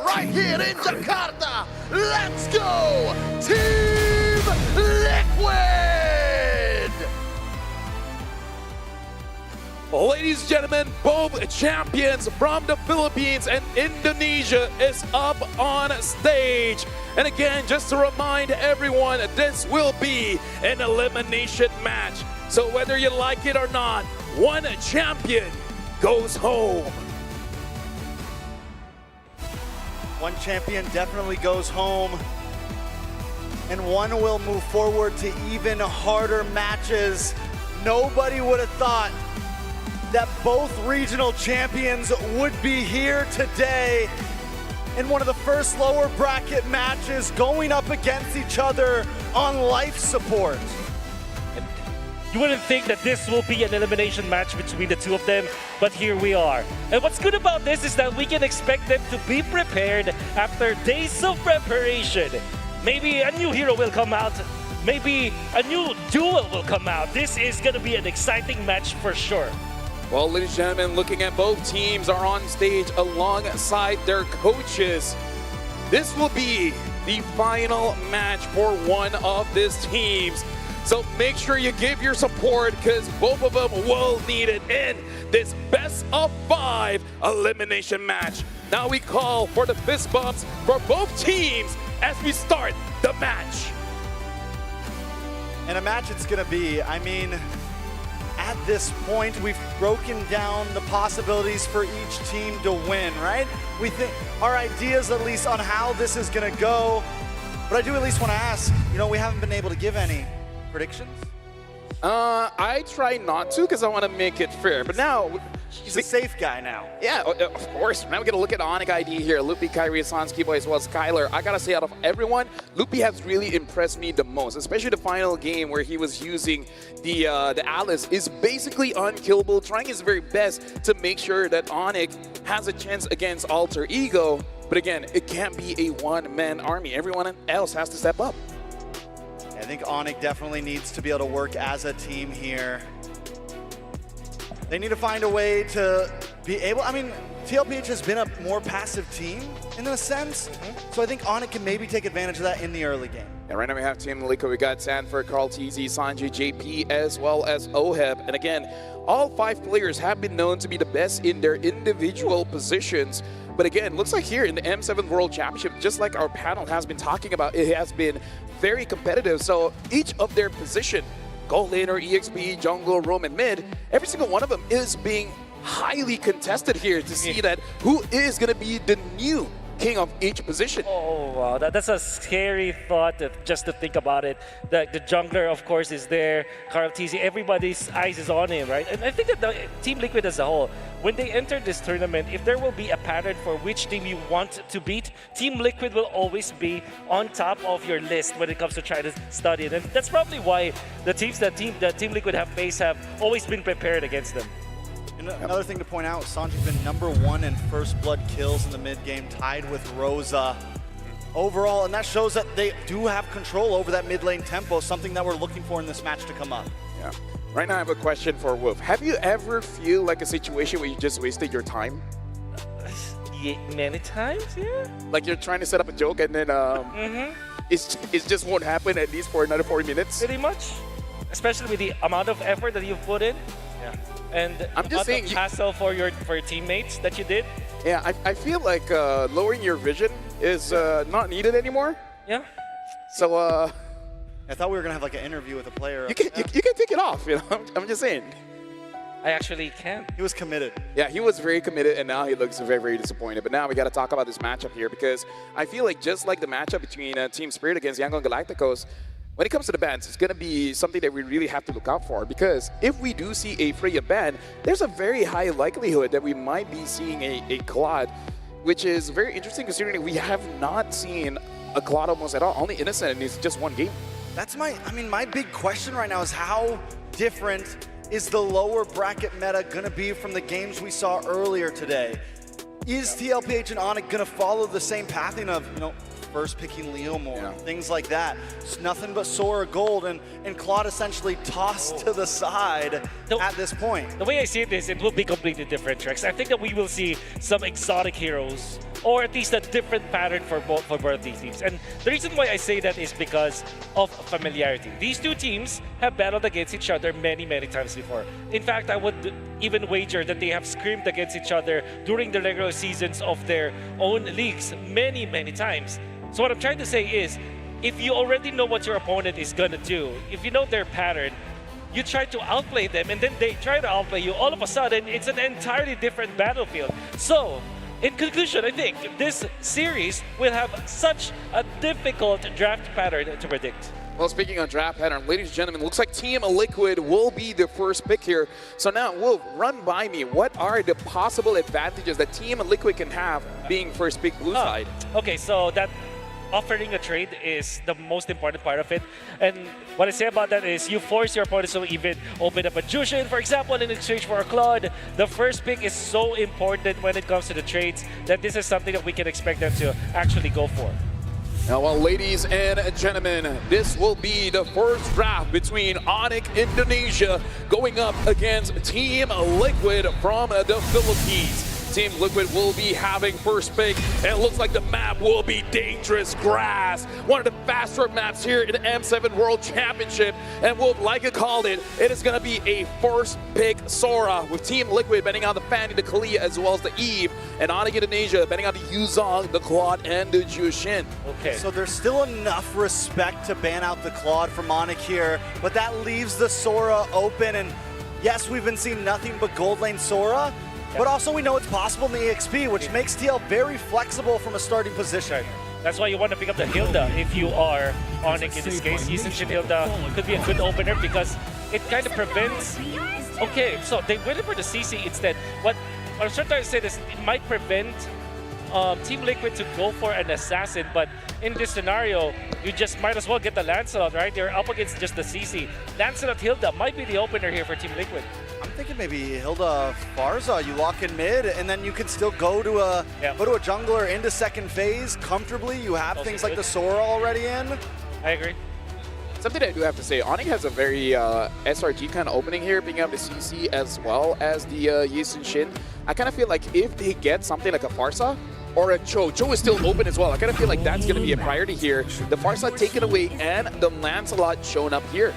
Right here in Jakarta. Let's go, Team Liquid! Ladies and gentlemen, both champions from the Philippines and Indonesia is up on stage. And again, just to remind everyone, this will be an elimination match. So whether you like it or not, one champion goes home. One champion definitely goes home, and one will move forward to even harder matches. Nobody would have thought that both regional champions would be here today in one of the first lower bracket matches going up against each other on life support. You wouldn't think that this will be an elimination match between the two of them, but here we are. And what's good about this is that we can expect them to be prepared after days of preparation. Maybe a new hero will come out, maybe a new duel will come out. This is going to be an exciting match for sure. Well, ladies and gentlemen, looking at both teams are on stage alongside their coaches. This will be the final match for one of these teams. So make sure you give your support because both of them will need it in this best of 5 elimination match. Now we call for the fist bumps for both teams as we start the match. And a match it's gonna be, I mean, at this point, we've broken down the possibilities for each team to win, right? We think our ideas at least on how this is gonna go, but I do at least wanna ask, you know, we haven't been able to give any predictions? I try not to because I want to make it fair. But now, he's a safe guy now. Yeah, of course. Now we're going to look at ONIC ID here. Lupi, Kyrie, Sanski Boy, as well as Skylar. I got to say, out of everyone, Lupi has really impressed me the most, especially the final game where he was using the Alice is basically unkillable, trying his very best to make sure that ONIC has a chance against Alter Ego. But again, it can't be a one-man army. Everyone else has to step up. I think ONIC definitely needs to be able to work as a team here. They need to find a way to be able, I mean, TLPH has been a more passive team in a sense, so I think ONIC can maybe take advantage of that in the early game. And right now we have Team Liquid. We got Sanford, Carl TZ, Sanjay, JP, as well as OHEB. And again, all 5 players have been known to be the best in their individual positions. But again, looks like here in the M7 World Championship, just like our panel has been talking about, it has been very competitive. So each of their position, gold laner, EXP, jungle, roam, and mid, every single one of them is being highly contested here to see that who is going to be the new king of each position. Oh, wow. That's a scary thought just to think about it. The jungler, of course, is there. Carl TZ, everybody's eyes is on him, right? And I think that the Team Liquid as a whole, when they enter this tournament, if there will be a pattern for which team you want to beat, Team Liquid will always be on top of your list when it comes to try to study it. And that's probably why the teams that Team Liquid have faced have always been prepared against them. And another thing to point out, Sanji's been #1 in first blood kills in the mid game, tied with Rosa overall, and that shows that they do have control over that mid lane tempo, something that we're looking for in this match to come up. Yeah. Right now I have a question for Wolf. Have you ever feel like a situation where you just wasted your time? Yeah, many times, yeah. Like you're trying to set up a joke and then it just won't happen at least for another 40 minutes? Pretty much. Especially with the amount of effort that you've put in. Yeah. And I'm just saying, hassle for your teammates that you did. Yeah, I feel like lowering your vision is not needed anymore. Yeah. So I thought we were gonna have like an interview with a player. You can take it off, you know. I'm just saying. I actually can. He was committed. Yeah, he was very committed, and now he looks very, very disappointed. But now we got to talk about this matchup here, because I feel like just like the matchup between Team Spirit against Yangon Galacticos, when it comes to the bans, it's going to be something that we really have to look out for, because if we do see a Freya ban, there's a very high likelihood that we might be seeing a Claude, which is very interesting considering we have not seen a Claude almost at all, only Innocent, and it's just one game. That's my big question right now is how different is the lower bracket meta gonna be from the games we saw earlier today? Is TLPH and ONIC gonna follow the same pathing of, you know, first picking Leo more, things like that? It's nothing but Sora Gold and Claude essentially tossed to the side at this point. The way I see this, it will be completely different, Trex. I think that we will see some exotic heroes, or at least a different pattern for both of these teams. And the reason why I say that is because of familiarity. These two teams have battled against each other many, many times before. In fact, I would even wager that they have scrimmed against each other during the regular seasons of their own leagues many, many times. So what I'm trying to say is, if you already know what your opponent is gonna do, if you know their pattern, you try to outplay them, and then they try to outplay you, all of a sudden, it's an entirely different battlefield. So, in conclusion, I think this series will have such a difficult draft pattern to predict. Well, speaking of draft pattern, ladies and gentlemen, looks like Team Liquid will be the first pick here. So now, Wolf, run by me. What are the possible advantages that Team Liquid can have being first pick blue side? Okay, so that offering a trade is the most important part of it. And what I say about that is you force your opponents to even open up a Jushin, for example, in exchange for a Claude. The first pick is so important when it comes to the trades that this is something that we can expect them to actually go for. Now, well, ladies and gentlemen, this will be the first draft between ONIC Indonesia going up against Team Liquid from the Philippines. Team Liquid will be having first pick, and it looks like the map will be Dangerous Grass, one of the faster maps here in the M7 World Championship. And Wolf, like I called it, it is going to be a first pick Sora, with Team Liquid betting on the Fanny, the Kalia, as well as the Eve, and ONIC Indonesia betting on the Yuzong, the Claude, and the Jushin. Okay. So there's still enough respect to ban out the Claude from ONIC here, but that leaves the Sora open, and yes, we've been seeing nothing but gold lane Sora, but also we know it's possible in the EXP, which makes TL very flexible from a starting position. That's why you want to pick up the Hilda if you are ONIC in this case. Using Hilda could be a good opener because it kind of prevents... Okay, so they went for the CC instead. What I'm trying to say is it might prevent Team Liquid to go for an assassin, but in this scenario, you just might as well get the Lancelot, right? They're up against just the CC. Lancelot Hilda might be the opener here for Team Liquid. I'm thinking maybe Hilda Farza, you lock in mid, and then you can still go to a jungler into second phase comfortably. You have also things like the Sora already in. I agree. Something I do have to say, ONIC has a very SRG kind of opening here, picking up the CC as well as the Yisun Shin. I kind of feel like if they get something like a Farsa or a Cho is still open as well. I kind of feel like that's going to be a priority here. The Farsa taken away and the Lancelot shown up here.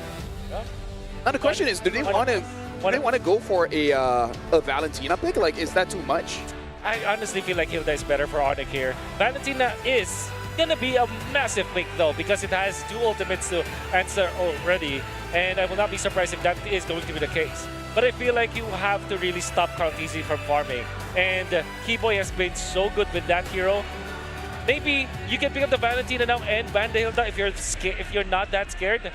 Now the question is, do they want to go for a Valentina pick? Like, is that too much? I honestly feel like Hilda is better for ONIC here. Valentina is gonna be a massive pick though, because it has two ultimates to answer already, and I will not be surprised if that is going to be the case. But I feel like you have to really stop Count Easy from farming, and Keyboy has been so good with that hero. maybe you can pick up the Valentina now and ban the Hilda if you're not that scared.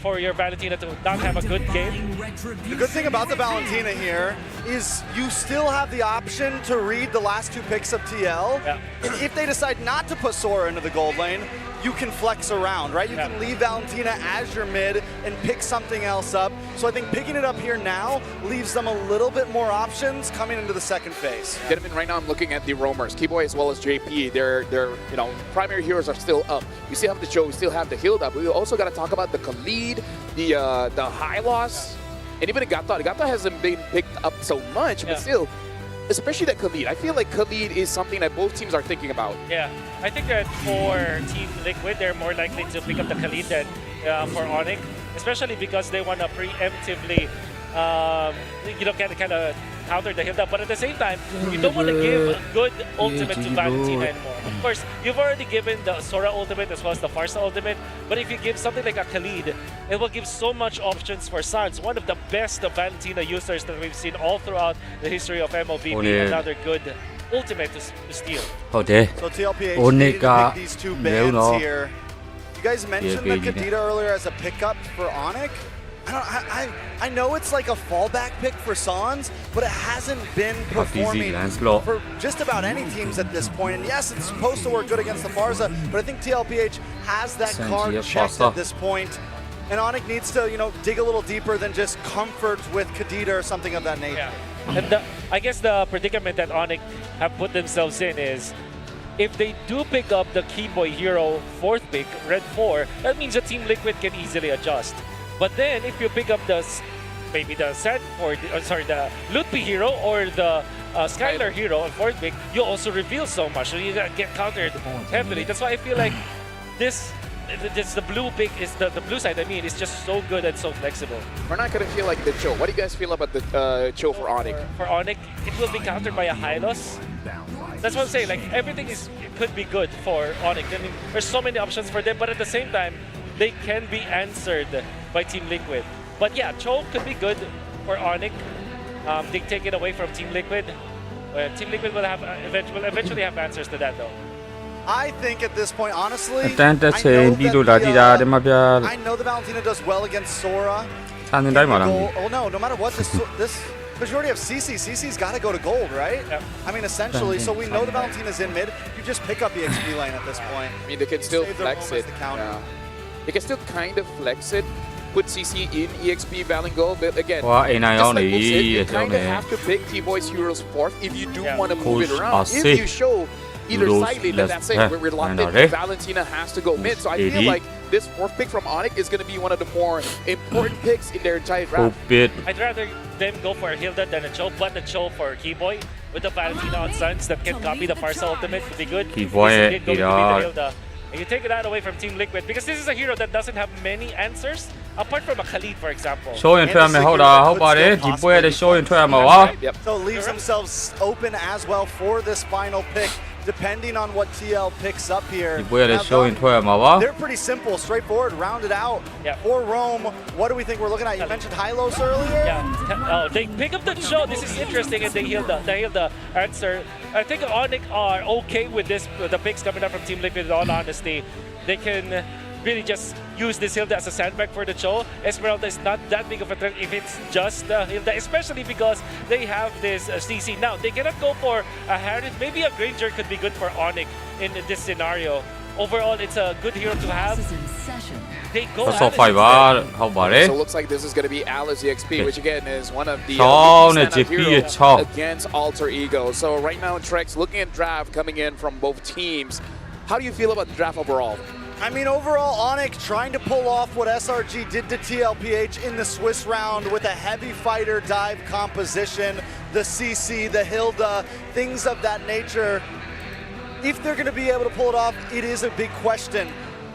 For your Valentina to not have a good game. The good thing about the Valentina here is you still have the option to read the last 2 picks of TL. Yeah. And if they decide not to put Sora into the gold lane, you can flex around, right? You can leave Valentina as your mid and pick something else up. So I think picking it up here now leaves them a little bit more options coming into the second phase. Gentlemen, right now I'm looking at the roamers, Keyboy as well as JP. Their primary heroes are still up. We still have the Joe, we still have the Hilda, but we also got to talk about the Khalid, the high loss, and even the Gata. The Gata hasn't been picked up so much, but still, especially that Khalid. I feel like Khalid is something that both teams are thinking about. Yeah, I think that for Team Liquid, they're more likely to pick up the Khalid than for Onyx, especially because they want to preemptively, kind of counter the Hilda. But at the same time, you don't want to give a good ultimate to Valentina anymore. Of course, you've already given the Sora ultimate as well as the Farsa ultimate, but if you give something like a Khalid, it will give so much options for Sans, one of the best Valentina users that we've seen all throughout the history of MLBB. Another good ultimate to steal. So TLPH needed to pick these 2 bans here. You guys mentioned the Kadita earlier as a pickup for Onyx. I know it's like a fallback pick for Sans, but it hasn't been performing for just about any teams at this point. And yes, it's supposed to work good against the Farsa, but I think TLPH has that card checked at this point. And Onyx needs to, dig a little deeper than just comfort with Kadita or something of that nature. Yeah. And I guess the predicament that Onyx have put themselves in is, if they do pick up the Keyboy hero 4th pick, Red 4, that means the Team Liquid can easily adjust. But then, if you pick up the the Lutpi hero or the Skylar hero on 4th pick, you also reveal so much, so you get countered heavily. That's why I feel like the blue pick is the blue side. I mean, is just so good and so flexible. We're not gonna feel like the Cho. What do you guys feel about the Cho for Onyx? For Onyx, it will be countered by a Hylos. That's what I'm saying. Like everything could be good for Onyx. I mean, there's so many options for them, but at the same time, they can be answered by Team Liquid. But yeah, Cho could be good for Onyx. They take it away from Team Liquid. Team Liquid will eventually have answers to that though. I think at this point, honestly, I know the Valentina does well against Sora. No matter what, this because you already have CC. CC's got to go to gold, right? Yep. I mean, essentially, so we know the Valentina's in mid. You just pick up EXP lane at this point. I mean, they can still flex it. They can still kind of flex it, put CC in EXP Valengo, but again, just like Moonton, you kind of have to pick T-Boy's Heroes 4th if you do want to move it around. If you show either side lane, then that's it. We're reluctant. Valentina has to go mid, so I feel like this 4th pick from Onyx is going to be one of the more important picks in their entire draft. I'd rather them go for a Hilda than a Cho, but a Cho for Keyboy with the Valentina on Suns that can copy the Farsa ultimate would be good. Keyboy, and you take that away from Team Liquid because this is a hero that doesn't have many answers apart from a Khalid, for example. So it leaves themselves open as well for this final pick, depending on what TL picks up here. They're pretty simple, straightforward, rounded out. For Rome, what do we think we're looking at? You mentioned Hylos earlier? They pick up the Cho. This is interesting, and they heal the answer. I think Onyx are okay with this, the picks coming up from Team Liquid, in all honesty. They can really just use this Hilda as a sandbag for the Cho. Esmeralda is not that big of a threat if it's just the Hilda, especially because they have this CC. Now, they cannot go for a Harris. Maybe a Granger could be good for Onyx in this scenario. Overall, it's a good hero to have. They go so it looks like this is going to be Alice EXP, which again is one of the heroes against Alter Ego. So right now, Trex looking at draft coming in from both teams. How do you feel about the draft overall? I mean, overall, Onyx trying to pull off what SRG did to TLPH in the Swiss round with a heavy fighter dive composition, the CC, the Hilda, things of that nature. If they're going to be able to pull it off, it is a big question.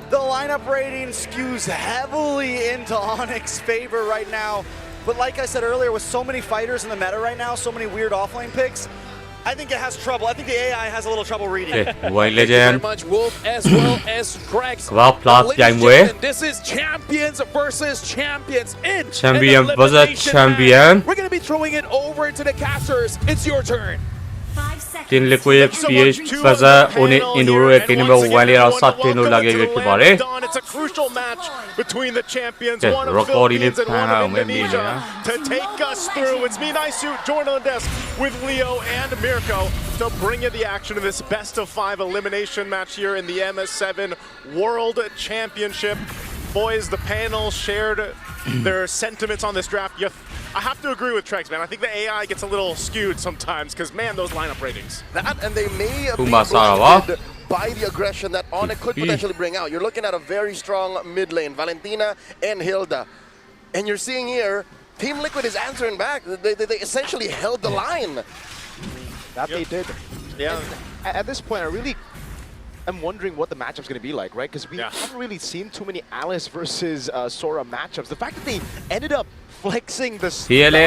The lineup rating skews heavily into Onyx's favor right now. But like I said earlier, with so many fighters in the meta right now, so many weird offlane picks, I think it has trouble. I think the AI has a little trouble reading. Thank you very much, Wolf, as well as Trex. This is champions versus champions in champion versus champion. We're going to be throwing it over to the casters. It's your turn. 5 seconds. Team Liquid PH versus ONICID Enduro ရဲ့ Game Number 1 လေးတော့စတင်လို့လာခဲ့ပြီဖြစ်ပါတယ် It's a crucial match between the champions, Okay, one of the recording Philippines and one of it. Indonesia, to take us through. It's me, Naisu, joined on the desk with Leo and Mirko to bring you the action of this best-of-5 elimination match here in the MS7 World Championship. Boys, the panel shared their sentiments on this draft. I have to agree with Trex, man. I think the AI gets a little skewed sometimes because, man, those lineup ratings. That, and they may be blinded by the aggression that ONIC could potentially bring out. You're looking at a very strong mid lane, Valentina and Hilda. And you're seeing here, Team Liquid is answering back. They essentially held the line. That they did. Yeah. And at this point, I'm wondering what the matchup's going to be like, right? Because we haven't really seen too many Alice versus Sora matchups. The fact that they ended up flexing this. Look at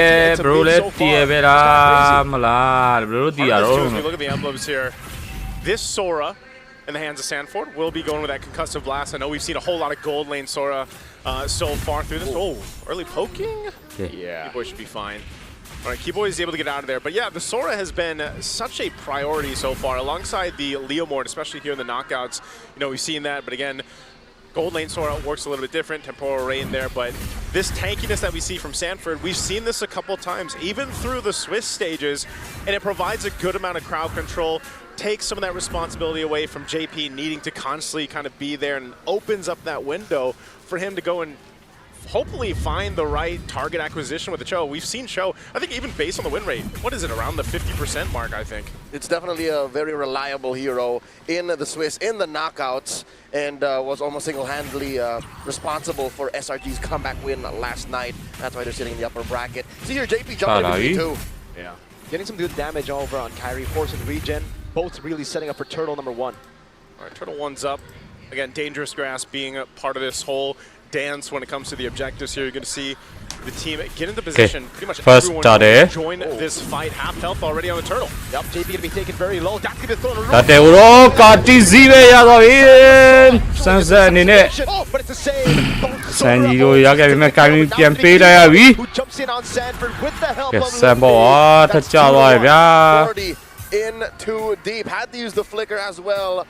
the emblems here. This Sora in the hands of Sanford will be going with that concussive blast. I know we've seen a whole lot of gold lane Sora so far through this. Oh, early poking? Yeah. Keyboy should be fine. All right, Keyboy is able to get out of there. But yeah, the Sora has been such a priority so far alongside the Leomord, especially here in the knockouts. You know, we've seen that, but again, gold lane Sora works a little bit different, temporal rain there, but this tankiness that we see from Sanford, we've seen this a couple times, even through the Swiss stages, and it provides a good amount of crowd control, takes some of that responsibility away from JP needing to constantly kind of be there, and opens up that window for him to go and hopefully find the right target acquisition with the Cho. We've seen Cho, I think even based on the win rate, what is it, around the 50% mark, I think. It's definitely a very reliable hero in the Swiss, in the knockouts, and was almost single-handedly responsible for SRG's comeback win last night. That's why they're sitting in the upper bracket. See here, JP jumping in too. Yeah. Getting some good damage over on Kyrie, forcing regen, both really setting up for Turtle number 1. All right, Turtle 1's up. Again, Dangerous Grass being a part of this whole dance when it comes to the objectives here. You're going to see the team get into position. Pretty much everyone join this fight. Half health already on the Turtle. Yep, JP going to be taken very low. That's going to be thrown around. Oh, but it's a save. Who jumps in on Sanford with the help of Lucky. In too deep. Had to use the flicker as well.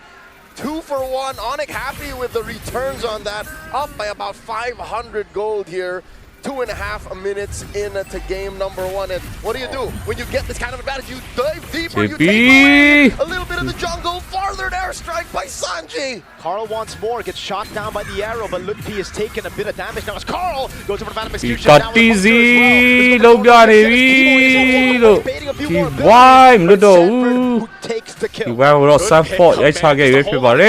2 for 1. ONIC happy with the returns on that. Up by about 500 gold here. 2.5 minutes into game number 1. And what do? When you get this kind of advantage, you dive deeper, you take a little bit of the jungle, farthered airstrike by Sanji. Carl wants more, gets shot down by the arrow, but Luke P is taking a bit of damage. Now it's Carl, goes over to Phantom Execution. Who takes the kill.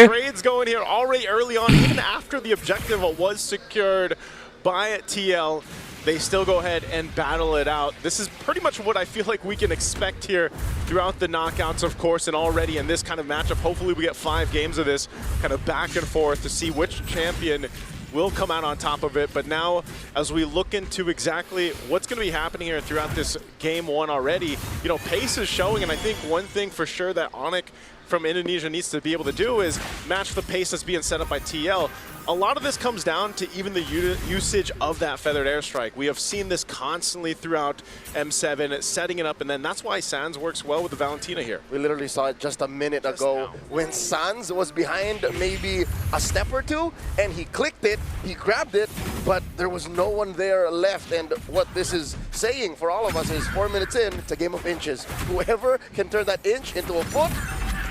Trades going here already early on, even after the objective was secured by TL. They still go ahead and battle it out. This is pretty much what I feel like we can expect here throughout the knockouts, of course, and already in this kind of matchup. Hopefully we get 5 games of this kind of back and forth to see which champion will come out on top of it. But now, as we look into exactly what's going to be happening here throughout this game 1 already, you know, pace is showing, and I think one thing for sure that ONIC from Indonesia needs to be able to do is match the pace that's being set up by TL. A lot of this comes down to even the usage of that feathered airstrike. We have seen this constantly throughout M7, setting it up, and then that's why Sans works well with the Valentina here. We literally saw it just a minute ago when Sans was behind maybe a step or 2, and he clicked it, he grabbed it, but there was no one there left. And what this is saying for all of us is 4 minutes in, it's a game of inches. Whoever can turn that inch into a foot,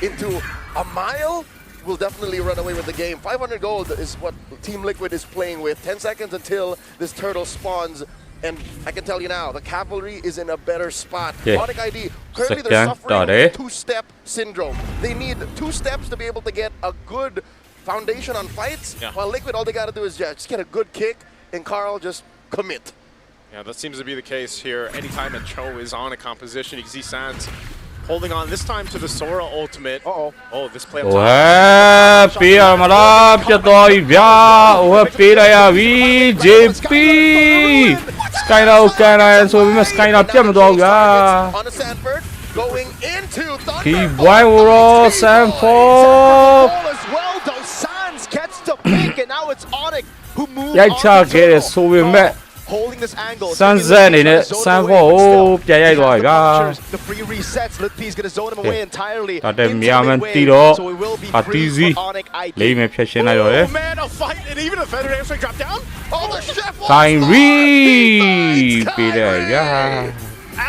into a mile, will definitely run away with the game. 500 gold is what Team Liquid is playing with. 10 seconds until this turtle spawns. And I can tell you now, the cavalry is in a better spot. ONIC ID, currently they're suffering 2-step syndrome. They need 2 steps to be able to get a good foundation on fights. While Liquid, all they got to do is just get a good kick, and Carl just commit. Yeah, that seems to be the case here. Anytime a Cho is on a composition, you can see Sans holding on this time to the Sora ultimate. Oh, this play up top. On a Sanford, going into Thunder. Sanford. As well, though, Sans gets the pick, and now it's ONIC who moves on. Holding this angle. Sunset အနေနဲ့ Sanford ပြန်ရိုက်သွားပြီဗျာ The free resets. Lutpi is going to zone him away entirely. ဒါတက်မြောင်မှန်တီတော့အတီးစီလေးမဲ့ဖြတ်ရှင်းလိုက်တော့လေ Oh man, a fight and even a feather hamstring drop down. Oh, the chef. Kyrie ပြီးတယ်ဗျာ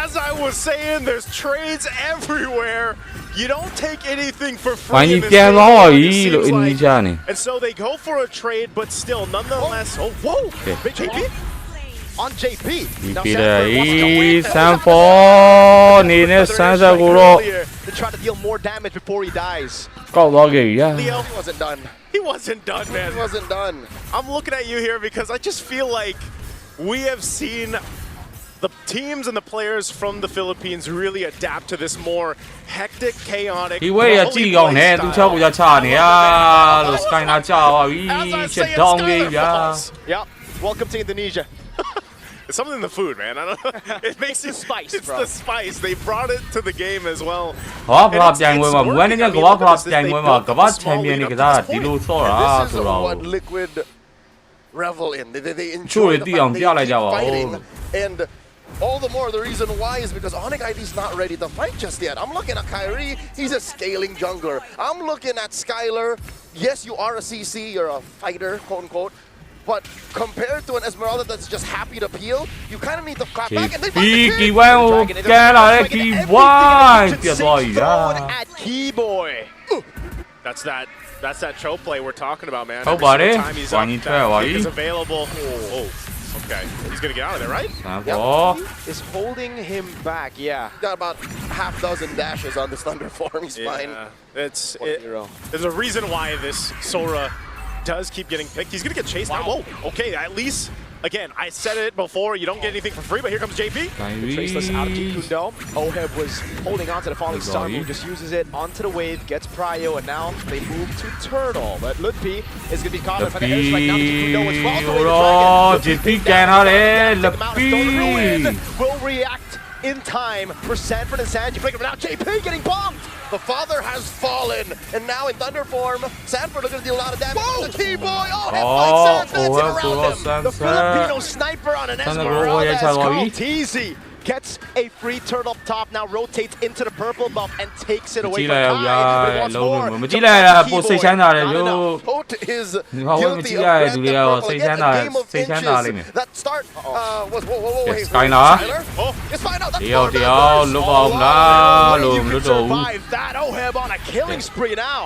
As I was saying, there's trades everywhere. You don't take anything for free. ဘာကြီးပြန်သွားပါပြီလို့ Indonesia နေ And so they go for a trade, but still, nonetheless. Oh, whoa! Big JP on JP. ပြီးတယ် Sanford နေနဲ့ Sunset ကိုတော့ to try to deal more damage before he dies. ကောက်သွားခဲ့ပြီဗျာ Leo wasn't done. He wasn't done, man. He wasn't done. I'm looking at you here because I just feel like we have seen the teams and the players from the Philippines really adapt to this more hectic, chaotic. ဒီဝဲရကြည့်ကောင်းတယ်သူချောက်ကိုချနေရလို့ Skyna ကြာပါပြီချက်တောင်းကြီးဗျာ Yep. Welcome to Indonesia. It's something in the food, man. I don't know. It makes it spice, It's bro. the spice. They brought it to the game as well. ဟောဖလားပြိုင်ပွဲမှာမွေးနေ့ကကဘာဖလားပြိုင်ပွဲမှာကဘာချန်ပီယံတွေကဒီလိုဆော့တာဆိုတော့ What Liquid revel in. They ချို့ enjoy ရ the တီအောင် fact ပြ they လိုက်ကြ keep ပါဦး fighting. And all the more the reason why is because ONIC ID is not ready to fight just yet. I'm looking at Kyrie. He's a scaling jungler. I'm looking at Skylar. Yes, you are a CC. You're a fighter, quote unquote. But compared to an Esmeralda that's just happy to peel, you kind of need to clap back and they find the Key kill. Wang ကိုကဲလာတဲ့ Key Wang ပြတ်သွားပြီဗျာ At Keyboy. That's that choke play we're talking about, man. Oh, Every buddy. single time he's up, Wang that Yitui, kick is available. Oh, okay. He's gonna get out of there, right? Sanford Is holding him back. Yeah. Got about half dozen dashes on this Thunder form. He's fine. There's a reason why this Sora does keep getting picked. He's gonna get chased now. Whoa, okay, at least, again, I said it before, you don't get anything for free, but here comes JP. Traceless out of Jikundo. Oheb was holding on to the falling star move, just uses it onto the wave, gets prio, and now they move to Turtle. But Lutpi is going to be caught up in the airstrike now. Jikundo is well away the dragon. JP ကန်ထားတယ် will react in time for Sanford and Sanji. But now JP getting bombed. The father has fallen, and now in Thunder form, Sanford are going to deal a lot of damage. Whoa! The key boy! Oh, headlight Sans dancing around him. The Filipino sniper on an Esmeralda is called Teasy. Gets a free turn up top, now rotates into the purple buff and takes it away from Kai. But he wants more. မကြည့်လိုက်ရပိုစိတ်ချမ်းသာတယ်လို့ Holt is ဒီဟောမကြည့်ရတဲ့လူတွေကရောစိတ်ချမ်းသာလိမ့်မယ် That start was whoa. Skyna Oh, it's fine out. တယောက်လွတ်ပါအောင်လားလို့မလွတ်တော့ဘူး Survive that Oheb on a killing spree now.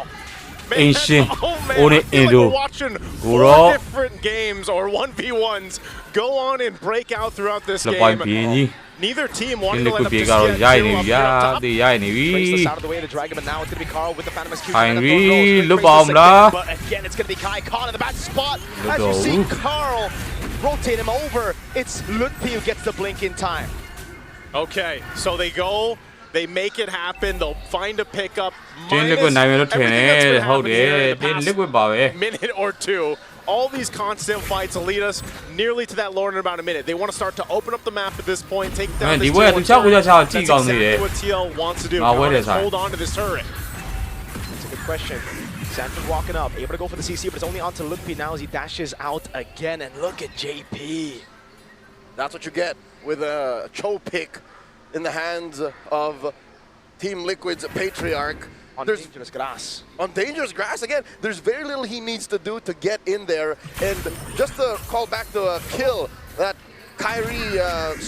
Ancient man, Oni I feel like Indo we're watching Guro 4 different games or 1v1s go on and break out throughout this လက်ပိုင် game. ပြင်းကြီး Neither team ဒီ wanted လ to က် let ကို up ပြေ just ကတော့ yet. ရိုက် Two နေ up ပြီ here ဗျာ up top. ဒီရိုက်နေပြီ Traceless out of the way of the dragon, but now it's going to be Carl with the Phantom SQ. Kyrie လွတ်ပါအောင်လား But again, it's going to be Kai caught in the bad spot. As you see Carl rotate him over, it's Lutpi who gets the blink in time. Okay, so they go, they make it happen, they'll find a pickup. တင်း liquid နိုင်မယ်လို့ထင်တယ်ဟုတ်တယ်တင်း liquid ပါပဲ minute or two. All these constant fights will lead us nearly to that lore in about a minute. They want to start to open up the map at this point, take down thisဒီဝဲသူချောက်ကိုချောက်ကြည့် That's ကောင်းနေတယ် exactly what TL wants to do. Hold on to this turret. That's a good question. Sanford walking up, able to go for the CC, but it's only onto Lutpi now as he dashes out again. And look at JP. That's what you get with a Cho pick in the hands of Team Liquid's Patriarch. On dangerous grass. On dangerous grass, again, there's very little he needs to do to get in there. And just to call back the kill that Kyrie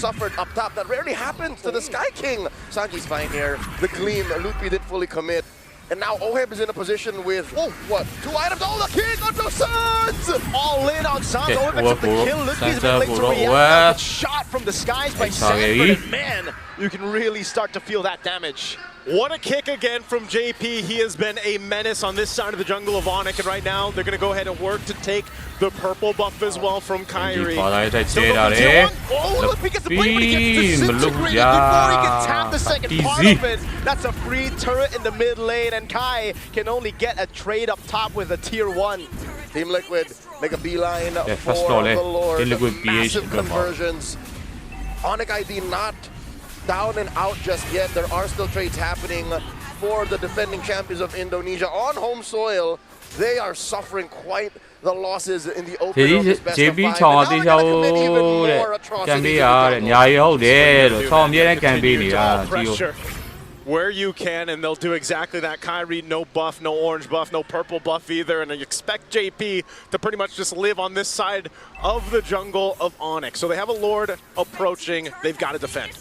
suffered up top, that rarely happens to the Sky King. Sanji's fine here. The Gleam, Lutpi didn't fully commit. And now Oheb is in a position with, what, 2 items? Oh, the king onto Sans! All in on Sans. Oheb took the kill. Lutpi's been late to react. Shot from the skies by Sanford. And man, you can really start to feel that damage. What a kick again from JP. He has been a menace on this side of the jungle of ONIC, and right now they're going to go ahead and work to take the purple buff as well from Kyrie. Still no oh, he gets the blade, but he gets disintegrated before he can tap the second part of it. That's a free turret in the mid lane, and Kai can only get a trade up top with a tier 1. Team Liquid make a beeline for the Lord. Massive conversions. ONIC ID not down and out just yet. There are still trades happening. for the defending champions of Indonesia on home soil. They are suffering quite the losses in the opener of this best of 5. And now they're going to commit even more atrocities in the jungle. Pressure where you can, and they'll do exactly that. Kyrie, no buff, no orange buff, no purple buff either, and you expect JP to pretty much just live on this side of the jungle of Onyx. So they have a Lord approaching. They've got to defend.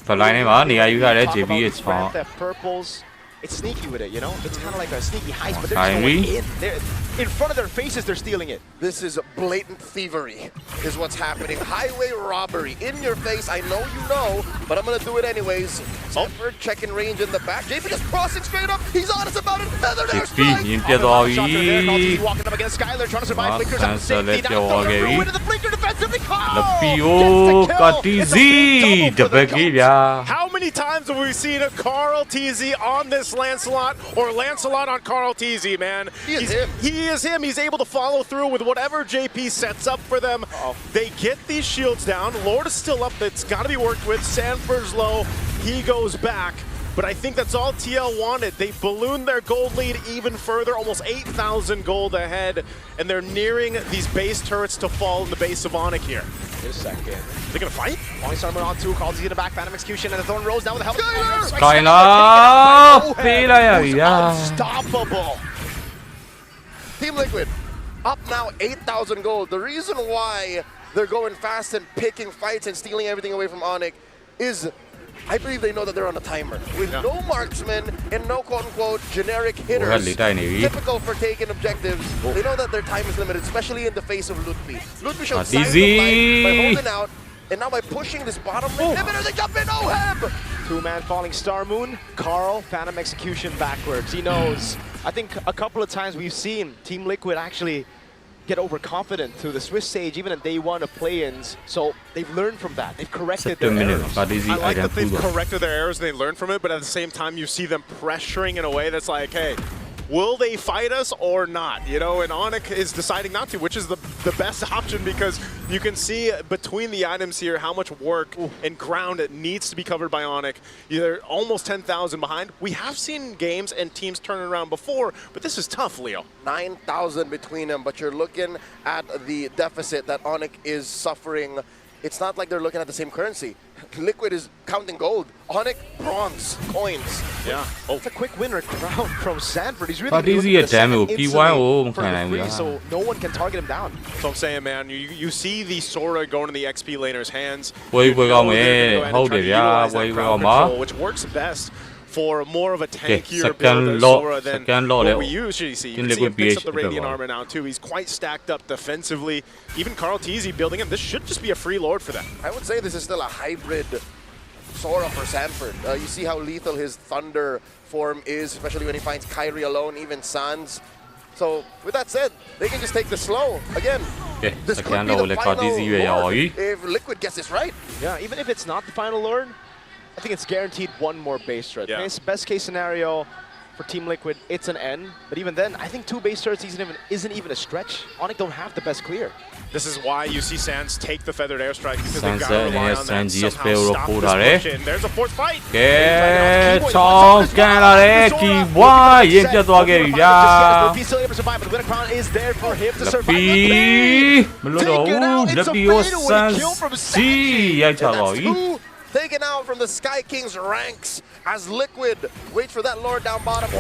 Purples. It's sneaky with it, you know? It's kind of like a sneaky heist, but they're just going in. In front of their faces, they're stealing it. This is blatant thievery, is what's happening. Highway robbery, in your face. I know you know, but I'm going to do it anyways. Sanford checking range in the back. JP just crossing straight up. He's honest about it. Feather there, strike. Walking up against Skyler, trying to survive. Blinkers up safety. Now through into the blinker defensively. How many times have we seen a Carl TZ on this Lancelot, or Lancelot on Carl TZ, man? He is him. He's able to follow through with whatever JP sets up for them. They get these shields down. Lord is still up. That's got to be worked with. Sanford's low. He goes back. But I think that's all TL wanted. They ballooned their gold lead even further, almost 8,000 gold ahead, and they're nearing these base turrets to fall in the base of Onyx here. Wait a second. They're going to fight? Only Summer on 2, calls in the back, Phantom Execution, and the Thorn rolls down with the help. Unstoppable. Team Liquid, up now 8,000 gold. The reason why they're going fast and picking fights and stealing everything away from Onyx is I believe they know that they're on a timer. With no marksmen and no quote-unquote generic hitters, typical for taking objectives, they know that their time is limited, especially in the face of Lutfi. Lutfi showed signs of life by holding out, and now by pushing this bottom lane inhibitor, they jump in, OHEB! Two-man falling Star Moon, Carl, Phantom Execution backwards. He knows. I think a couple of times we've seen Team Liquid actually get overconfident through the Swiss stage, even in day 1 of play-ins. So they've learned from that. They've corrected their errors. I like that they've corrected their errors and they learned from it, but at the same time, you see them pressuring in a way that's like, hey, will they fight us or not? You know, and Onyx is deciding not to, which is the best option because you can see between the items here how much work and ground it needs to be covered by Onyx. They're almost 10,000 behind. We have seen games and teams turn around before, but this is tough, Leo. 9,000 between them, but you're looking at the deficit that Onyx is suffering. It's not like they're looking at the same currency. Liquid is counting gold. Onyx, bronze, coins. Yeah. It's a quick winner crown from Sanford. He's really free, so no one can target him down. So I'm saying, man, you see the Sora going to the XP laner's hands. Which works best for more of a tankier build as Sora than what we usually see. You can see him picks up the Radiant Armor now too. He's quite stacked up defensively. Even Carl TZ building him. This should just be a free Lord for them. I would say this is still a hybrid Sora for Sanford. You see how lethal his Thunder form is, especially when he finds Kyrie alone, even Sans. So with that said, they can just take this slow. Again, this could be the final Lord if Liquid gets this right. Yeah, even if it's not the final Lord, I think it's guaranteed one more base turret. Best case scenario for Team Liquid, it's an N. But even then, I think 2 base turrets isn't even a stretch. Onyx don't have the best clear. This is why you see Sans take the feathered airstrike because they've got to rely on that somehow stop this push in. There's a fourth fight. Still able to survive, but the winner crown is there for him to survive. Taken out from the Sky King's ranks as Liquid waits for that Lord down bottom.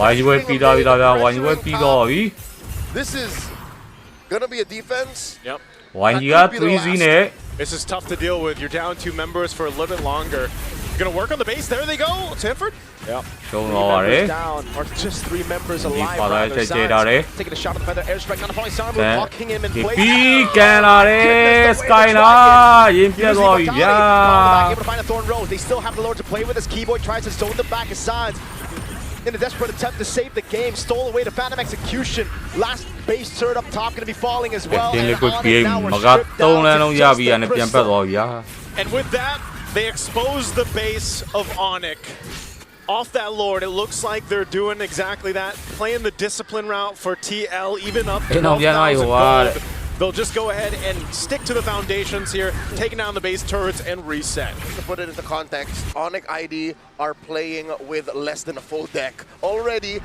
This is gonna be a defense. Yep. This is tough to deal with. You're down 2 members for a little bit longer. Gonna work on the base. There they go, Sanford. Yep. 3 members down, or just 3 members alive. Taking a shot at the feather airstrike on the falling Star Moon, locking him in place. Able to find a Thorn Rose. They still have the Lord to play with as Keyboy tries to stone the back of sides. In a desperate attempt to save the game, stole away to Phantom Execution. Last base turret up top going to be falling as well. And with that, they expose the base of Onyx. Off that Lord, it looks like they're doing exactly that. Playing the discipline route for TL, even up to 12,000 gold. they'll just go ahead and stick to the foundations here, taking down the base turrets and reset. To put it into context, Onyx ID are playing with less than a full deck. Already,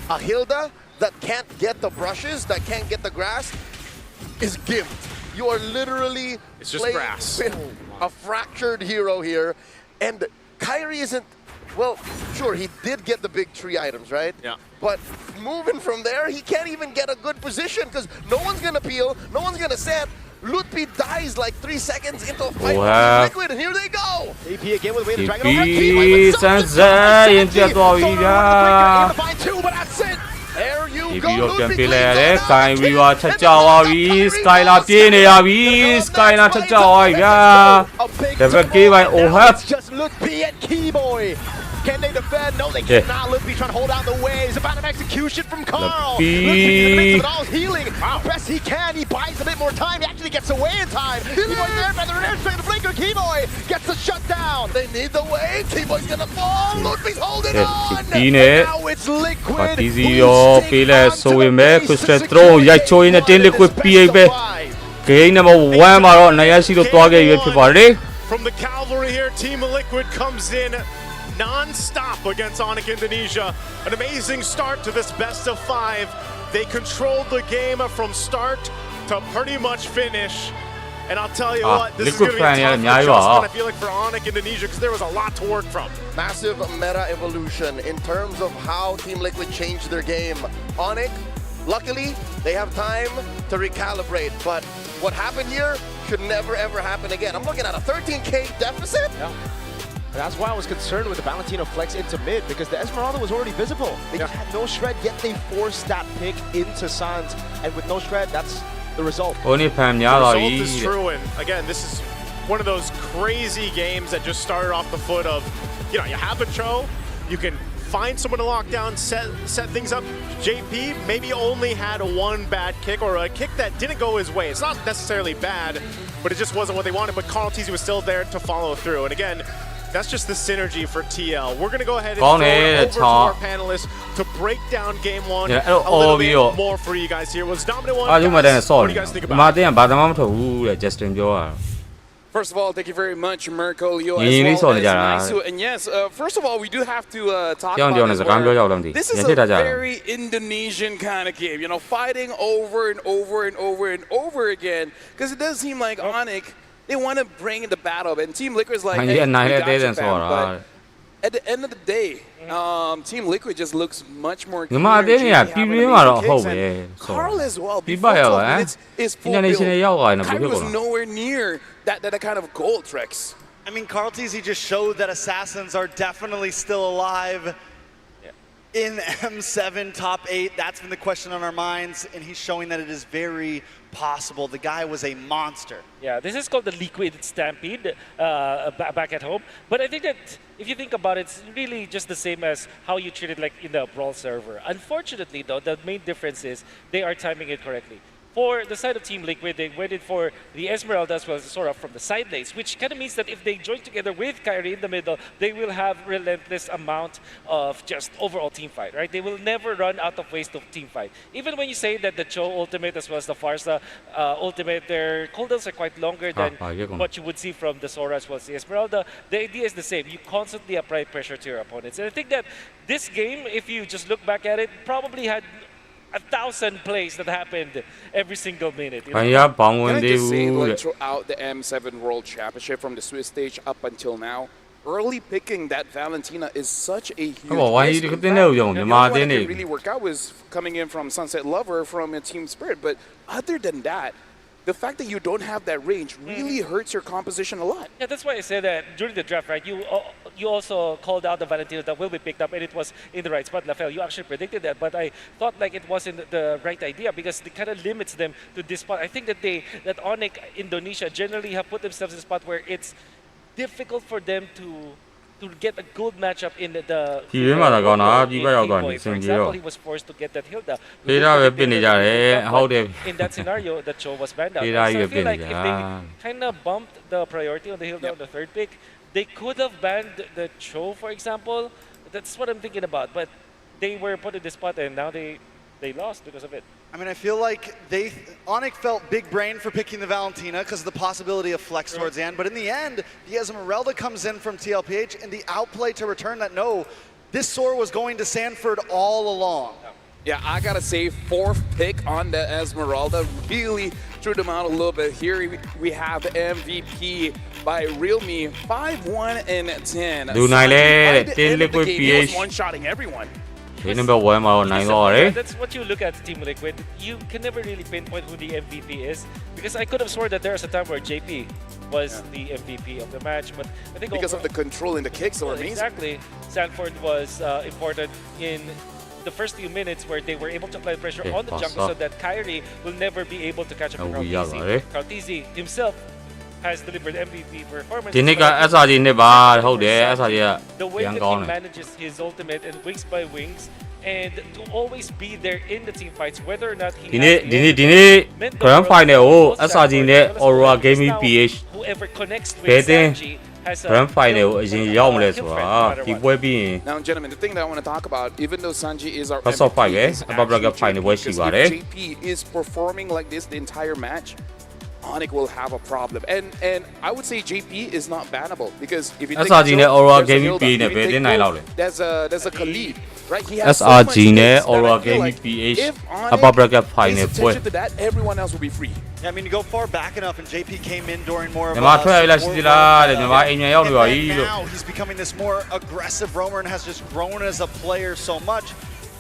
a Hilda that can't get the brushes, that can't get the grass, is gimped. You are literally playing with a fractured hero here, and Kyrie isn't, well, sure, he did get the big tree items, right? Yeah. But moving from there, he can't even get a good position because no one's going to peel, no one's going to set. Lutpi dies like 3 seconds into a fight with Liquid, and here they go! AP again with the way the Dragon over. Keep find two, but that's it! There you go, Lutpi cleans it out! Just Lutpi and Keyboy. Can they defend? No, they cannot. Lutpi trying to hold out the waves. About an execution from Carl. Lutpi in the midst of it all, healing best he can. He buys a bit more time. He actually gets away in time. Keyboy there, by the reverse straight the blinker. Keyboy gets the shutdown. They need the wave. Keyboy's gonna fall. Lutpi's holding on. And now it's Liquid. From the cavalry here, Team Liquid comes in non-stop against Onyx Indonesia. An amazing start to this best of 5. They controlled the game from start to pretty much finish. And I'll tell you what, this is going to be a tough adjustment, I feel like, for Onyx Indonesia, because there was a lot to work from. Massive meta evolution in terms of how Team Liquid changed their game. Onyx, luckily, they have time to recalibrate, but what happened here should never ever happen again. I'm looking at a 13K deficit. Yeah. That's why I was concerned with the Valentino flex into mid, because the Esmeralda was already visible. They just had no shred, yet they forced that pick into Sans, and with no shred, that's the result. The result is true, and again, this is one of those crazy games that just started off the foot of, you know, you have a Cho, you can find someone to lock down, set things up. JP maybe only had one bad kick, or a kick that didn't go his way. It's not necessarily bad, but it just wasn't what they wanted, but Carl Teasy was still there to follow through. And again, that's just the synergy for TL. We're going to go ahead and throw it over to our panelists to break down game 1 a little bit more for you guys here. Was dominant one, guys, what do you guys think about it? First of all, thank you very much, Mirko, Leo, as well as Naisu. And yes, first of all, we do have to talk about this is a very Indonesian kind of game, you know, fighting over and over and over and over again, because it does seem like Onyx, they want to bring in the battle, and Team Liquid is like, hey, we got you, fam. But at the end of the day, Team Liquid just looks much more clear. Carl as well, before 12 minutes, is full build. Kyrie was nowhere near that kind of gold tricks. I mean, Carl Teasy just showed that Assassins are definitely still alive. In M7 top 8, that's been the question on our minds, and he's showing that it is very possible. The guy was a monster. Yeah, this is called the Liquid Stampede back at home. But I think that if you think about it, it's really just the same as how you treat it like in the Brawl server. Unfortunately, though, the main difference is they are timing it correctly. For the side of Team Liquid, they waited for the Esmeralda as well as Sora from the side lanes, which kind of means that if they join together with Kyrie in the middle, they will have relentless amount of just overall team fight, right? They will never run out of ways to team fight. Even when you say that the Cho ultimate as well as the Farsa ultimate, their cooldowns are quite longer than what you would see from the Sora as well as the Esmeralda. The idea is the same. You constantly apply pressure to your opponents. And I think that this game, if you just look back at it, probably had 1,000 plays that happened every single minute. You know? Can I just say, like, throughout the M7 World Championship from the Swiss stage up until now, early picking that Valentina is such a huge risk. The only one that can really work out was coming in from Sunset Lover from Team Spirit, but other than that, the fact that you don't have that range really hurts your composition a lot. Yeah, that's why I said that during the draft, right? You also called out the Valentina that will be picked up, and it was in the right spot. Lafel, you actually predicted that, but I thought like it wasn't the right idea because it kind of limits them to this spot. I think that Onyx Indonesia generally have put themselves in a spot where it's difficult for them to get a good matchup in the For example, he was forced to get that Hilda. In that scenario, the Cho was banned out. So I feel like if they kind of bumped the priority on the Hilda on the third pick, they could have banned the Cho, for example. That's what I'm thinking about. But they were put in this spot, and now they they lost because of it. I mean, I feel like ONIC felt big brain for picking the Valentina because of the possibility of flex towards the end. But in the end, the Esmeralda comes in from TLPH and the outplay to return that no, this Sora was going to Sanford all along. Yeah, I gotta say, fourth pick on the Esmeralda really threw them out a little bit. Here we have the MVP by Realme, 5-1 and 10. Do By the end of the TLPH. game, he was one-shotting everyone. Number 1 မှာတော့နိုင်တော့တယ် That's what you look at Team Liquid. You can never really pinpoint who the MVP is because I could have sworn that there was a time where JP was the MVP of the match, but I think because of the control in the kicks, so amazing. Exactly. Sanford was important in the first few minutes where they were able to apply pressure on the jungle so that Kyrie will never be able to catch up with Krautizi. Krautizi himself has delivered MVP performance. ဒီနေ့က SRG နဲ့ပါဟုတ်တယ် SRG က The way ရန် that ကောင်း he တယ် manages his ultimate and wings by wings and to always be there in the team fights whether or not he ဒီနေ့ Grand Final ကို SRG နဲ့ Aurora Gaming PH whoever connects ဘယ် with တင် Sanji has a Grand Final ကိုအရင်ရောက်မလဲဆိုတာဒီပွဲပြီးရင် Now, gentlemen, the thing that I want to talk about, even though Sanji is our First off, MVP, five, is Upper bracket actually final JP,ပွဲ because ရှိပါတယ် if JP is performing like this the entire match, ONIC will have a problem. And I would say JP is not bannable because if you take SRG နဲ့ Aurora there's a Gaming Hilda. PH နဲ့ If ဘယ် you တင် take နိုင် both, လောက်လဲ there's a Khalid, right? He has so much SRG နဲ့ hits that Aurora I feel Gaming like PH if ONIC Upper bracket pays final ပွဲ attention to that, everyone else will be free. Yeah, I mean, you go far back enough, and JP came in during more of မြန်မာထွက်ရလာရှိသလားတဲ့မြန်မာအိမ်ပြန်ရောက်နေပါပြီ and လို့ now he's becoming this more aggressive roamer and has just grown as a player so much,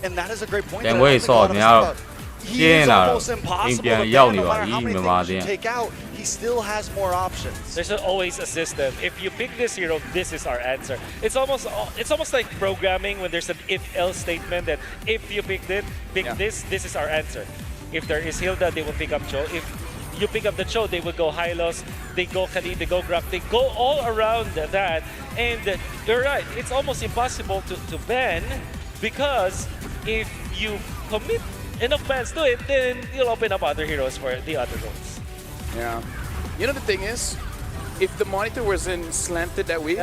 and that is a great point. တန် that I ပွဲ don't think a ဆော့ lot of us များ think တော့ about. He ကျင်း is လာ almost တော့အိမ် impossible ပြန် to ရောက် ban, နေ no ပါ matter ပြီ how many မြန်မာ things တင် you take out. He still has more options. There's always a system. If you pick this hero, this is our answer. It's almost like programming when there's an if-else statement that if you pick this is our answer. If there is Hilda, they will pick up Cho. If you pick up the Cho, they will go Hylos, they go Khalid, they go Graf, they go all around that. And you're right, it's almost impossible to ban because if you commit enough bans to it, then you'll open up other heroes for the other roles. Yeah. You know the thing is, if the monitor wasn't slanted that way,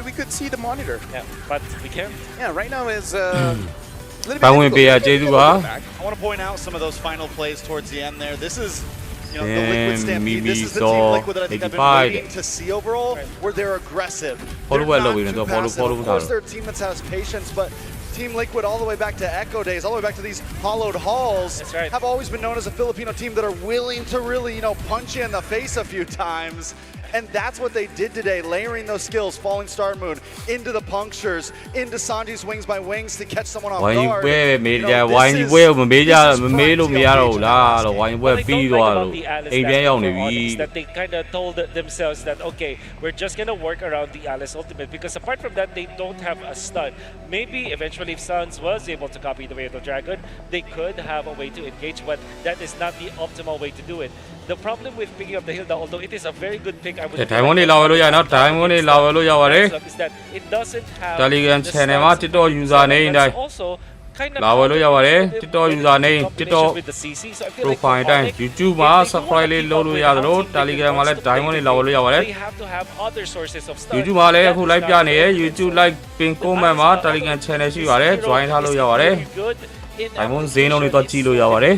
we could see the monitor. Yeah, but we can't. Yeah, right now is a little bit ပန်းဝင်ပေးရကျေးဇူးပါ I want to point out some of those final plays towards the end there. This is, you know, the Liquid Stampede. This is the Team Liquid that I think I've been waiting to see overall, where they're aggressive. Follow They're well, not too follow, passive. follow, Of course, follow. they're a team that has patience, but Team Liquid all the way back to Echo days, all the way back to these hollowed halls, have always been known as a Filipino team that are willing to really, you know, punch you in the face a few times. And that's what they did today, layering those skills, Falling Star Moon, into the punctures, into Sanji's Wings by Wings to catch someone off ဝိုင်း guard. ပွဲမေး You ကြ know, ဝိုင်း this is- ပွဲကိုမမေးကြ this is မမေး prime လို့မရတော့ဘူးလားလို့ဝိုင်းပွဲ What I ပြီး don't သွား like လို့ about the Alice အိမ်ပြန်ရောက်နေ aspect ပြီ of Onyx that they kind of told themselves that okay, we're just gonna work around the Alice ultimate because apart from that, they don't have a stun. Maybe eventually, if Suns was able to copy the way of the Dragon, they could have a way to engage, but that is not the optimal way to do it. The problem with picking up the Hilda, although it is a very good pick, I would ဒိုင်မွန်နေလာဝဲလို့ရနော်ဒိုင်မွန်နေလာဝဲလို့ရပါတယ် is that it doesn't have Telegram the channel stats မှာ TikTok user name တိုင်း also kind of လာဝဲလို့ရပါတယ် TikTok user name TikTok with the CC, so I feel like profile for တိုင်း Onyx, YouTube မှာ subscribe လေးလုပ်လို့ရသလို Telegram မှာလည်းဒိုင်မွန်နေလာဝဲလို့ရပါတယ် they have to have other sources of stun. YouTube မှာလည်းအခု live ပြနေရ YouTube live pin comment မှာ Telegram channel ရှိပါတယ် join ထားလို့ရပါတယ် ဒိုင်မွန်ဈေးနှုန်းတွေတော့ကြည့်လို့ရပါတယ်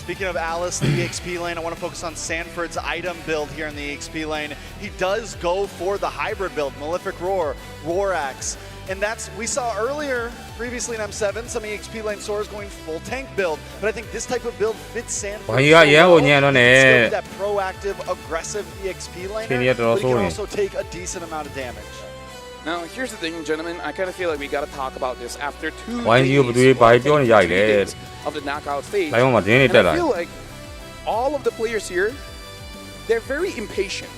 Speaking of Alice, the EXP lane, I want to focus on Sanford's item build here in the EXP lane. He does go for the hybrid build, Malefic Roar, Roar Axe. And that's, we saw earlier, previously in M7, some EXP lane Sora's going full tank build. But I think this type of build fits Sanford so well. He can still be that proactive, aggressive EXP laner, but he can also take a decent amount of damage. Now, here's the thing, gentlemen. I kind of feel like we got to talk about this after 2 Why days, you do it by doing it like 2 days that? of the knockout phase. Like, And I feel like all of the players here, they're very impatient.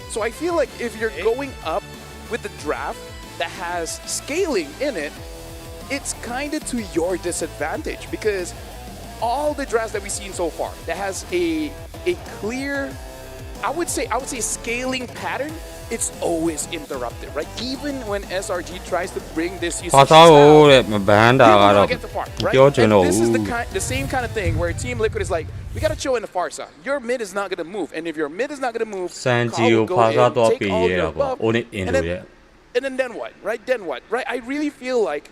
So I feel like if you're going up with the draft that has scaling in it, it's kind of to your disadvantage because all the drafts that we've seen so far that has a clear, I would say scaling pattern, it's always interrupted, right? Even when SRG tries to bring this usage ဘာသာ style, ကိုတဲ့မဘန်တာ they will ကတော့ not get the far, right? ပြောချင် And တော့ this ဘူး is the same kind of thing where Team Liquid is like, we got to chill in the Farsa. Your mid is not going to move, and if your mid is not going to move, စန်ဂျီ Call ကို will go ဖာသာ in, တော့ take ပေး all ရ your တာပေါ့ buff, only in and လို့ရ then what, right? Then what, right? I really feel like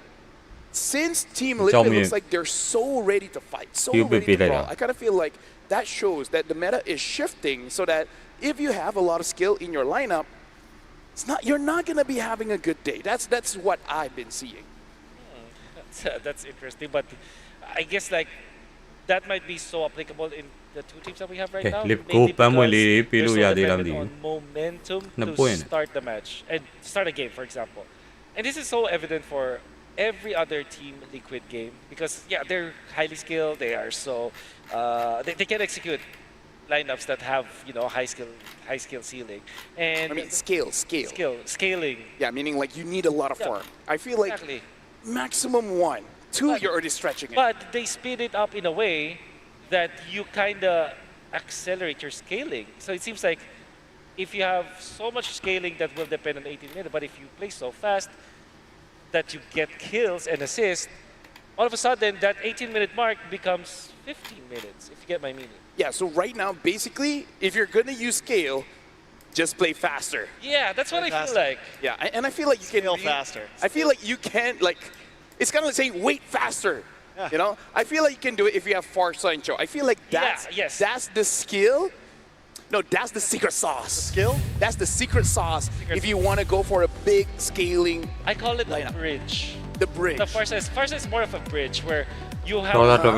since Team Liquid looks like they're so ready to fight, so ready to brawl, I kind of feel like that shows that the meta is shifting so that if you have a lot of skill in your lineup, you're not going to be having a good day. That's what I've been seeing. That's interesting, but I guess like that might be so applicable in the two teams that we have right now. Maybe because they're so dependent on momentum to start the match and start a game, for example. And this is so evident for every other Team Liquid game because they're highly skilled. They are so they can execute lineups that have high skill ceiling. And I mean scaling. Yeah, meaning like you need a lot of farm. I feel like maximum 1, 2 you're already stretching it. But they speed it up in a way that you kind of accelerate your scaling. So it seems like if you have so much scaling that will depend on 18 minutes, but if you play so fast that you get kills and assists, all of a sudden that 18-minute mark becomes 15 minutes, if you get my meaning. Yeah, so right now, basically, if you're going to use scale, just play faster. Yeah, that's what I feel like. Yeah, and I feel like you can scale faster. I feel like you can, like, it's kind of like saying wait faster. Yeah. You know, I feel like you can do it if you have Farsa and Cho. I feel like that's the skill. No, that's the secret sauce. The skill? That's the secret sauce if you want to go for a big scaling. I call it the bridge. The bridge. The Farsa is more of a bridge where you have that's the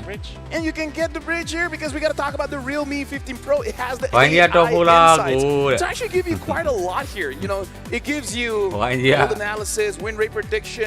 bridge. And you can get the bridge here because we got to talk about the Realme 15 Pro. It has the AI insights. It's actually give you quite a lot here. You know, it gives you build analysis, win rate prediction,